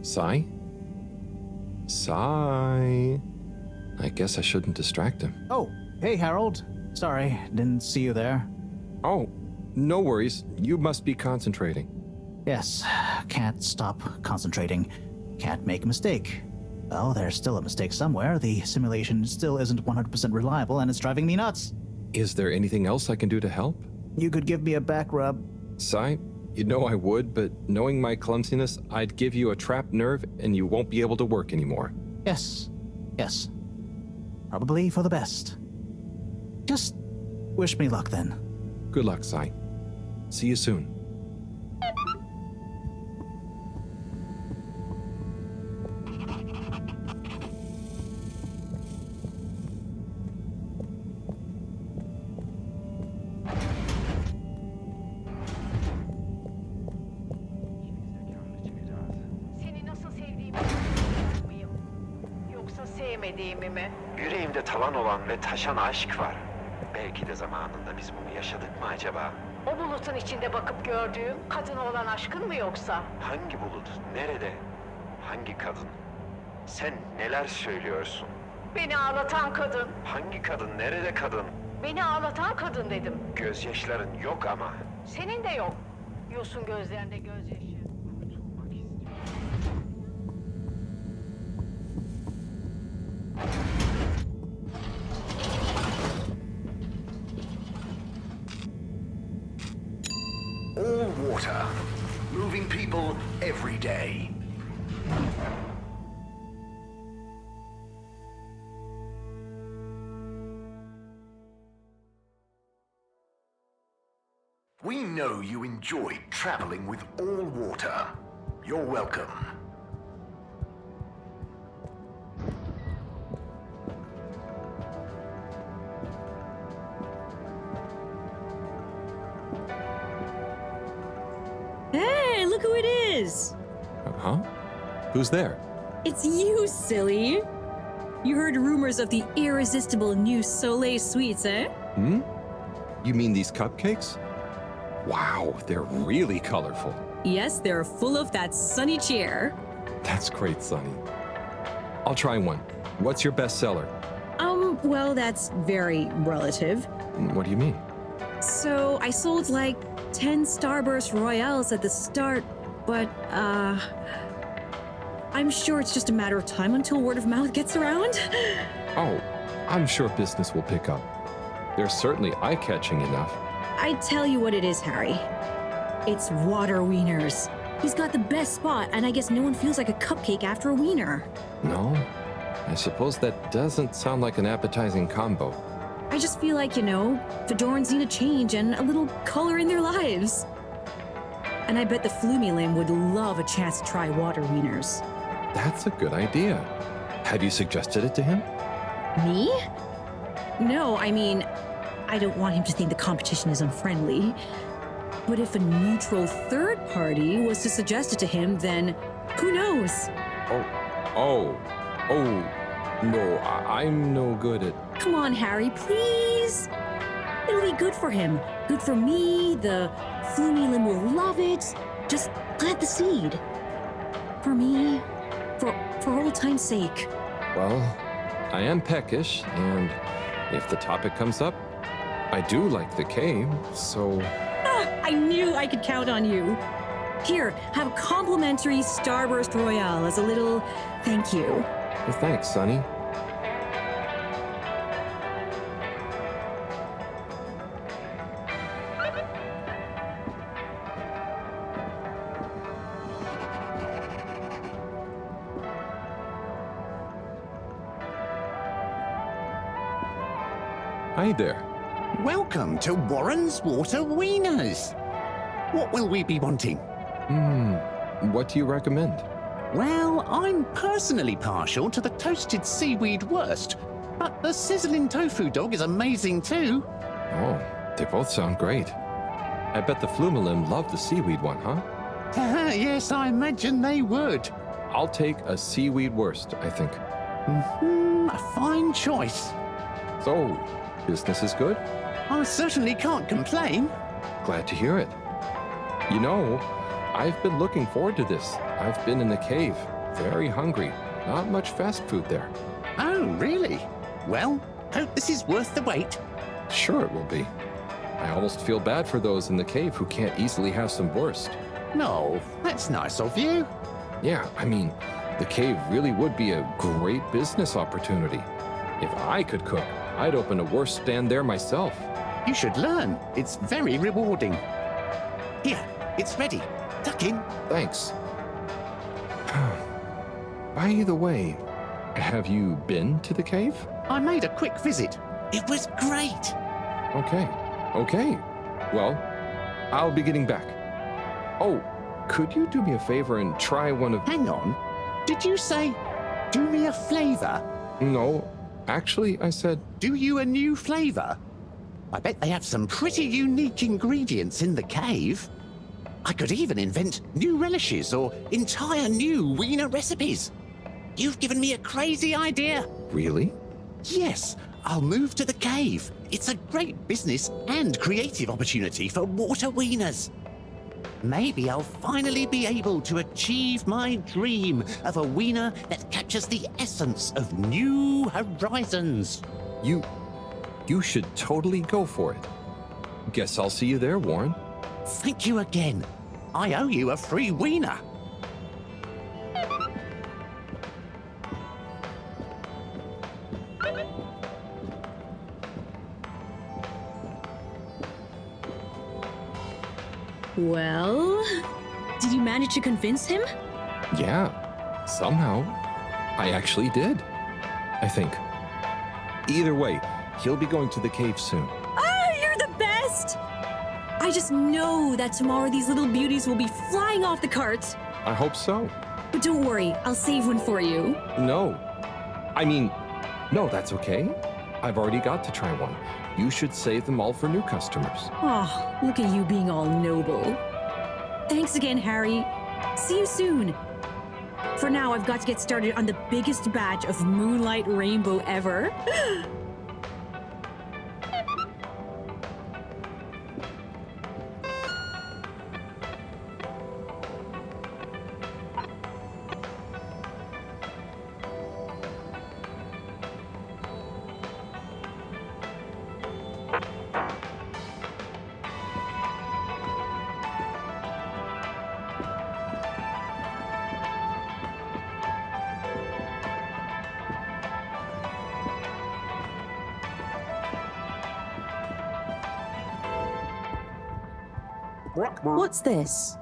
Sai? Sai? I guess I shouldn't distract him. Oh, hey, Harold. Sorry, didn't see you there. Oh, no worries. You must be concentrating. Yes, can't stop concentrating. Can't make a mistake. Well, there's still a mistake somewhere. The simulation still isn't 100% reliable, and it's driving me nuts. Is there anything else I can do to help? You could give me a back rub. Sai, you know I would, but knowing my clumsiness, I'd give you a trapped nerve and you won't be able to work anymore. Yes. Probably for the best. Just wish me luck then. Good luck, Sai. See you soon. Yüreğimde talan olan ve taşan aşk var. Belki de zamanında biz bunu yaşadık mı acaba? O bulutun içinde bakıp gördüğüm kadına olan aşkın mı yoksa? Hangi bulut? Nerede? Hangi kadın? Sen neler söylüyorsun? Beni ağlatan kadın. Hangi kadın? Nerede kadın? Beni ağlatan kadın dedim. Gözyaşların yok ama. Senin de yok. Yosun gözlerinde gözyaşı. All water, moving people every day. We know you enjoyed traveling with all water. You're welcome. Hey, look who it is! Huh? Who's there? It's you, silly! You heard rumors of the irresistible new Soleil sweets, eh? Hmm? You mean these cupcakes? Wow, they're really colorful. Yes, they're full of that sunny cheer. That's great, Sonny. I'll try one. What's your best seller? Well, that's very relative. What do you mean? So, I sold like 10 Starburst Royales at the start, but, I'm sure it's just a matter of time until word of mouth gets around. Oh, I'm sure business will pick up. They're certainly eye-catching enough. I tell you what it is, Harry. It's water wieners. He's got the best spot, and I guess no one feels like a cupcake after a wiener. No? I suppose that doesn't sound like an appetizing combo. I just feel like, Fedorans need a change and a little color in their lives. And I bet the Flumilim would love a chance to try water wieners. That's a good idea. Have you suggested it to him? Me? No, I mean, I don't want him to think the competition is unfriendly. But if a neutral third party was to suggest it to him, then who knows? No, I'm no good at... Come on, Harry, please. It'll be good for him. Good for me. The Flumilim will love it. Just plant the seed. For me. For old time's sake. Well, I am peckish, and if the topic comes up, I do like the cave, so... I knew I could count on you. Here, have a complimentary Starburst Royale as a little thank you. Well, thanks, Sonny. Hi there. Welcome to Warren's Water Wieners. What will we be wanting? What do you recommend? Well, I'm personally partial to the toasted seaweed wurst, but the sizzling tofu dog is amazing too. Oh, they both sound great. I bet the Flumilim love the seaweed one, huh? Yes, I imagine they would. I'll take a seaweed wurst, I think. A fine choice. So, business is good? I certainly can't complain. Glad to hear it. You know, I've been looking forward to this. I've been in the cave, very hungry. Not much fast food there. Oh, really? Well, hope this is worth the wait. Sure it will be. I almost feel bad for those in the cave who can't easily have some wurst. No, that's nice of you. Yeah, I mean, the cave really would be a great business opportunity. If I could cook, I'd open a wurst stand there myself. You should learn. It's very rewarding. Here, it's ready. Tuck in. Thanks. By the way, have you been to the cave? I made a quick visit. It was great. Okay. Well, I'll be getting back. Oh, could you do me a favor and try one of... Hang on. Did you say, do me a flavor? No, actually, I said... Do you a new flavor? I bet they have some pretty unique ingredients in the cave. I could even invent new relishes or entire new wiener recipes. You've given me a crazy idea. Really? Yes, I'll move to the cave. It's a great business and creative opportunity for water wieners. Maybe I'll finally be able to achieve my dream of a wiener that captures the essence of new horizons. You should totally go for it. Guess I'll see you there, Warren. Thank you again. I owe you a free wiener. Well, did you manage to convince him? Yeah, somehow. I actually did. I think. Either way, he'll be going to the cave soon. Ah, you're the best! I just know that tomorrow these little beauties will be flying off the cart. I hope so. But don't worry, I'll save one for you. No, that's okay. I've already got to try one. You should save them all for new customers. Oh, look at you being all noble. Thanks again, Harry. See you soon. For now, I've got to get started on the biggest batch of Moonlight Rainbow ever. What's this?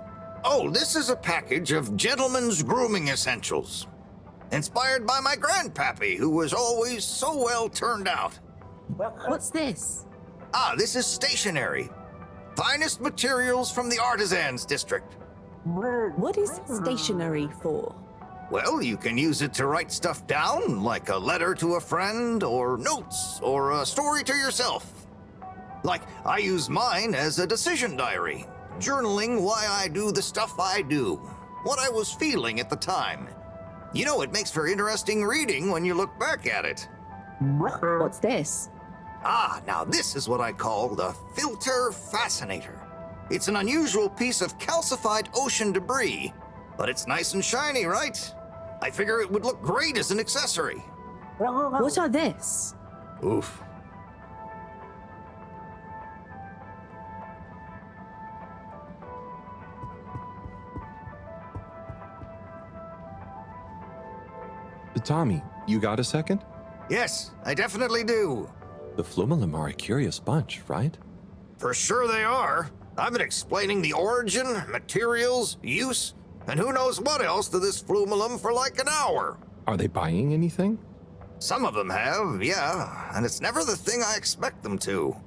Oh, this is a package of gentlemen's grooming essentials. Inspired by my grandpappy, who was always so well turned out. What's this? Ah, this is stationery. Finest materials from the Artisans District. What is stationery for? Well, you can use it to write stuff down, like a letter to a friend, or notes, or a story to yourself. Like, I use mine as a decision diary, journaling why I do the stuff I do, what I was feeling at the time. You know, it makes for interesting reading when you look back at it. What's this? Ah, now this is what I call the Filter Fascinator. It's an unusual piece of calcified ocean debris, but it's nice and shiny, right? I figure it would look great as an accessory. What are this? Oof. Tommy, you got a second? Yes, I definitely do. The Flumelum are a curious bunch, right? For sure they are. I've been explaining the origin, materials, use, and who knows what else to this Flumelum for like an hour. Are they buying anything? Some of them have, yeah, and it's never the thing I expect them to.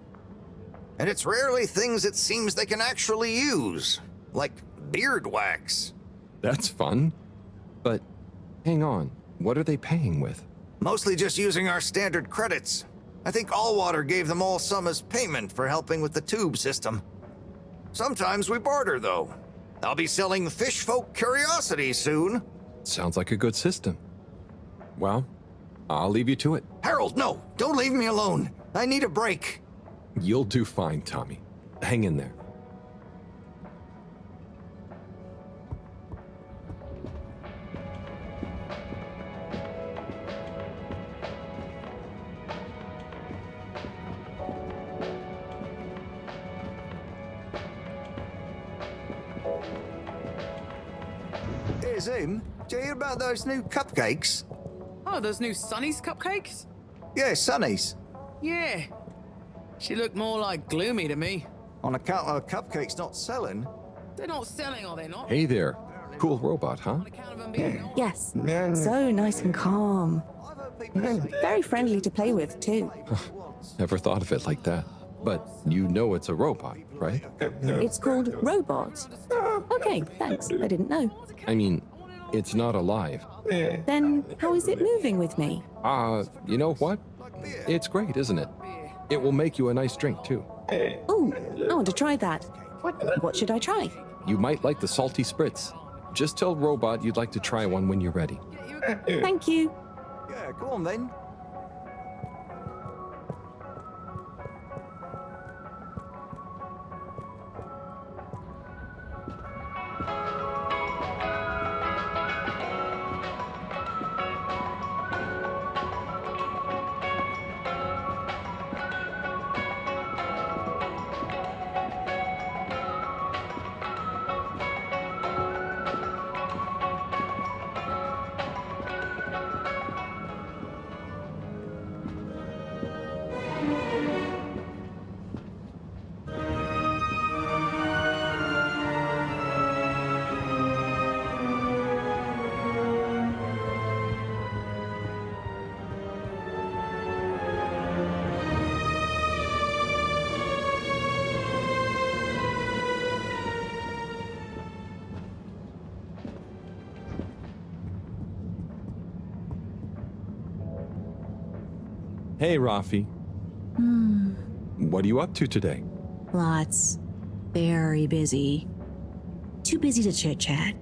And it's rarely things it seems they can actually use, like beard wax. That's fun. But hang on, what are they paying with? Mostly just using our standard credits. I think Allwater gave them all some as payment for helping with the tube system. Sometimes we barter, though. I'll be selling fish folk curiosities soon. Sounds like a good system. Well, I'll leave you to it. Harold, no! Don't leave me alone! I need a break. You'll do fine, Tommy. Hang in there. Hey, Zoom, do you hear about those new cupcakes? Oh, those new Sunny's cupcakes? Yeah, Sunny's. Yeah. She looked more like gloomy to me. On account of cupcakes not selling? They're not selling, are they not? Hey there. Cool robot, huh? Yes. So nice and calm. Very friendly to play with, too. Never thought of it like that. But you know it's a robot, right? It's called Robot. Okay, thanks. I didn't know. I mean, it's not alive. Then how is it moving with me? You know what? It's great, isn't it? It will make you a nice drink, too. Ooh, I want to try that. What should I try? You might like the salty spritz. Just tell Robot you'd like to try one when you're ready. Thank you. Yeah, go on then. Hey, Rafi. What are you up to today? Lots. Very busy. Too busy to chit-chat.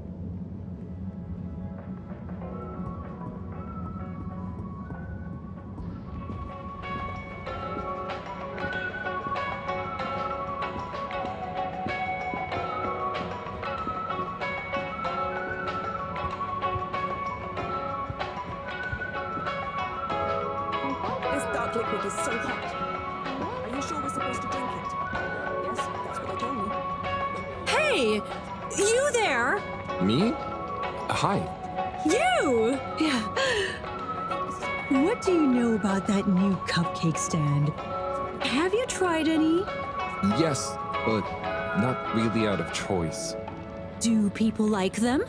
This dark liquid is so hot. Are you sure we're supposed to drink it? Yes, that's what they told me. Hey! You there? Me? Hi. You! Yeah. What do you know about that new cupcake stand? Have you tried any? Yes, but not really out of choice. Do people like them?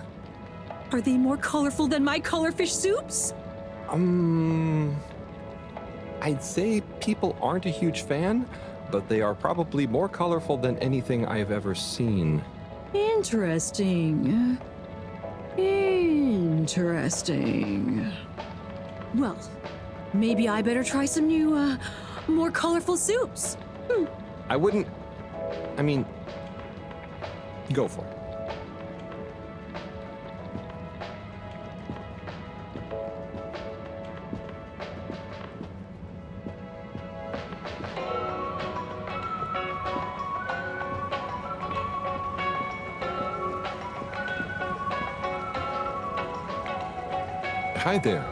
Are they more colorful than my colorfish soups? I'd say people aren't a huge fan, but they are probably more colorful than anything I've ever seen. Interesting. Interesting. Well, maybe I better try some new, more colorful soups. I wouldn't... I mean... Go for it. Hi there.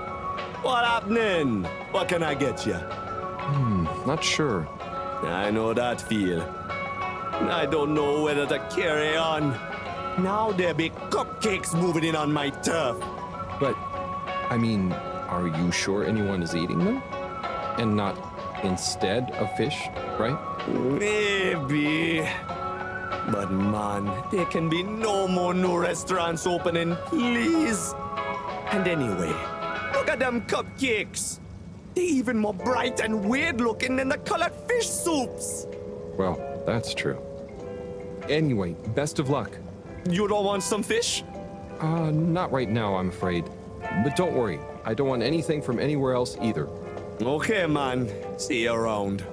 What happening? What can I get you? Not sure. I know that feel. I don't know whether to carry on. Now there be cupcakes moving in on my turf. But, I mean, are you sure anyone is eating them? And not instead of fish, right? Maybe. But man, there can be no more new restaurants opening, please. And anyway, look at them cupcakes. They're even more bright and weird looking than the colored fish soups. Well, that's true. Anyway, best of luck. You don't want some fish? Not right now, I'm afraid. But don't worry, I don't want anything from anywhere else either. Okay, man. See you around.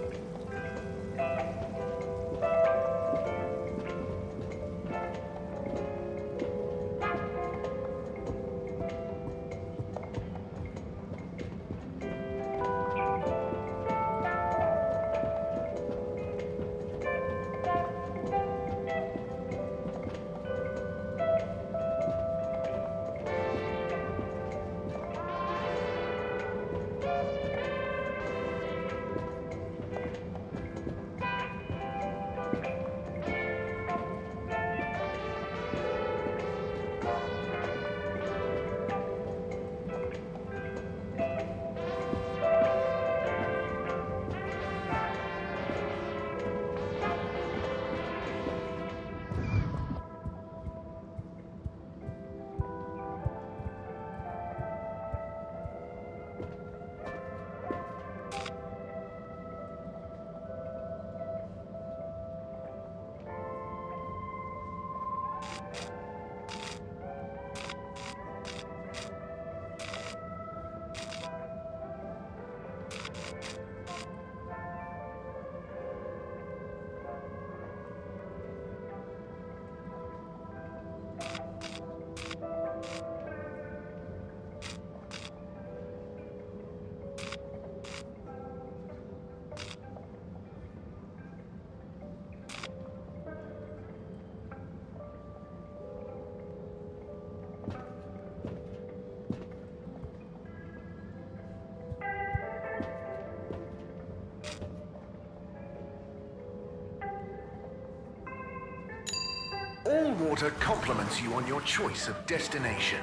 All water compliments you on your choice of destination.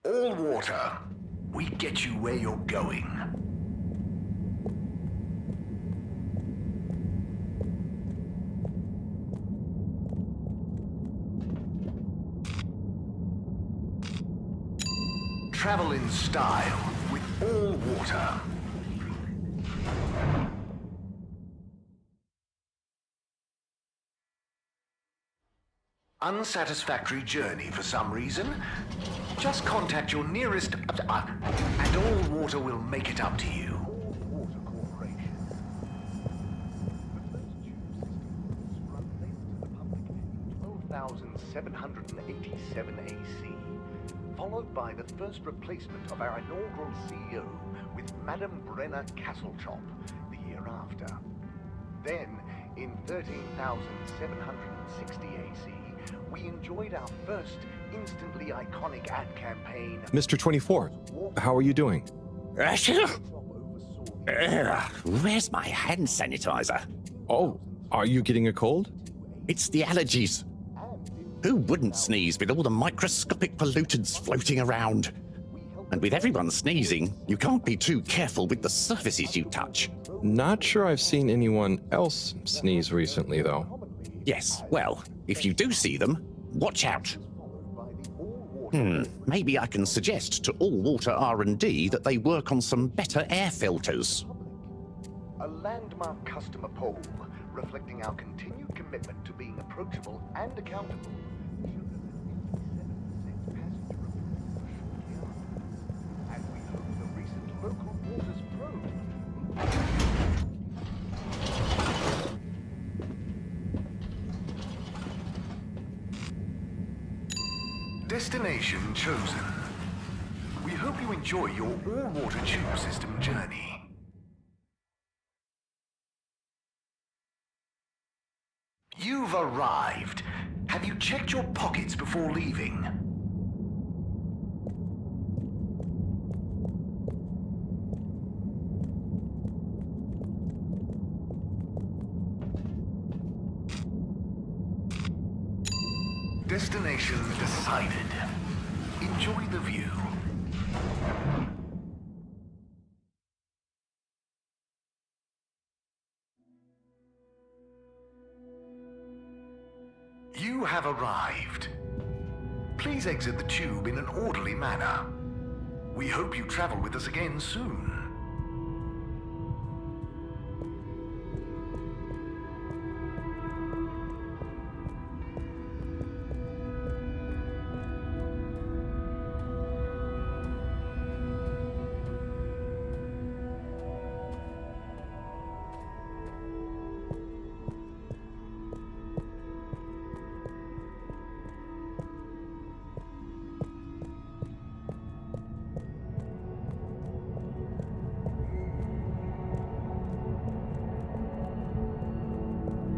All water. We get you where you're going. Travel in style with All Water. Unsatisfactory journey for some reason? Just contact your nearest... and All Water will make it up to you. Water Corporation. The first tube system was run late to the public in 12,787 AC, followed by the first replacement of our inaugural CEO with Madame Brenna Castletop the year after. Then, in 13,760 AC, we enjoyed our first instantly iconic ad campaign. Mr. 24, how are you doing? Where's my hand sanitizer? Oh, are you getting a cold? It's the allergies. Who wouldn't sneeze with all the microscopic pollutants floating around? And with everyone sneezing, you can't be too careful with the surfaces you touch. Not sure I've seen anyone else sneeze recently, though. Yes, well, if you do see them, watch out. Maybe I can suggest to All Water R&D that they work on some better air filters. A landmark customer poll reflecting our continued commitment to being approachable and accountable. And we hope the recent local waters probe. Destination chosen. We hope you enjoy your all-water tube system journey. You've arrived. Have you checked your pockets before leaving? Destination decided. Enjoy the view. You have arrived. Please exit the tube in an orderly manner. We hope you travel with us again soon.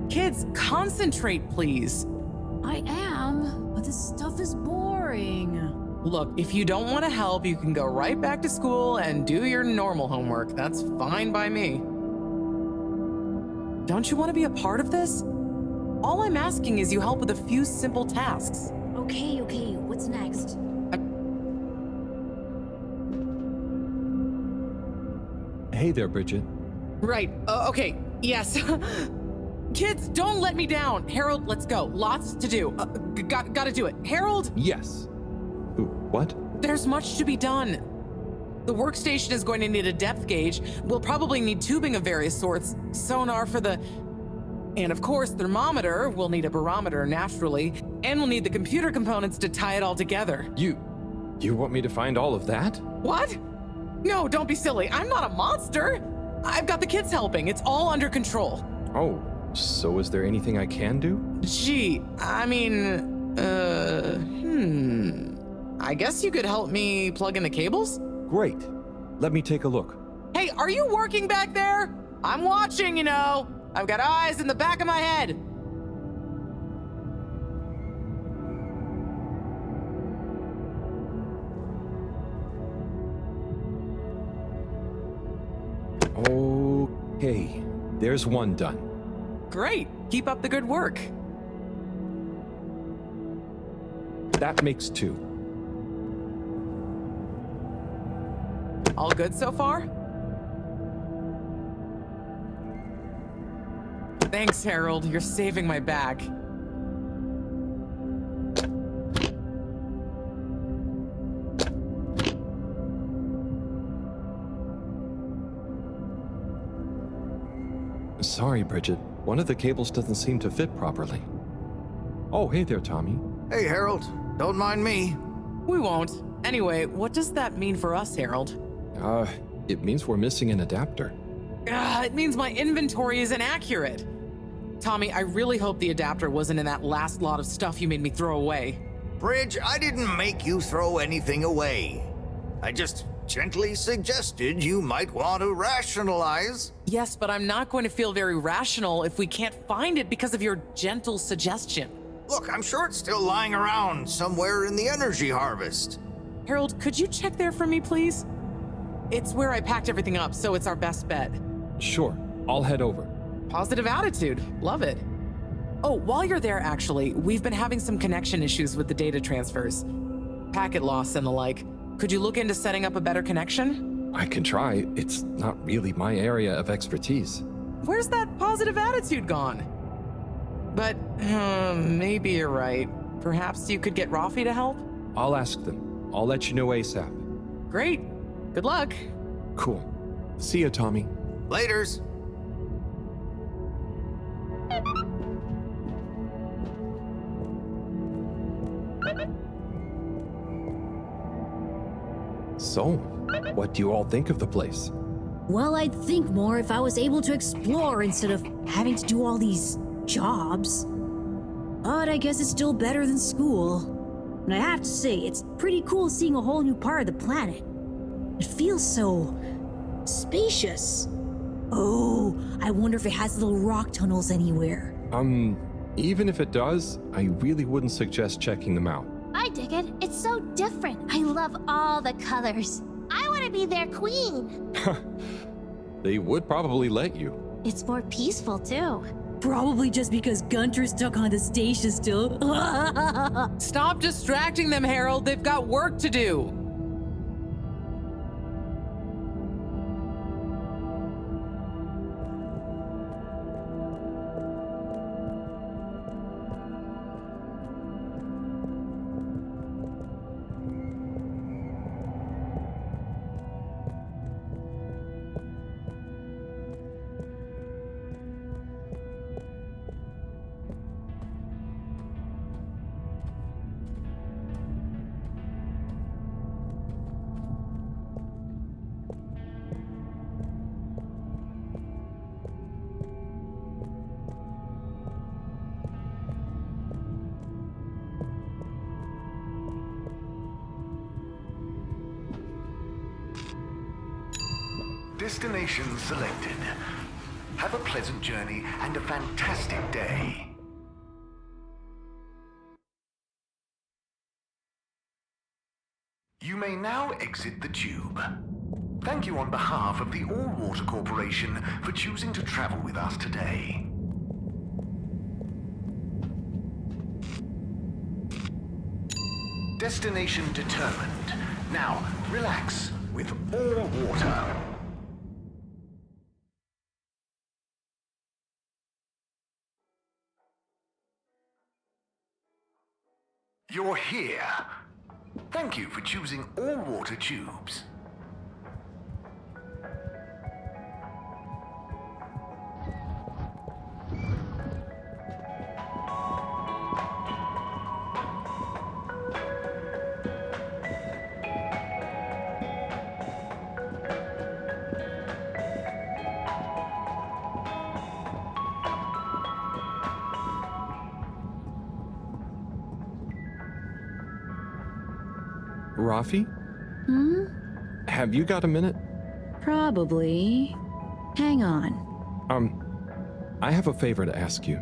Kids, concentrate, please. I am, but this stuff is boring. Look, if you don't want to help, you can go right back to school and do your normal homework. That's fine by me. Don't you want to be a part of this? All I'm asking is you help with a few simple tasks. Okay, what's next? Hey there, Bridget. Right, okay, yes. Kids, don't let me down. Harold, let's go. Lots to do. Gotta do it. Harold? Yes. Ooh, what? There's much to be done. The workstation is going to need a depth gauge. We'll probably need tubing of various sorts. Sonar for the... And of course, thermometer. We'll need a barometer, naturally. And we'll need the computer components to tie it all together. You want me to find all of that? What? No, don't be silly. I'm not a monster. I've got the kids helping. It's all under control. Oh, so is there anything I can do? Gee, I mean, I guess you could help me plug in the cables? Great. Let me take a look. Hey, are you working back there? I'm watching, you know. I've got eyes in the back of my head. Okay, there's one done. Great. Keep up the good work. That makes 2. All good so far? Thanks, Harold. You're saving my back. Sorry, Bridget. One of the cables doesn't seem to fit properly. Oh, hey there, Tommy. Hey, Harold. Don't mind me. We won't. Anyway, what does that mean for us, Harold? It means we're missing an adapter. It means my inventory is inaccurate. Tommy, I really hope the adapter wasn't in that last lot of stuff you made me throw away. Bridge, I didn't make you throw anything away. I just gently suggested you might want to rationalize. Yes, but I'm not going to feel very rational if we can't find it because of your gentle suggestion. Look, I'm sure it's still lying around somewhere in the energy harvest. Harold, could you check there for me, please? It's where I packed everything up, so it's our best bet. Sure, I'll head over. Positive attitude. Love it. Oh, while you're there, actually, we've been having some connection issues with the data transfers. Packet loss and the like. Could you look into setting up a better connection? I can try. It's not really my area of expertise. Where's that positive attitude gone? But, maybe you're right. Perhaps you could get Rafi to help? I'll ask them. I'll let you know ASAP. Great. Good luck. Cool. See ya, Tommy. Laters. So, what do you all think of the place? Well, I'd think more if I was able to explore instead of having to do all these jobs. But I guess it's still better than school. And I have to say, it's pretty cool seeing a whole new part of the planet. It feels so spacious. Oh, I wonder if it has little rock tunnels anywhere. Even if it does, I really wouldn't suggest checking them out. I dig it. It's so different. I love all the colors. I want to be their queen. They would probably let you. It's more peaceful, too. Probably just because Gunter's stuck on the station still. Stop distracting them, Harold. They've got work to do. Destination selected. Have a pleasant journey and a fantastic day. You may now exit the tube. Thank you on behalf of the All Water Corporation for choosing to travel with us today. Destination determined. Now, relax with All Water. You're here. Thank you for choosing All Water Tubes. Rafi? Have you got a minute? Probably. Hang on. I have a favor to ask you.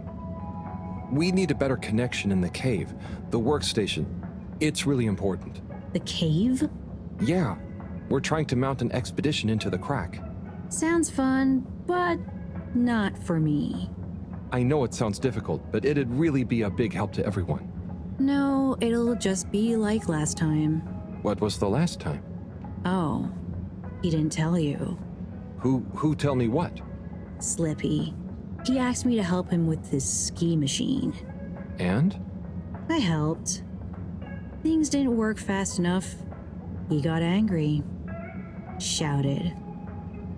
We need a better connection in the cave, the workstation. It's really important. The cave? Yeah. We're trying to mount an expedition into the crack. Sounds fun, but not for me. I know it sounds difficult, but it'd really be a big help to everyone. No, it'll just be like last time. What was the last time? Oh, he didn't tell you. Who tell me what? Slippy. He asked me to help him with his ski machine. And? I helped. Things didn't work fast enough. He got angry. Shouted.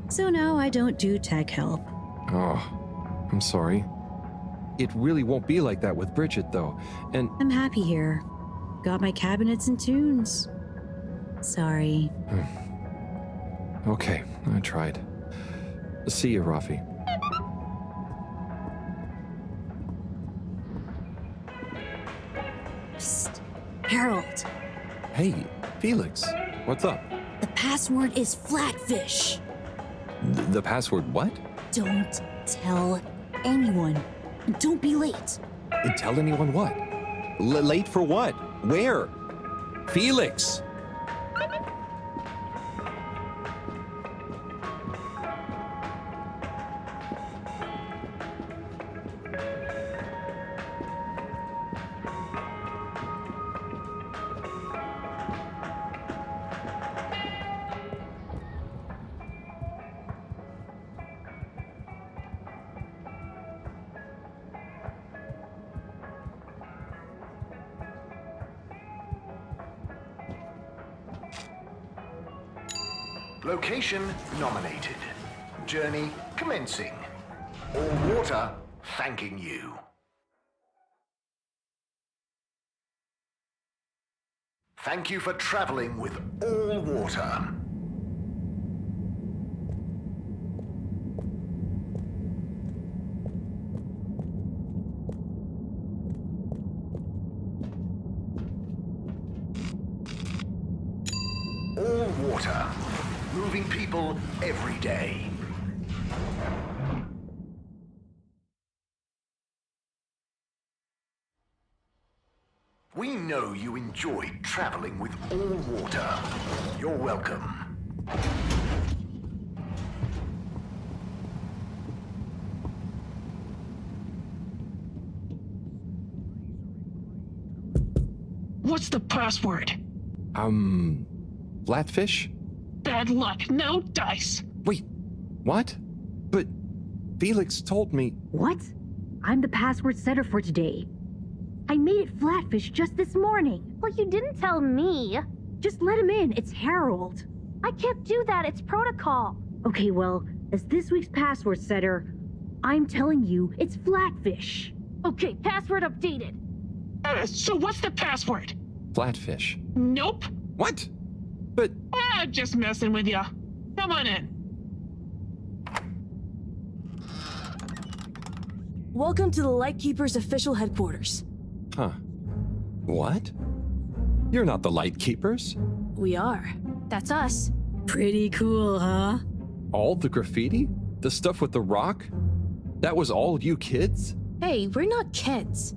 So now I don't do tech help. Oh, I'm sorry. It really won't be like that with Bridget, though, and... I'm happy here. Got my cabinets and tunes. Sorry. Okay, I tried. See you, Rafi. Psst. Harold. Hey, Felix. What's up? The password is Flatfish. The password what? Don't tell anyone. And don't be late. Tell anyone what? Late for what? Where? Felix! Location nominated. Journey commencing. All water thanking you. Thank you for traveling with all water. All water. Moving people every day. We know you enjoyed traveling with all water. You're welcome. What's the password? Flatfish? Bad luck, no dice. Wait, what? But Felix told me... What? I'm the password setter for today. I made it Flatfish just this morning. Well, you didn't tell me. Just let him in, it's Harold. I can't do that, it's protocol. Okay, well, as this week's password setter, I'm telling you it's Flatfish. Okay, password updated. So what's the password? Flatfish. Nope. What? But... just messing with ya. Come on in. Welcome to the Lightkeeper's official headquarters. Huh. What? You're not the Lightkeepers. We are. That's us. Pretty cool, huh? All the graffiti? The stuff with the rock? That was all you kids? Hey, we're not kids.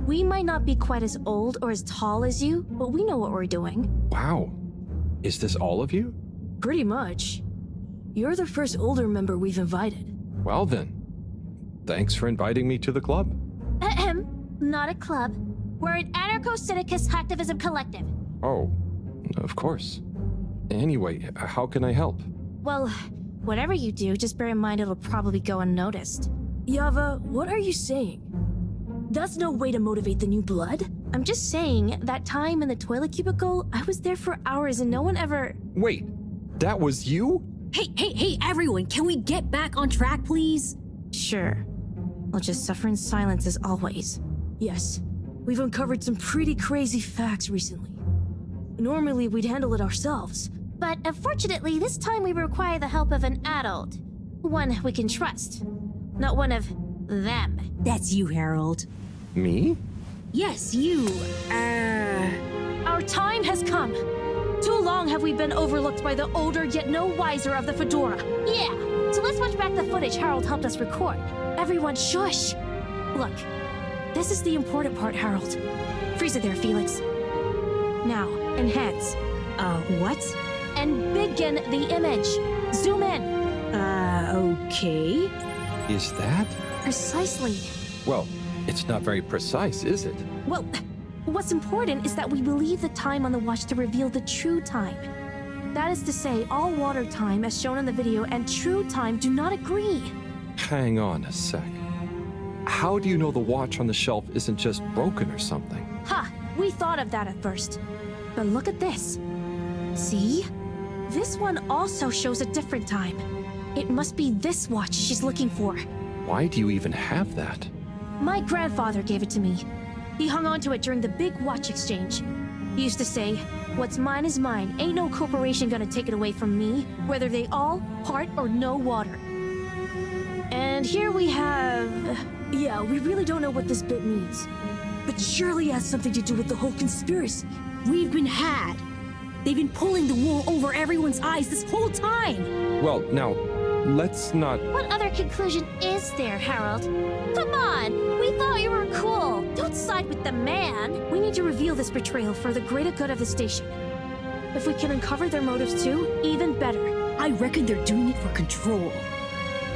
We might not be quite as old or as tall as you, but we know what we're doing. Wow. Is this all of you? Pretty much. You're the first older member we've invited. Well then. Thanks for inviting me to the club. Ahem. Not a club. We're an anarcho-syndicist hacktivism collective. Oh, of course. Anyway, how can I help? Well, whatever you do, just bear in mind it'll probably go unnoticed. Yava, what are you saying? That's no way to motivate the new blood. I'm just saying, that time in the toilet cubicle, I was there for hours and no one ever... Wait, that was you? Hey, everyone, can we get back on track, please? Sure. I'll just suffer in silence as always. Yes, we've uncovered some pretty crazy facts recently. Normally, we'd handle it ourselves. But unfortunately, this time we require the help of an adult. One we can trust. Not one of them. That's you, Harold. Me? Yes, you. Our time has come. Too long have we been overlooked by the older yet no wiser of the Fedora. Yeah, so let's watch back the footage Harold helped us record. Everyone shush! Look, this is the important part, Harold. Freeze it there, Felix. Now, enhance. What? And begin the image. Zoom in. Okay. Is that? Precisely. Well, it's not very precise, is it? Well, what's important is that we believe the time on the watch to reveal the true time. That is to say, all water time, as shown in the video, and true time do not agree. Hang on a sec. How do you know the watch on the shelf isn't just broken or something? Ha! We thought of that at first. But look at this. See? This one also shows a different time. It must be this watch she's looking for. Why do you even have that? My grandfather gave it to me. He hung on to it during the big watch exchange. He used to say, "What's mine is mine. Ain't no corporation gonna take it away from me, whether they all, part, or no water." And here we have... Yeah, we really don't know what this bit means. But surely it has something to do with the whole conspiracy. We've been had. They've been pulling the wool over everyone's eyes this whole time. Well, now, let's not... What other conclusion is there, Harold? Come on! We thought you were cool! Don't side with the man! We need to reveal this betrayal for the greater good of the station. If we can uncover their motives too, even better. I reckon they're doing it for control.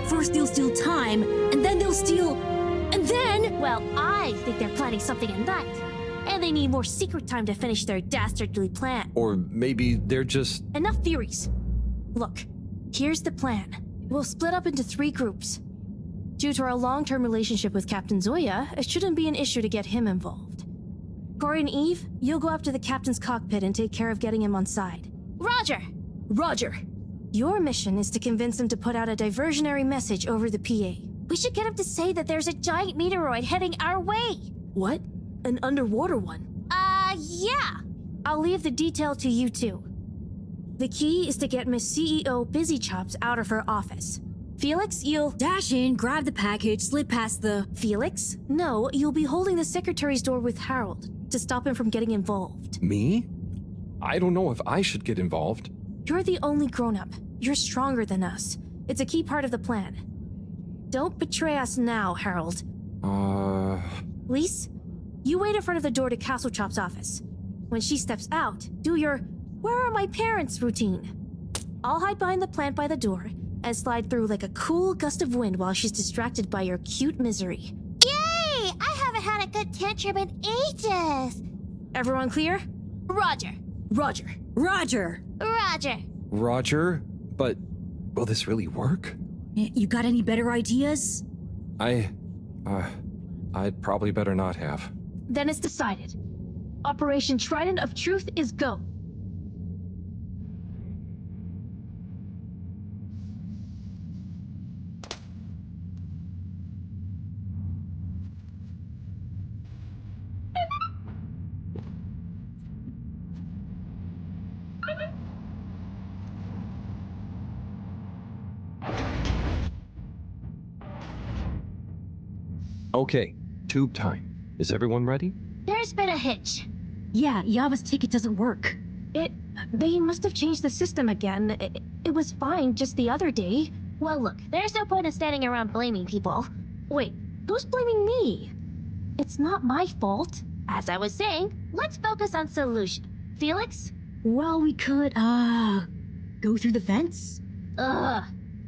First they'll steal time, and then they'll steal... And then... Well, I think they're planning something at night. And they need more secret time to finish their dastardly plan. Or maybe they're just... Enough theories. Look, here's the plan. We'll split up into 3 groups. Due to our long-term relationship with Captain Zoya, it shouldn't be an issue to get him involved. Corey and Eve, you'll go up to the captain's cockpit and take care of getting him on side. Roger! Roger! Your mission is to convince him to put out a diversionary message over the PA. We should get him to say that there's a giant meteoroid heading our way. What? An underwater one? Yeah. I'll leave the detail to you two. The key is to get Miss CEO Busy Chops out of her office. Felix, you'll dash in, grab the package, slip past the... Felix? No, you'll be holding the secretary's door with Harold to stop him from getting involved. Me? I don't know if I should get involved. You're the only grown-up. You're stronger than us. It's a key part of the plan. Don't betray us now, Harold. Lise, you wait in front of the door to Castle Chop's office. When she steps out, do your "Where are my parents?" routine. I'll hide behind the plant by the door and slide through like a cool gust of wind while she's distracted by your cute misery. Yay! I haven't had a good tantrum in ages. Everyone clear? Roger. Roger. Roger. Roger. Roger? But will this really work? You got any better ideas? I'd probably better not have. Then it's decided. Operation Trident of Truth is go. Okay, tube time. Is everyone ready? There's been a hitch. Yeah, Yava's ticket doesn't work. They must have changed the system again. It was fine just the other day. Well, look, there's no point in standing around blaming people. Wait, who's blaming me? It's not my fault. As I was saying, let's focus on solution. Felix? Well, we could, go through the fence? Ugh.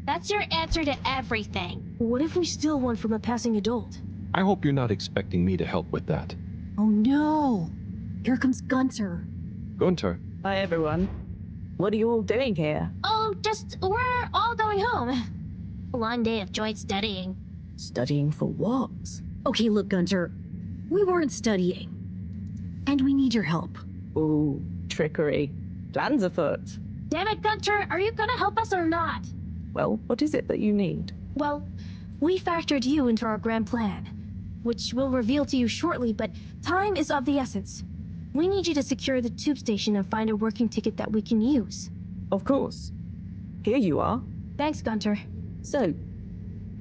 That's your answer to everything. What if we steal one from a passing adult? I hope you're not expecting me to help with that. Oh no! Here comes Gunter. Gunter. Hi, everyone. What are you all doing here? Oh, we're all going home. Long day of joint studying. Studying for what? Okay, look, Gunter. We weren't studying. And we need your help. Ooh, trickery. Plans afoot. Damn it, Gunter, are you gonna help us or not? Well, what is it that you need? Well, we factored you into our grand plan, which we'll reveal to you shortly, but time is of the essence. We need you to secure the tube station and find a working ticket that we can use. Of course. Here you are. Thanks, Gunter. So,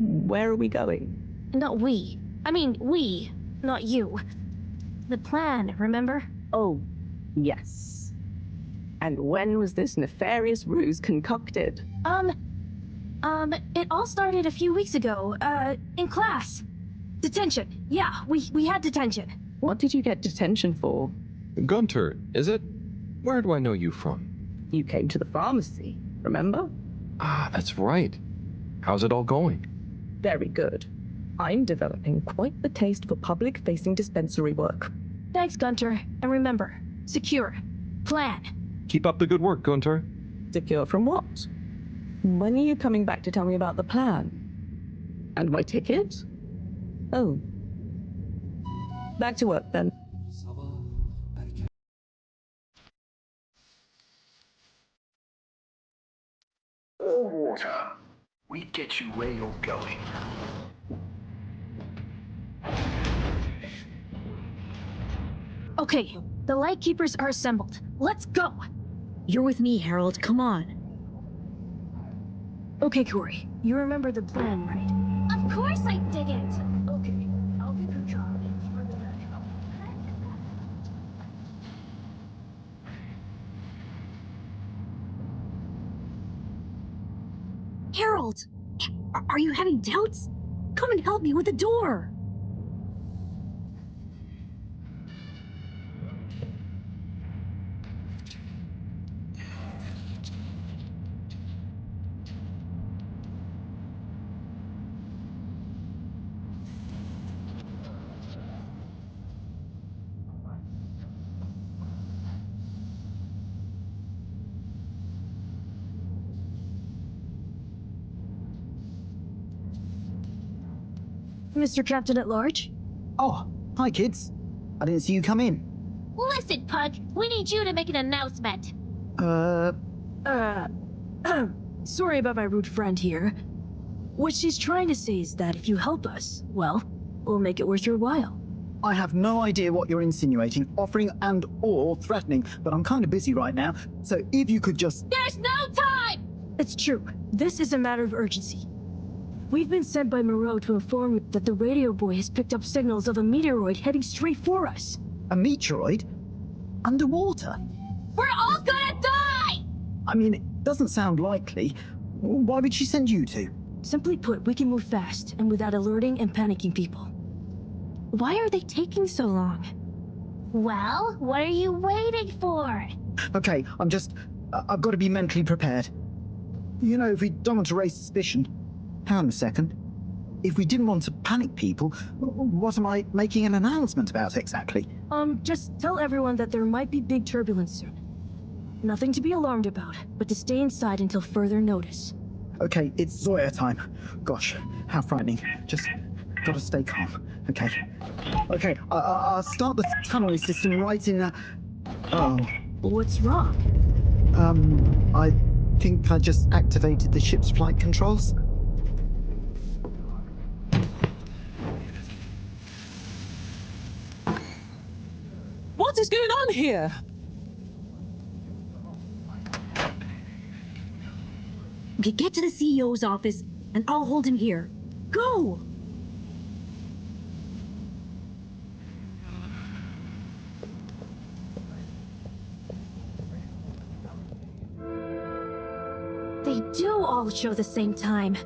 where are we going? Not we. I mean, we, not you. The plan, remember? Oh, yes. And when was this nefarious ruse concocted? It all started a few weeks ago, in class. Detention. Yeah, we had detention. What did you get detention for? Gunter, is it? Where do I know you from? You came to the pharmacy, remember? Ah, that's right. How's it all going? Very good. I'm developing quite the taste for public-facing dispensary work. Thanks, Gunter. And remember, secure. Plan. Keep up the good work, Gunter. Secure from what? When are you coming back to tell me about the plan? And my ticket? Oh. Back to work, then. All water. We get you where you're going. Okay, the Lightkeepers are assembled. Let's go! You're with me, Harold. Come on. Okay, Corey. You remember the plan, right? Of course I dig it! Okay, I'll give you charge. Harold! Are you having doubts? Come and help me with the door! Mr. Captain at Large? Oh, hi kids. I didn't see you come in. Listen, Pudge, we need you to make an announcement. sorry about my rude friend here. What she's trying to say is that if you help us, well, we'll make it worth your while. I have no idea what you're insinuating, offering and or threatening, but I'm kind of busy right now, so if you could just... There's no time! It's true. This is a matter of urgency. We've been sent by Moreau to inform you that the radio boy has picked up signals of a meteoroid heading straight for us. A meteoroid? Underwater? We're all gonna die! I mean, it doesn't sound likely. Why would she send you two? Simply put, we can move fast and without alerting and panicking people. Why are they taking so long? Well, what are you waiting for? Okay, I've got to be mentally prepared. You know, if we don't want to raise suspicion... Hang on a second. If we didn't want to panic people, what am I making an announcement about exactly? Just tell everyone that there might be big turbulence soon. Nothing to be alarmed about, but to stay inside until further notice. Okay, it's Zoya time. Gosh, how frightening. Just gotta stay calm, okay? Okay, I'll start the tunneling system right in... Oh. What's wrong? I think I just activated the ship's flight controls. What is going on here? Okay, get to the CEO's office, and I'll hold him here. Go! They do all show the same time.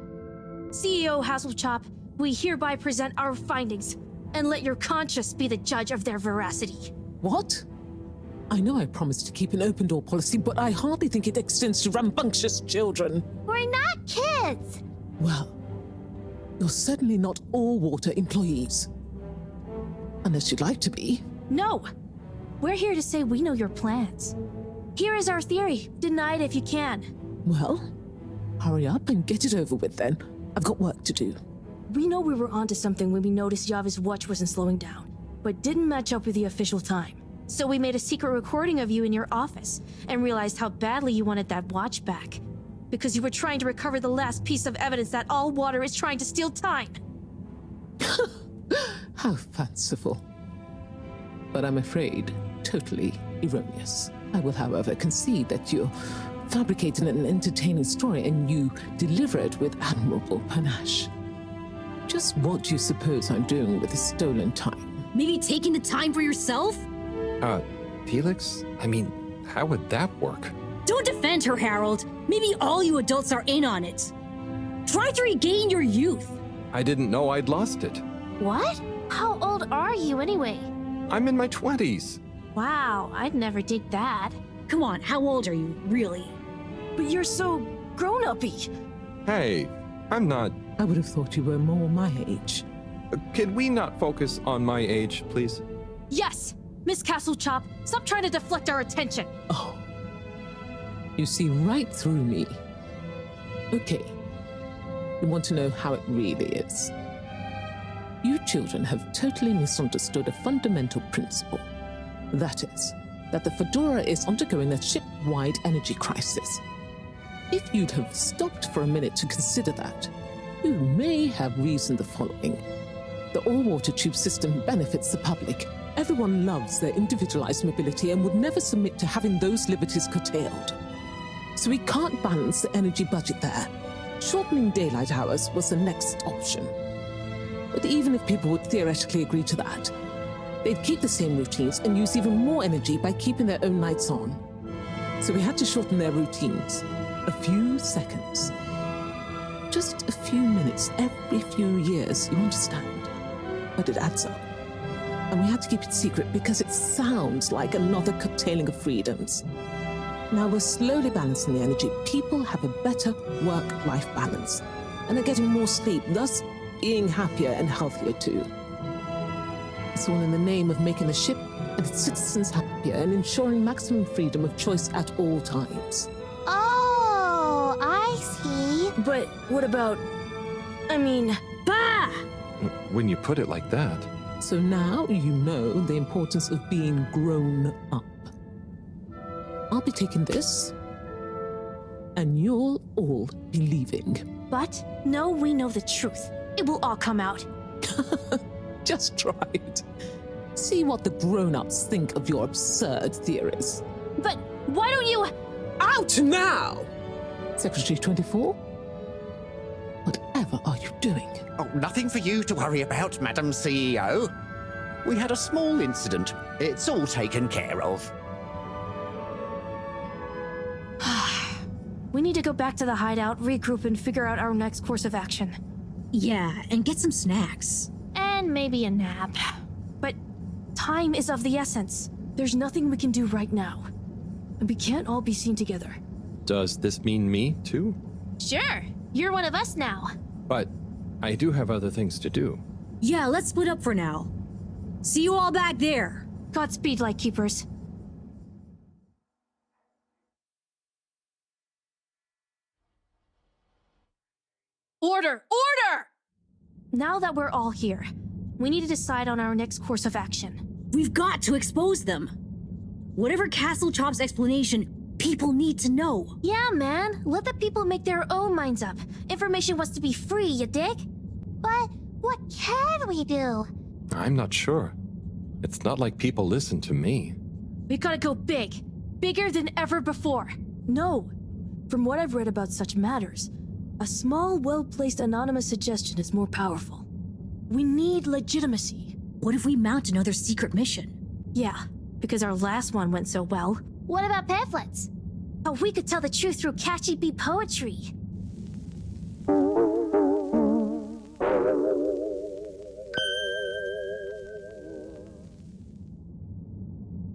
CEO Hasselchop, we hereby present our findings, and let your conscience be the judge of their veracity. What? I know I promised to keep an open-door policy, but I hardly think it extends to rambunctious children. We're not kids! Well, you're certainly not all water employees. Unless you'd like to be. No! We're here to say we know your plans. Here is our theory. Deny it if you can. Well, hurry up and get it over with then. I've got work to do. We know we were onto something when we noticed Yava's watch wasn't slowing down, but didn't match up with the official time. So we made a secret recording of you in your office and realized how badly you wanted that watch back. Because you were trying to recover the last piece of evidence that all water is trying to steal time. How fanciful. But I'm afraid totally erroneous. I will, however, concede that you're fabricating an entertaining story and you deliver it with admirable panache. Just what do you suppose I'm doing with the stolen time? Maybe taking the time for yourself? Felix? I mean, how would that work? Don't defend her, Harold. Maybe all you adults are in on it. Try to regain your youth. I didn't know I'd lost it. What? How old are you anyway? I'm in my 20s. Wow, I'd never dig that. Come on, how old are you, really? But you're so grown-uppy. Hey, I'm not... I would have thought you were more my age. Could we not focus on my age, please? Yes! Miss Castlechop, stop trying to deflect our attention! Oh. You see right through me. Okay. You want to know how it really is. You children have totally misunderstood a fundamental principle. That is, that the Fedora is undergoing a ship-wide energy crisis. If you'd have stopped for a minute to consider that, you may have reasoned the following. The all-water tube system benefits the public. Everyone loves their individualized mobility and would never submit to having those liberties curtailed. So we can't balance the energy budget there. Shortening daylight hours was the next option. But even if people would theoretically agree to that, they'd keep the same routines and use even more energy by keeping their own lights on. So we had to shorten their routines. A few seconds. Just a few minutes every few years, you understand? But it adds up. And we had to keep it secret because it sounds like another curtailing of freedoms. Now we're slowly balancing the energy. People have a better work-life balance. And they're getting more sleep, thus being happier and healthier too. It's all in the name of making the ship and its citizens happier and ensuring maximum freedom of choice at all times. Oh, I see. But what about... Bah! When you put it like that... So now you know the importance of being grown up. I'll be taking this and you'll all be leaving. But no, we know the truth. It will all come out. Just try it. See what the grown-ups think of your absurd theories. But why don't you... Out now! Secretary 24? Whatever are you doing? Oh, nothing for you to worry about, Madam CEO. We had a small incident. It's all taken care of. We need to go back to the hideout, regroup, and figure out our next course of action. Yeah, and get some snacks. And maybe a nap. But time is of the essence. There's nothing we can do right now. And we can't all be seen together. Does this mean me, too? Sure, you're one of us now. But I do have other things to do. Yeah, let's split up for now. See you all back there. Godspeed, Lightkeepers. Order! Order! Now that we're all here, we need to decide on our next course of action. We've got to expose them. Whatever Castle Chop's explanation, people need to know. Yeah, man. Let the people make their own minds up. Information wants to be free, you dig? But what can we do? I'm not sure. It's not like people listen to me. We gotta go big. Bigger than ever before. No. From what I've read about such matters, a small, well-placed anonymous suggestion is more powerful. We need legitimacy. What if we mount another secret mission? Yeah, because our last one went so well. What about pamphlets? Oh, we could tell the truth through catchy beat poetry.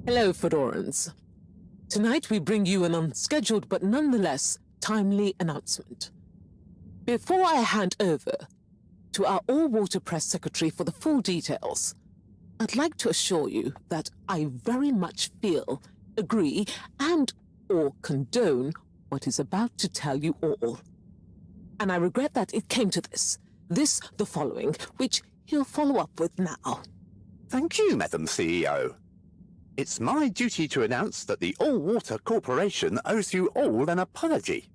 Hello, Fedorans. Tonight we bring you an unscheduled but nonetheless timely announcement. Before I hand over to our all-water press secretary for the full details, I'd like to assure you that I very much feel, agree, and/or condone what is about to tell you all. And I regret that it came to this, the following, which he'll follow up with now. Thank you, Madam CEO. It's my duty to announce that the All-Water Corporation owes you all an apology.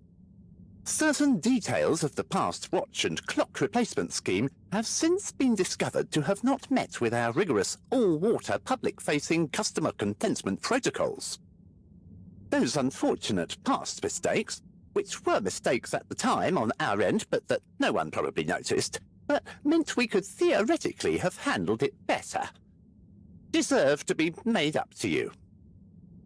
Certain details of the past watch and clock replacement scheme have since been discovered to have not met with our rigorous all-water public-facing customer contentment protocols. Those unfortunate past mistakes, which were mistakes at the time on our end but that no one probably noticed, but meant we could theoretically have handled it better, deserve to be made up to you.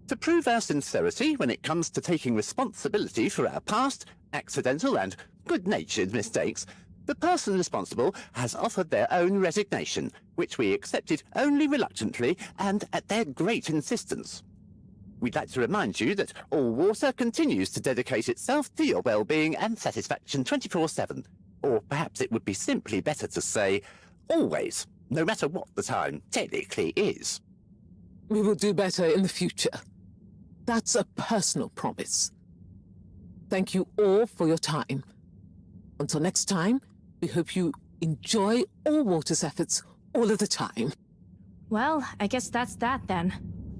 To prove our sincerity when it comes to taking responsibility for our past, accidental and good-natured mistakes, the person responsible has offered their own resignation, which we accepted only reluctantly and at their great insistence. We'd like to remind you that All Water continues to dedicate itself to your well-being and satisfaction 24/7, or perhaps it would be simply better to say, always, no matter what the time technically is. We will do better in the future. That's a personal promise. Thank you all for your time. Until next time, we hope you enjoy All Water's efforts all of the time. Well, I guess that's that then.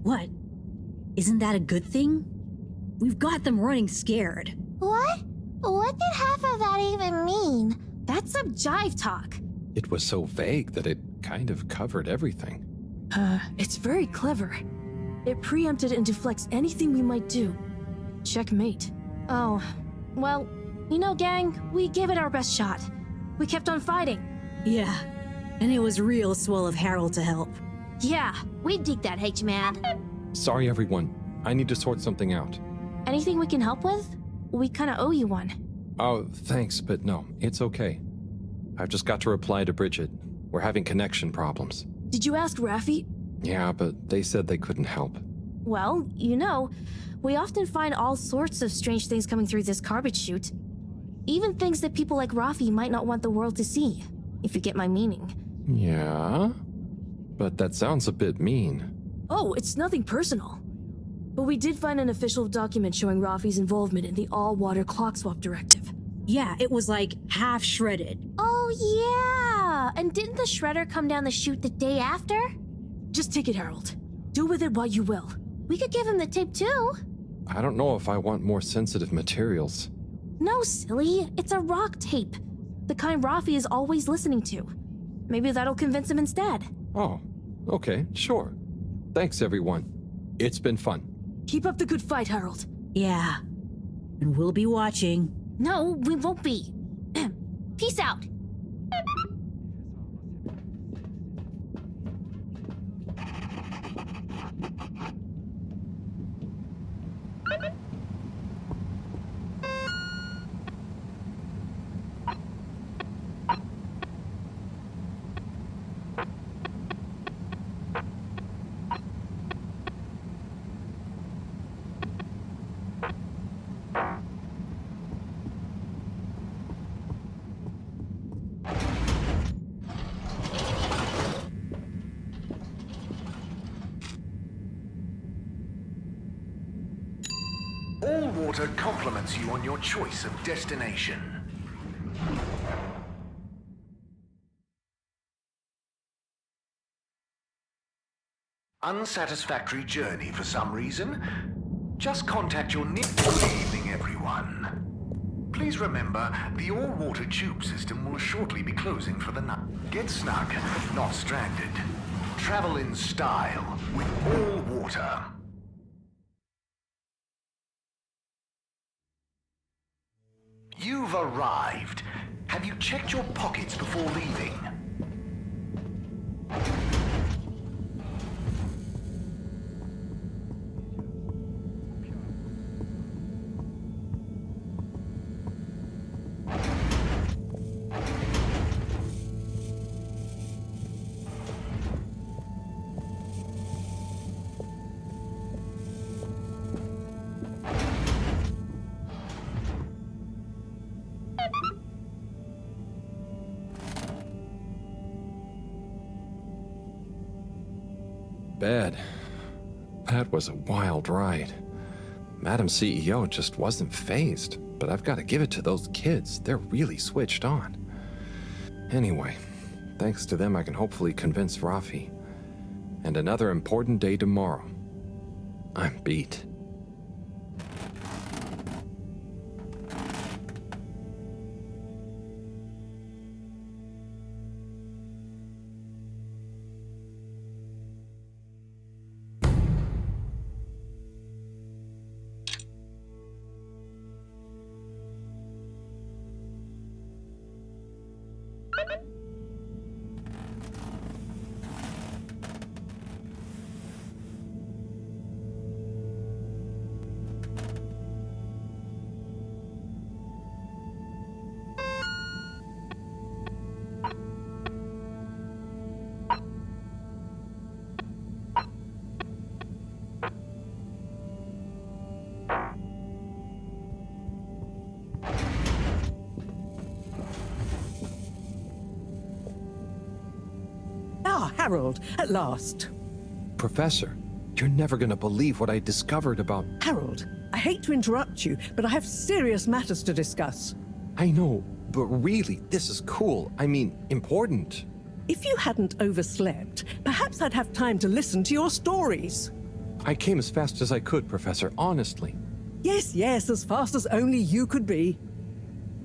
What? Isn't that a good thing? We've got them running scared. What? What did half of that even mean? That's some jive talk. It was so vague that it kind of covered everything. It's very clever. It preempted and deflects anything we might do. Checkmate. Oh, well, you know, gang, we gave it our best shot. We kept on fighting. Yeah, and it was real swell of Harold to help. Yeah, we dig that, H-Man. Sorry, everyone. I need to sort something out. Anything we can help with? We kinda owe you one. Oh, thanks, but no, it's okay. I've just got to reply to Bridget. We're having connection problems. Did you ask Raffi? Yeah, but they said they couldn't help. Well, you know, we often find all sorts of strange things coming through this garbage chute. Even things that people like Raffi might not want the world to see, if you get my meaning. Yeah? But that sounds a bit mean. Oh, it's nothing personal. But we did find an official document showing Raffi's involvement in the all-water clock swap directive. Yeah, it was like half shredded. Oh yeah! And didn't the shredder come down the chute the day after? Just take it, Harold. Do with it what you will. We could give him the tape too. I don't know if I want more sensitive materials. No, silly. It's a rock tape. The kind Rafi is always listening to. Maybe that'll convince him instead. Oh, okay, sure. Thanks, everyone. It's been fun. Keep up the good fight, Harold. Yeah. And we'll be watching. No, we won't be. Peace out. All water compliments you on your choice of destination. Unsatisfactory journey for some reason? Just contact your Good evening, everyone. Please remember, the all-water tube system will shortly be closing for the night. Get snug, not stranded. Travel in style with all water. You've arrived. Have you checked your pockets before leaving? Bad. That was a wild ride. Madam CEO just wasn't fazed, but I've got to give it to those kids. They're really switched on. Anyway, thanks to them I can hopefully convince Rafi. And another important day tomorrow. I'm beat. Harold, at last. Professor, you're never gonna believe what I discovered about... Harold, I hate to interrupt you, but I have serious matters to discuss. I know, but really, this is cool. I mean, important. If you hadn't overslept, perhaps I'd have time to listen to your stories. I came as fast as I could, Professor, honestly. Yes, as fast as only you could be.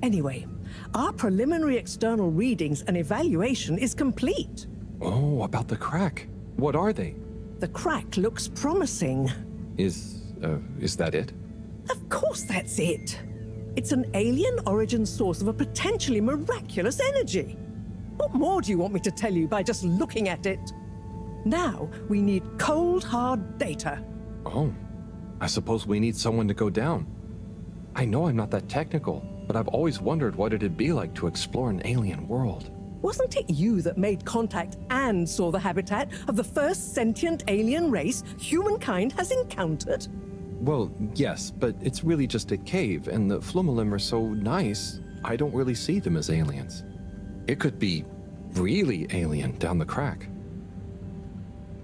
Anyway, our preliminary external readings and evaluation is complete. Oh, about the crack. What are they? The crack looks promising. Is that it? Of course that's it. It's an alien origin source of a potentially miraculous energy. What more do you want me to tell you by just looking at it? Now, we need cold, hard data. Oh, I suppose we need someone to go down. I know I'm not that technical, but I've always wondered what it'd be like to explore an alien world. Wasn't it you that made contact and saw the habitat of the first sentient alien race humankind has encountered? Well, yes, but it's really just a cave, and the Flumalim are so nice, I don't really see them as aliens. It could be really alien down the crack.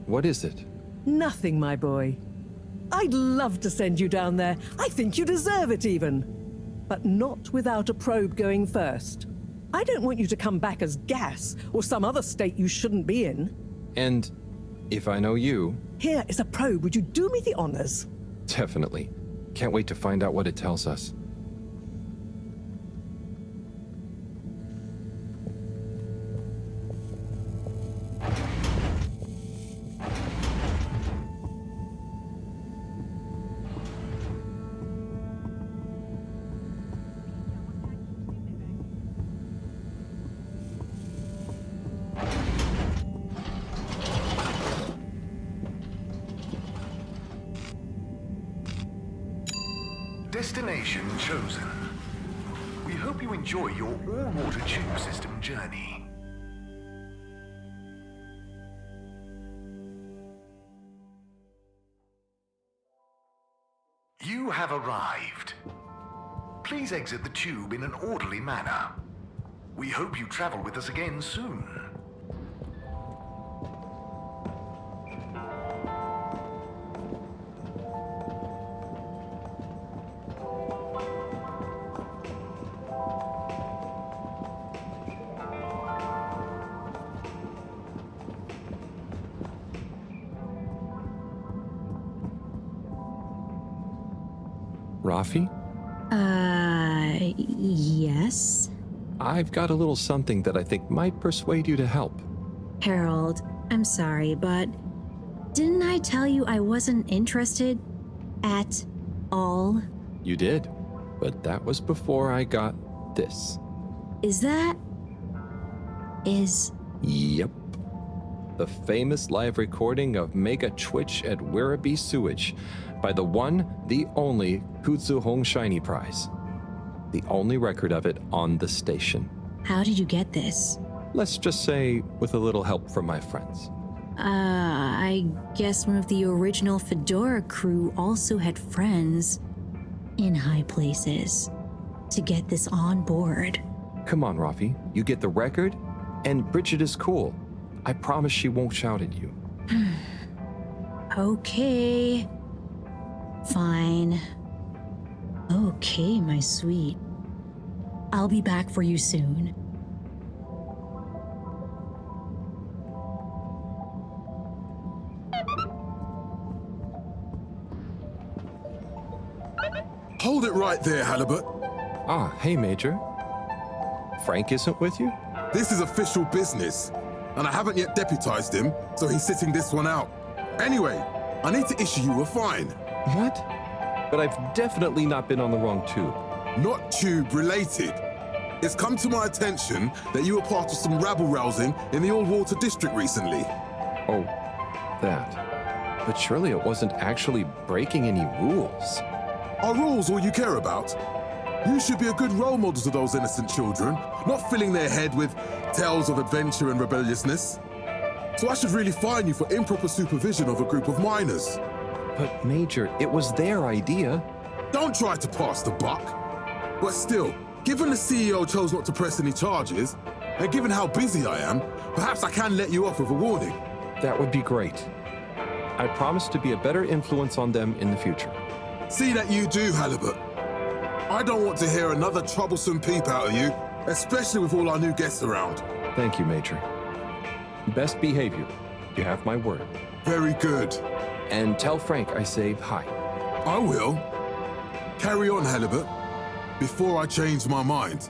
What is it? Nothing, my boy. I'd love to send you down there. I think you deserve it even. But not without a probe going first. I don't want you to come back as gas or some other state you shouldn't be in. And if I know you... Here is a probe. Would you do me the honors? Definitely. Can't wait to find out what it tells us. Destination chosen. We hope you enjoy your all-water tube system journey. You have arrived. Please exit the tube in an orderly manner. We hope you travel with us again soon. Rafi? Yes? I've got a little something that I think might persuade you to help. Harold, I'm sorry, but didn't I tell you I wasn't interested at all? You did, but that was before I got this. Yep. The famous live recording of Mega Twitch at Werribee Sewage by the one, the only Kutsu Hong Shiny Prize. The only record of it on the station. How did you get this? Let's just say with a little help from my friends. I guess one of the original Fedora crew also had friends in high places to get this on board. Come on, Rafi. You get the record, and Bridget is cool. I promise she won't shout at you. Okay. Fine. Okay, my sweet. I'll be back for you soon. Hold it right there, Halibut. Ah, hey, Major. Frank isn't with you? This is official business, and I haven't yet deputized him, so he's sitting this one out. Anyway, I need to issue you a fine. What? But I've definitely not been on the wrong tube. Not tube related. It's come to my attention that you were part of some rabble-rousing in the All-Water District recently. Oh, that. But surely it wasn't actually breaking any rules. Are rules all you care about? You should be a good role model to those innocent children, not filling their head with tales of adventure and rebelliousness. So I should really fine you for improper supervision of a group of minors. But Major, it was their idea. Don't try to pass the buck. But still, given the CEO chose not to press any charges, and given how busy I am, perhaps I can let you off with a warning. That would be great. I promise to be a better influence on them in the future. See that you do, Halibut. I don't want to hear another troublesome peep out of you, especially with all our new guests around. Thank you, Major. Best behavior. You have my word. Very good. And tell Frank I say hi. I will. Carry on, Halibut, before I change my mind.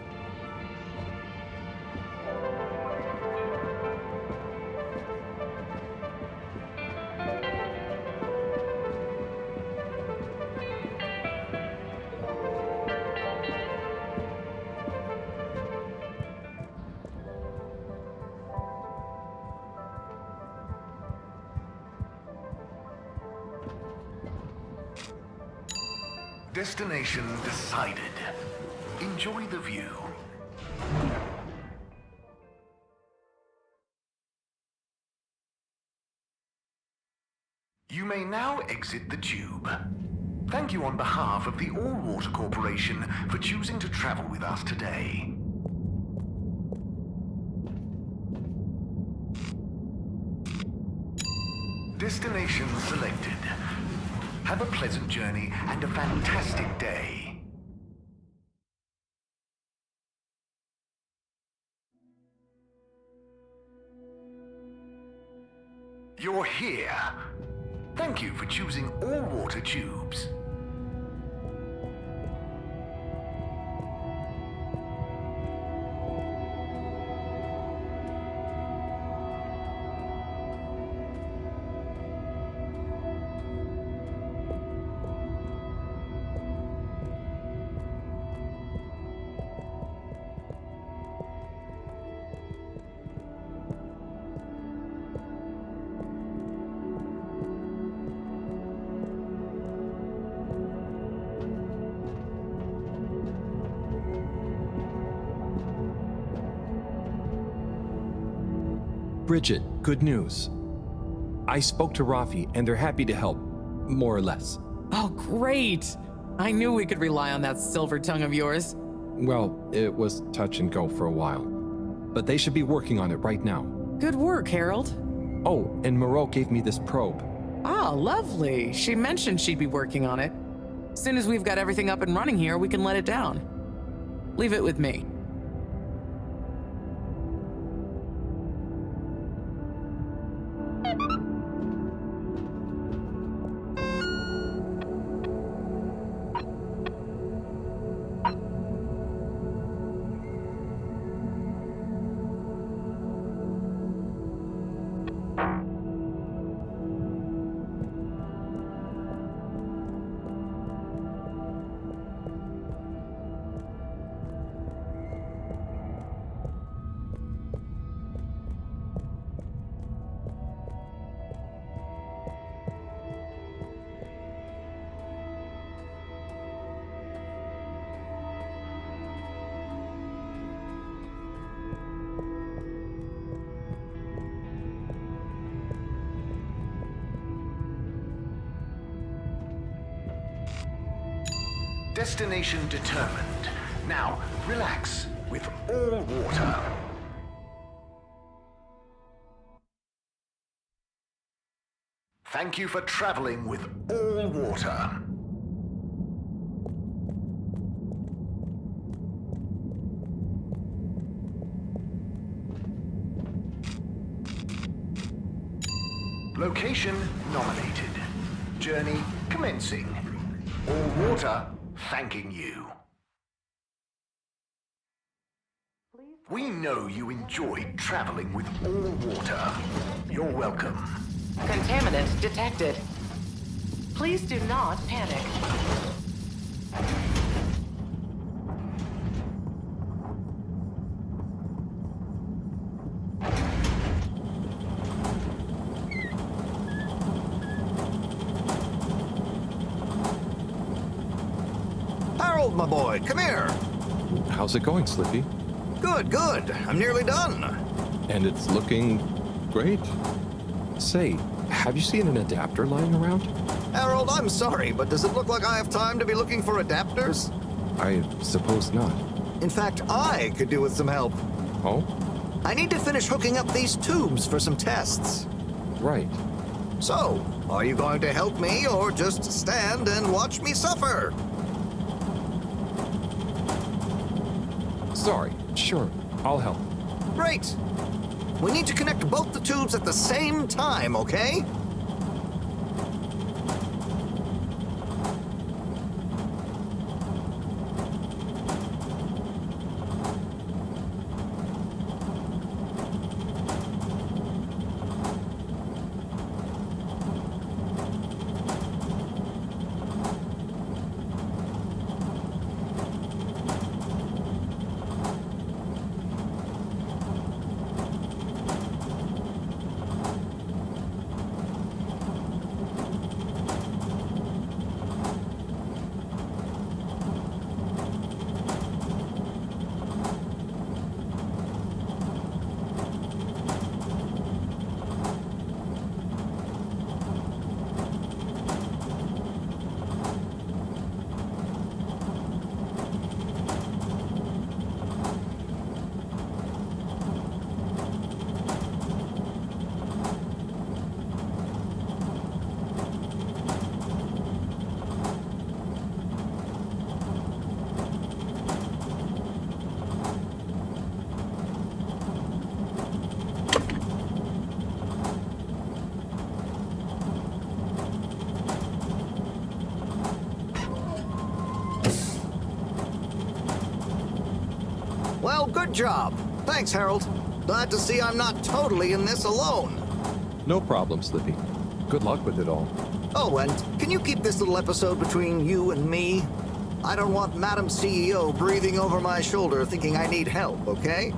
Destination decided. Enjoy the view. You may now exit the tube. Thank you on behalf of the All-Water Corporation for choosing to travel with us today. Destination selected. Have a pleasant journey and a fantastic day. You're here. Thank you for choosing all water tubes. Bridget, good news. I spoke to Rafi, and they're happy to help, more or less. Oh, great! I knew we could rely on that silver tongue of yours. Well, it was touch and go for a while. But they should be working on it right now. Good work, Harold. Oh, and Moreau gave me this probe. Ah, lovely. She mentioned she'd be working on it. As soon as we've got everything up and running here, we can let it down. Leave it with me. Destination determined. Now, relax with all water. Thank you for traveling with all water. Location nominated. Journey commencing. All water thanking you. We know you enjoyed traveling with all water. You're welcome. Contaminant detected. Please do not panic. Harold, my boy, come here. How's it going, Slippy? Good, good. I'm nearly done. And it's looking great. Say, have you seen an adapter lying around? Harold, I'm sorry, but does it look like I have time to be looking for adapters? I suppose not. In fact, I could do with some help. Oh? I need to finish hooking up these tubes for some tests. Right. So, are you going to help me or just stand and watch me suffer? Sorry, sure, I'll help. Great. We need to connect both the tubes at the same time, okay? Well, good job. Thanks, Harold. Glad to see I'm not totally in this alone. No problem, Slippy. Good luck with it all. Oh, and can you keep this little episode between you and me? I don't want Madam CEO breathing over my shoulder thinking I need help, okay?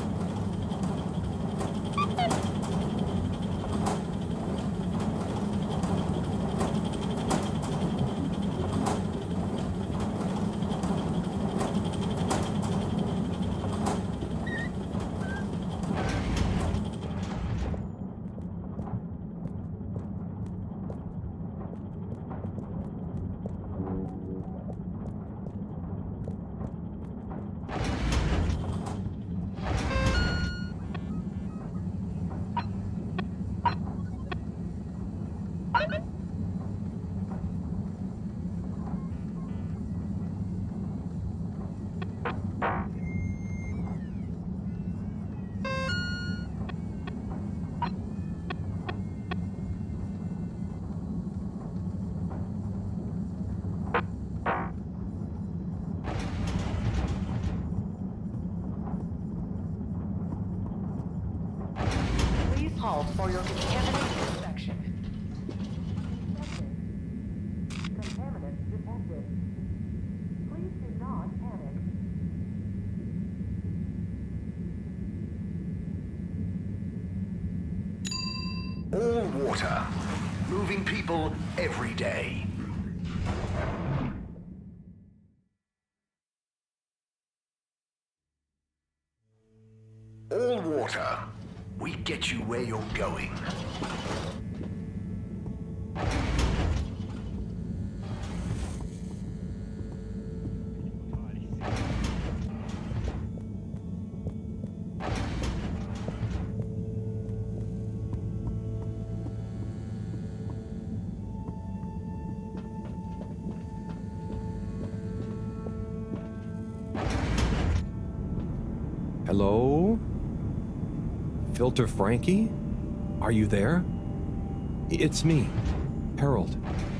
Halt for your contaminant inspection. Contaminant detected. Please do not panic. All water. Moving people every day. All water. We get you where you're going. Hello? Filter Frankie? Are you there? It's me, Harold.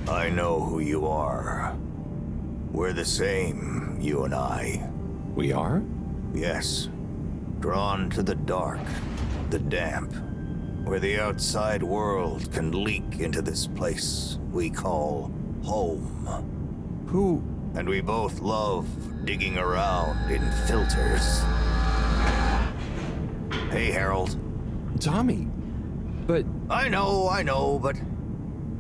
I know who you are. We're the same, you and I. We are? Yes. Drawn to the dark, the damp, where the outside world can leak into this place we call home. Who? And we both love digging around in filters. Hey, Harold. Tommy, but... I know, but...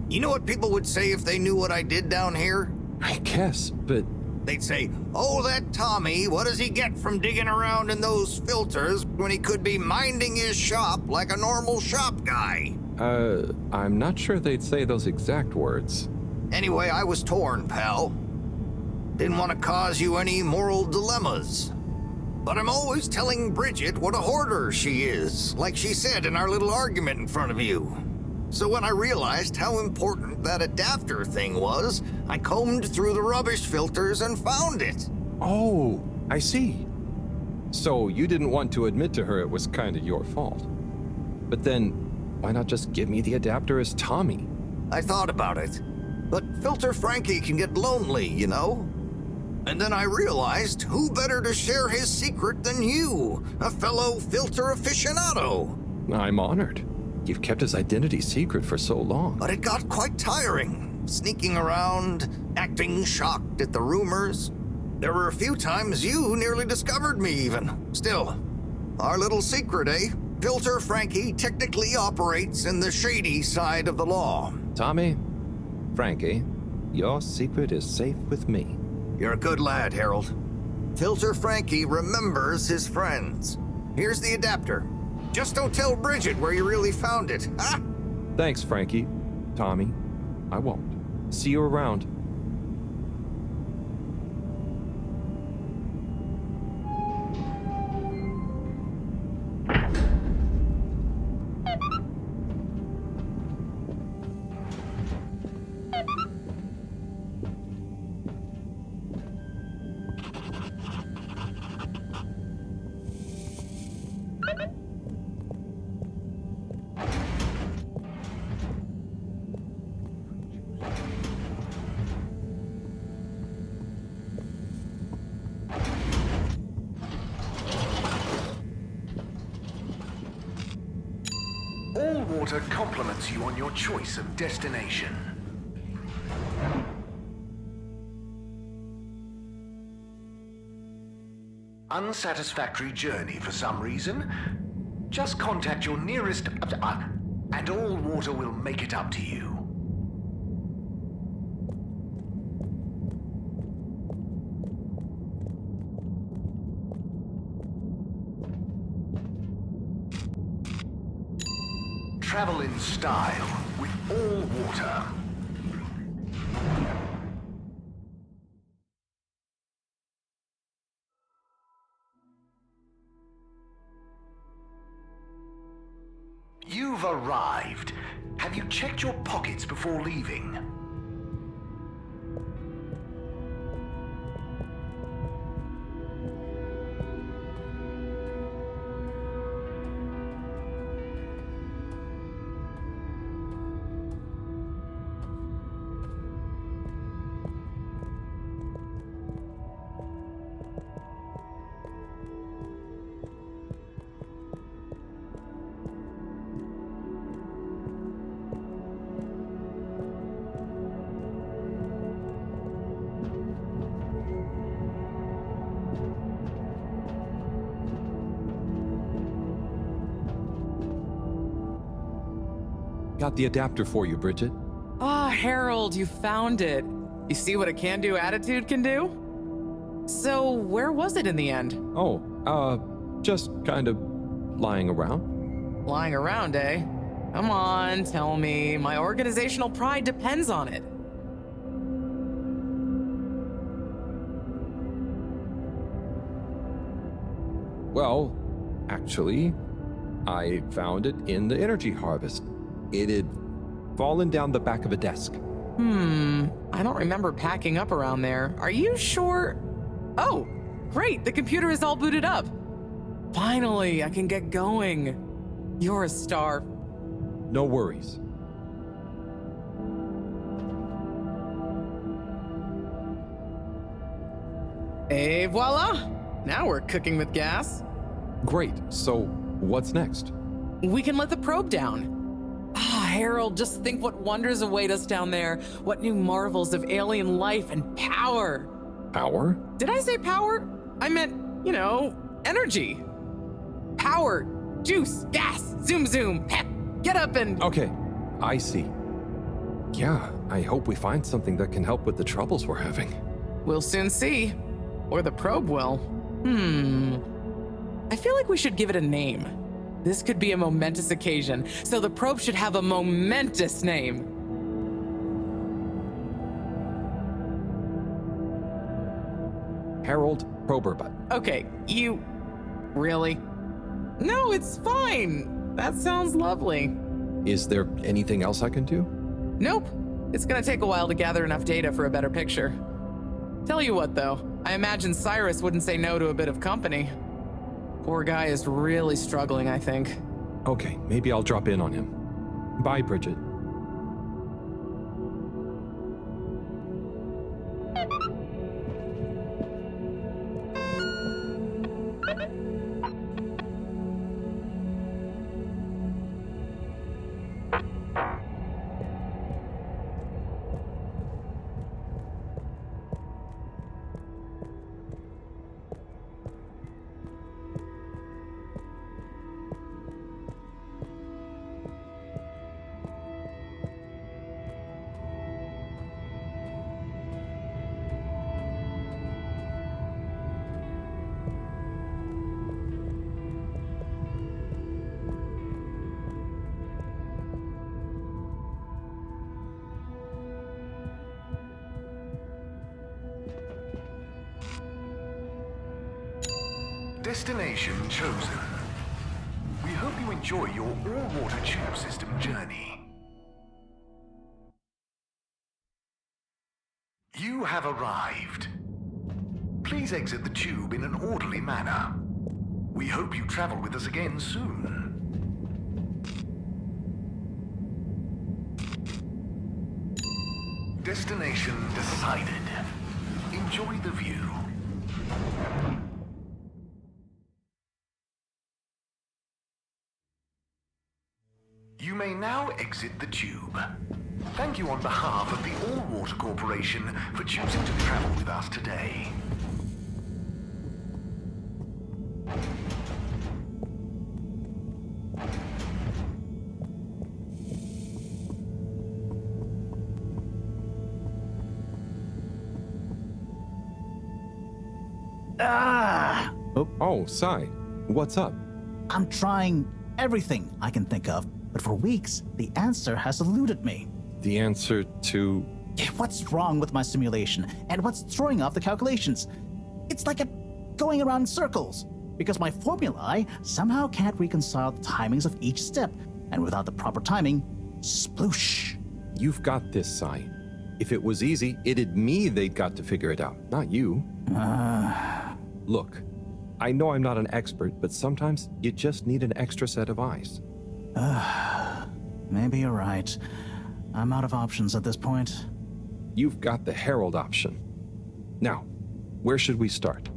You know what people would say if they knew what I did down here? I guess, but... They'd say, oh, that Tommy, what does he get from digging around in those filters when he could be minding his shop like a normal shop guy? I'm not sure they'd say those exact words. Anyway, I was torn, pal. Didn't want to cause you any moral dilemmas. But I'm always telling Bridget what a hoarder she is, like she said in our little argument in front of you. So when I realized how important that adapter thing was, I combed through the rubbish filters and found it. Oh, I see. So you didn't want to admit to her it was kind of your fault. But then, why not just give me the adapter as Tommy? I thought about it. But Filter Frankie can get lonely, you know? And then I realized who better to share his secret than you, a fellow filter aficionado. I'm honored. You've kept his identity secret for so long. But it got quite tiring, sneaking around, acting shocked at the rumors. There were a few times you nearly discovered me even. Still, our little secret, eh? Filter Frankie technically operates in the shady side of the law. Tommy, Frankie, your secret is safe with me. You're a good lad, Harold. Filter Frankie remembers his friends. Here's the adapter. Just don't tell Bridget where you really found it, huh? Thanks, Frankie. Tommy, I won't. See you around. All water compliments you on your choice of destination. Unsatisfactory journey for some reason? Just contact your nearest... and all water will make it up to you. Travel in style with all water. You've arrived. Have you checked your pockets before leaving? Got the adapter for you, Bridget. Ah, Harold, you found it. You see what a can-do attitude can do? So, where was it in the end? Just kind of lying around. Lying around, eh? Come on, tell me. My organizational pride depends on it. Well, actually, I found it in the energy harvest. It had fallen down the back of a desk. I don't remember packing up around there. Are you sure? Oh, great, the computer is all booted up. Finally, I can get going. You're a star. No worries. Et voila! Now we're cooking with gas. Great, so what's next? We can let the probe down. Ah, Harold, just think what wonders await us down there. What new marvels of alien life and power. Power? Did I say power? I meant, energy. Power, juice, gas, zoom zoom, pep. Get up and... Okay, I see. Yeah, I hope we find something that can help with the troubles we're having. We'll soon see. Or the probe will. I feel like we should give it a name. This could be a momentous occasion, so the probe should have a momentous name. Harold Proberbutt. Okay, you... Really? No, it's fine. That sounds lovely. Is there anything else I can do? Nope. It's gonna take a while to gather enough data for a better picture. Tell you what, though. I imagine Cyrus wouldn't say no to a bit of company. Poor guy is really struggling, I think. Okay, maybe I'll drop in on him. Bye, Bridget. Destination chosen. We hope you enjoy your all-water tube system journey. You have arrived. Please exit the tube in an orderly manner. We hope you travel with us again soon. Destination decided. Enjoy the view. You may now exit the tube. Thank you on behalf of the All Water Corporation for choosing to travel with us today. Oh, Sai. What's up? I'm trying everything I can think of, but for weeks, the answer has eluded me. The answer to... What's wrong with my simulation, and what's throwing off the calculations? It's like going around in circles, because my formulae somehow can't reconcile the timings of each step, and without the proper timing, sploosh. You've got this, Sai. If it was easy, it'd me they'd got to figure it out, not you. Look, I know I'm not an expert, but sometimes you just need an extra set of eyes. Maybe you're right. I'm out of options at this point. You've got the Herald option. Now, where should we start?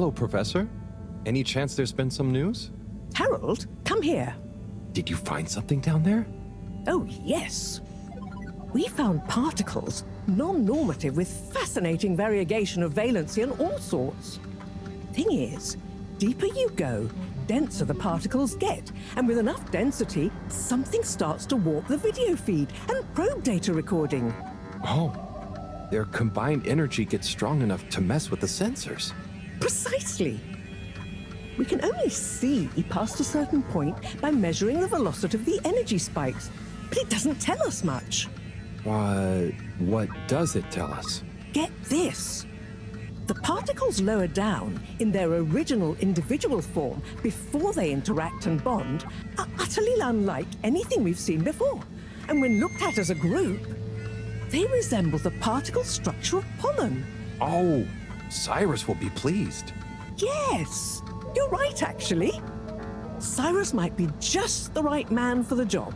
Hello, Professor. Any chance there's been some news? Harold, come here. Did you find something down there? Oh, yes. We found particles, non-normative with fascinating variegation of valency and all sorts. Thing is, deeper you go, denser the particles get, and with enough density, something starts to warp the video feed and probe data recording. Oh, their combined energy gets strong enough to mess with the sensors. Precisely. We can only see past a certain point by measuring the velocity of the energy spikes, but it doesn't tell us much. What does it tell us? Get this. The particles lower down in their original individual form before they interact and bond are utterly unlike anything we've seen before. And when looked at as a group, they resemble the particle structure of pollen. Oh, Cyrus will be pleased. Yes, you're right, actually. Cyrus might be just the right man for the job.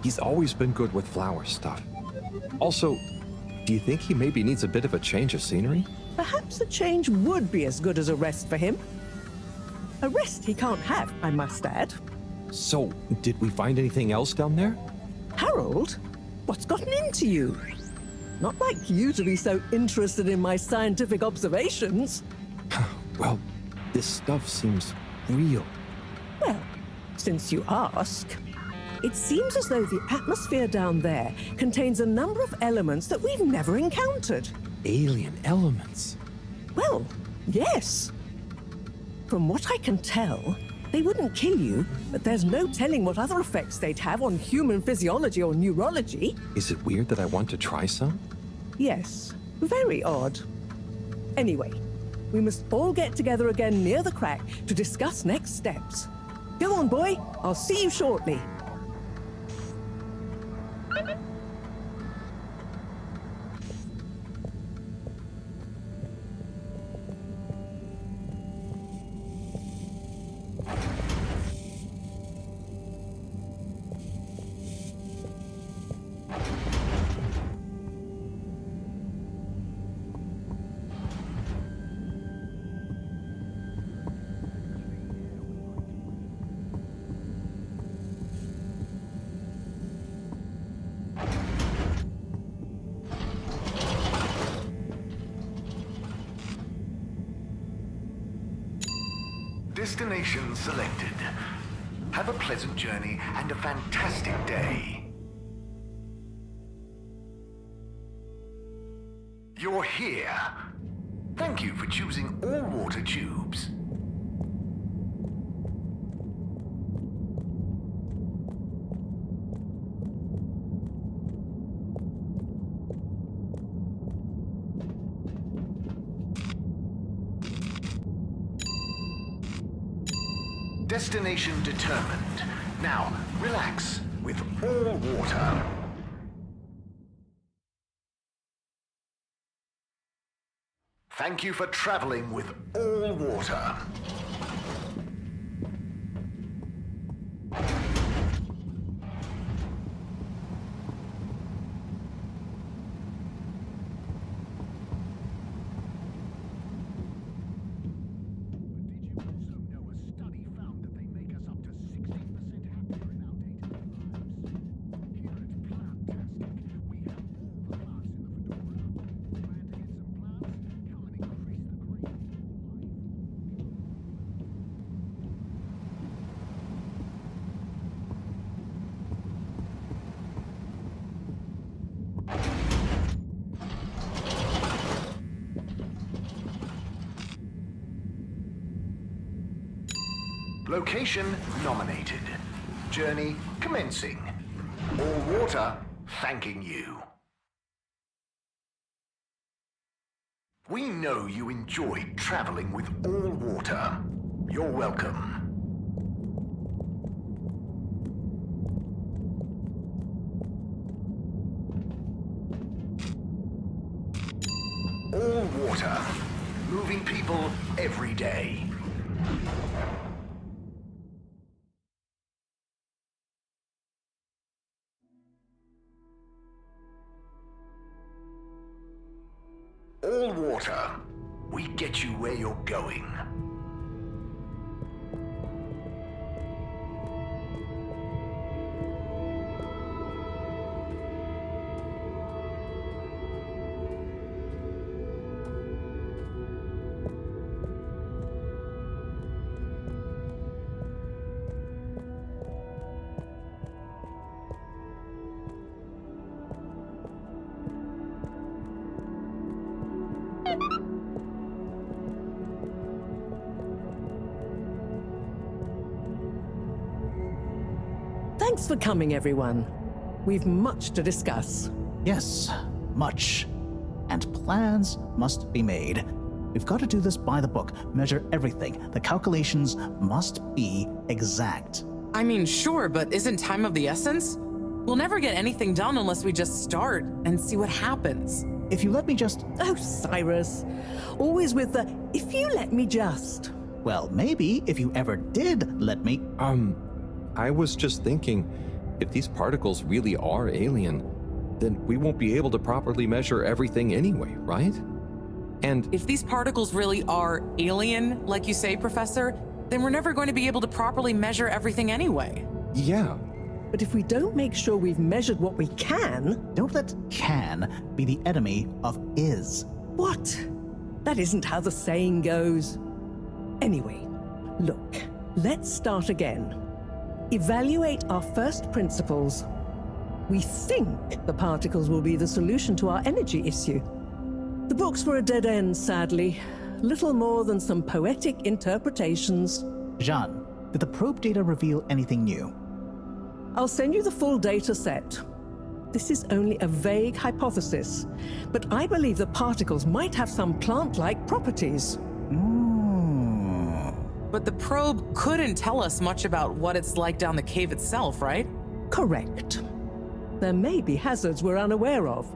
He's always been good with flower stuff. Also, do you think he maybe needs a bit of a change of scenery? Perhaps a change would be as good as a rest for him. A rest he can't have, I must add. So, did we find anything else down there? Harold, what's gotten into you? Not like you to be so interested in my scientific observations. Well, this stuff seems real. Well, since you ask, it seems as though the atmosphere down there contains a number of elements that we've never encountered. Alien elements? Well, yes. From what I can tell, they wouldn't kill you, but there's no telling what other effects they'd have on human physiology or neurology. Is it weird that I want to try some? Yes, very odd. Anyway, we must all get together again near the crack to discuss next steps. Go on, boy. I'll see you shortly. Destination selected. Have a pleasant journey and a fantastic day. You're here. Thank you for choosing all water tubes. Destination determined. Now, relax with all water. Thank you for traveling with all water. Location nominated. Journey commencing. All water thanking you. We know you enjoyed traveling with all water. You're welcome. All water. Moving people every day. All water. We get you where you're going. Thanks for coming, everyone. We've much to discuss. Yes, much. And plans must be made. We've got to do this by the book, measure everything. The calculations must be exact. I mean, sure, but isn't time of the essence? We'll never get anything done unless we just start and see what happens. If you let me just... Oh, Cyrus. Always with the, if you let me just. Well, maybe if you ever did let me... I was just thinking, if these particles really are alien, then we won't be able to properly measure everything anyway, right? And if these particles really are alien, like you say, Professor, then we're never going to be able to properly measure everything anyway. Yeah. But if we don't make sure we've measured what we can... Don't let can be the enemy of is. What? That isn't how the saying goes. Anyway, look, let's start again. Evaluate our first principles. We think the particles will be the solution to our energy issue. The books were a dead end, sadly. Little more than some poetic interpretations. Jean, did the probe data reveal anything new? I'll send you the full data set. This is only a vague hypothesis, but I believe the particles might have some plant-like properties. But the probe couldn't tell us much about what it's like down the cave itself, right? Correct. There may be hazards we're unaware of.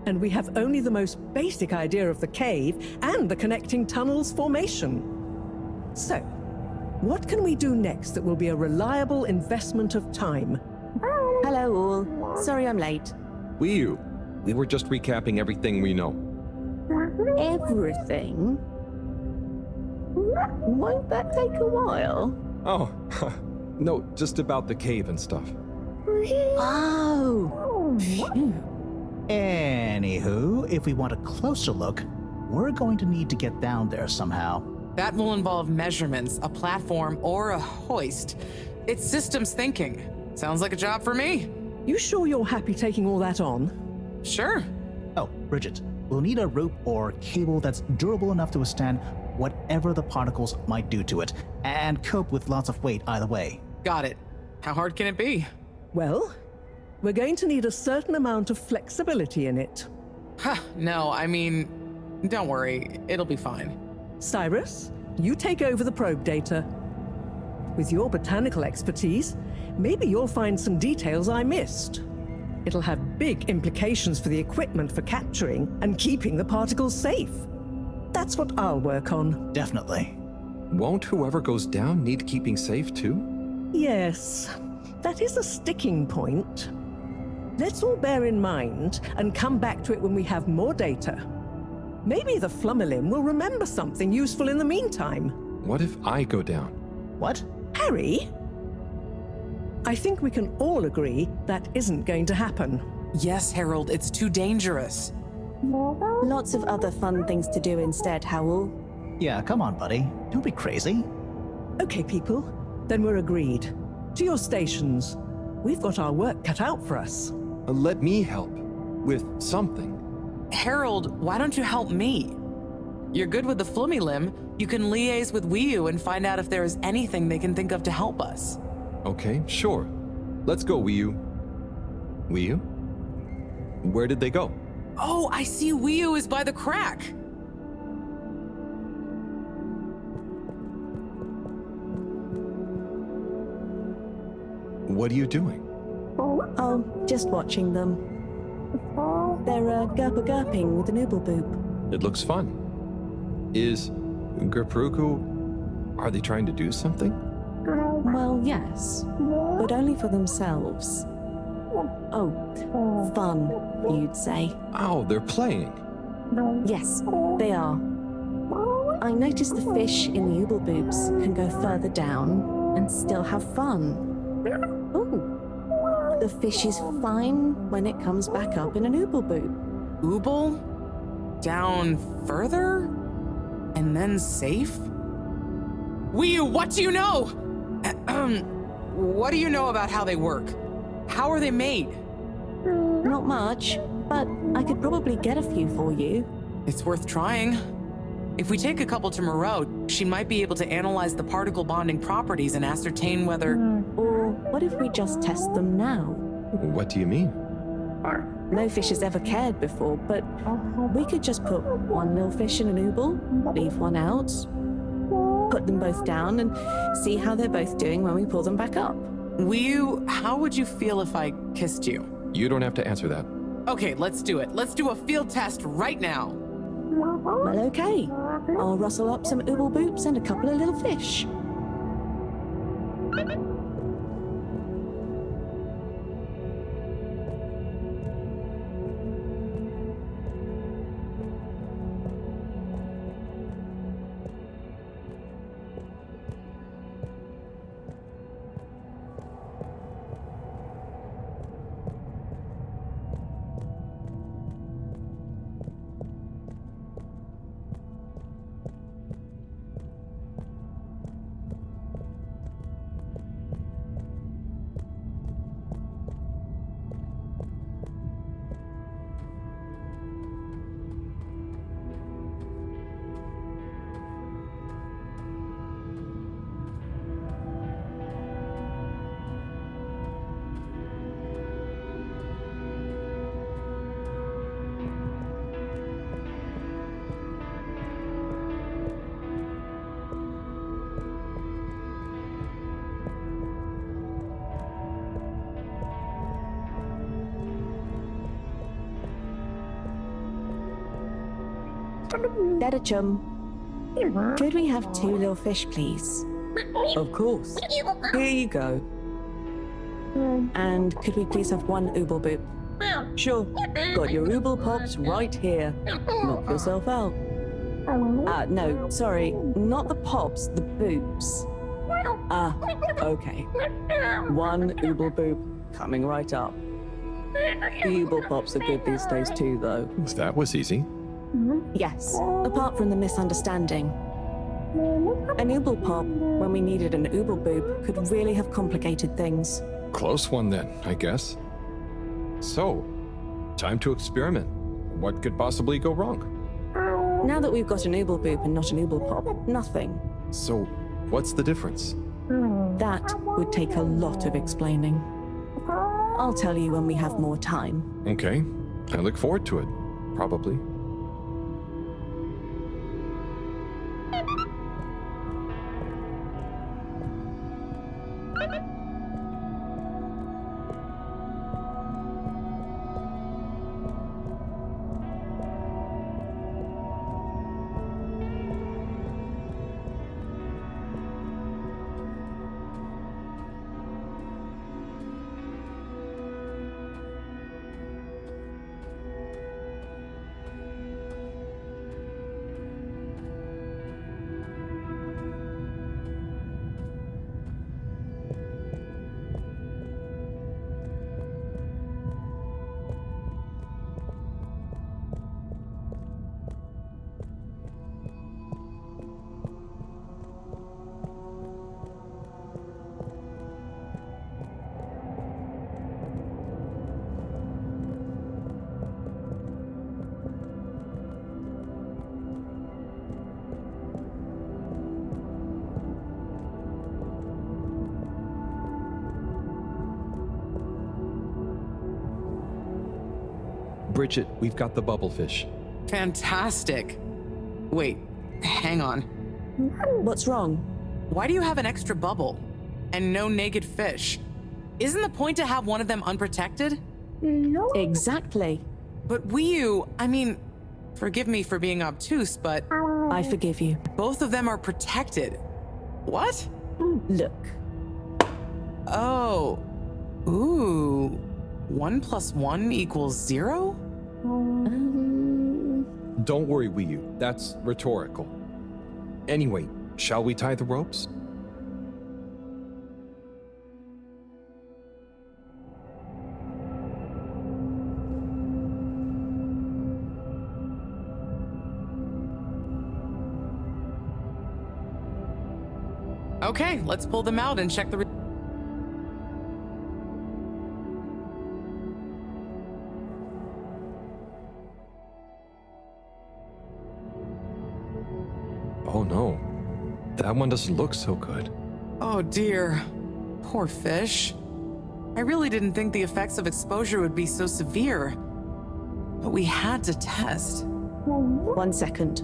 And we have only the most basic idea of the cave and the connecting tunnels formation. So, what can we do next that will be a reliable investment of time? Hello all. Sorry I'm late. We were just recapping everything we know. Everything? Won't that take a while? Oh, no, just about the cave and stuff. Oh. Phew. Anywho, if we want a closer look, we're going to need to get down there somehow. That will involve measurements, a platform, or a hoist. It's systems thinking. Sounds like a job for me. You sure you're happy taking all that on? Sure. Oh, Bridget, we'll need a rope or cable that's durable enough to withstand whatever the particles might do to it, and cope with lots of weight either way. Got it. How hard can it be? Well, we're going to need a certain amount of flexibility in it. No, I mean, don't worry. It'll be fine. Cyrus, you take over the probe data. With your botanical expertise, maybe you'll find some details I missed. It'll have big implications for the equipment for capturing and keeping the particles safe. That's what I'll work on. Definitely. Won't whoever goes down need keeping safe too? Yes, that is a sticking point. Let's all bear in mind and come back to it when we have more data. Maybe the Flummerlim will remember something useful in the meantime. What if I go down? What? Harry? I think we can all agree that isn't going to happen. Yes, Harold, it's too dangerous. Lots of other fun things to do instead, Howell. Yeah, come on, buddy. Don't be crazy. Okay, people. Then we're agreed. To your stations. We've got our work cut out for us. Let me help. With something. Harold, why don't you help me? You're good with the Flummerlim. You can liaise with Wiyu and find out if there is anything they can think of to help us. Okay, sure. Let's go, Wiyu. Wiyu? Where did they go? Oh, I see Wiyu is by the crack. What are you doing? Oh, just watching them. They're gurping with an ooble boop. It looks fun. Is Gerpruku... Are they trying to do something? Well, yes, but only for themselves. Oh, fun, you'd say. Oh, they're playing. Yes, they are. I noticed the fish in the ooble boobs can go further down and still have fun. Oh, the fish is fine when it comes back up in an ooble boob. Ooble? Down further? And then safe? Wiyu, what do you know? What do you know about how they work? How are they made? Not much, but I could probably get a few for you. It's worth trying. If we take a couple to Moreau, she might be able to analyze the particle bonding properties and ascertain whether... Or what if we just test them now? What do you mean? No fish has ever cared before, but we could just put one little fish in an ooble, leave one out, put them both down, and see how they're both doing when we pull them back up. How would you feel if I kissed you? You don't have to answer that. Okay, let's do it. Let's do a field test right now. Well, okay. I'll rustle up some ooble boops and a couple of little fish. Better chum. Could we have 2 little fish, please? Of course. Here you go. And could we please have 1 ooble boop? Sure. Got your ooble pops right here. Knock yourself out. No, sorry. Not the pops, the boops. Okay. 1 ooble boop coming right up. The ooble pops are good these days too, though. That was easy. Yes, apart from the misunderstanding. An ooble pop, when we needed an ooble boop, could really have complicated things. Close one then, I guess. So, time to experiment. What could possibly go wrong? Now that we've got an ooble boop and not an ooble pop, nothing. So, what's the difference? That would take a lot of explaining. I'll tell you when we have more time. Okay, I look forward to it. Probably. Bridget, we've got the bubblefish. Fantastic. Wait, hang on. What's wrong? Why do you have an extra bubble? And no naked fish? Isn't the point to have one of them unprotected? No. Exactly. But I mean, forgive me for being obtuse, but... I forgive you. Both of them are protected. What? Look. Oh. Ooh. 1 + 1 = 0? Don't worry, Wiyu. That's rhetorical. Anyway, shall we tie the ropes? Okay, let's pull them out and check the... That one doesn't look so good. Oh dear. Poor fish. I really didn't think the effects of exposure would be so severe. But we had to test. 1 second.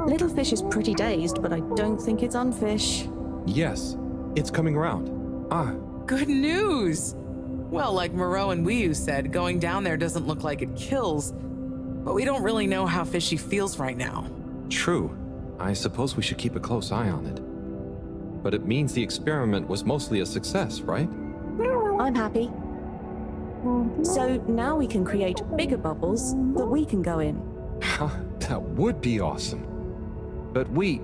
Little fish is pretty dazed, but I don't think it's unfish. Yes, it's coming around. Ah, Good news! Well, like Moreau and Wiyu said, going down there doesn't look like it kills, but we don't really know how fishy feels right now. True. I suppose we should keep a close eye on it. But it means the experiment was mostly a success, right? I'm happy. So now we can create bigger bubbles that we can go in. That would be awesome. But we,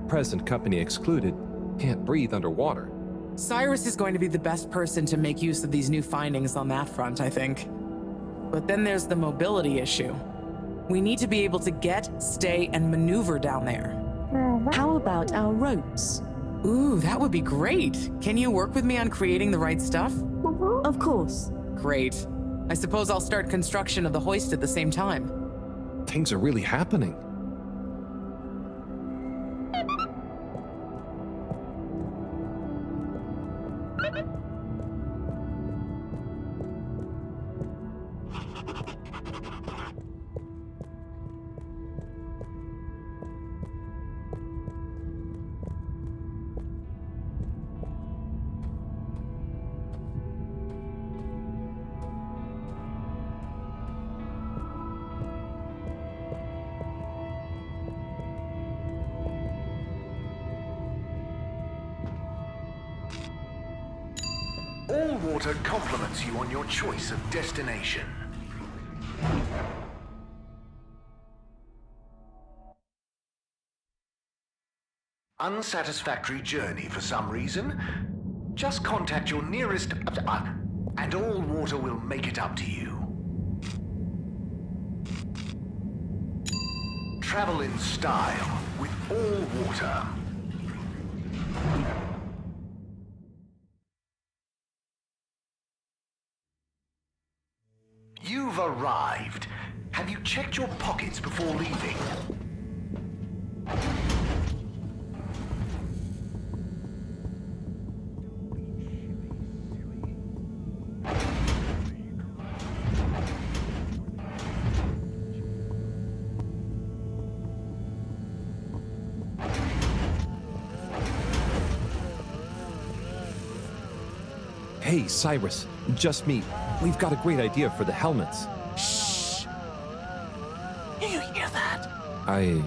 present company excluded, can't breathe underwater. Cyrus is going to be the best person to make use of these new findings on that front, I think. But then there's the mobility issue. We need to be able to get, stay, and maneuver down there. How about our ropes? Ooh, that would be great. Can you work with me on creating the right stuff? Of course. Great. I suppose I'll start construction of the hoist at the same time. Things are really happening. All water compliments you on your choice of destination. Unsatisfactory journey for some reason? Just contact your nearest... and all water will make it up to you. Travel in style with all water. You've arrived. Have you checked your pockets before leaving? Hey, Cyrus, just me. We've got a great idea for the helmets. Shh! Do you hear that? I,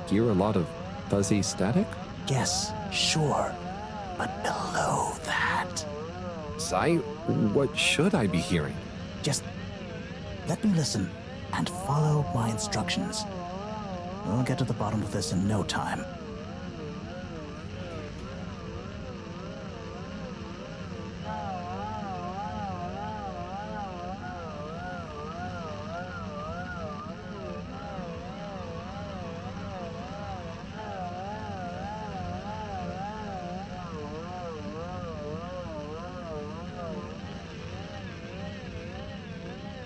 hear a lot of fuzzy static? Yes, sure. But below that... What should I be hearing? Just let me listen and follow my instructions. We'll get to the bottom of this in no time.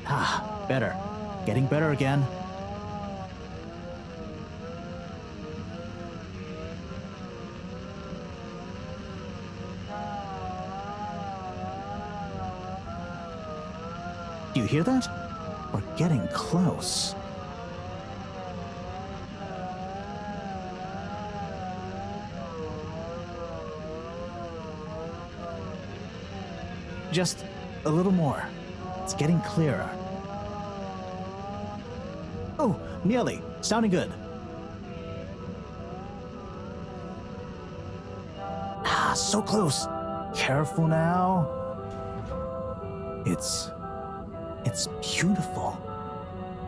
Ah, better. Getting better again. Do you hear that? We're getting close. Just a little more. It's getting clearer. Oh, nearly. Sounding good. Ah, so close. Careful now. It's beautiful.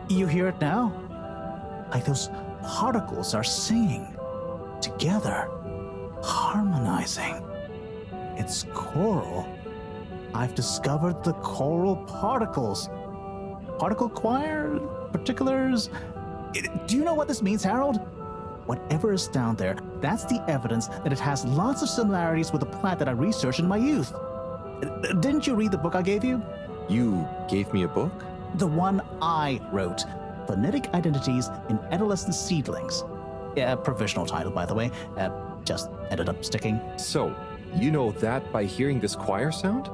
You hear it now? Like those particles are singing together, harmonizing. It's choral. I've discovered the choral particles. Particle choir? Particulars? Do you know what this means, Harold? Whatever is down there, that's the evidence that it has lots of similarities with the plant that I researched in my youth. Didn't you read the book I gave you? You gave me a book? The one I wrote. Phonetic Identities in Adolescent Seedlings. Yeah, provisional title, by the way. Just ended up sticking. So, you know that by hearing this choir sound?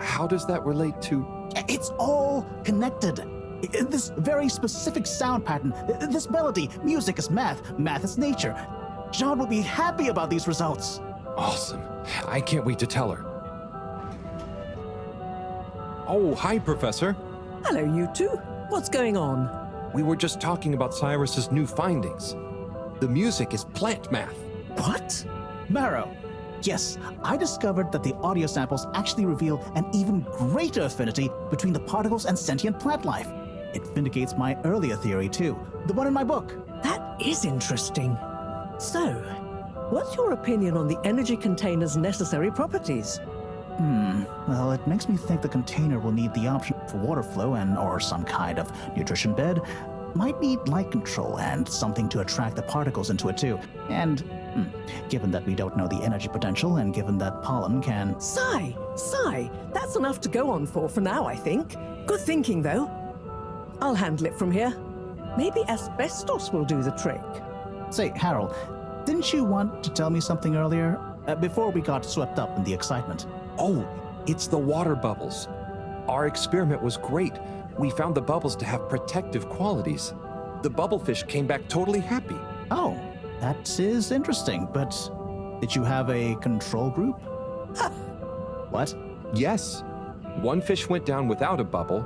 How does that relate to... It's all connected. This very specific sound pattern, this melody, music is math, math is nature. John will be happy about these results. Awesome. I can't wait to tell her. Oh, hi, Professor. Hello, you two. What's going on? We were just talking about Cyrus's new findings. The music is plant math. What? Marrow. Yes, I discovered that the audio samples actually reveal an even greater affinity between the particles and sentient plant life. It vindicates my earlier theory, too, the one in my book. That is interesting. So, what's your opinion on the energy container's necessary properties? Well, it makes me think the container will need the option for water flow or some kind of nutrition bed. Might need light control and something to attract the particles into it too. And, given that we don't know the energy potential and given that pollen can... Sigh! That's enough to go on for now, I think. Good thinking, though. I'll handle it from here. Maybe asbestos will do the trick. Say, Harold, didn't you want to tell me something earlier? Before we got swept up in the excitement. Oh, it's the water bubbles. Our experiment was great. We found the bubbles to have protective qualities. The bubblefish came back totally happy. Oh, that is interesting, but did you have a control group? What? Yes. One fish went down without a bubble.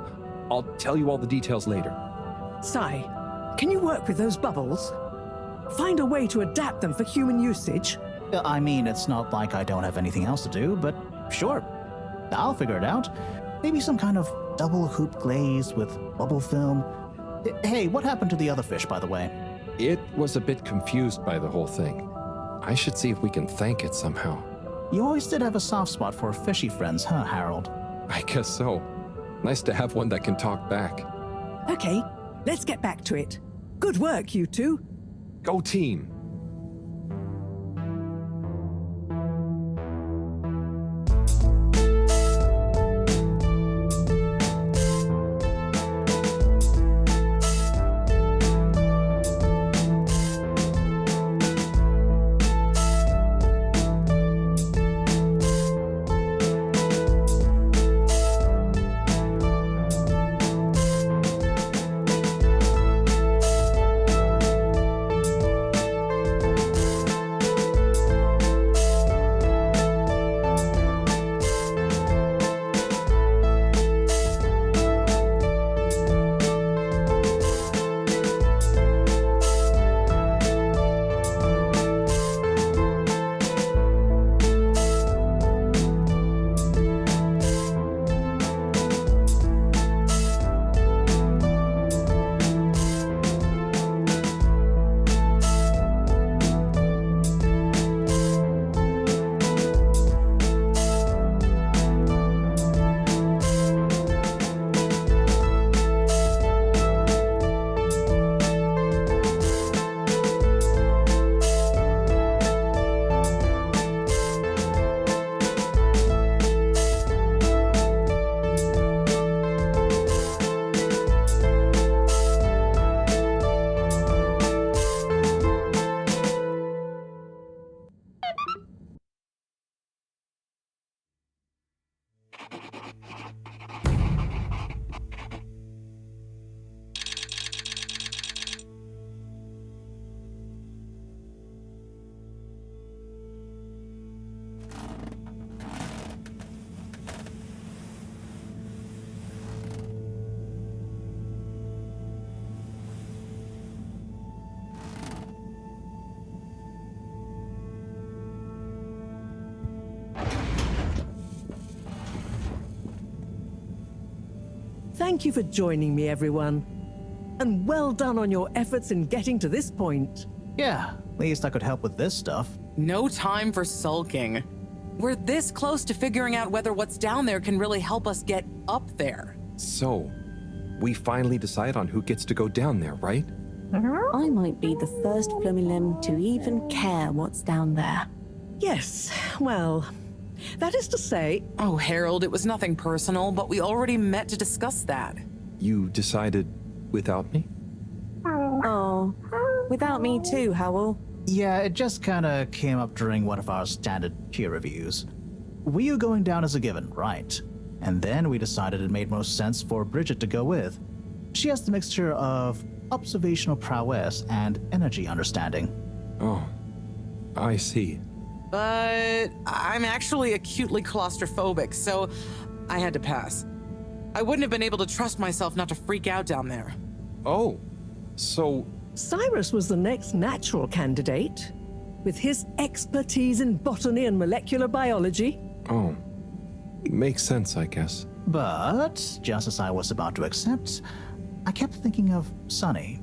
I'll tell you all the details later. Sai, can you work with those bubbles? Find a way to adapt them for human usage? I mean, it's not like I don't have anything else to do, but sure. I'll figure it out. Maybe some kind of double hoop glaze with bubble film. Hey, what happened to the other fish, by the way? It was a bit confused by the whole thing. I should see if we can thank it somehow. You always did have a soft spot for fishy friends, huh, Harold? I guess so. Nice to have one that can talk back. Okay, let's get back to it. Good work, you two. Go team! Thank you for joining me, everyone. And well done on your efforts in getting to this point. Yeah, at least I could help with this stuff. No time for sulking. We're this close to figuring out whether what's down there can really help us get up there. So, we finally decide on who gets to go down there, right? I might be the first Flumilim to even care what's down there. Yes, well, that is to say... Oh, Harold, it was nothing personal, but we already met to discuss that. You decided without me? Oh, Without me too, Howell. Yeah, it just kinda came up during one of our standard peer reviews. We were going down as a given, right? And then we decided it made most sense for Bridget to go with. She has the mixture of observational prowess and energy understanding. Oh, I see. But I'm actually acutely claustrophobic, so I had to pass. I wouldn't have been able to trust myself not to freak out down there. Oh, so... Cyrus was the next natural candidate. With his expertise in botany and molecular biology. Oh, makes sense, I guess. But, just as I was about to accept, I kept thinking of Sunny.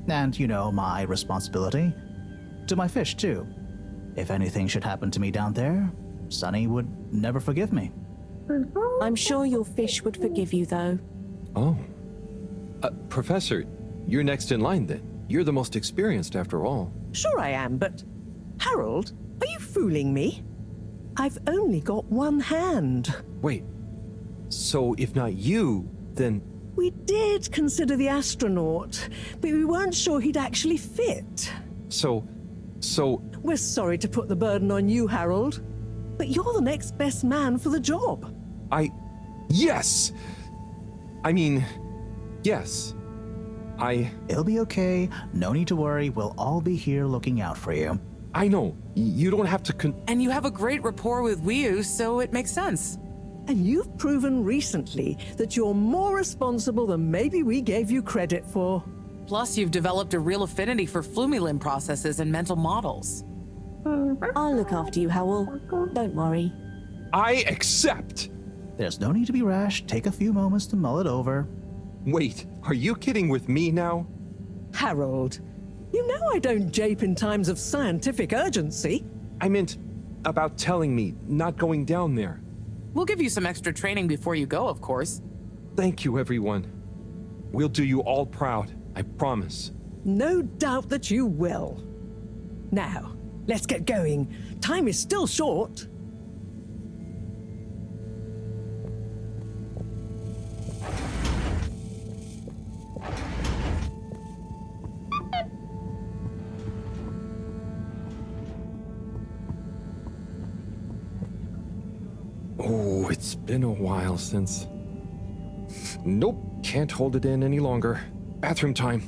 And, you know, my responsibility. To my fish, too. If anything should happen to me down there, Sunny would never forgive me. I'm sure your fish would forgive you, though. Oh. Professor, you're next in line then. You're the most experienced after all. Sure I am, but... Harold, are you fooling me? I've only got one hand. Wait, so if not you, then... We did consider the astronaut, but we weren't sure he'd actually fit. So... We're sorry to put the burden on you, Harold, but you're the next best man for the job. Yes! I mean, yes. It'll be okay. No need to worry. We'll all be here looking out for you. I know. You don't have to And you have a great rapport with Wiu, so it makes sense. And you've proven recently that you're more responsible than maybe we gave you credit for. Plus, you've developed a real affinity for flumilim processes and mental models. I'll look after you, Howell. Don't worry. I accept! There's no need to be rash. Take a few moments to mull it over. Wait, are you kidding with me now? Harold, you know I don't jape in times of scientific urgency. I meant about telling me, not going down there. We'll give you some extra training before you go, of course. Thank you, everyone. We'll do you all proud, I promise. No doubt that you will. Now, let's get going. Time is still short. Oh, it's been a while since... Nope, can't hold it in any longer. Bathroom time.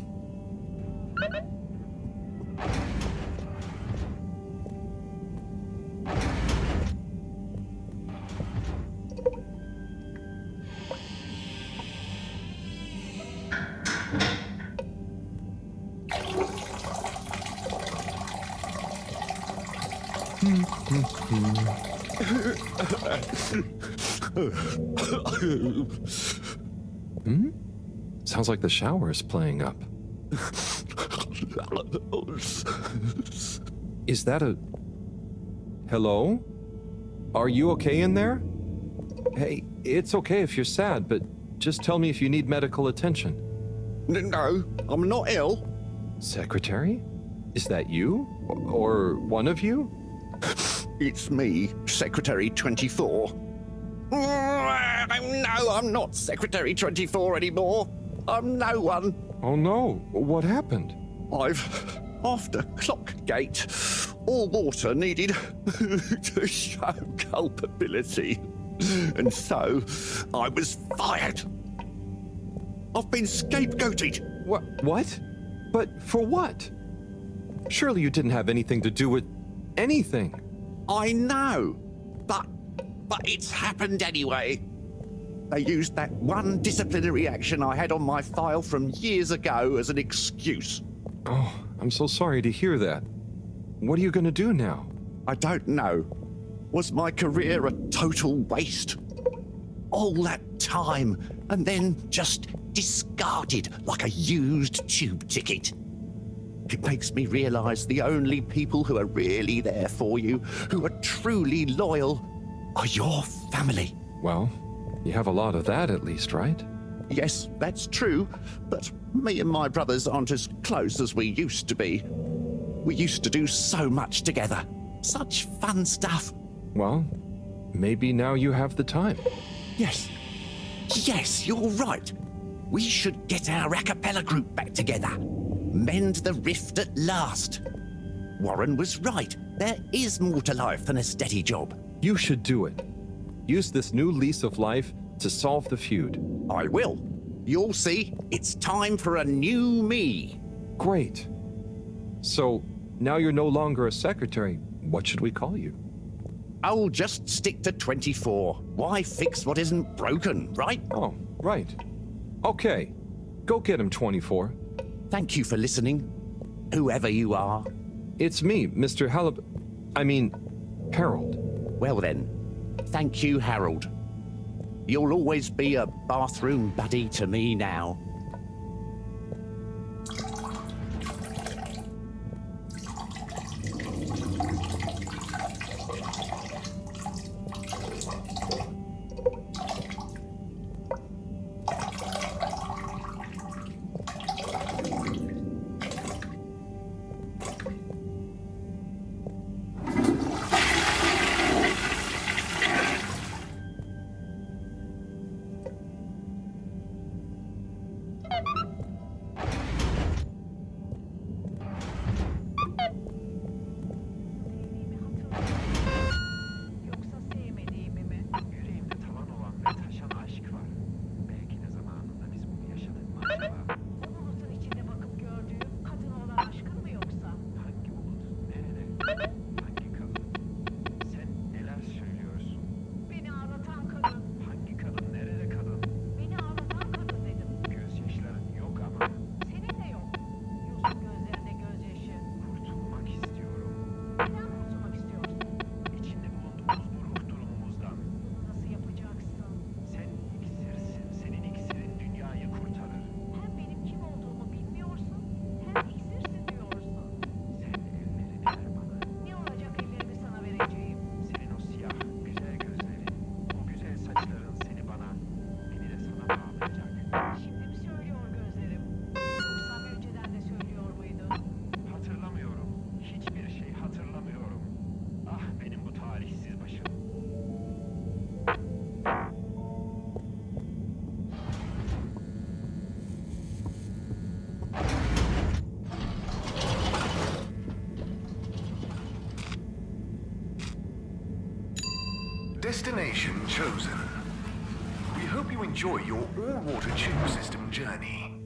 Sounds like the shower is playing up. Is that a... Hello? Are you okay in there? Hey, it's okay if you're sad, but just tell me if you need medical attention. No, I'm not ill. Secretary? Is that you? Or one of you? It's me, Secretary 24. No, I'm not Secretary 24 anymore. I'm no one. Oh no, what happened? After Clockgate, all water needed to show culpability. And so, I was fired. I've been scapegoated. What? But for what? Surely you didn't have anything to do with anything. I know, but it's happened anyway. They used that one disciplinary action I had on my file from years ago as an excuse. Oh, I'm so sorry to hear that. What are you gonna do now? I don't know. Was my career a total waste? All that time, and then just discarded like a used tube ticket. It makes me realize the only people who are really there for you, who are truly loyal, are your family. Well, you have a lot of that at least, right? Yes, that's true, but me and my brothers aren't as close as we used to be. We used to do so much together. Such fun stuff. Well, maybe now you have the time. Yes, you're right. We should get our a cappella group back together. mend the rift at last. Warren was right. There is more to life than a steady job. You should do it. Use this new lease of life to solve the feud. I will. You'll see, it's time for a new me. Great. So, now you're no longer a secretary. What should we call you? I'll just stick to 24. Why fix what isn't broken, right? Oh, right. Okay. Go get him, 24. Thank you for listening, whoever you are. It's me, Mr. Harold. Well then, thank you, Harold. You'll always be a bathroom buddy to me now. Destination chosen. We hope you enjoy your all-water tube system journey.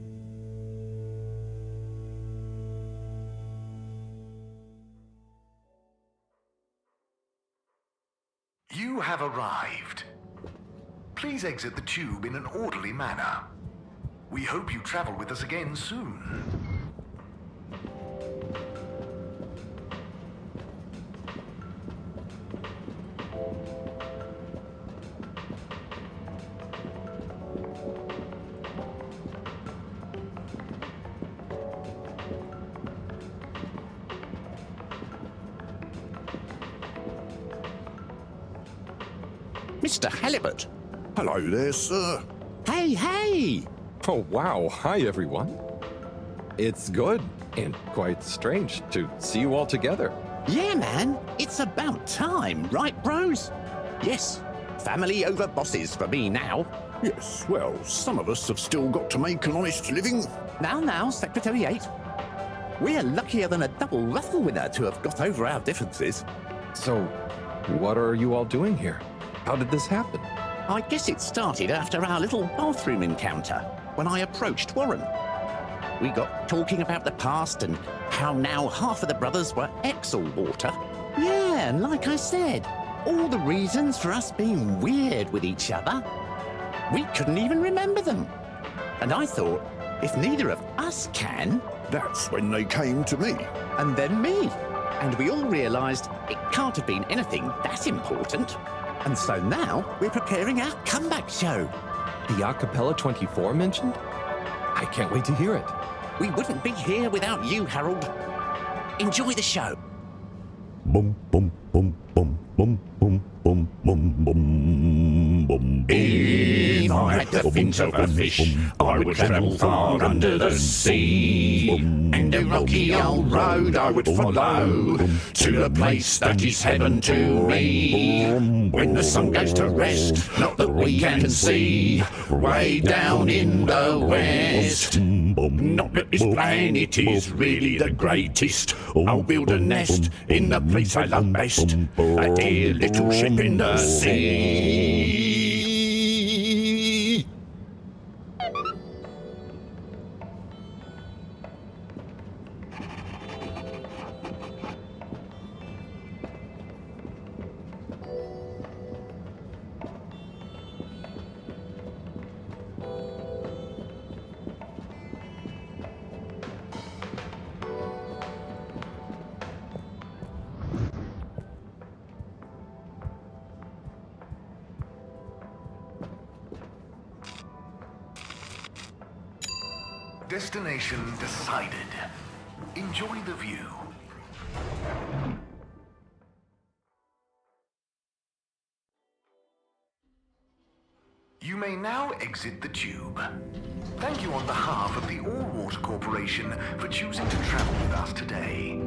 You have arrived. Please exit the tube in an orderly manner. We hope you travel with us again soon. Mr. Halibut. Hello there, sir. Hey! Oh, wow. Hi, everyone. It's good and quite strange to see you all together. Yeah, man. It's about time, right, bros? Yes. Family over bosses for me now. Yes, well, some of us have still got to make an honest living. Now, Secretary 8. We're luckier than a double ruffle winner to have got over our differences. So, what are you all doing here? How did this happen? I guess it started after our little bathroom encounter, when I approached Warren. We got talking about the past and how now half of the brothers were ex-all-water. Yeah, and like I said, all the reasons for us being weird with each other, we couldn't even remember them. And I thought, if neither of us can... That's when they came to me. And then me. And we all realised it can't have been anything that important. And so now we're preparing our comeback show. The Acapella 24 mentioned? I can't wait to hear it. We wouldn't be here without you, Harold. Enjoy the show. Bum bum bum bum bum bum bum bum bum bum. Evil I had the fins of a fish, I would travel far under the sea. And the rocky old road I would follow to the place that is heaven to me. When the sun goes to rest, not that we can see, way down in the west. Not that this planet is really the greatest. I'll build a nest in the place I love best, a dear little ship in the sea. Destination decided. Enjoy the view. You may now exit the tube. Thank you on behalf of the All-Water Corporation for choosing to travel with us today.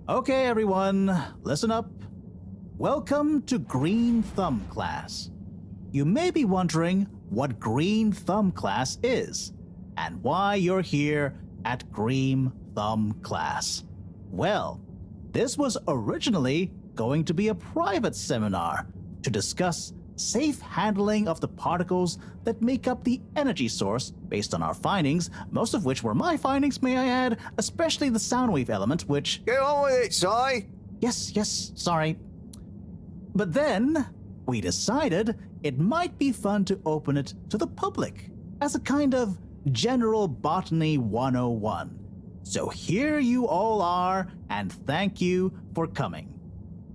Okay, everyone, listen up. Welcome to Green Thumb class. You may be wondering what Green Thumb class is and why you're here at Green Thumb class. Well, this was originally going to be a private seminar to discuss safe handling of the particles that make up the energy source based on our findings, most of which were my findings, may I add, especially the sound wave element, which... Get on with it, Si! Yes, sorry. But then, we decided it might be fun to open it to the public as a kind of General Botany 101. So here you all are, and thank you for coming.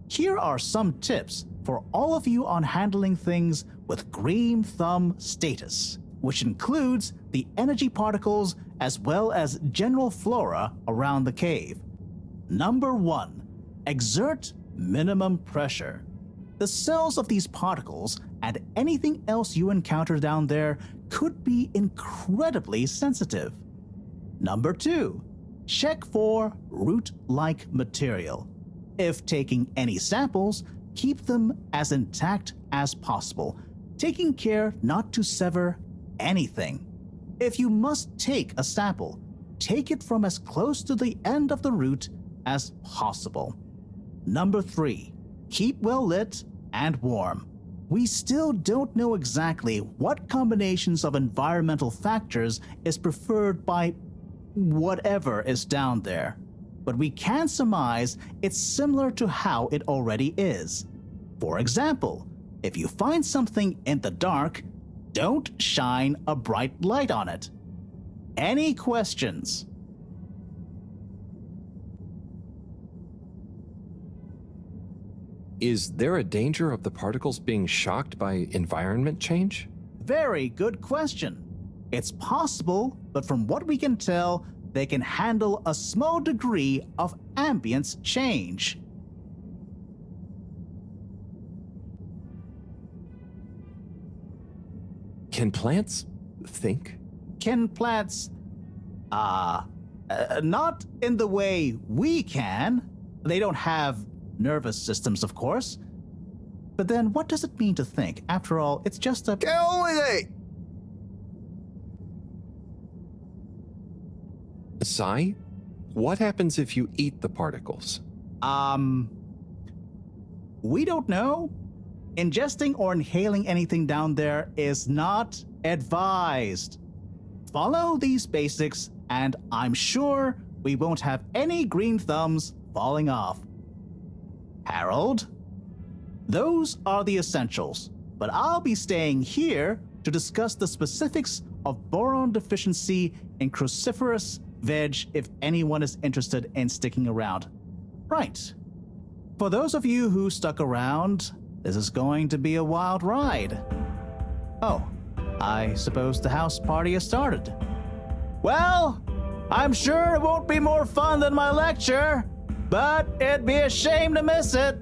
Here are some tips for all of you on handling things with Green Thumb status, which includes the energy particles as well as general flora around the cave. Number 1, exert minimum pressure. The cells of these particles and anything else you encounter down there could be incredibly sensitive. Number 2, check for root-like material. If taking any samples, keep them as intact as possible, taking care not to sever anything. If you must take a sample, take it from as close to the end of the root as possible. Number 3, keep well lit and warm. We still don't know exactly what combinations of environmental factors is preferred by whatever is down there, but we can surmise it's similar to how it already is. For example, if you find something in the dark, don't shine a bright light on it. Any questions? Is there a danger of the particles being shocked by environment change? Very good question. It's possible, but from what we can tell, they can handle a small degree of ambience change. Can plants think? Can plants... not in the way we can. They don't have nervous systems, of course. But then what does it mean to think? After all, it's just a... Get on with it! Sai, what happens if you eat the particles? We don't know. Ingesting or inhaling anything down there is not advised. Follow these basics, and I'm sure we won't have any green thumbs falling off. Harold? Those are the essentials, but I'll be staying here to discuss the specifics of boron deficiency in cruciferous veg if anyone is interested in sticking around. Right. For those of you who stuck around, this is going to be a wild ride. Oh, I suppose the house party has started. Well, I'm sure it won't be more fun than my lecture, but it'd be a shame to miss it.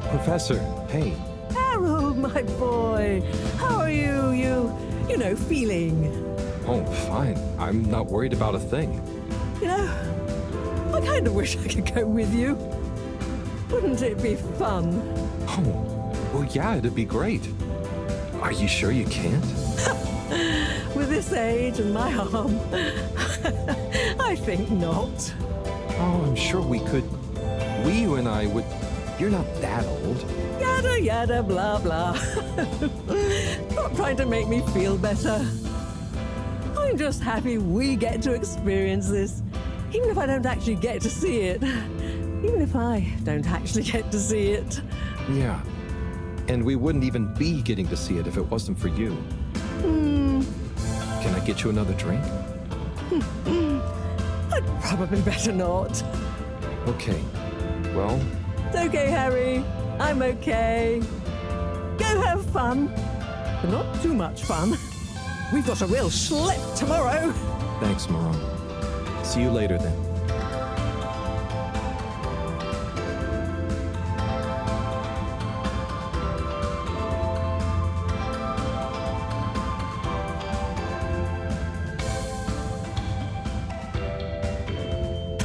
Professor, hey. Harold, my boy, how are you? You know, feeling? Oh, fine. I'm not worried about a thing. You know, I kind of wish I could go with you. Wouldn't it be fun? Oh, well, yeah, it'd be great. Are you sure you can't? With this age and my arm, I think not. Oh, I'm sure we could. You and I would. You're not that old. Yada yada blah blah. Not trying to make me feel better. I'm just happy we get to experience this, even if I don't actually get to see it. Even if I don't actually get to see it. Yeah. And we wouldn't even be getting to see it if it wasn't for you. Can I get you another drink? I'd probably better not. Okay. Well... It's okay, Harry. I'm okay. Go have fun. But not too much fun. We've got a real schlep tomorrow. Thanks, Moran. See you later, then.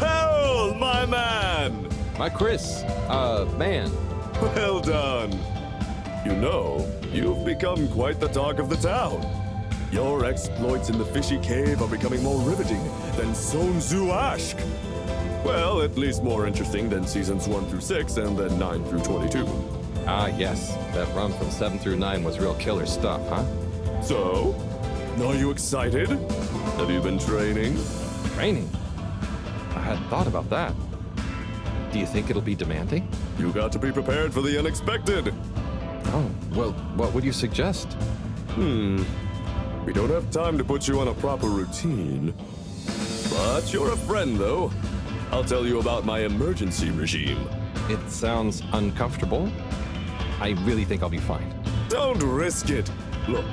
Harold, my man! My Chris, man. Well done. You know, you've become quite the talk of the town. Your exploits in the fishy cave are becoming more riveting than Sun Tzu Ashk. Well, at least more interesting than seasons 1 through 6 and then 9 through 22. Ah, yes. That run from 7 through 9 was real killer stuff, huh? So, are you excited? Have you been training? Training? I hadn't thought about that. Do you think it'll be demanding? You got to be prepared for the unexpected. Oh, well, what would you suggest? We don't have time to put you on a proper routine. But you're a friend, though. I'll tell you about my emergency regime. It sounds uncomfortable. I really think I'll be fine. Don't risk it. Look,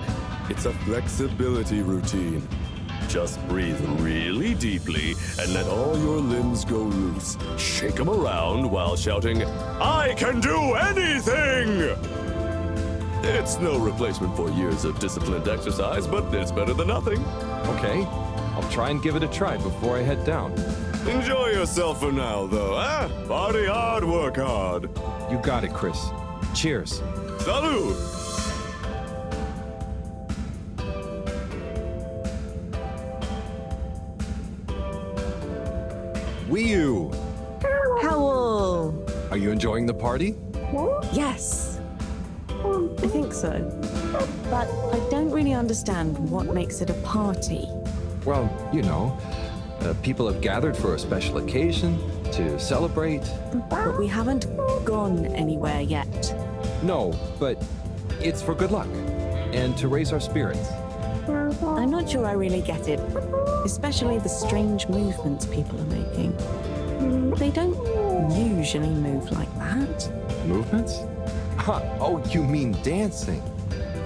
it's a flexibility routine. Just breathe really deeply and let all your limbs go loose. Shake them around while shouting, "I can do anything!" It's no replacement for years of disciplined exercise, but it's better than nothing. Okay, I'll try and give it a try before I head down. Enjoy yourself for now, though, eh? Party hard, work hard. You got it, Chris. Cheers. Salud! Wee-oo! Howl! Are you enjoying the party? Yes. I think so. But I don't really understand what makes it a party. Well, you know, people have gathered for a special occasion to celebrate. But we haven't gone anywhere yet. No, but it's for good luck and to raise our spirits. I'm not sure I really get it, especially the strange movements people are making. They don't usually move like that. Movements? Oh, you mean dancing?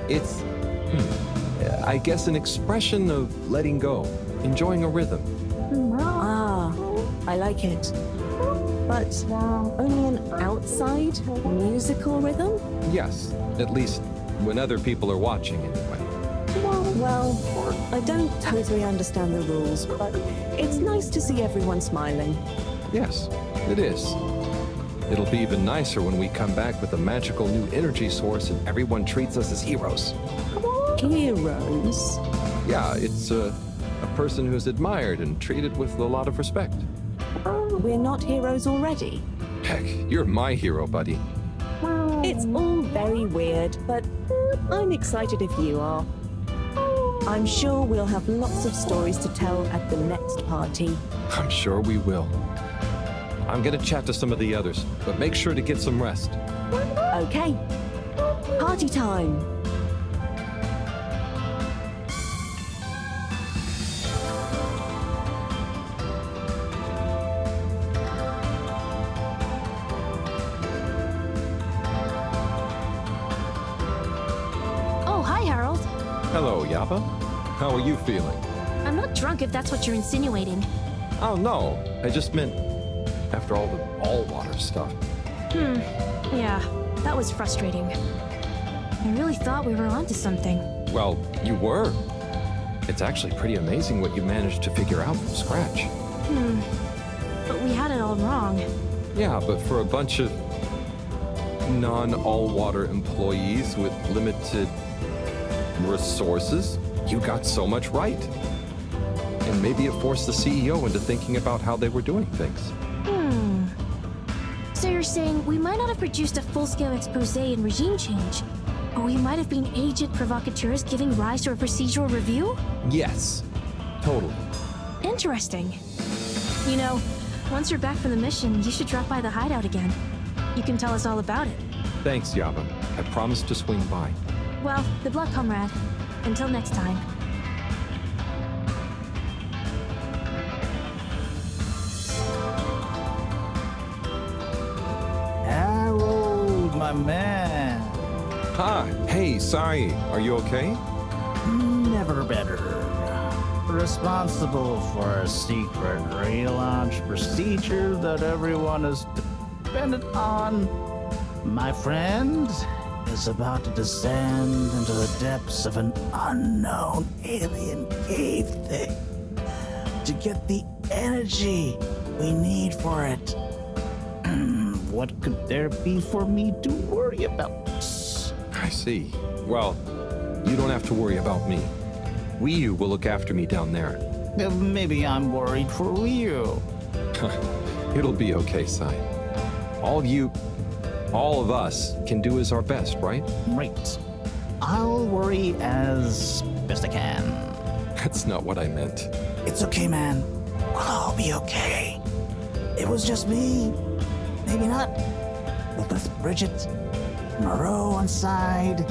It's, I guess, an expression of letting go, enjoying a rhythm. Ah, I like it. But only an outside musical rhythm? Yes, at least when other people are watching anyway. Well, I don't totally understand the rules, but it's nice to see everyone smiling. Yes, it is. It'll be even nicer when we come back with a magical new energy source and everyone treats us as heroes. Heroes? Yeah, it's a person who's admired and treated with a lot of respect. We're not heroes already? Heck, you're my hero, buddy. It's all very weird, but I'm excited if you are. I'm sure we'll have lots of stories to tell at the next party. I'm sure we will. I'm gonna chat to some of the others, but make sure to get some rest. Okay. Party time. Oh, hi, Harold. Hello, Yapa. How are you feeling? I'm not drunk if that's what you're insinuating. Oh, no. I just meant after all the all-water stuff. Yeah, that was frustrating. I really thought we were onto something. Well, you were. It's actually pretty amazing what you managed to figure out from scratch. But we had it all wrong. Yeah, but for a bunch of non-all-water employees with limited resources, you got so much right. And maybe it forced the CEO into thinking about how they were doing things. So you're saying we might not have produced a full-scale expose and regime change, but we might have been agent provocateurs giving rise to a procedural review? Yes, totally. Interesting. You know, once you're back from the mission, you should drop by the hideout again. You can tell us all about it. Thanks, Yaba. I promise to swing by. Well, good luck, comrade. Until next time. Harold, my man. Hey, Sai, are you okay? Never better. Responsible for a secret relaunch procedure that everyone is dependent on. My friend is about to descend into the depths of an unknown alien cave thing to get the energy we need for it. What could there be for me to worry about? I see. Well, you don't have to worry about me. Wiyu will look after me down there. Maybe I'm worried for Wiyu. It'll be okay, Sai. All of us can do is our best, right? Right. I'll worry as best I can. That's not what I meant. It's okay, man. We'll all be okay. It was just me. Maybe not. But with Bridget, Moreau on side,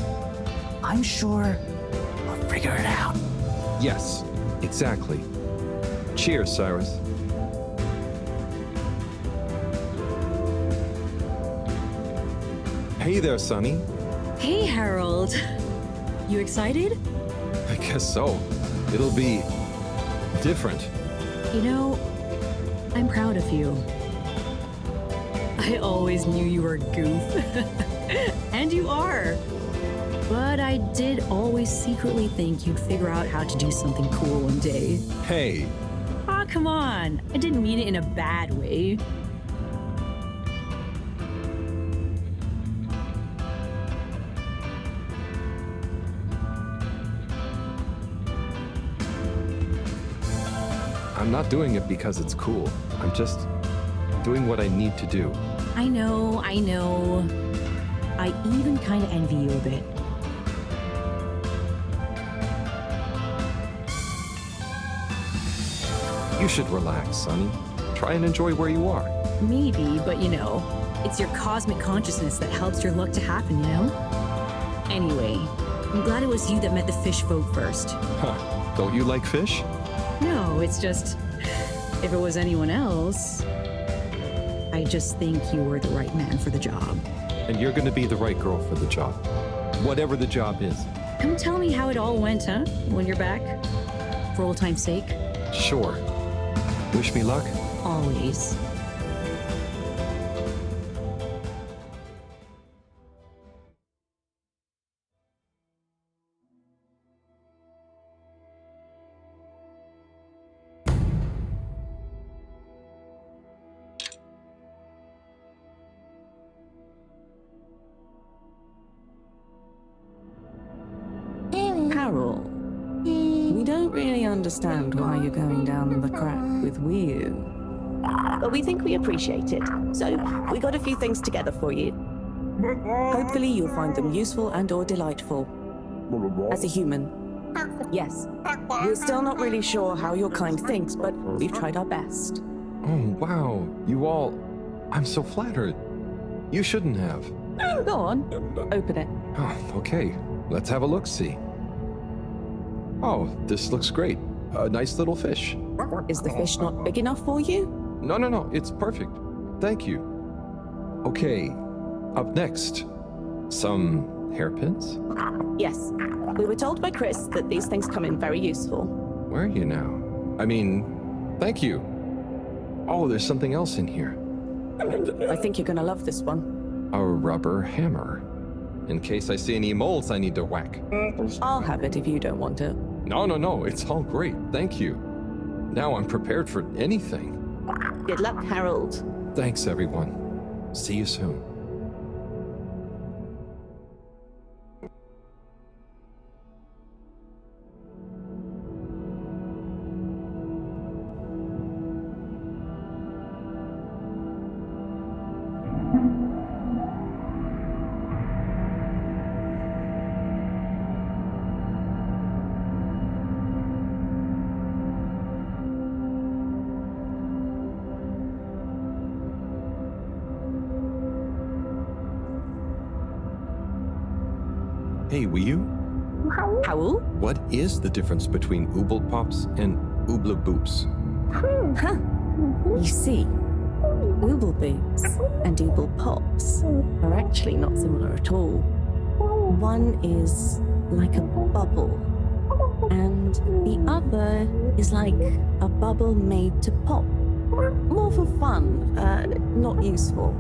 I'm sure we'll figure it out. Yes, exactly. Cheers, Cyrus. Hey there, Sonny. Hey, Harold. You excited? I guess so. It'll be different. You know, I'm proud of you. I always knew you were a goof. And you are. But I did always secretly think you'd figure out how to do something cool one day. Hey. Aw, come on. I didn't mean it in a bad way. I'm not doing it because it's cool. I'm just doing what I need to do. I know. I even kind of envy you a bit. You should relax, Sonny. Try and enjoy where you are. Maybe, but you know, it's your cosmic consciousness that helps your luck to happen, you know? Anyway, I'm glad it was you that met the fish folk first. Huh. Don't you like fish? No, it's just, if it was anyone else, I just think you were the right man for the job. And you're gonna be the right girl for the job. Whatever the job is. Come tell me how it all went, huh? When you're back? For old time's sake? Sure. Wish me luck? Always. Harold, we don't really understand why you're going down the crack with Wiyu. But we think we appreciate it, so we got a few things together for you. Hopefully you'll find them useful and or delightful. As a human, Yes. We're still not really sure how your kind thinks, but we've tried our best. Oh, wow. You all... I'm so flattered. You shouldn't have. Go on. Open it. Oh, okay. Let's have a look-see. Oh, this looks great. A nice little fish. Is the fish not big enough for you? No. It's perfect. Thank you. Okay. Up next. Some hairpins? Yes. We were told by Chris that these things come in very useful. Where are you now? I mean, thank you. Oh, there's something else in here. I think you're gonna love this one. A rubber hammer. In case I see any moles I need to whack. I'll have it if you don't want it. No. It's all great. Thank you. Now I'm prepared for anything. Good luck, Harold. Thanks, everyone. See you soon. Hey, will you? Howl? What is the difference between Ooble Pops and Ooble Boops? Huh. You see, Ooble Boops and Ooble Pops are actually not similar at all. One is like a bubble, and the other is like a bubble made to pop. More for fun, not useful.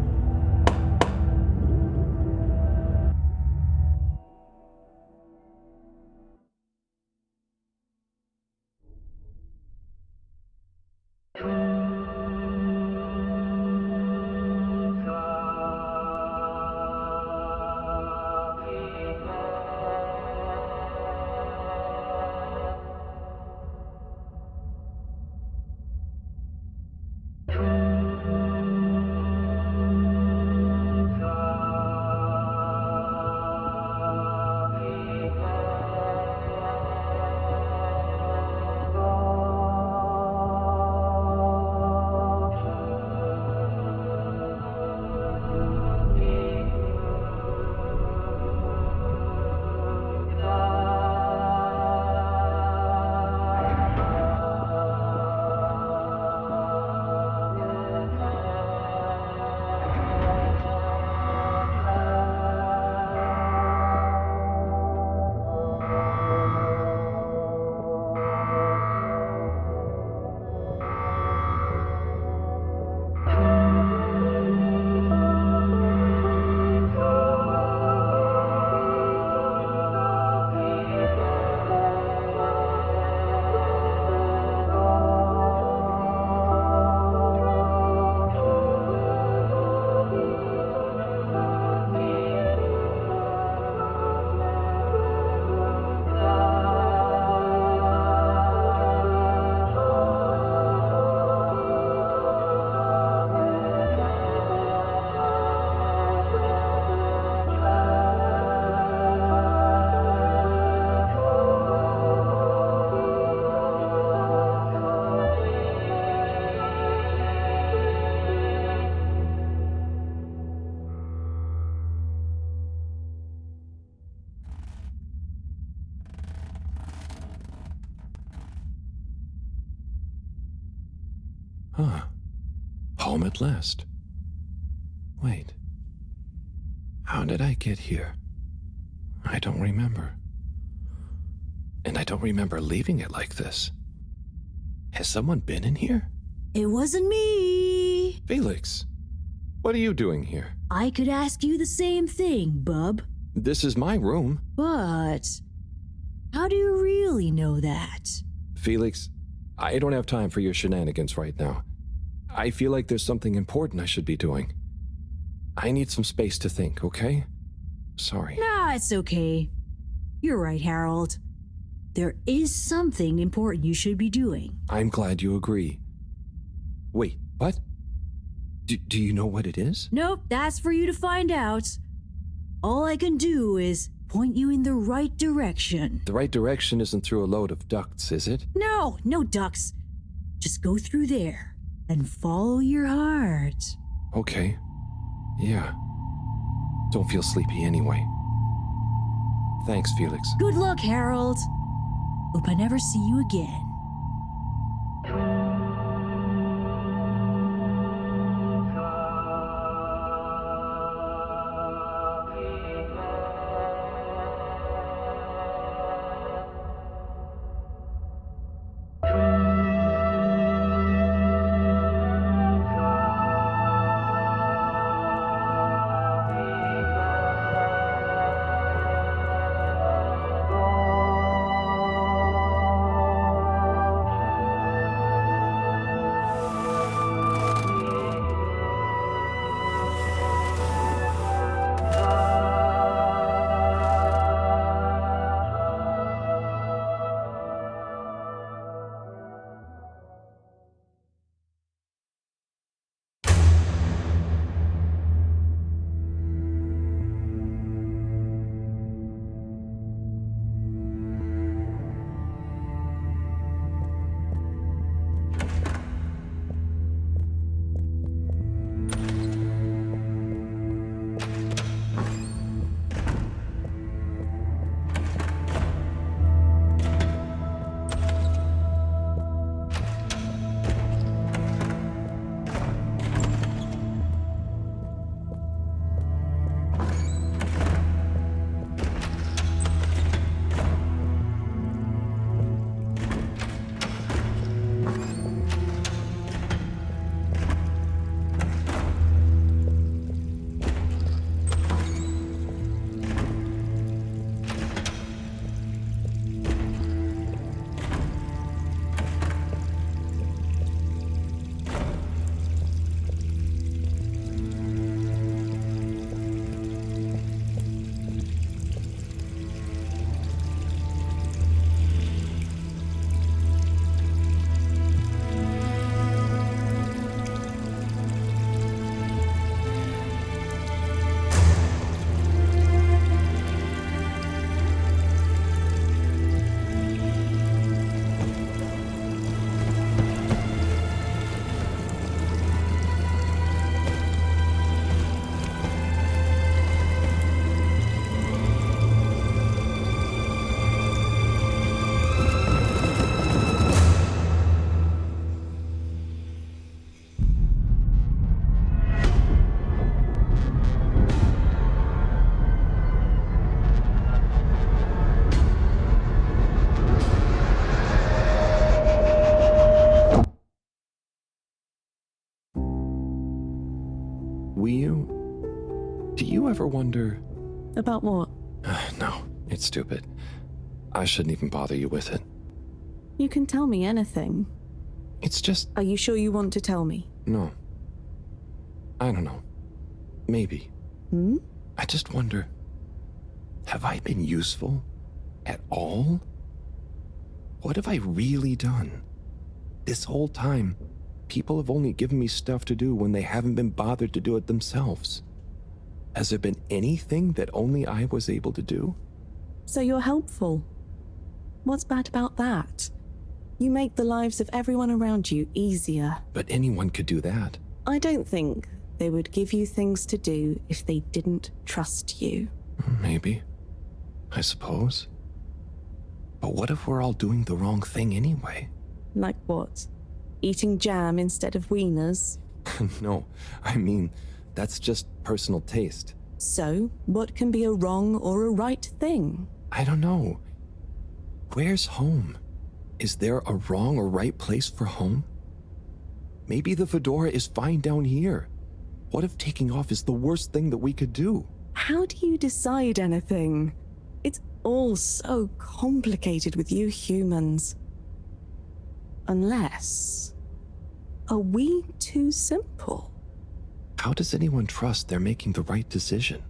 Huh. Home at last. Wait. How did I get here? I don't remember. And I don't remember leaving it like this. Has someone been in here? It wasn't me. Felix, what are you doing here? I could ask you the same thing, bub. This is my room. But how do you really know that? Felix, I don't have time for your shenanigans right now. I feel like there's something important I should be doing. I need some space to think, okay? Sorry. Nah, it's okay. You're right, Harold. There is something important you should be doing. I'm glad you agree. Wait, what? Do you know what it is? Nope, that's for you to find out. All I can do is point you in the right direction. The right direction isn't through a load of ducts, is it? No, no ducks. Just go through there and follow your heart. Okay. Yeah. Don't feel sleepy anyway. Thanks, Felix. Good luck, Harold. Hope I never see you again. Do you ever wonder... About what? No, it's stupid. I shouldn't even bother you with it. You can tell me anything. It's just... Are you sure you want to tell me? No. I don't know. Maybe. Hmm? I just wonder... Have I been useful? At all? What have I really done? This whole time, people have only given me stuff to do when they haven't been bothered to do it themselves. Has there been anything that only I was able to do? So you're helpful. What's bad about that? You make the lives of everyone around you easier. But anyone could do that. I don't think they would give you things to do if they didn't trust you. Maybe. I suppose. But what if we're all doing the wrong thing anyway? Like what? Eating jam instead of wieners? No, I mean, that's just personal taste. So, what can be a wrong or a right thing? I don't know. Where's home? Is there a wrong or right place for home? Maybe the fedora is fine down here. What if taking off is the worst thing that we could do? How do you decide anything? It's all so complicated with you humans. Unless... Are we too simple? How does anyone trust they're making the right decision?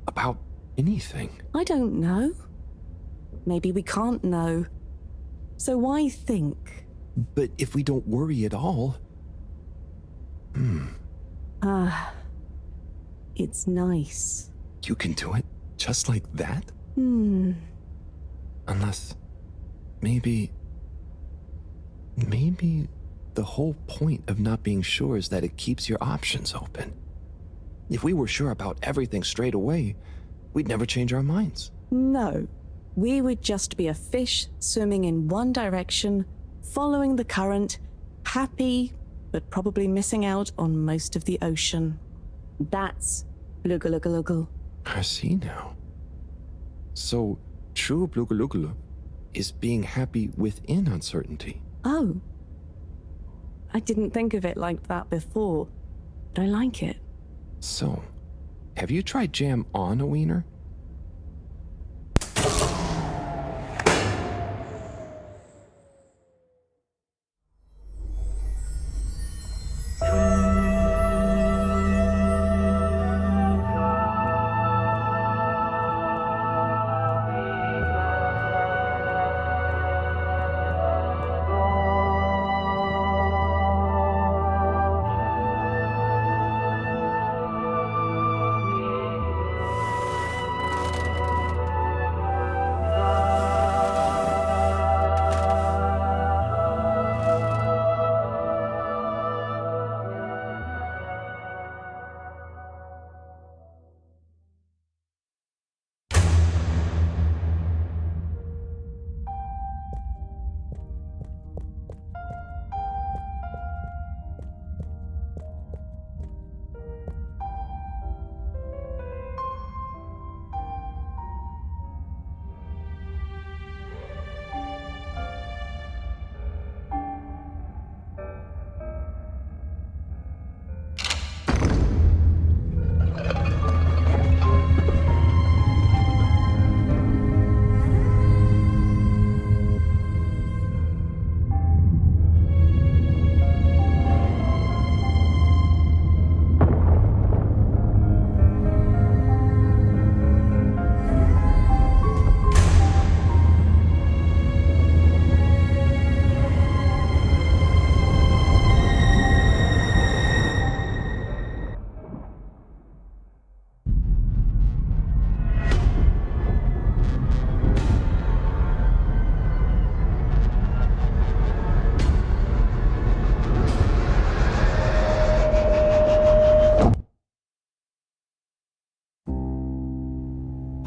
About anything? I don't know. Maybe we can't know. So why think? But if we don't worry at all... It's nice. You can do it? Just like that? Unless, maybe the whole point of not being sure is that it keeps your options open. If we were sure about everything straight away, we'd never change our minds. No. We would just be a fish swimming in one direction, following the current, happy, but probably missing out on most of the ocean. That's Blugaluggaluggal. I see now. So, true Blugaluggalu is being happy within uncertainty. Oh. I didn't think of it like that before, but I like it. So, have you tried jam on a wiener?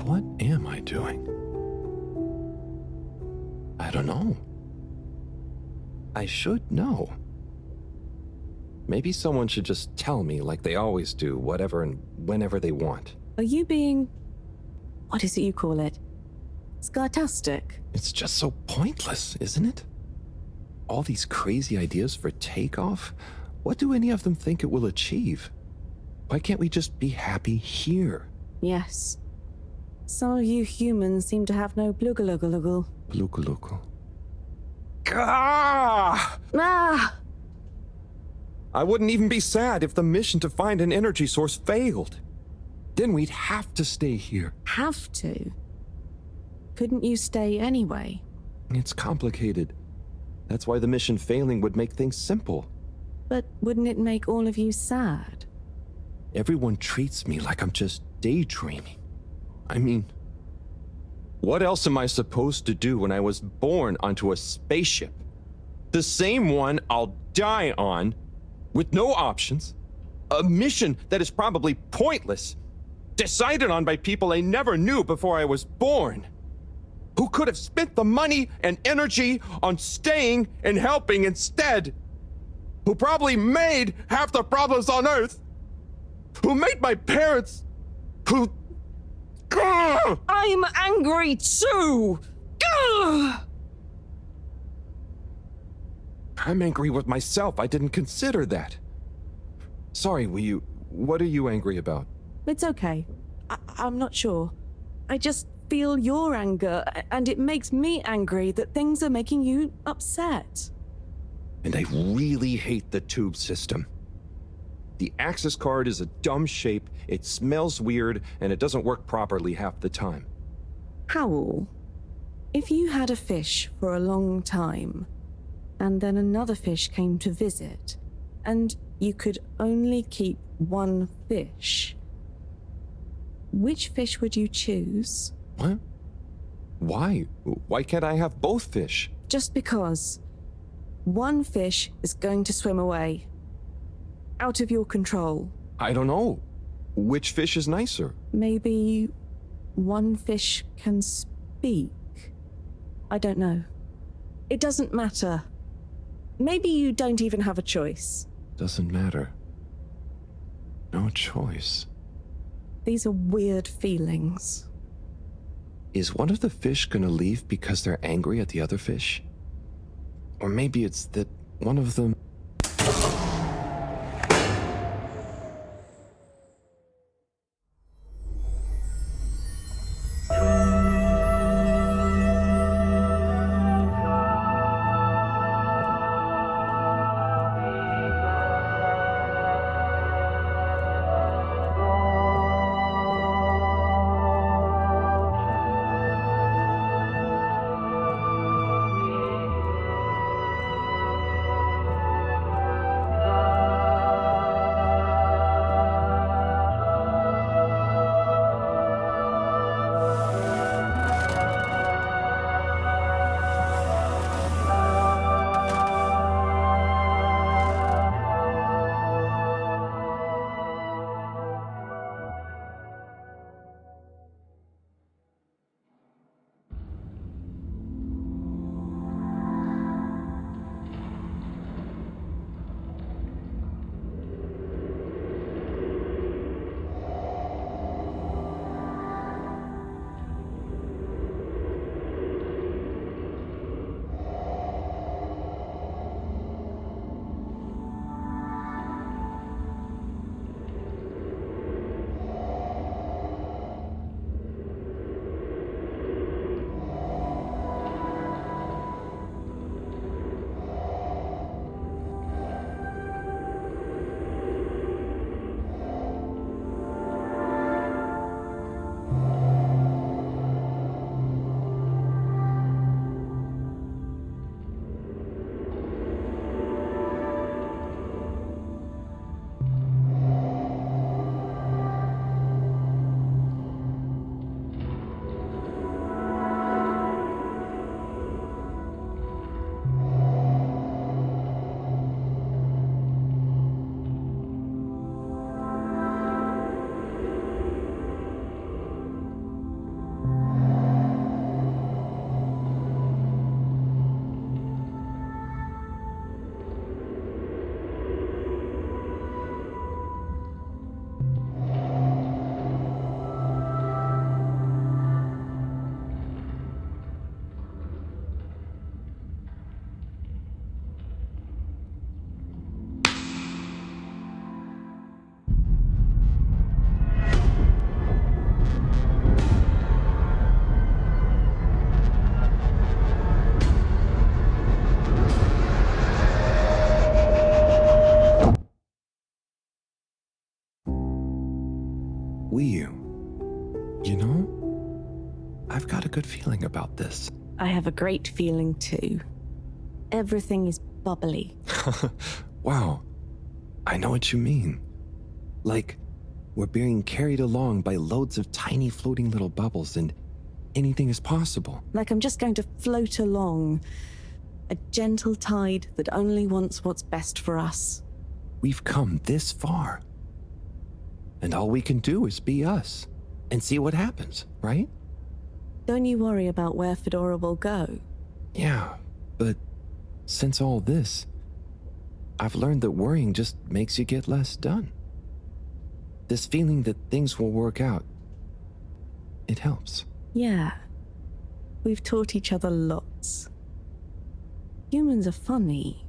What am I doing? I don't know. I should know. Maybe someone should just tell me like they always do, whatever and whenever they want. Are you being... what is it you call it? Scartastic? It's just so pointless, isn't it? All these crazy ideas for takeoff? What do any of them think it will achieve? Why can't we just be happy here? Yes. Some of you humans seem to have no Blugaluggaluggal. Blugaluggal. Ah! Ah! I wouldn't even be sad if the mission to find an energy source failed. Then we'd have to stay here. Have to? Couldn't you stay anyway? It's complicated. That's why the mission failing would make things simple. But wouldn't it make all of you sad? Everyone treats me like I'm just daydreaming. I mean, what else am I supposed to do when I was born onto a spaceship? The same one I'll die on, with no options. A mission that is probably pointless, decided on by people I never knew before I was born, who could have spent the money and energy on staying and helping instead, who probably made half the problems on Earth, who made my parents, who... Gah! I'm angry too! Gah! I'm angry with myself. I didn't consider that. Sorry, what are you angry about? It's okay. I'm not sure. I just feel your anger, and it makes me angry that things are making you upset. And I really hate the tube system. The access card is a dumb shape, it smells weird, and it doesn't work properly half the time. Howl, if you had a fish for a long time, and then another fish came to visit, and you could only keep one fish, Which fish would you choose? What? Why? Why can't I have both fish? Just because. One fish is going to swim away. Out of your control. I don't know. Which fish is nicer? Maybe one fish can speak. I don't know. It doesn't matter. Maybe you don't even have a choice. Doesn't matter. No choice. These are weird feelings. Is one of the fish gonna leave because they're angry at the other fish? Or maybe it's that one of them... You know, I've got a good feeling about this. I have a great feeling too. Everything is bubbly. Wow. I know what you mean. Like, we're being carried along by loads of tiny floating little bubbles and anything is possible. Like I'm just going to float along. A gentle tide that only wants what's best for us. We've come this far. And all we can do is be us and see what happens, right? Don't you worry about where Fedora will go. Yeah, but since all this, I've learned that worrying just makes you get less done. This feeling that things will work out, it helps. Yeah. We've taught each other lots. Humans are funny,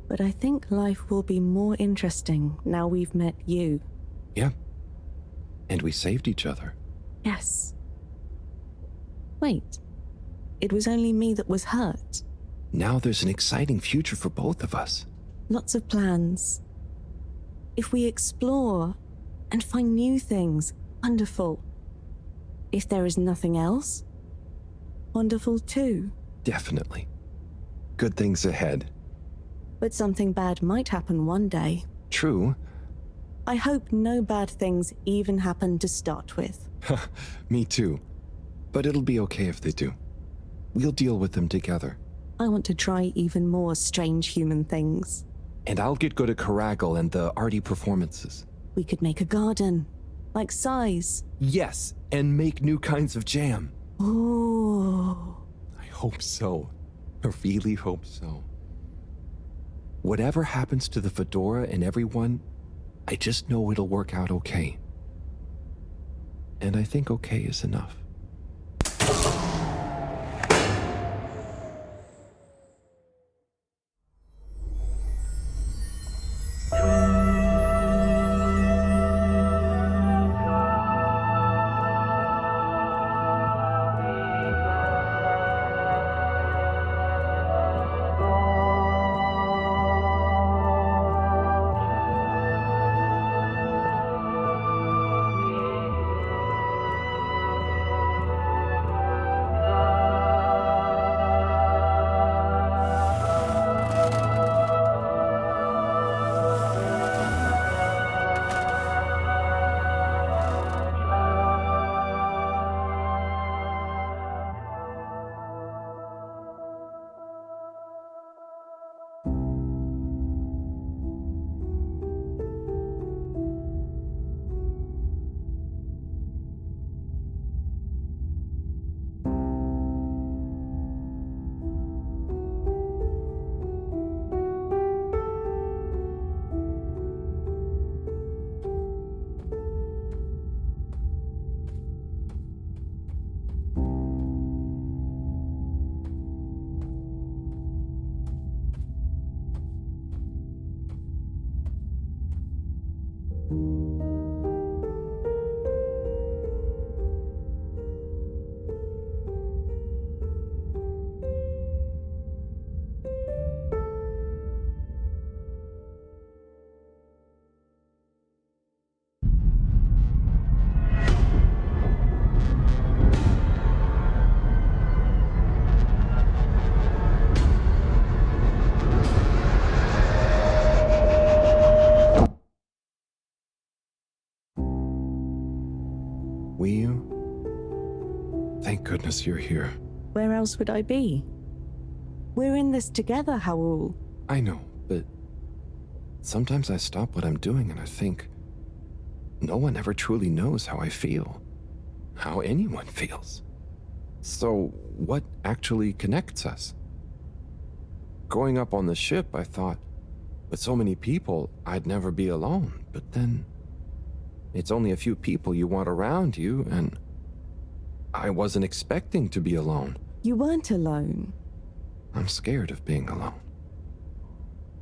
but I think life will be more interesting now we've met you. Yeah. And we saved each other. Yes. Wait. It was only me that was hurt. Now there's an exciting future for both of us. Lots of plans. If we explore and find new things, wonderful. If there is nothing else, wonderful too. Definitely. Good things ahead. But something bad might happen one day. True. I hope no bad things even happen to start with. Me too. But it'll be okay if they do. We'll deal with them together. I want to try even more strange human things. And I'll get good at Karagal and the arty performances. We could make a garden, like size. Yes, and make new kinds of jam. Oh. I hope so. I really hope so. Whatever happens to the fedora and everyone, I just know it'll work out okay. And I think okay is enough. Will you? Thank goodness you're here. Where else would I be? We're in this together, Howell. I know, but sometimes I stop what I'm doing and I think, no one ever truly knows how I feel, how anyone feels. So, what actually connects us? Growing up on the ship, I thought, with so many people, I'd never be alone, but then it's only a few people you want around you, and I wasn't expecting to be alone. You weren't alone. I'm scared of being alone.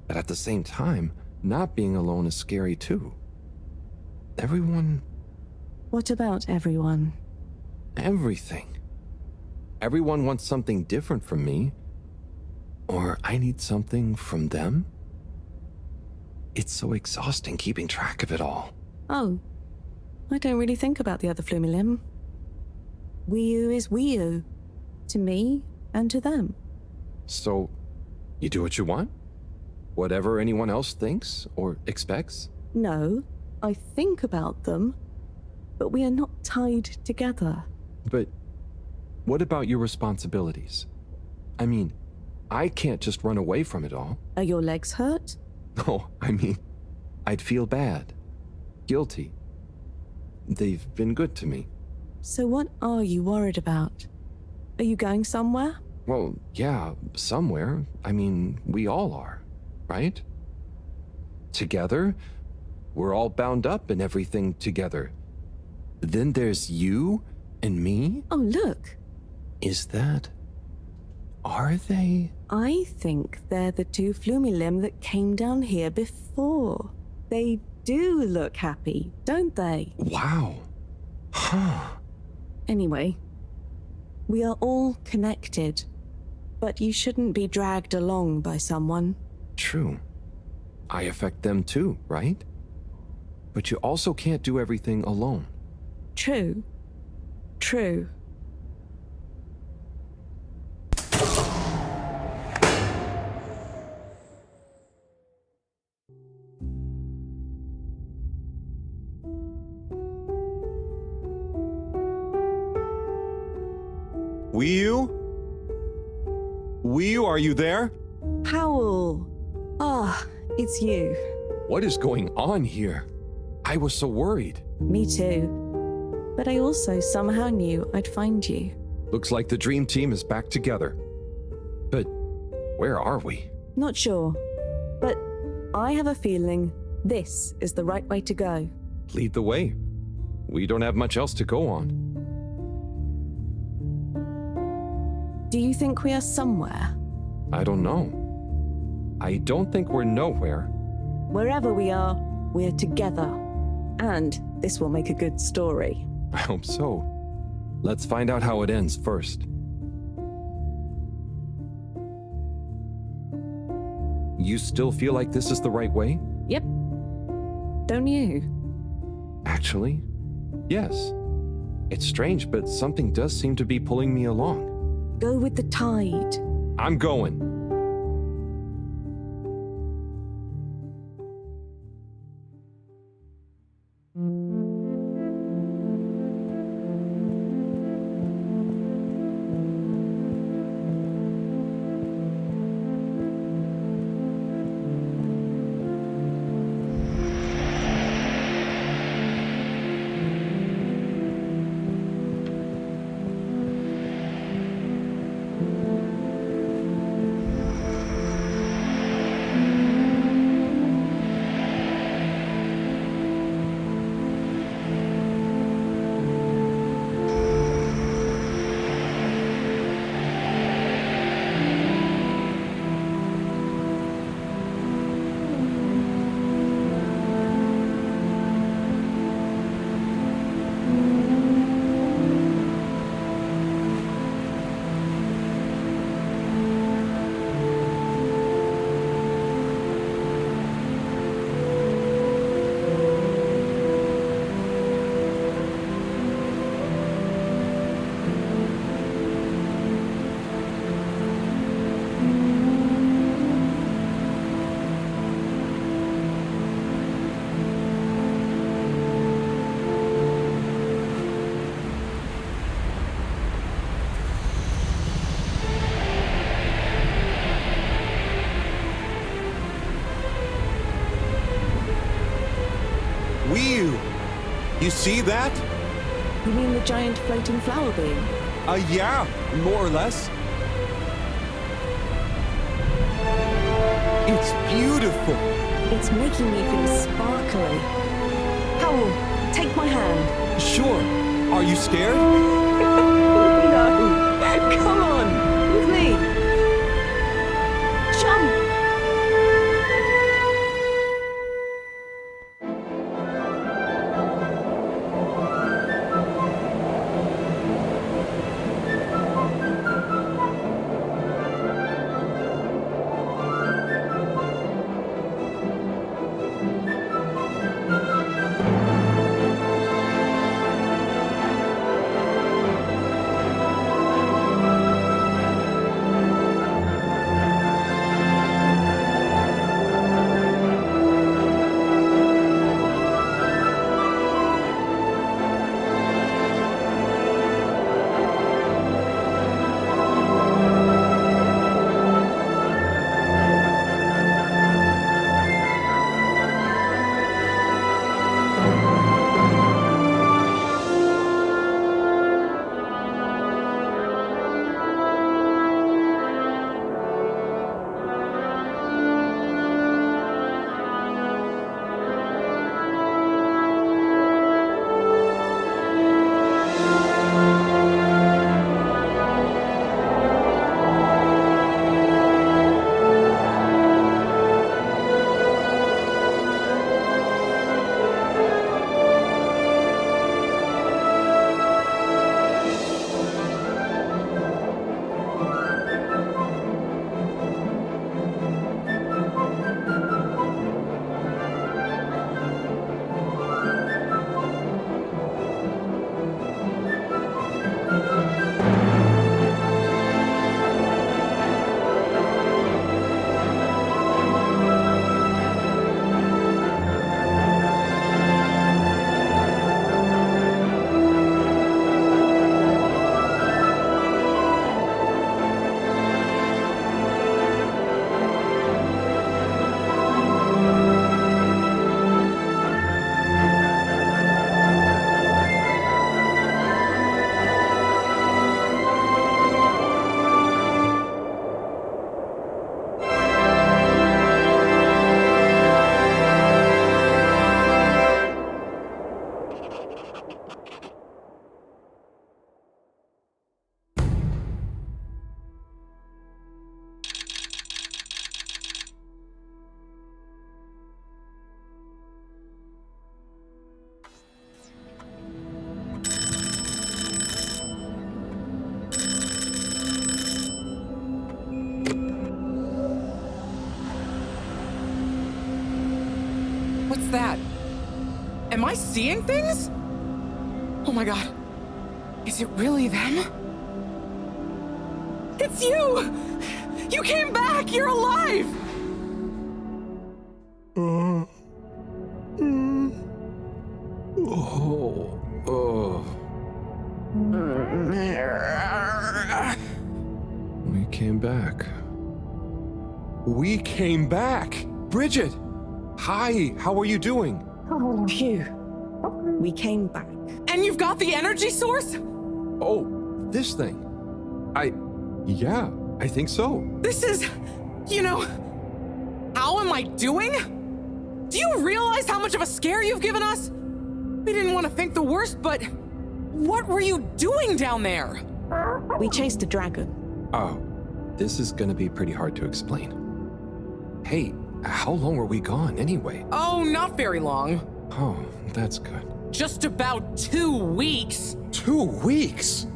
But at the same time, not being alone is scary too. Everyone... What about everyone? Everything. Everyone wants something different from me, or I need something from them. It's so exhausting keeping track of it all. Oh, I don't really think about the other Flumilim. Wiu is Wiu, to me and to them. So, you do what you want? Whatever anyone else thinks or expects? No, I think about them, but we are not tied together. But what about your responsibilities? I mean, I can't just run away from it all. Are your legs hurt? Oh, I mean, I'd feel bad. Guilty. They've been good to me. So what are you worried about? Are you going somewhere? Well, yeah, somewhere. I mean, we all are, right? Together, we're all bound up in everything together. Then there's you and me? Oh, look. Is that... Are they? I think they're the two Flumilim that came down here before. They do look happy, don't they? Wow. Huh. Anyway, we are all connected, but you shouldn't be dragged along by someone. True. I affect them too, right? But you also can't do everything alone. True. True. Wii-U? Wii-U, are you there? Powell. Ah, it's you. What is going on here? I was so worried. Me too. But I also somehow knew I'd find you. Looks like the dream team is back together. But where are we? Not sure. But I have a feeling this is the right way to go. Lead the way. We don't have much else to go on. Do you think we are somewhere? I don't know. I don't think we're nowhere. Wherever we are, we're together. And this will make a good story. I hope so. Let's find out how it ends first. You still feel like this is the right way? Yep. Don't you? Actually, yes. It's strange, but something does seem to be pulling me along. Go with the tide. I'm going. Wii-U! You see that? You mean the giant floating flower beam? Yeah, more or less. It's beautiful. It's making me feel sparkly. Powell, take my hand. Sure. Are you scared? No. Come on, with me. Jump! What's that? Am I seeing things? Oh my god. Is it really them? It's you! You came back! You're alive! We came back. We came back! Bridget! Hi, how are you doing? Phew. We came back. And you've got the energy source? Oh, this thing. Yeah, I think so. This is, how am I doing? Do you realize how much of a scare you've given us? We didn't want to think the worst, but what were you doing down there? We chased a dragon. Oh, this is gonna be pretty hard to explain. Hey, how long were we gone anyway? Oh, not very long. Oh, that's good. Just about 2 weeks. 2 weeks?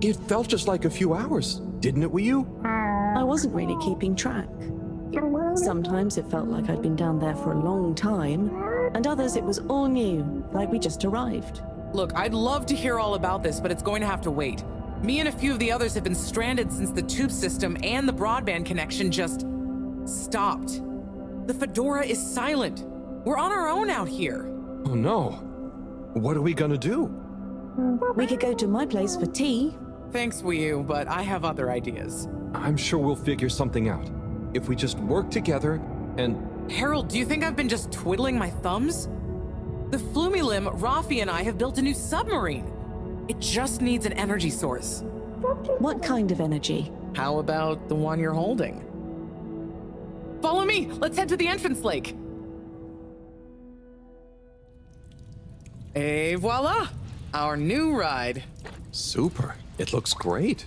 It felt just like a few hours, didn't it, you? I wasn't really keeping track. Sometimes it felt like I'd been down there for a long time, and others it was all new, like we just arrived. Look, I'd love to hear all about this, but it's going to have to wait. Me and a few of the others have been stranded since the tube system and the broadband connection just stopped. The Fedora is silent. We're on our own out here. Oh no. What are we gonna do? We could go to my place for tea. Thanks, Wii, but I have other ideas. I'm sure we'll figure something out. If we just work together and... Harold, do you think I've been just twiddling my thumbs? The Flumilim, Rafi, and I have built a new submarine. It just needs an energy source. What kind of energy? How about the one you're holding? Follow me! Let's head to the entrance lake! Et voila! Our new ride. Super. It looks great.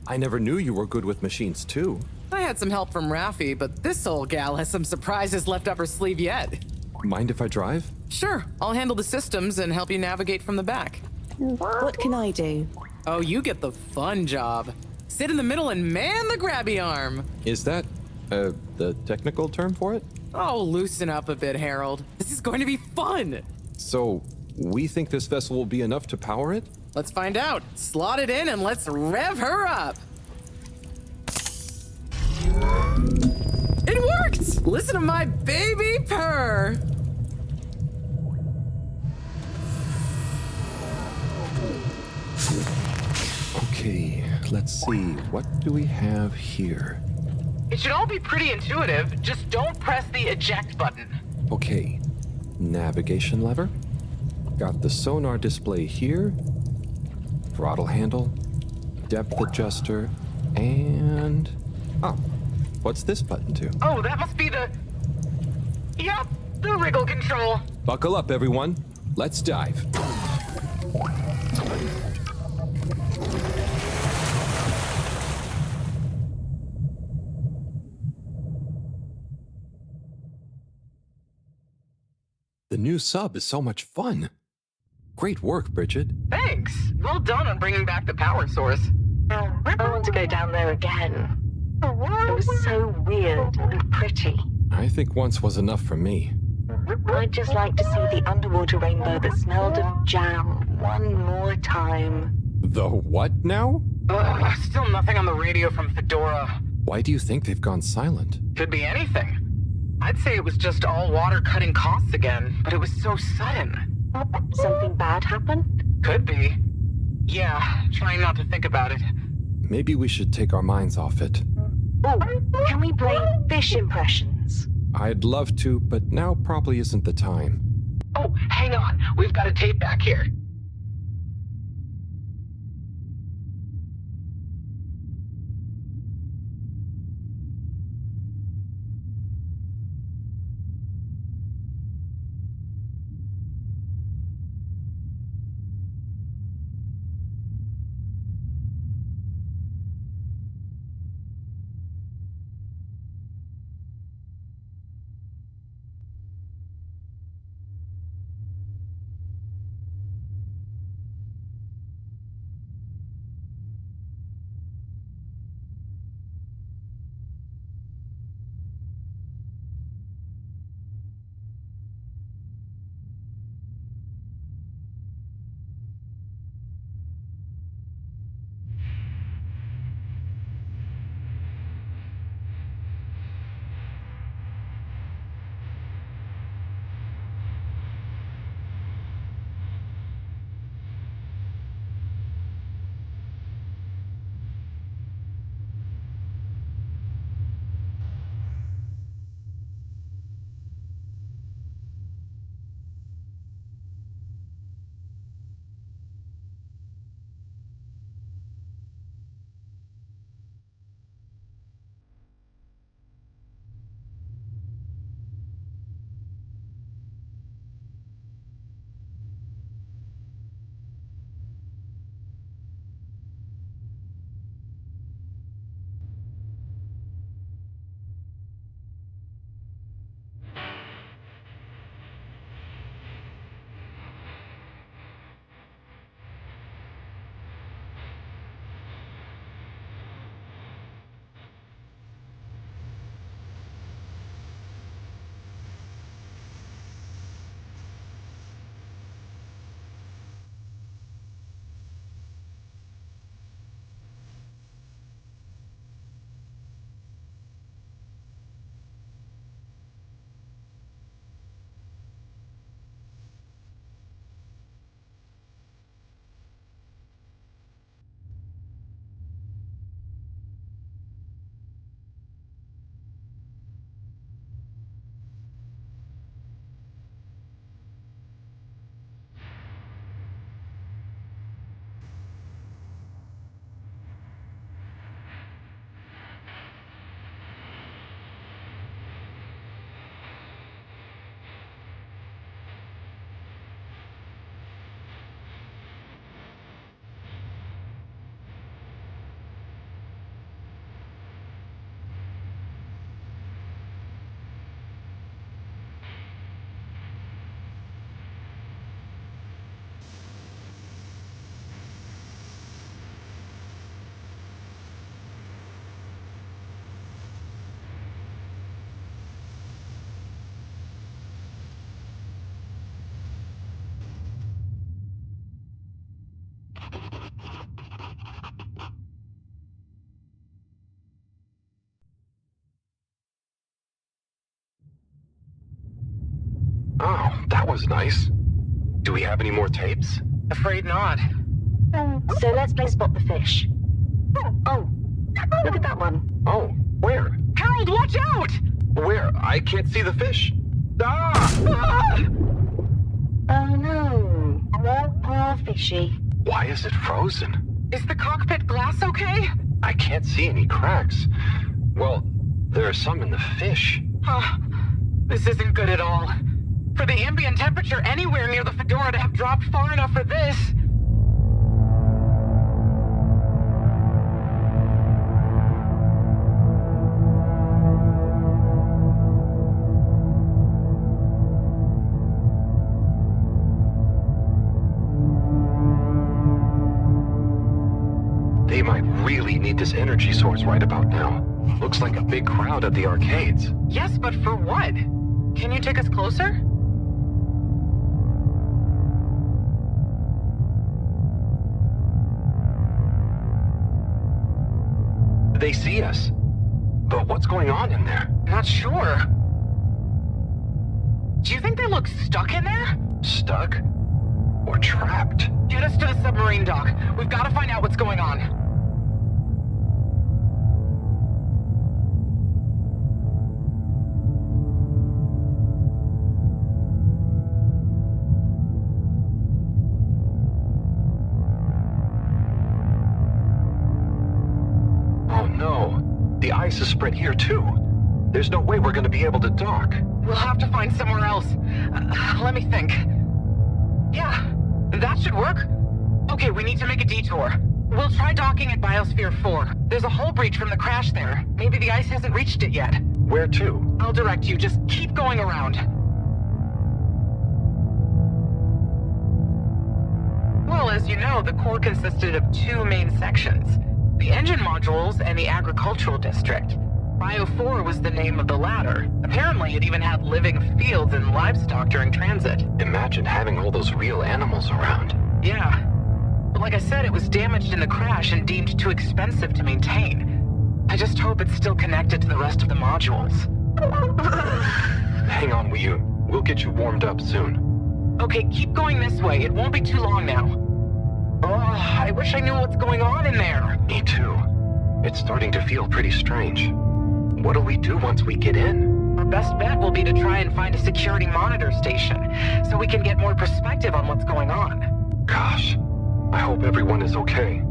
I never knew you were good with machines, too. I had some help from Rafi, but this old gal has some surprises left up her sleeve yet. Mind if I drive? Sure, I'll handle the systems and help you navigate from the back. What can I do? Oh, you get the fun job. Sit in the middle and man the grabby arm. Is that, the technical term for it? Oh, loosen up a bit, Harold. This is going to be fun. So, we think this vessel will be enough to power it? Let's find out. Slot it in and let's rev her up. It worked! Listen to my baby purr. Okay, let's see. What do we have here? It should all be pretty intuitive. Just don't press the eject button. Okay, navigation lever. Got the sonar display here. Throttle handle. Depth adjuster. And... oh, what's this button do? Oh, that must be the... Yep, the wriggle control. Buckle up, everyone. Let's dive. The new sub is so much fun. Great work, Bridget. Thanks. Well done on bringing back the power source. I want to go down there again. It was so weird and pretty. I think once was enough for me. I'd just like to see the underwater rainbow that smelled of jam one more time. The what now? Still nothing on the radio from Fedora. Why do you think they've gone silent? Could be anything. I'd say it was just all water cutting costs again, but it was so sudden. Something bad happened? Could be. Yeah, trying not to think about it. Maybe we should take our minds off it. Oh, can we play fish impressions? I'd love to, but now probably isn't the time. Oh, hang on. We've got a tape back here. Oh, that was nice. Do we have any more tapes? Afraid not. So let's play Spot the Fish. Oh, look at that one. Oh, where? Harold, watch out! Where? I can't see the fish. Ah! Oh no, poor fishy. Why is it frozen? Is the cockpit glass okay? I can't see any cracks. Well, there are some in the fish. This isn't good at all. For the ambient temperature anywhere near the Fedora to have dropped far enough for this. They might really need this energy source right about now. Looks like a big crowd at the arcades. Yes, but for what? Can you take us closer? They see us. But what's going on in there? Not sure. Do you think they look stuck in there? Stuck? Or trapped? Get us to the submarine dock. We've got to find out what's going on. The ice is spread here, too. There's no way we're going to be able to dock. We'll have to find somewhere else. Let me think. Yeah, that should work. Okay, we need to make a detour. We'll try docking at Biosphere 4. There's a hull breach from the crash there. Maybe the ice hasn't reached it yet. Where to? I'll direct you. Just keep going around. Well, as you know, the core consisted of two main sections. The engine modules and the agricultural district. Bio 4 was the name of the latter. Apparently, it even had living fields and livestock during transit. Imagine having all those real animals around. Yeah. But like I said, it was damaged in the crash and deemed too expensive to maintain. I just hope it's still connected to the rest of the modules. Hang on, we'll get you warmed up soon. Okay, keep going this way. It won't be too long now. Oh, I wish I knew what's going on in there. Me too. It's starting to feel pretty strange. What'll we do once we get in? Our best bet will be to try and find a security monitor station, so we can get more perspective on what's going on. Gosh, I hope everyone is okay.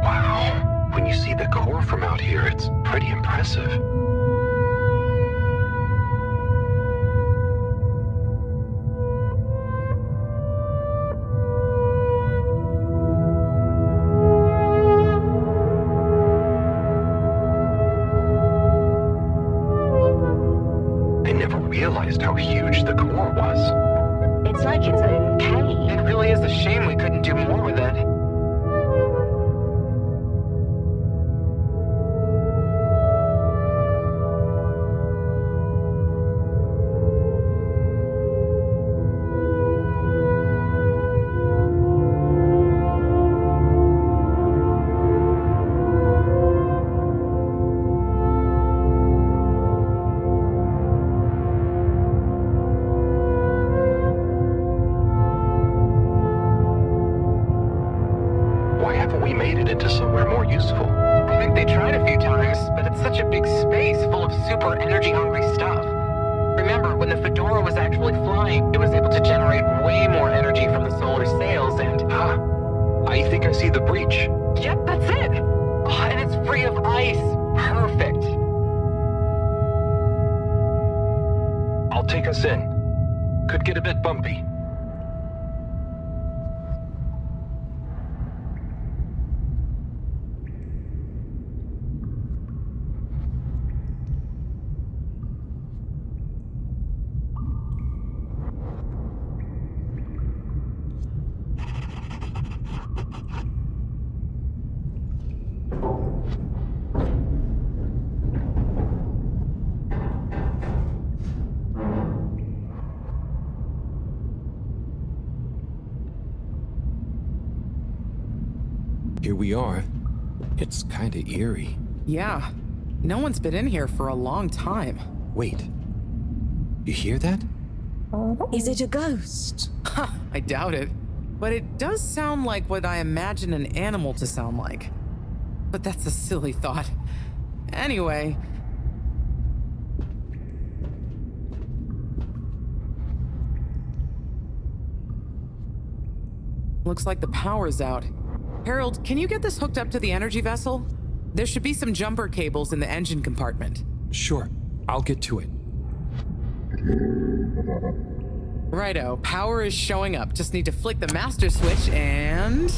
Wow, when you see the core from out here, it's pretty impressive. How huge the core was. It's like its own cave. It really is a shame we couldn't do more with it. Here we are. It's kinda eerie. Yeah. No one's been in here for a long time. Wait. You hear that? Is it a ghost? I doubt it. But it does sound like what I imagine an animal to sound like. But that's a silly thought. Anyway. Looks like the power's out. Harold, can you get this hooked up to the energy vessel? There should be some jumper cables in the engine compartment. Sure, I'll get to it. Righto, power is showing up. Just need to flick the master switch and...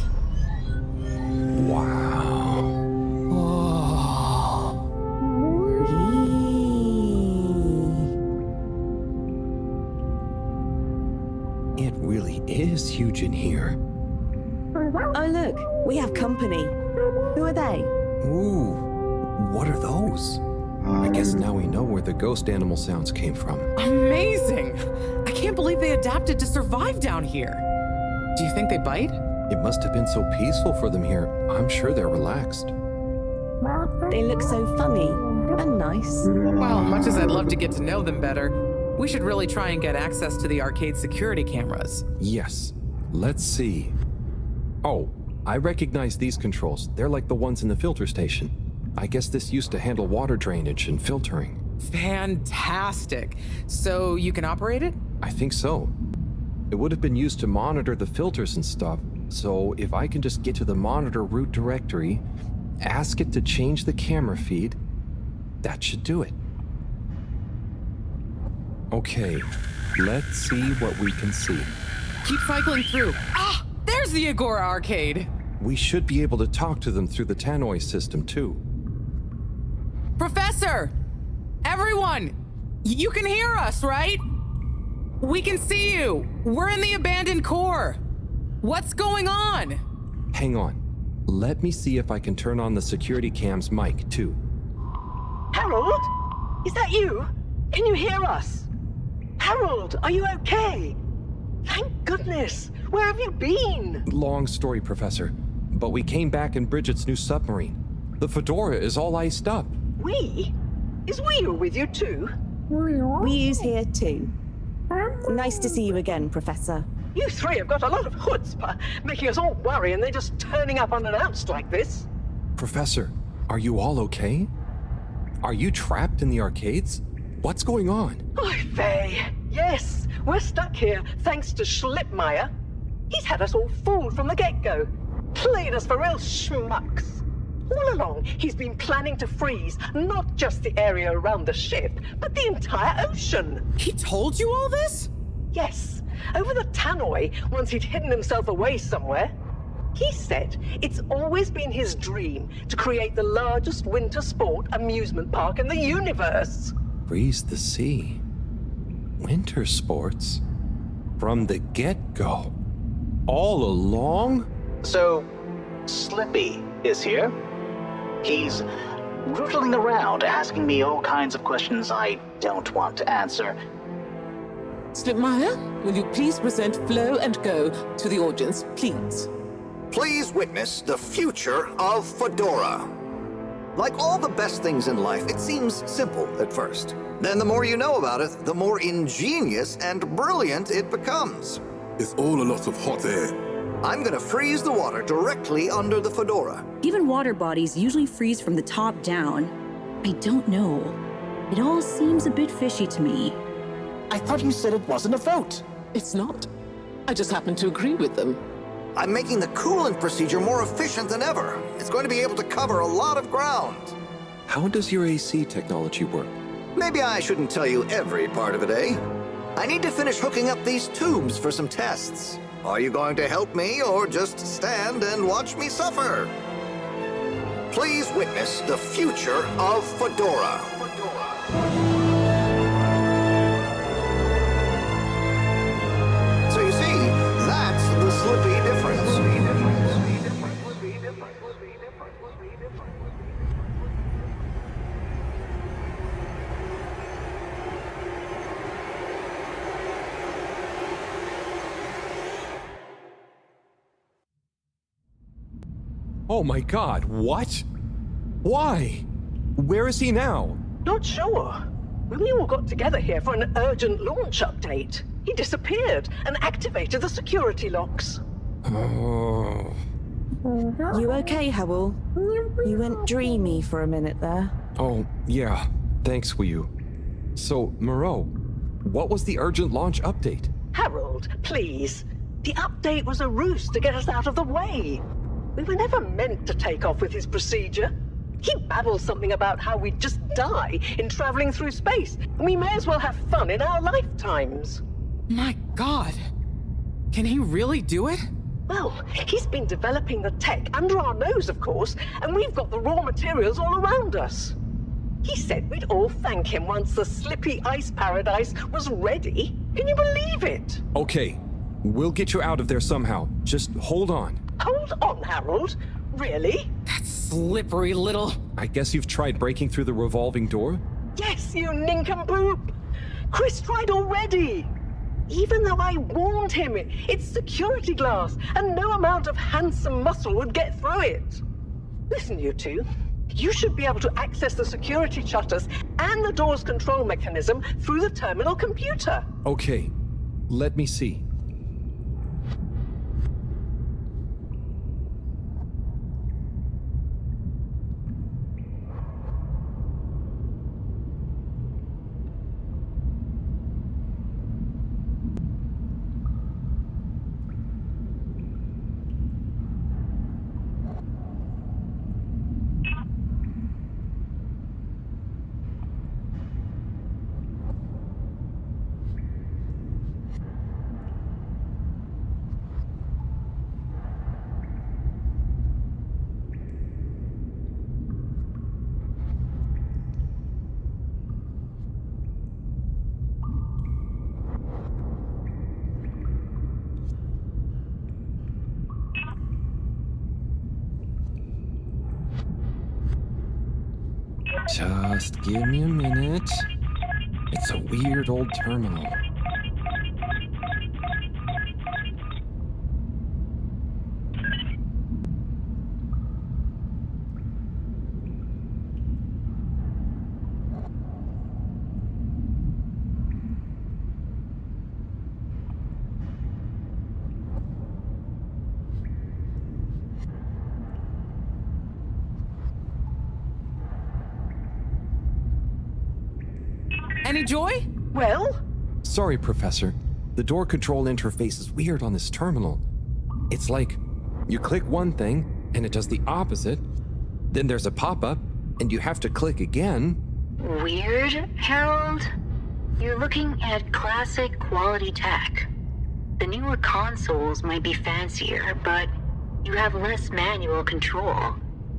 Wow. It really is huge in here. Oh, look, we have company. Who are they? Ooh, what are those? I guess now we know where the ghost animal sounds came from. Amazing! I can't believe they adapted to survive down here. Do you think they bite? It must have been so peaceful for them here. I'm sure they're relaxed. They look so funny and nice. Well, much as I'd love to get to know them better, we should really try and get access to the arcade security cameras. Yes. Let's see. Oh, I recognize these controls. They're like the ones in the filter station. I guess this used to handle water drainage and filtering. Fantastic. So you can operate it? I think so. It would have been used to monitor the filters and stuff, so if I can just get to the monitor root directory, ask it to change the camera feed, that should do it. Okay, let's see what we can see. Keep cycling through. Ah, there's the Agora arcade. We should be able to talk to them through the tannoy system, too. Professor! Everyone! You can hear us, right? We can see you! We're in the abandoned core! What's going on? Hang on. Let me see if I can turn on the security cam's mic, too. Harold? Is that you? Can you hear us? Harold, are you okay? Thank goodness! Where have you been? Long story, Professor. But we came back in Bridget's new submarine. The Fedora is all iced up. We? Is Wheel with you too? We's here too. Nice to see you again, Professor. You three have got a lot of chutzpah, making us all worry and they're just turning up unannounced like this. Professor, are you all okay? Are you trapped in the arcades? What's going on? Oy vey. Yes, we're stuck here thanks to Schlippmeyer. He's had us all fooled from the get-go. Played us for real schmucks. All along, he's been planning to freeze not just the area around the ship, but the entire ocean. He told you all this? Yes, over the tannoy, once he'd hidden himself away somewhere. He said it's always been his dream to create the largest winter sport amusement park in the universe. Freeze the sea. Winter sports? From the get-go? All along? So, Slippy is here. He's rootling around asking me all kinds of questions I don't want to answer. Slipmeyer, will you please present Flow and Go to the audience, please? Please witness the future of Fedora. Like all the best things in life, it seems simple at first. Then the more you know about it, the more ingenious and brilliant it becomes. It's all a lot of hot air. I'm gonna freeze the water directly under the Fedora. Even water bodies usually freeze from the top down. I don't know. It all seems a bit fishy to me. I thought you said it wasn't a vote. It's not. I just happen to agree with them. I'm making the coolant procedure more efficient than ever. It's going to be able to cover a lot of ground. How does your AC technology work? Maybe I shouldn't tell you every part of it, eh? I need to finish hooking up these tubes for some tests. Are you going to help me or just stand and watch me suffer? Please witness the future of Fedora. So you see, that's the Slippy difference. Oh my god, what? Why? Where is he now? Not sure. We all got together here for an urgent launch update. He disappeared and activated the security locks. Oh. You okay, Howell? You went dreamy for a minute there. Oh, yeah. Thanks, Wu. So, Moreau, what was the urgent launch update? Harold, please. The update was a ruse to get us out of the way. We were never meant to take off with his procedure. He babbles something about how we'd just die in traveling through space, and we may as well have fun in our lifetimes. My God. Can he really do it? Well, he's been developing the tech under our nose, of course, and we've got the raw materials all around us. He said we'd all thank him once the slippy ice paradise was ready. Can you believe it? Okay, we'll get you out of there somehow. Just hold on. Hold on, Harold. Really? That slippery little... I guess you've tried breaking through the revolving door? Yes, you nincompoop! Chris tried already! Even though I warned him, it's security glass, and no amount of handsome muscle would get through it. Listen, you two. You should be able to access the security shutters and the door's control mechanism through the terminal computer. Okay, let me see. Just give me a minute. It's a weird old terminal. Any joy? Well? Sorry, Professor. The door control interface is weird on this terminal. It's like you click one thing and it does the opposite. Then there's a pop-up and you have to click again. Weird, Harold? You're looking at classic quality tech. The newer consoles might be fancier, but you have less manual control.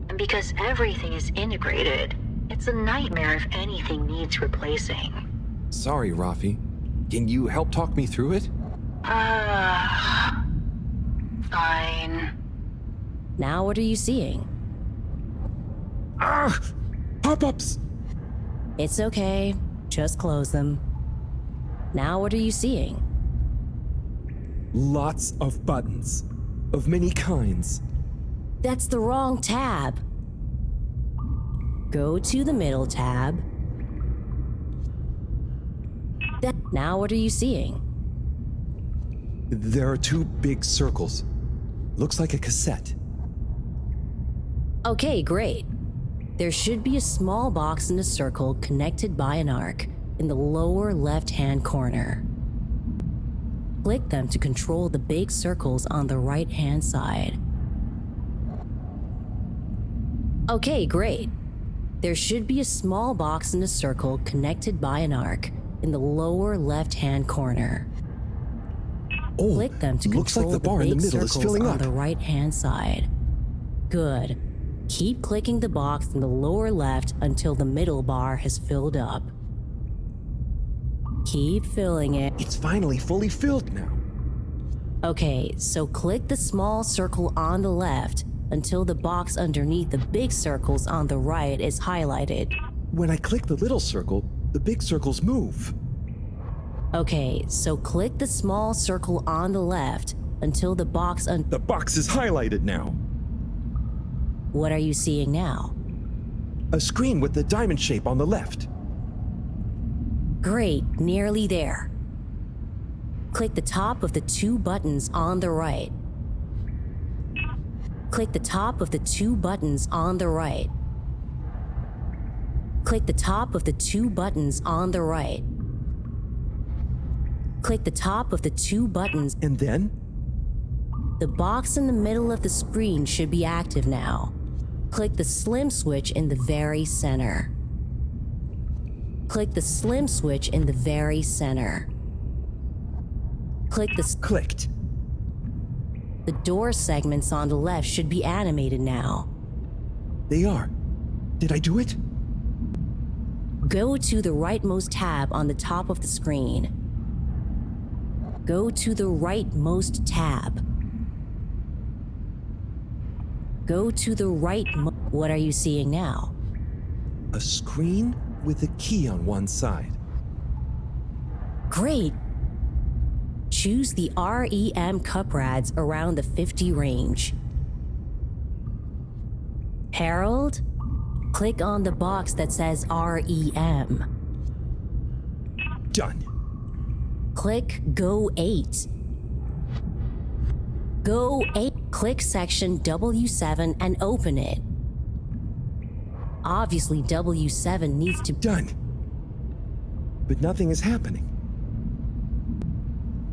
And because everything is integrated, it's a nightmare if anything needs replacing. Sorry, Rafi. Can you help talk me through it? Fine. Now what are you seeing? Ah! Pop-ups! It's okay. Just close them. Now what are you seeing? Lots of buttons. Of many kinds. That's the wrong tab. Go to the middle tab. Now what are you seeing? There are two big circles. Looks like a cassette. Okay, great. There should be a small box in a circle connected by an arc in the lower left-hand corner. Click them to control the big circles on the right-hand side. Okay, great. There should be a small box in a circle connected by an arc in the lower left-hand corner. Oh, click them to looks like control the bar big in the middle is circles filling on up. the right-hand side. Good. Keep clicking the box in the lower left until the middle bar has filled up. Keep filling it. It's finally fully filled now. Okay, so click the small circle on the left until the box underneath the big circles on the right is highlighted. When I click the little circle, the big circles move. Okay, so click the small circle on the left until the box The box is highlighted now. What are you seeing now? A screen with the diamond shape on the left. Great, nearly there. Click the top of the 2 buttons on the right. Click the top of the 2 buttons on the right. Click the top of the 2 buttons on the right. Click the top of the 2 buttons. And then? The box in the middle of the screen should be active now. Click the slim switch in the very center. Click the slim switch in the very center. Click the... Clicked. The door segments on the left should be animated now. They are. Did I do it? Go to the rightmost tab on the top of the screen. Go to the rightmost tab. Go to the What are you seeing now? A screen with a key on one side. Great. Choose the REM cup rads around the 50 range. Harold, click on the box that says REM. Done. Click Go 8. Go 8. Click section W7 and open it. Obviously, W7 needs to... Done. But nothing is happening.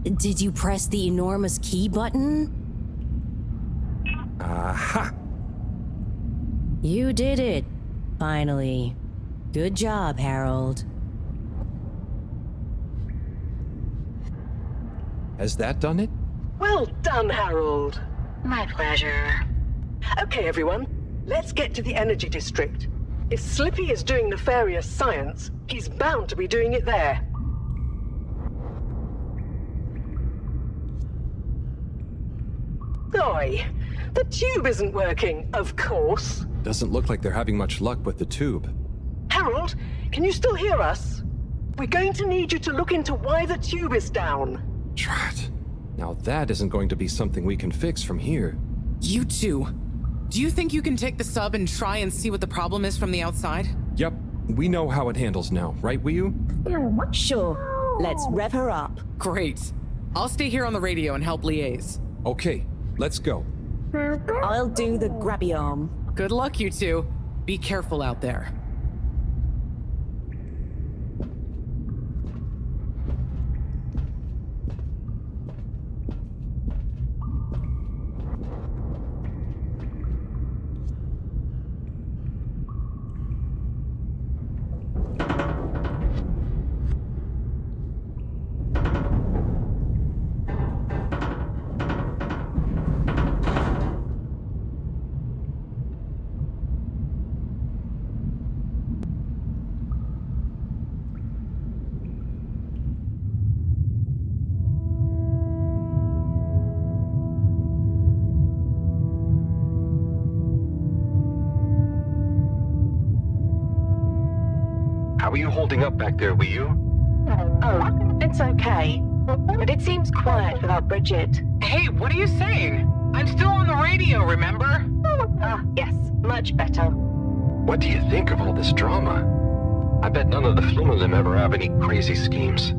Did you press the enormous key button? Aha! You did it, finally. Good job, Harold. Has that done it? Well done, Harold. My pleasure. Okay, everyone. Let's get to the energy district. If Slippy is doing nefarious science, he's bound to be doing it there. Oi, the tube isn't working, of course. Doesn't look like they're having much luck with the tube. Harold, can you still hear us? We're going to need you to look into why the tube is down. Drat. Now that isn't going to be something we can fix from here. You two. Do you think you can take the sub and try and see what the problem is from the outside? Yep, we know how it handles now, right, Wii-U? Sure. Let's rev her up. Great. I'll stay here on the radio and help liaise. Okay, let's go. I'll do the grabby arm. Good luck, you two. Be careful out there. How are you holding up back there, Wii-U? Oh, it's okay. But it seems quiet without Bridget. Hey, what are you saying? I'm still on the radio, remember? Ah, yes, much better. What do you think of all this drama? I bet none of the Flumalim ever have any crazy schemes.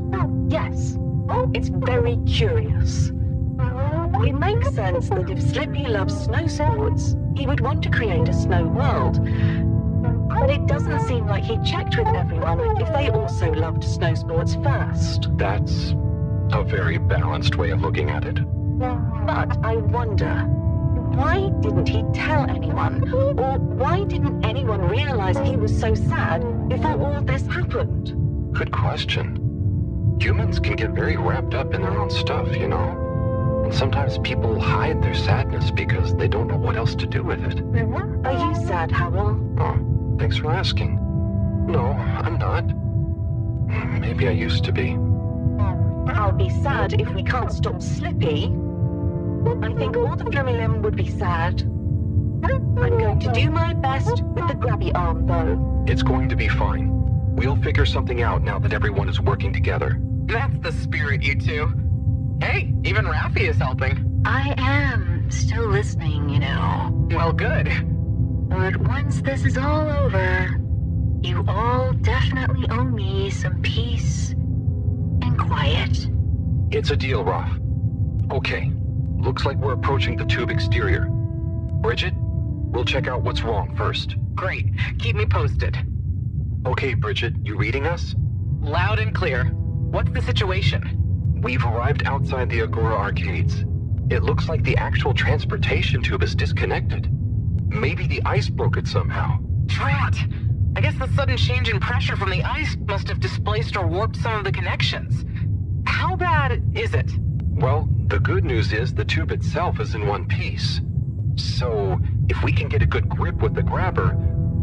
Yes, it's very curious. It makes sense that if Slippy loves snow sports, he would want to create a snow world. But it doesn't seem like he checked with everyone if they also loved snow sports first. That's a very balanced way of looking at it. But I wonder, why didn't he tell anyone? Or why didn't anyone realize he was so sad before all this happened? Good question. Humans can get very wrapped up in their own stuff, you know? And sometimes people hide their sadness because they don't know what else to do with it. Are you sad, Howell? Oh, thanks for asking. No, I'm not. Maybe I used to be. I'll be sad if we can't stop Slippy. I think all the Flumalim would be sad. I'm going to do my best with the grabby arm, though. It's going to be fine. We'll figure something out now that everyone is working together. That's the spirit, you two. Hey, even Raffi is helping. I am still listening, you know. Well, good. But once this is all over, you all definitely owe me some peace and quiet. It's a deal, Raph. Okay, looks like we're approaching the tube exterior. Bridget, we'll check out what's wrong first. Great. Keep me posted. Okay, Bridget, you reading us? Loud and clear. What's the situation? We've arrived outside the Agora arcades. It looks like the actual transportation tube is disconnected. Maybe the ice broke it somehow. Drat! I guess the sudden change in pressure from the ice must have displaced or warped some of the connections. How bad is it? Well, the good news is the tube itself is in one piece. So, if we can get a good grip with the grabber,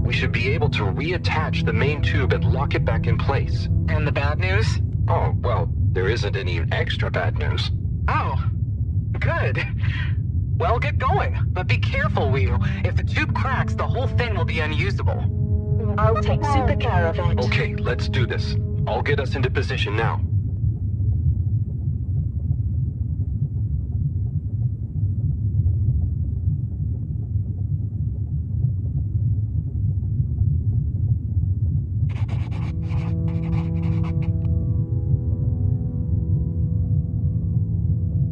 we should be able to reattach the main tube and lock it back in place. And the bad news? Oh, well, there isn't any extra bad news. Oh, good. Well, get going, but be careful, Wheel. If the tube cracks, the whole thing will be unusable. I'll take super care of it. Okay, let's do this. I'll get us into position now.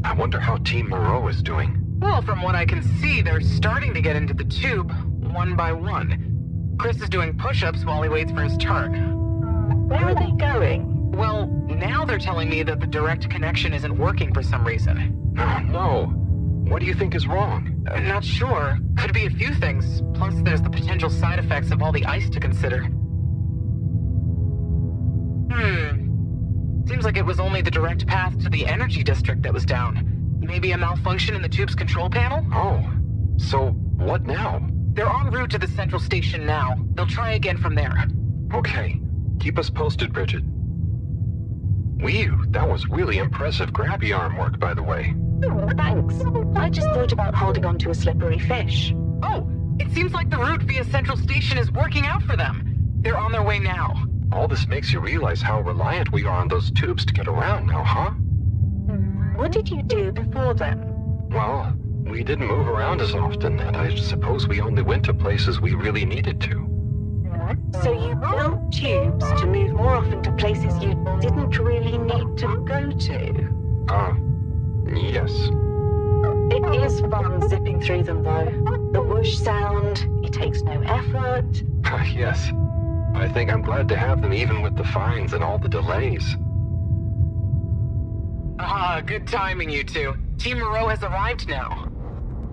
I wonder how Team Moreau is doing. Well, from what I can see, they're starting to get into the tube, one by one. Chris is doing push-ups while he waits for his turn. Where are they going? Well, now they're telling me that the direct connection isn't working for some reason. Oh, no. What do you think is wrong? Not sure. Could be a few things. Plus, there's the potential side effects of all the ice to consider. Seems like it was only the direct path to the energy district that was down. Maybe a malfunction in the tube's control panel? Oh, so what now? They're en route to the central station now. They'll try again from there. Okay. Keep us posted, Bridget. Whew, that was really impressive grabby arm work, by the way. Oh, thanks. I just thought about holding on to a slippery fish. Oh, it seems like the route via central station is working out for them. They're on their way now. All this makes you realize how reliant we are on those tubes to get around now, huh? What did you do before then? Well, we didn't move around as often, and I suppose we only went to places we really needed to. So you built tubes to move more often to places you didn't really need to go to? Yes. It is fun zipping through them, though. The whoosh sound, it takes no effort. Yes. I think I'm glad to have them even with the fines and all the delays. Good timing, you two. Team Moreau has arrived now.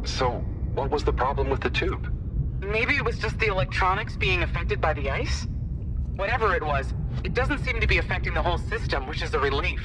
So, what was the problem with the tube? Maybe it was just the electronics being affected by the ice? Whatever it was, it doesn't seem to be affecting the whole system, which is a relief.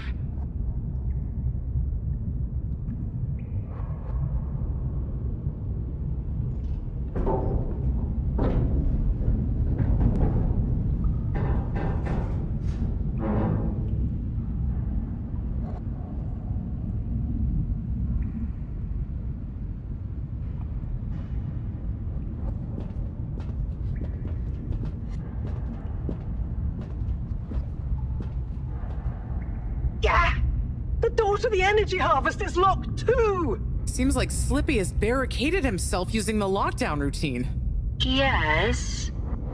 The door to the energy harvest is locked too! Seems like Slippy has barricaded himself using the lockdown routine. Yes,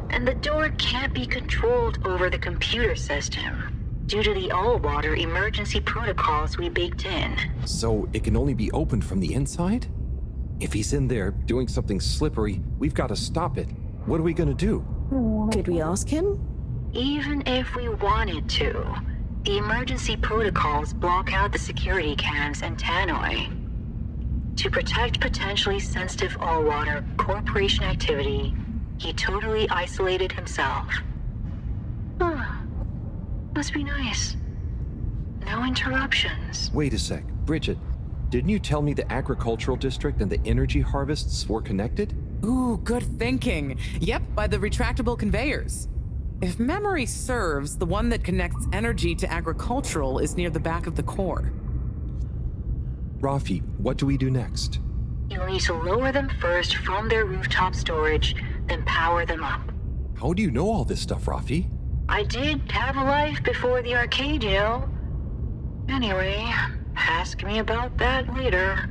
and the door can't be controlled over the computer system due to the all-water emergency protocols we baked in. So it can only be opened from the inside? If he's in there doing something slippery, we've got to stop it. What are we gonna do? Could we ask him? Even if we wanted to, the emergency protocols block out the security cams and tannoy. To protect potentially sensitive all-water corporation activity, he totally isolated himself. Must be nice. No interruptions. Wait a sec. Bridget, didn't you tell me the agricultural district and the energy harvests were connected? Ooh, good thinking. Yep, by the retractable conveyors. If memory serves, the one that connects energy to agricultural is near the back of the core. Rafi, what do we do next? You'll need to lower them first from their rooftop storage, then power them up. How do you know all this stuff, Rafi? I did have a life before the arcade, you know. Anyway, ask me about that later.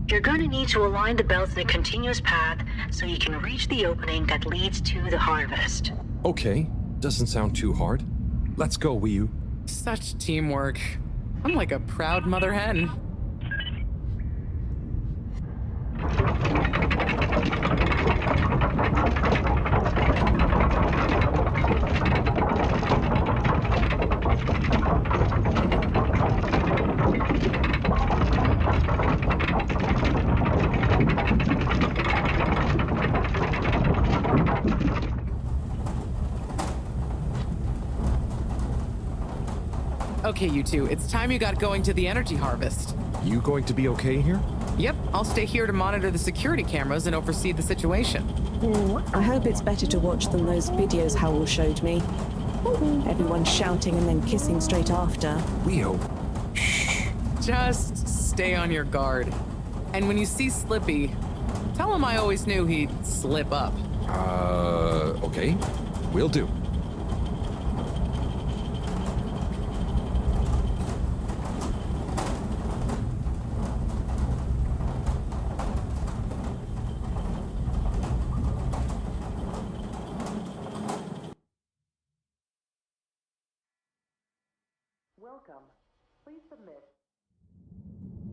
You're going to need to align the belts in a continuous path so you can reach the opening that leads to the harvest. Okay, doesn't sound too hard. Let's go, Wii. Such teamwork. I'm like a proud mother hen. Okay, you two, it's time you got going to the energy harvest. You going to be okay here? Yep, I'll stay here to monitor the security cameras and oversee the situation. I hope it's better to watch than those videos Howell showed me. Everyone shouting and then kissing straight after. Wio. Just stay on your guard. And when you see Slippy, tell him I always knew he'd slip up. Okay. Will do. Welcome. Please submit.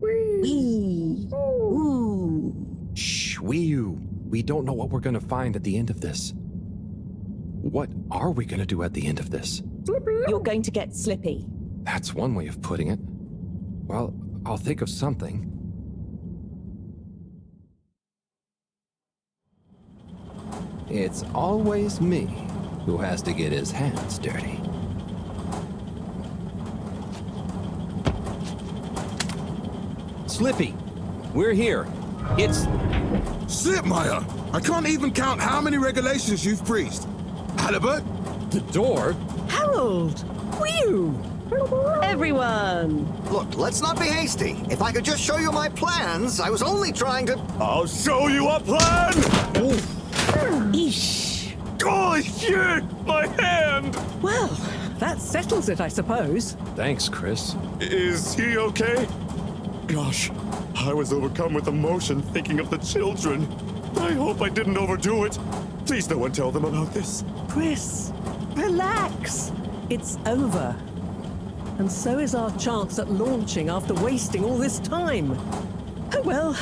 Wee. Ooh. Shh, Wii. We don't know what we're gonna find at the end of this. What are we gonna do at the end of this? You're going to get Slippy. That's one way of putting it. Well, I'll think of something. It's always me who has to get his hands dirty. Slippy, we're here. It's... Slipmire! I can't even count how many regulations you've breached. Halibut? The door? Harold! Whew! Everyone! Look, let's not be hasty. If I could just show you my plans, I was only trying to... I'll show you a plan! Eesh! Oh, shit! My hand! Well, that settles it, I suppose. Thanks, Chris. Is he okay? Gosh, I was overcome with emotion thinking of the children. I hope I didn't overdo it. Please no one tell them about this. Chris, relax. It's over. And so is our chance at launching after wasting all this time. Oh well,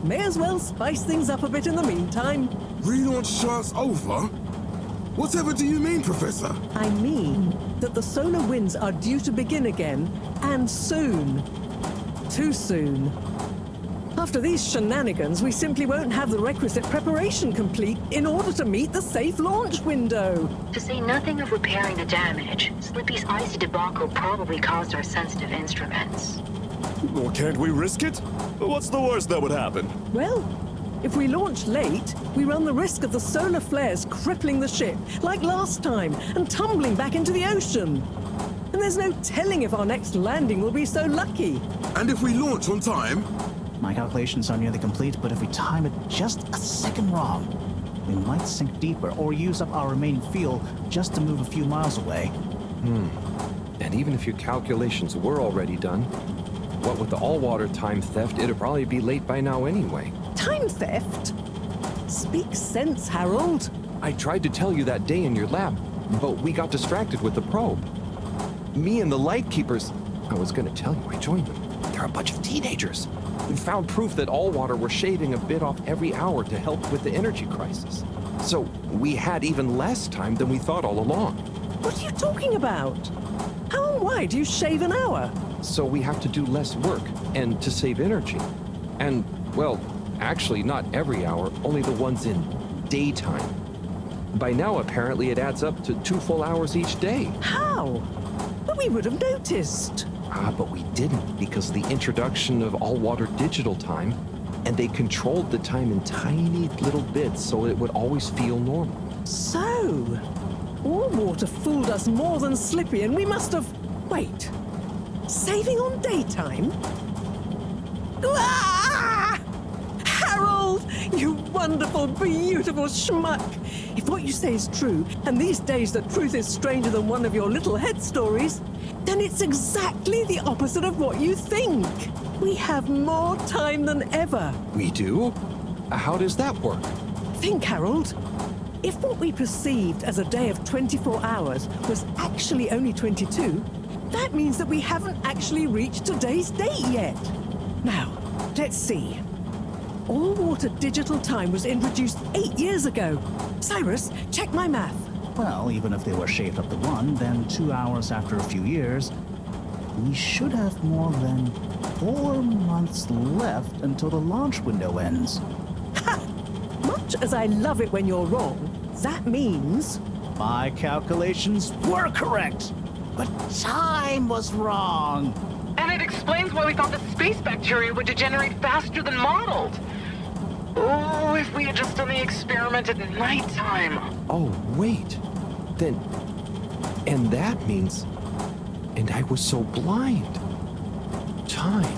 may as well spice things up a bit in the meantime. Relaunch chance over? Whatever do you mean, Professor? I mean that the solar winds are due to begin again, and soon. Too soon. After these shenanigans, we simply won't have the requisite preparation complete in order to meet the safe launch window. To say nothing of repairing the damage, Slippy's icy debacle probably caused our sensitive instruments. Well, can't we risk it? What's the worst that would happen? Well, if we launch late, we run the risk of the solar flares crippling the ship, like last time, and tumbling back into the ocean. And there's no telling if our next landing will be so lucky. And if we launch on time? My calculations are nearly complete, but if we time it just a second wrong, we might sink deeper or use up our remaining fuel just to move a few miles away. And even if your calculations were already done, what with the all-water time theft, it'd probably be late by now anyway. Time theft? Speak sense, Harold. I tried to tell you that day in your lab, but we got distracted with the probe. Me and the Lightkeepers, I was gonna tell you I joined them. They're a bunch of teenagers. We found proof that all water were shaving a bit off every hour to help with the energy crisis. So we had even less time than we thought all along. What are you talking about? How and why do you shave an hour? So we have to do less work, and to save energy. And, well, actually not every hour, only the ones in daytime. By now, apparently, it adds up to 2 full hours each day. How? But we would have noticed. But we didn't because of the introduction of all-water digital time, and they controlled the time in tiny little bits so it would always feel normal. So, all water fooled us more than Slippy, and we must have... Wait. Saving on daytime? Ah! Harold! Harold, you wonderful, beautiful schmuck. If what you say is true, and these days the truth is stranger than one of your little head stories, then it's exactly the opposite of what you think. We have more time than ever. We do? How does that work? Think, Harold. If what we perceived as a day of 24 hours was actually only 22, that means that we haven't actually reached today's date yet. Now, let's see. All-water digital time was introduced 8 years ago. Cyrus, check my math. Well, even if they were shaped up to 1, then 2 hours after a few years, we should have more than 4 months left until the launch window ends. Ha! Much as I love it when you're wrong, that means... My calculations were correct, but time was wrong. And it explains why we thought the space bacteria would degenerate faster than modeled. Oh, if we had just done the experiment at nighttime. Oh, wait. Then... And that means... And I was so blind. Time.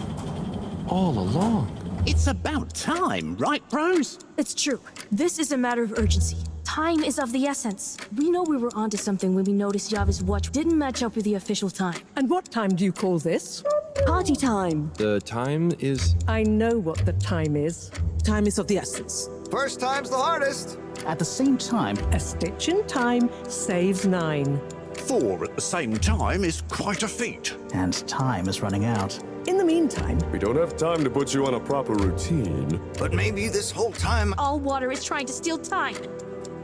All along. It's about time, right, bros? It's true. This is a matter of urgency. Time is of the essence. We know we were onto something when we noticed Yava's watch didn't match up with the official time. And what time do you call this? Party time. The time is... I know what the time is. Time is of the essence. First time's the hardest. At the same time, a stitch in time saves 9. 4 at the same time is quite a feat. And time is running out. In the meantime... We don't have time to put you on a proper routine. But maybe this whole time... All water is trying to steal time.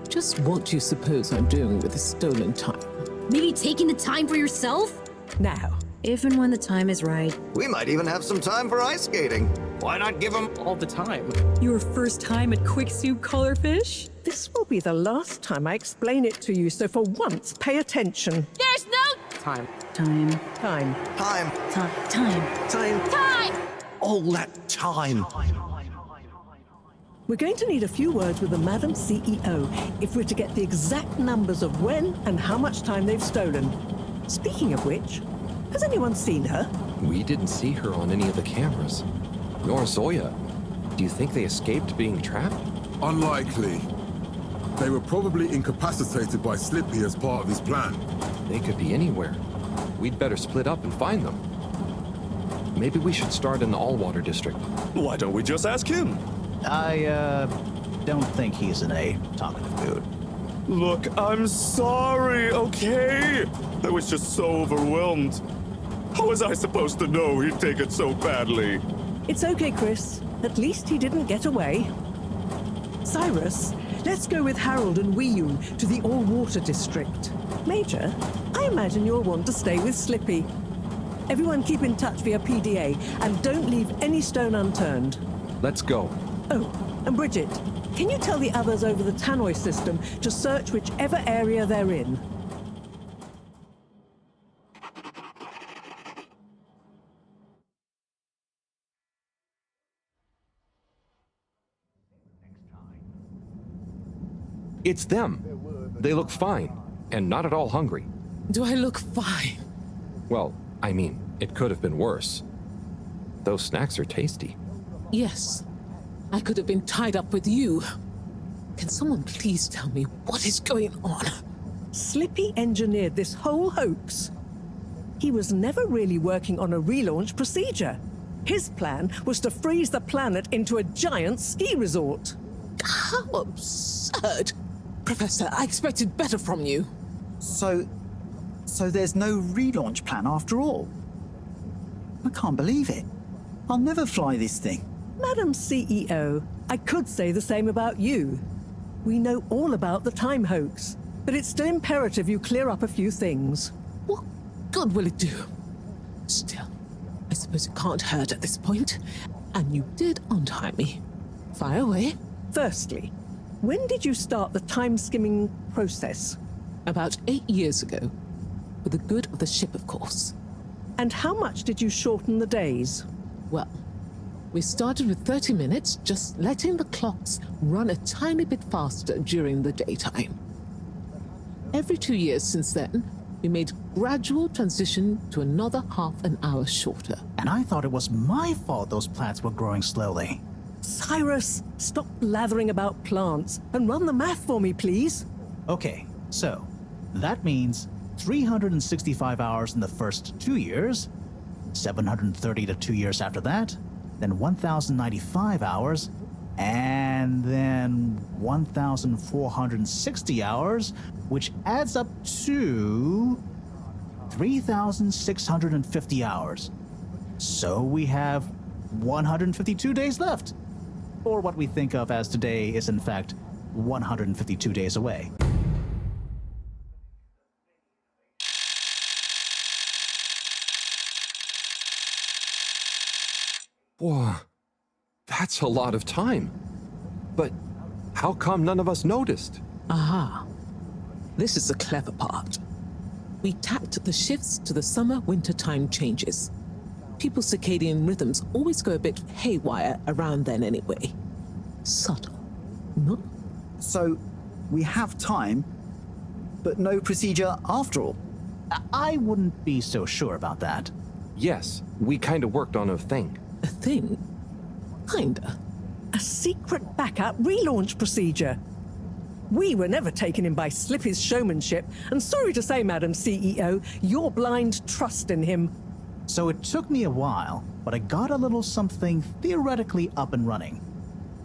Just what do you suppose I'm doing with the stolen time? Maybe taking the time for yourself? Now, if and when the time is right. We might even have some time for ice skating. Why not give them all the time? Your first time at Quick Soup Colorfish? This will be the last time I explain it to you, so for once, pay attention. There's no... Time. Time. Time. Time. All that time. We're going to need a few words with the Madam CEO if we're to get the exact numbers of when and how much time they've stolen. Speaking of which, has anyone seen her? We didn't see her on any of the cameras. Nor Zoya. Do you think they escaped being trapped? Unlikely. They were probably incapacitated by Slippy as part of his plan. They could be anywhere. We'd better split up and find them. Maybe we should start in the Allwater district. Why don't we just ask him? I, don't think he's in a talkative mood. Look, I'm sorry, okay? I was just so overwhelmed. How was I supposed to know he'd take it so badly? It's okay, Chris. At least he didn't get away. Cyrus, let's go with Harold and Weeyun to the All-Water District. Major, I imagine you'll want to stay with Slippy. Everyone keep in touch via PDA and don't leave any stone unturned. Let's go. Oh, and Bridget, can you tell the others over the tannoy system to search whichever area they're in? It's them. They look fine, and not at all hungry. Do I look fine? Well, I mean, it could have been worse. Those snacks are tasty. Yes. I could have been tied up with you. Can someone please tell me what is going on? Slippy engineered this whole hoax. He was never really working on a relaunch procedure. His plan was to freeze the planet into a giant ski resort. How absurd! Professor, I expected better from you. So there's no relaunch plan after all? I can't believe it. I'll never fly this thing. Madam CEO, I could say the same about you. We know all about the time hoax, but it's still imperative you clear up a few things. What good will it do? Still, I suppose it can't hurt at this point. And you did untie me. Fire away. Firstly, when did you start the time-skimming process? About 8 years ago. For the good of the ship, of course. And how much did you shorten the days? Well, we started with 30 minutes, just letting the clocks run a tiny bit faster during the daytime. Every 2 years since then, we made gradual transition to another half an hour shorter. And I thought it was my fault those plants were growing slowly. Cyrus, stop blathering about plants and run the math for me, please. Okay, so that means 365 hours in the first 2 years, 730 to 2 years after that, then 1,095 hours, and then 1,460 hours, which adds up to 3,650 hours. So we have 152 days left. Or what we think of as today is in fact 152 days away. Whoa, that's a lot of time. But how come none of us noticed? Aha. This is the clever part. We tacked the shifts to the summer-winter time changes. People's circadian rhythms always go a bit haywire around then anyway. Subtle, no? So, we have time, but no procedure after all. I wouldn't be so sure about that. Yes, we kind of worked on a thing. A thing? Kinda. A secret backup relaunch procedure. We were never taken in by Slippy's showmanship, and sorry to say, Madam CEO, your blind trust in him. So it took me a while, but I got a little something theoretically up and running.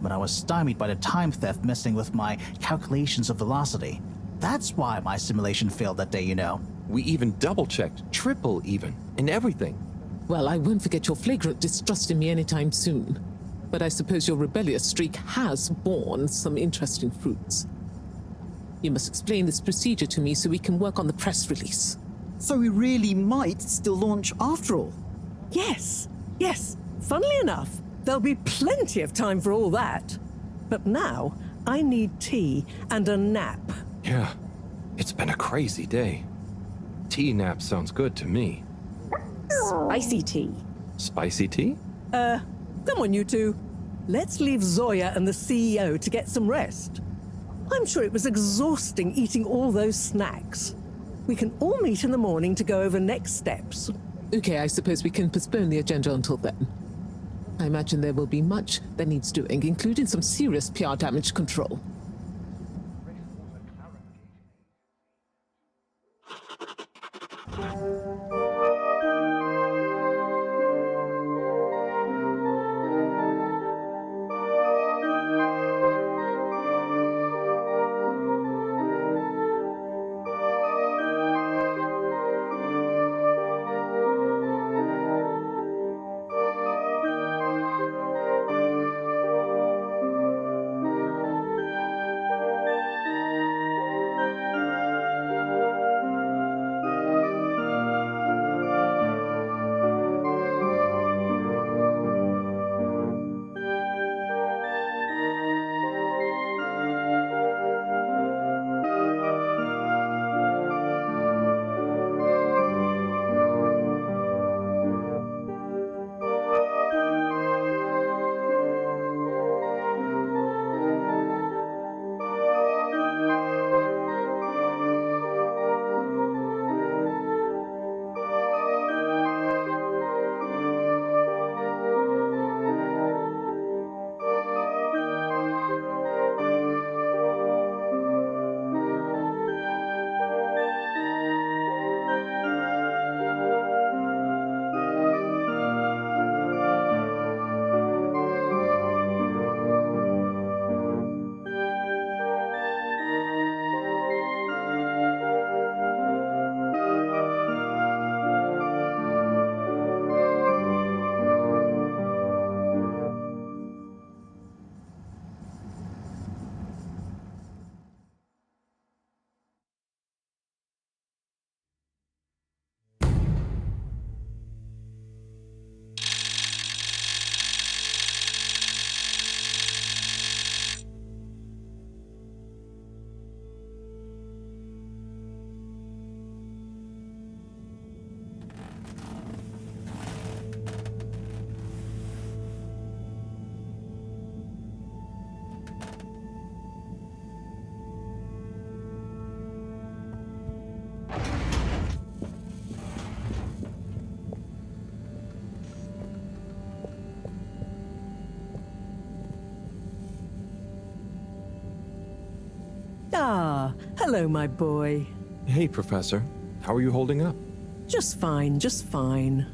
But I was stymied by the time theft messing with my calculations of velocity. That's why my simulation failed that day, you know. We even double-checked, triple even, and everything. Well, I won't forget your flagrant distrust in me anytime soon. But I suppose your rebellious streak has borne some interesting fruits. You must explain this procedure to me so we can work on the press release. So we really might still launch after all? Yes. Funnily enough, there'll be plenty of time for all that. But now, I need tea and a nap. Yeah, it's been a crazy day. Tea nap sounds good to me. Spicy tea. Spicy tea? Come on, you two. Let's leave Zoya and the CEO to get some rest. I'm sure it was exhausting eating all those snacks. We can all meet in the morning to go over next steps. Okay, I suppose we can postpone the agenda until then. I imagine there will be much that needs doing, including some serious PR damage control. Ah, hello, my boy. Hey, Professor. How are you holding up? Just fine, just fine.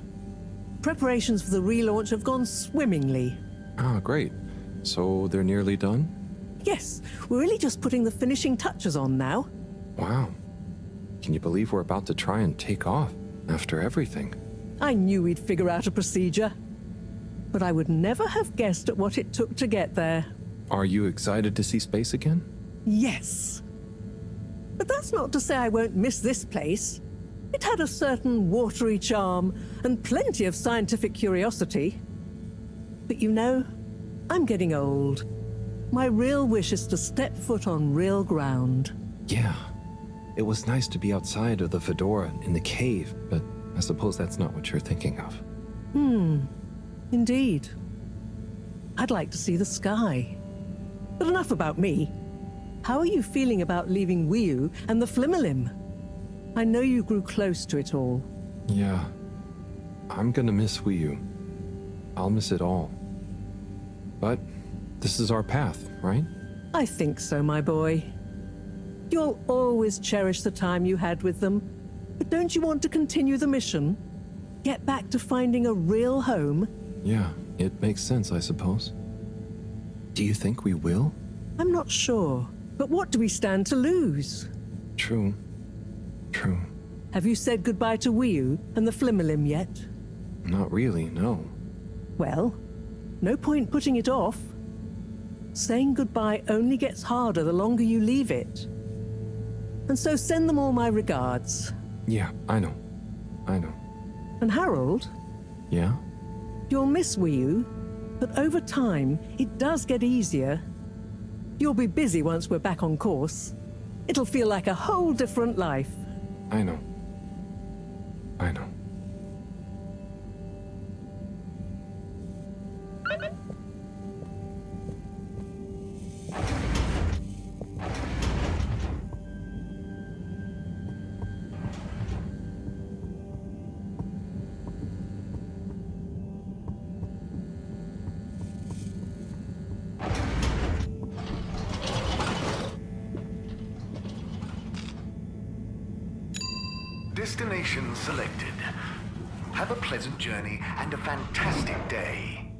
Preparations for the relaunch have gone swimmingly. Ah, great. So they're nearly done? Yes, we're really just putting the finishing touches on now. Wow. Can you believe we're about to try and take off after everything? I knew we'd figure out a procedure. But I would never have guessed at what it took to get there. Are you excited to see space again? Yes. But that's not to say I won't miss this place. It had a certain watery charm and plenty of scientific curiosity. But you know, I'm getting old. My real wish is to step foot on real ground. Yeah. It was nice to be outside of the fedora in the cave, but I suppose that's not what you're thinking of. Indeed. I'd like to see the sky. But enough about me. How are you feeling about leaving Wiu and the Flimmerlim? I know you grew close to it all. Yeah. I'm gonna miss Wiu. I'll miss it all. But this is our path, right? I think so, my boy. You'll always cherish the time you had with them. But don't you want to continue the mission? Get back to finding a real home? Yeah, it makes sense, I suppose. Do you think we will? I'm not sure. But what do we stand to lose? True. True. Have you said goodbye to Wiu and the Flimmerlim yet? Not really, no. Well, no point putting it off. Saying goodbye only gets harder the longer you leave it. And so send them all my regards. Yeah, I know. I know. And Harold? Yeah? You'll miss Wiu, but over time, it does get easier. You'll be busy once we're back on course. It'll feel like a whole different life. I know. I know. Destination selected. Have a pleasant journey and a fantastic day.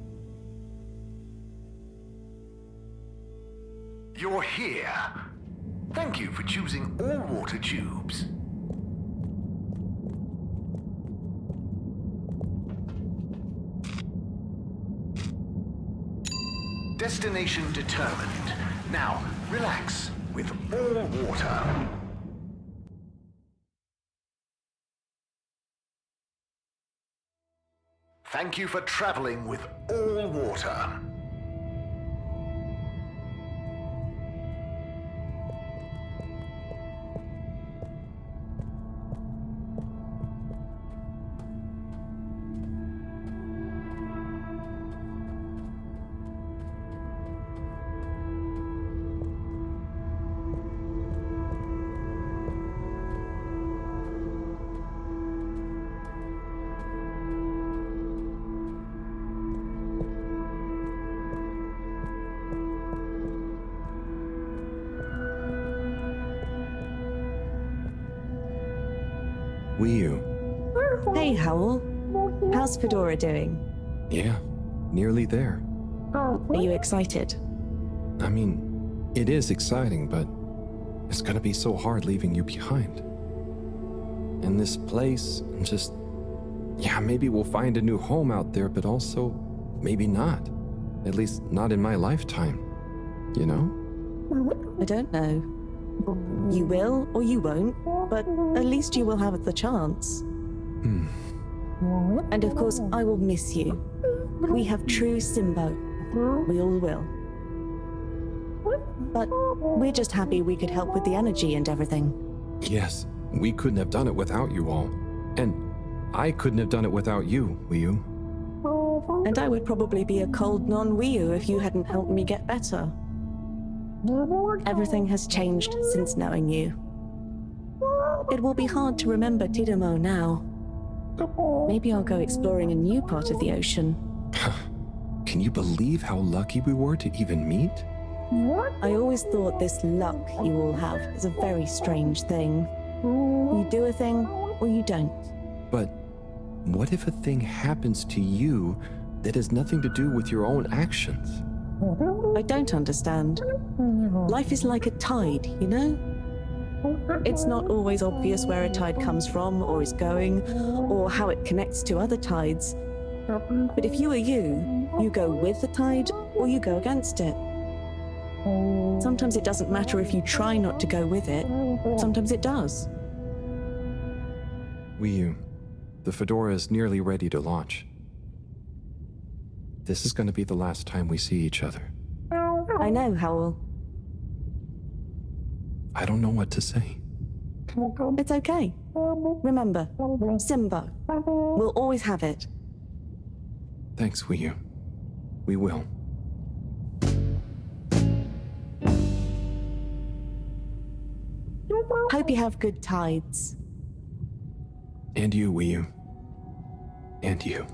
You're here. Thank you for choosing all water tubes. Destination determined. Now, relax with all water. Thank you for traveling with all water. Wiu. Hey, Howl. How's Fedora doing? Yeah, nearly there. Are you excited? I mean, it is exciting, but it's gonna be so hard leaving you behind. And this place, just... Yeah, maybe we'll find a new home out there, but also, maybe not. At least not in my lifetime. You know? I don't know. You will or you won't, but at least you will have the chance. And of course, I will miss you. We have true Simbo. We all will. But we're just happy we could help with the energy and everything. Yes, we couldn't have done it without you all. And I couldn't have done it without you, Wiu. And I would probably be a cold non-Wiu if you hadn't helped me get better. Everything has changed since knowing you. It will be hard to remember Tidimo now. Maybe I'll go exploring a new part of the ocean. Can you believe how lucky we were to even meet? I always thought this luck you all have is a very strange thing. You do a thing, or you don't. But what if a thing happens to you that has nothing to do with your own actions? I don't understand. Life is like a tide, you know? It's not always obvious where a tide comes from, or is going, or how it connects to other tides. But if you are you, you go with the tide, or you go against it. Sometimes it doesn't matter if you try not to go with it. Sometimes it does. The Fedora is nearly ready to launch. This is going to be the last time we see each other. I know, Howell. I don't know what to say. It's okay. Remember, Simbo. We'll always have it. Thanks, Wiyu. We will. Hope you have good tides. And you, Wiyu. And you.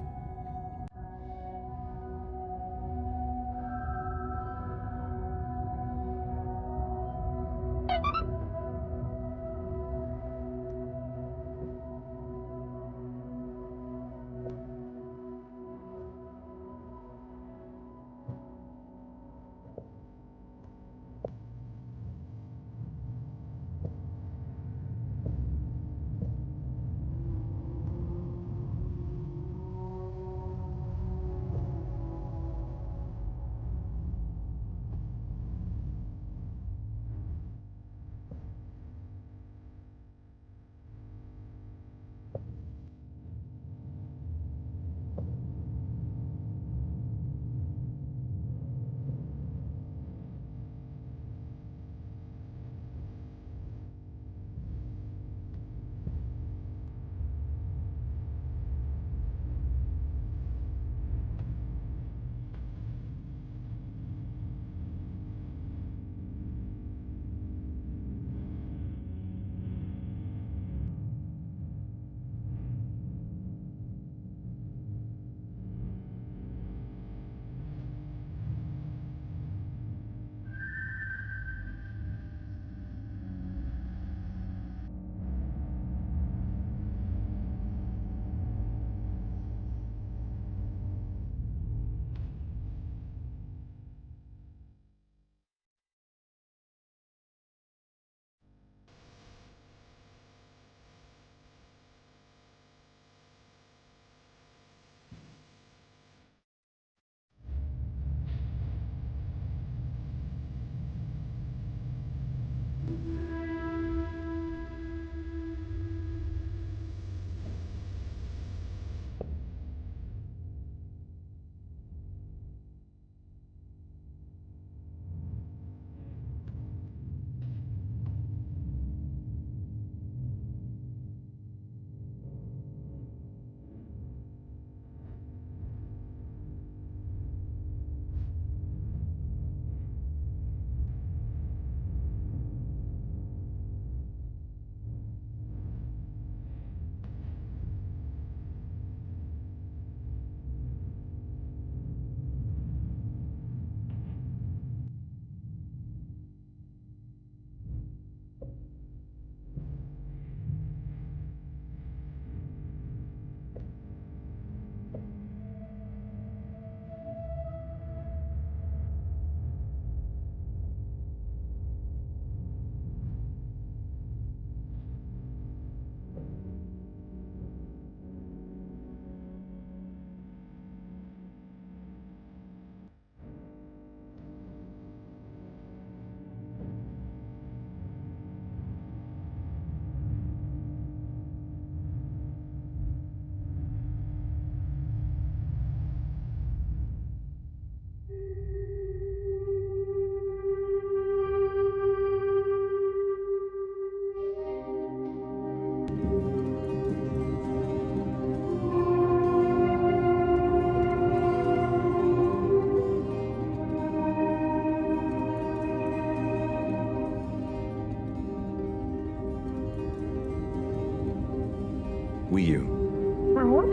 Wiyu.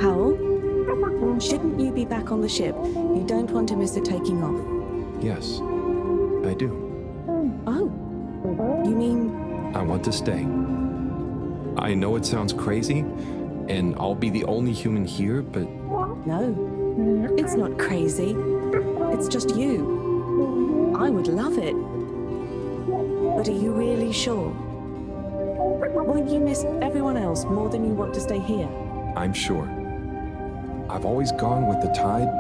Howell? Shouldn't you be back on the ship? You don't want to miss it taking off. Yes. I do. Oh. You mean... I want to stay. I know it sounds crazy, and I'll be the only human here, but... No, it's not crazy. It's just you. I would love it. But are you really sure? Won't you miss everyone else more than you want to stay here? I'm sure. I've always gone with the tide,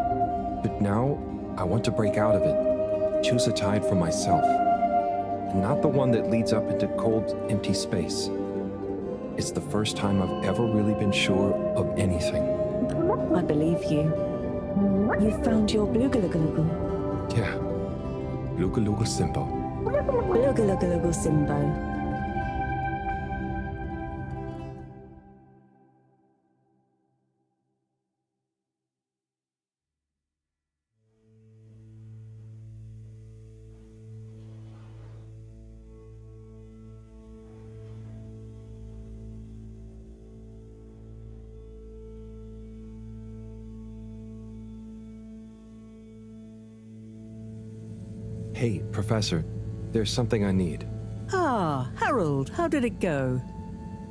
but now I want to break out of it. Choose a tide for myself. Not the one that leads up into cold, empty space. It's the first time I've ever really been sure of anything. I believe you. You've found your Blugalugalagu. Yeah. Lugaluga Simbo. Blugalugalagu Simbo. Hey, Professor, there's something I need. Ah, Harold, how did it go?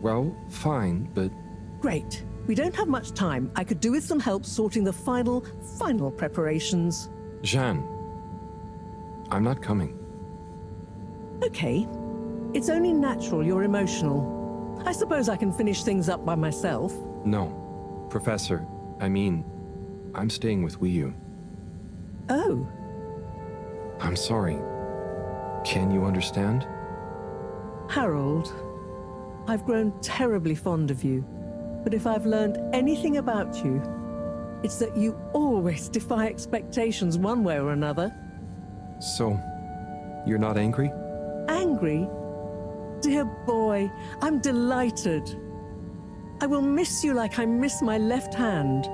Well, fine, but... Great. We don't have much time. I could do with some help sorting the final preparations. Jeanne, I'm not coming. Okay. It's only natural you're emotional. I suppose I can finish things up by myself. No. Professor, I mean, I'm staying with Wiyu. Oh. I'm sorry. Can you understand? Harold, I've grown terribly fond of you, but if I've learned anything about you, it's that you always defy expectations one way or another. So, you're not angry? Angry? Dear boy, I'm delighted. I will miss you like I miss my left hand.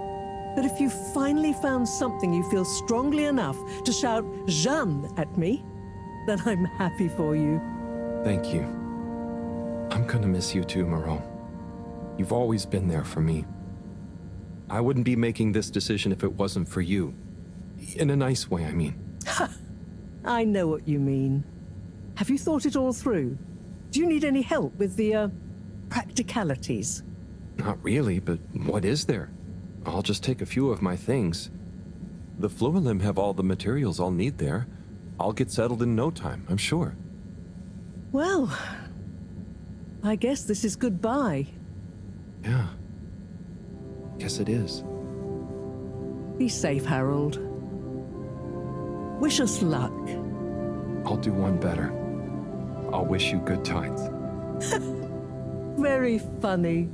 But if you finally found something you feel strongly enough to shout Jeanne at me, then I'm happy for you. Thank you. I'm gonna miss you too, Moreau. You've always been there for me. I wouldn't be making this decision if it wasn't for you. In a nice way, I mean. I know what you mean. Have you thought it all through? Do you need any help with the, practicalities? Not really, but what is there? I'll just take a few of my things. The Fluilim have all the materials I'll need there. I'll get settled in no time, I'm sure. Well, I guess this is goodbye. Yeah. Guess it is. Be safe, Harold. Wish us luck. I'll do one better. I'll wish you good tides. Very funny.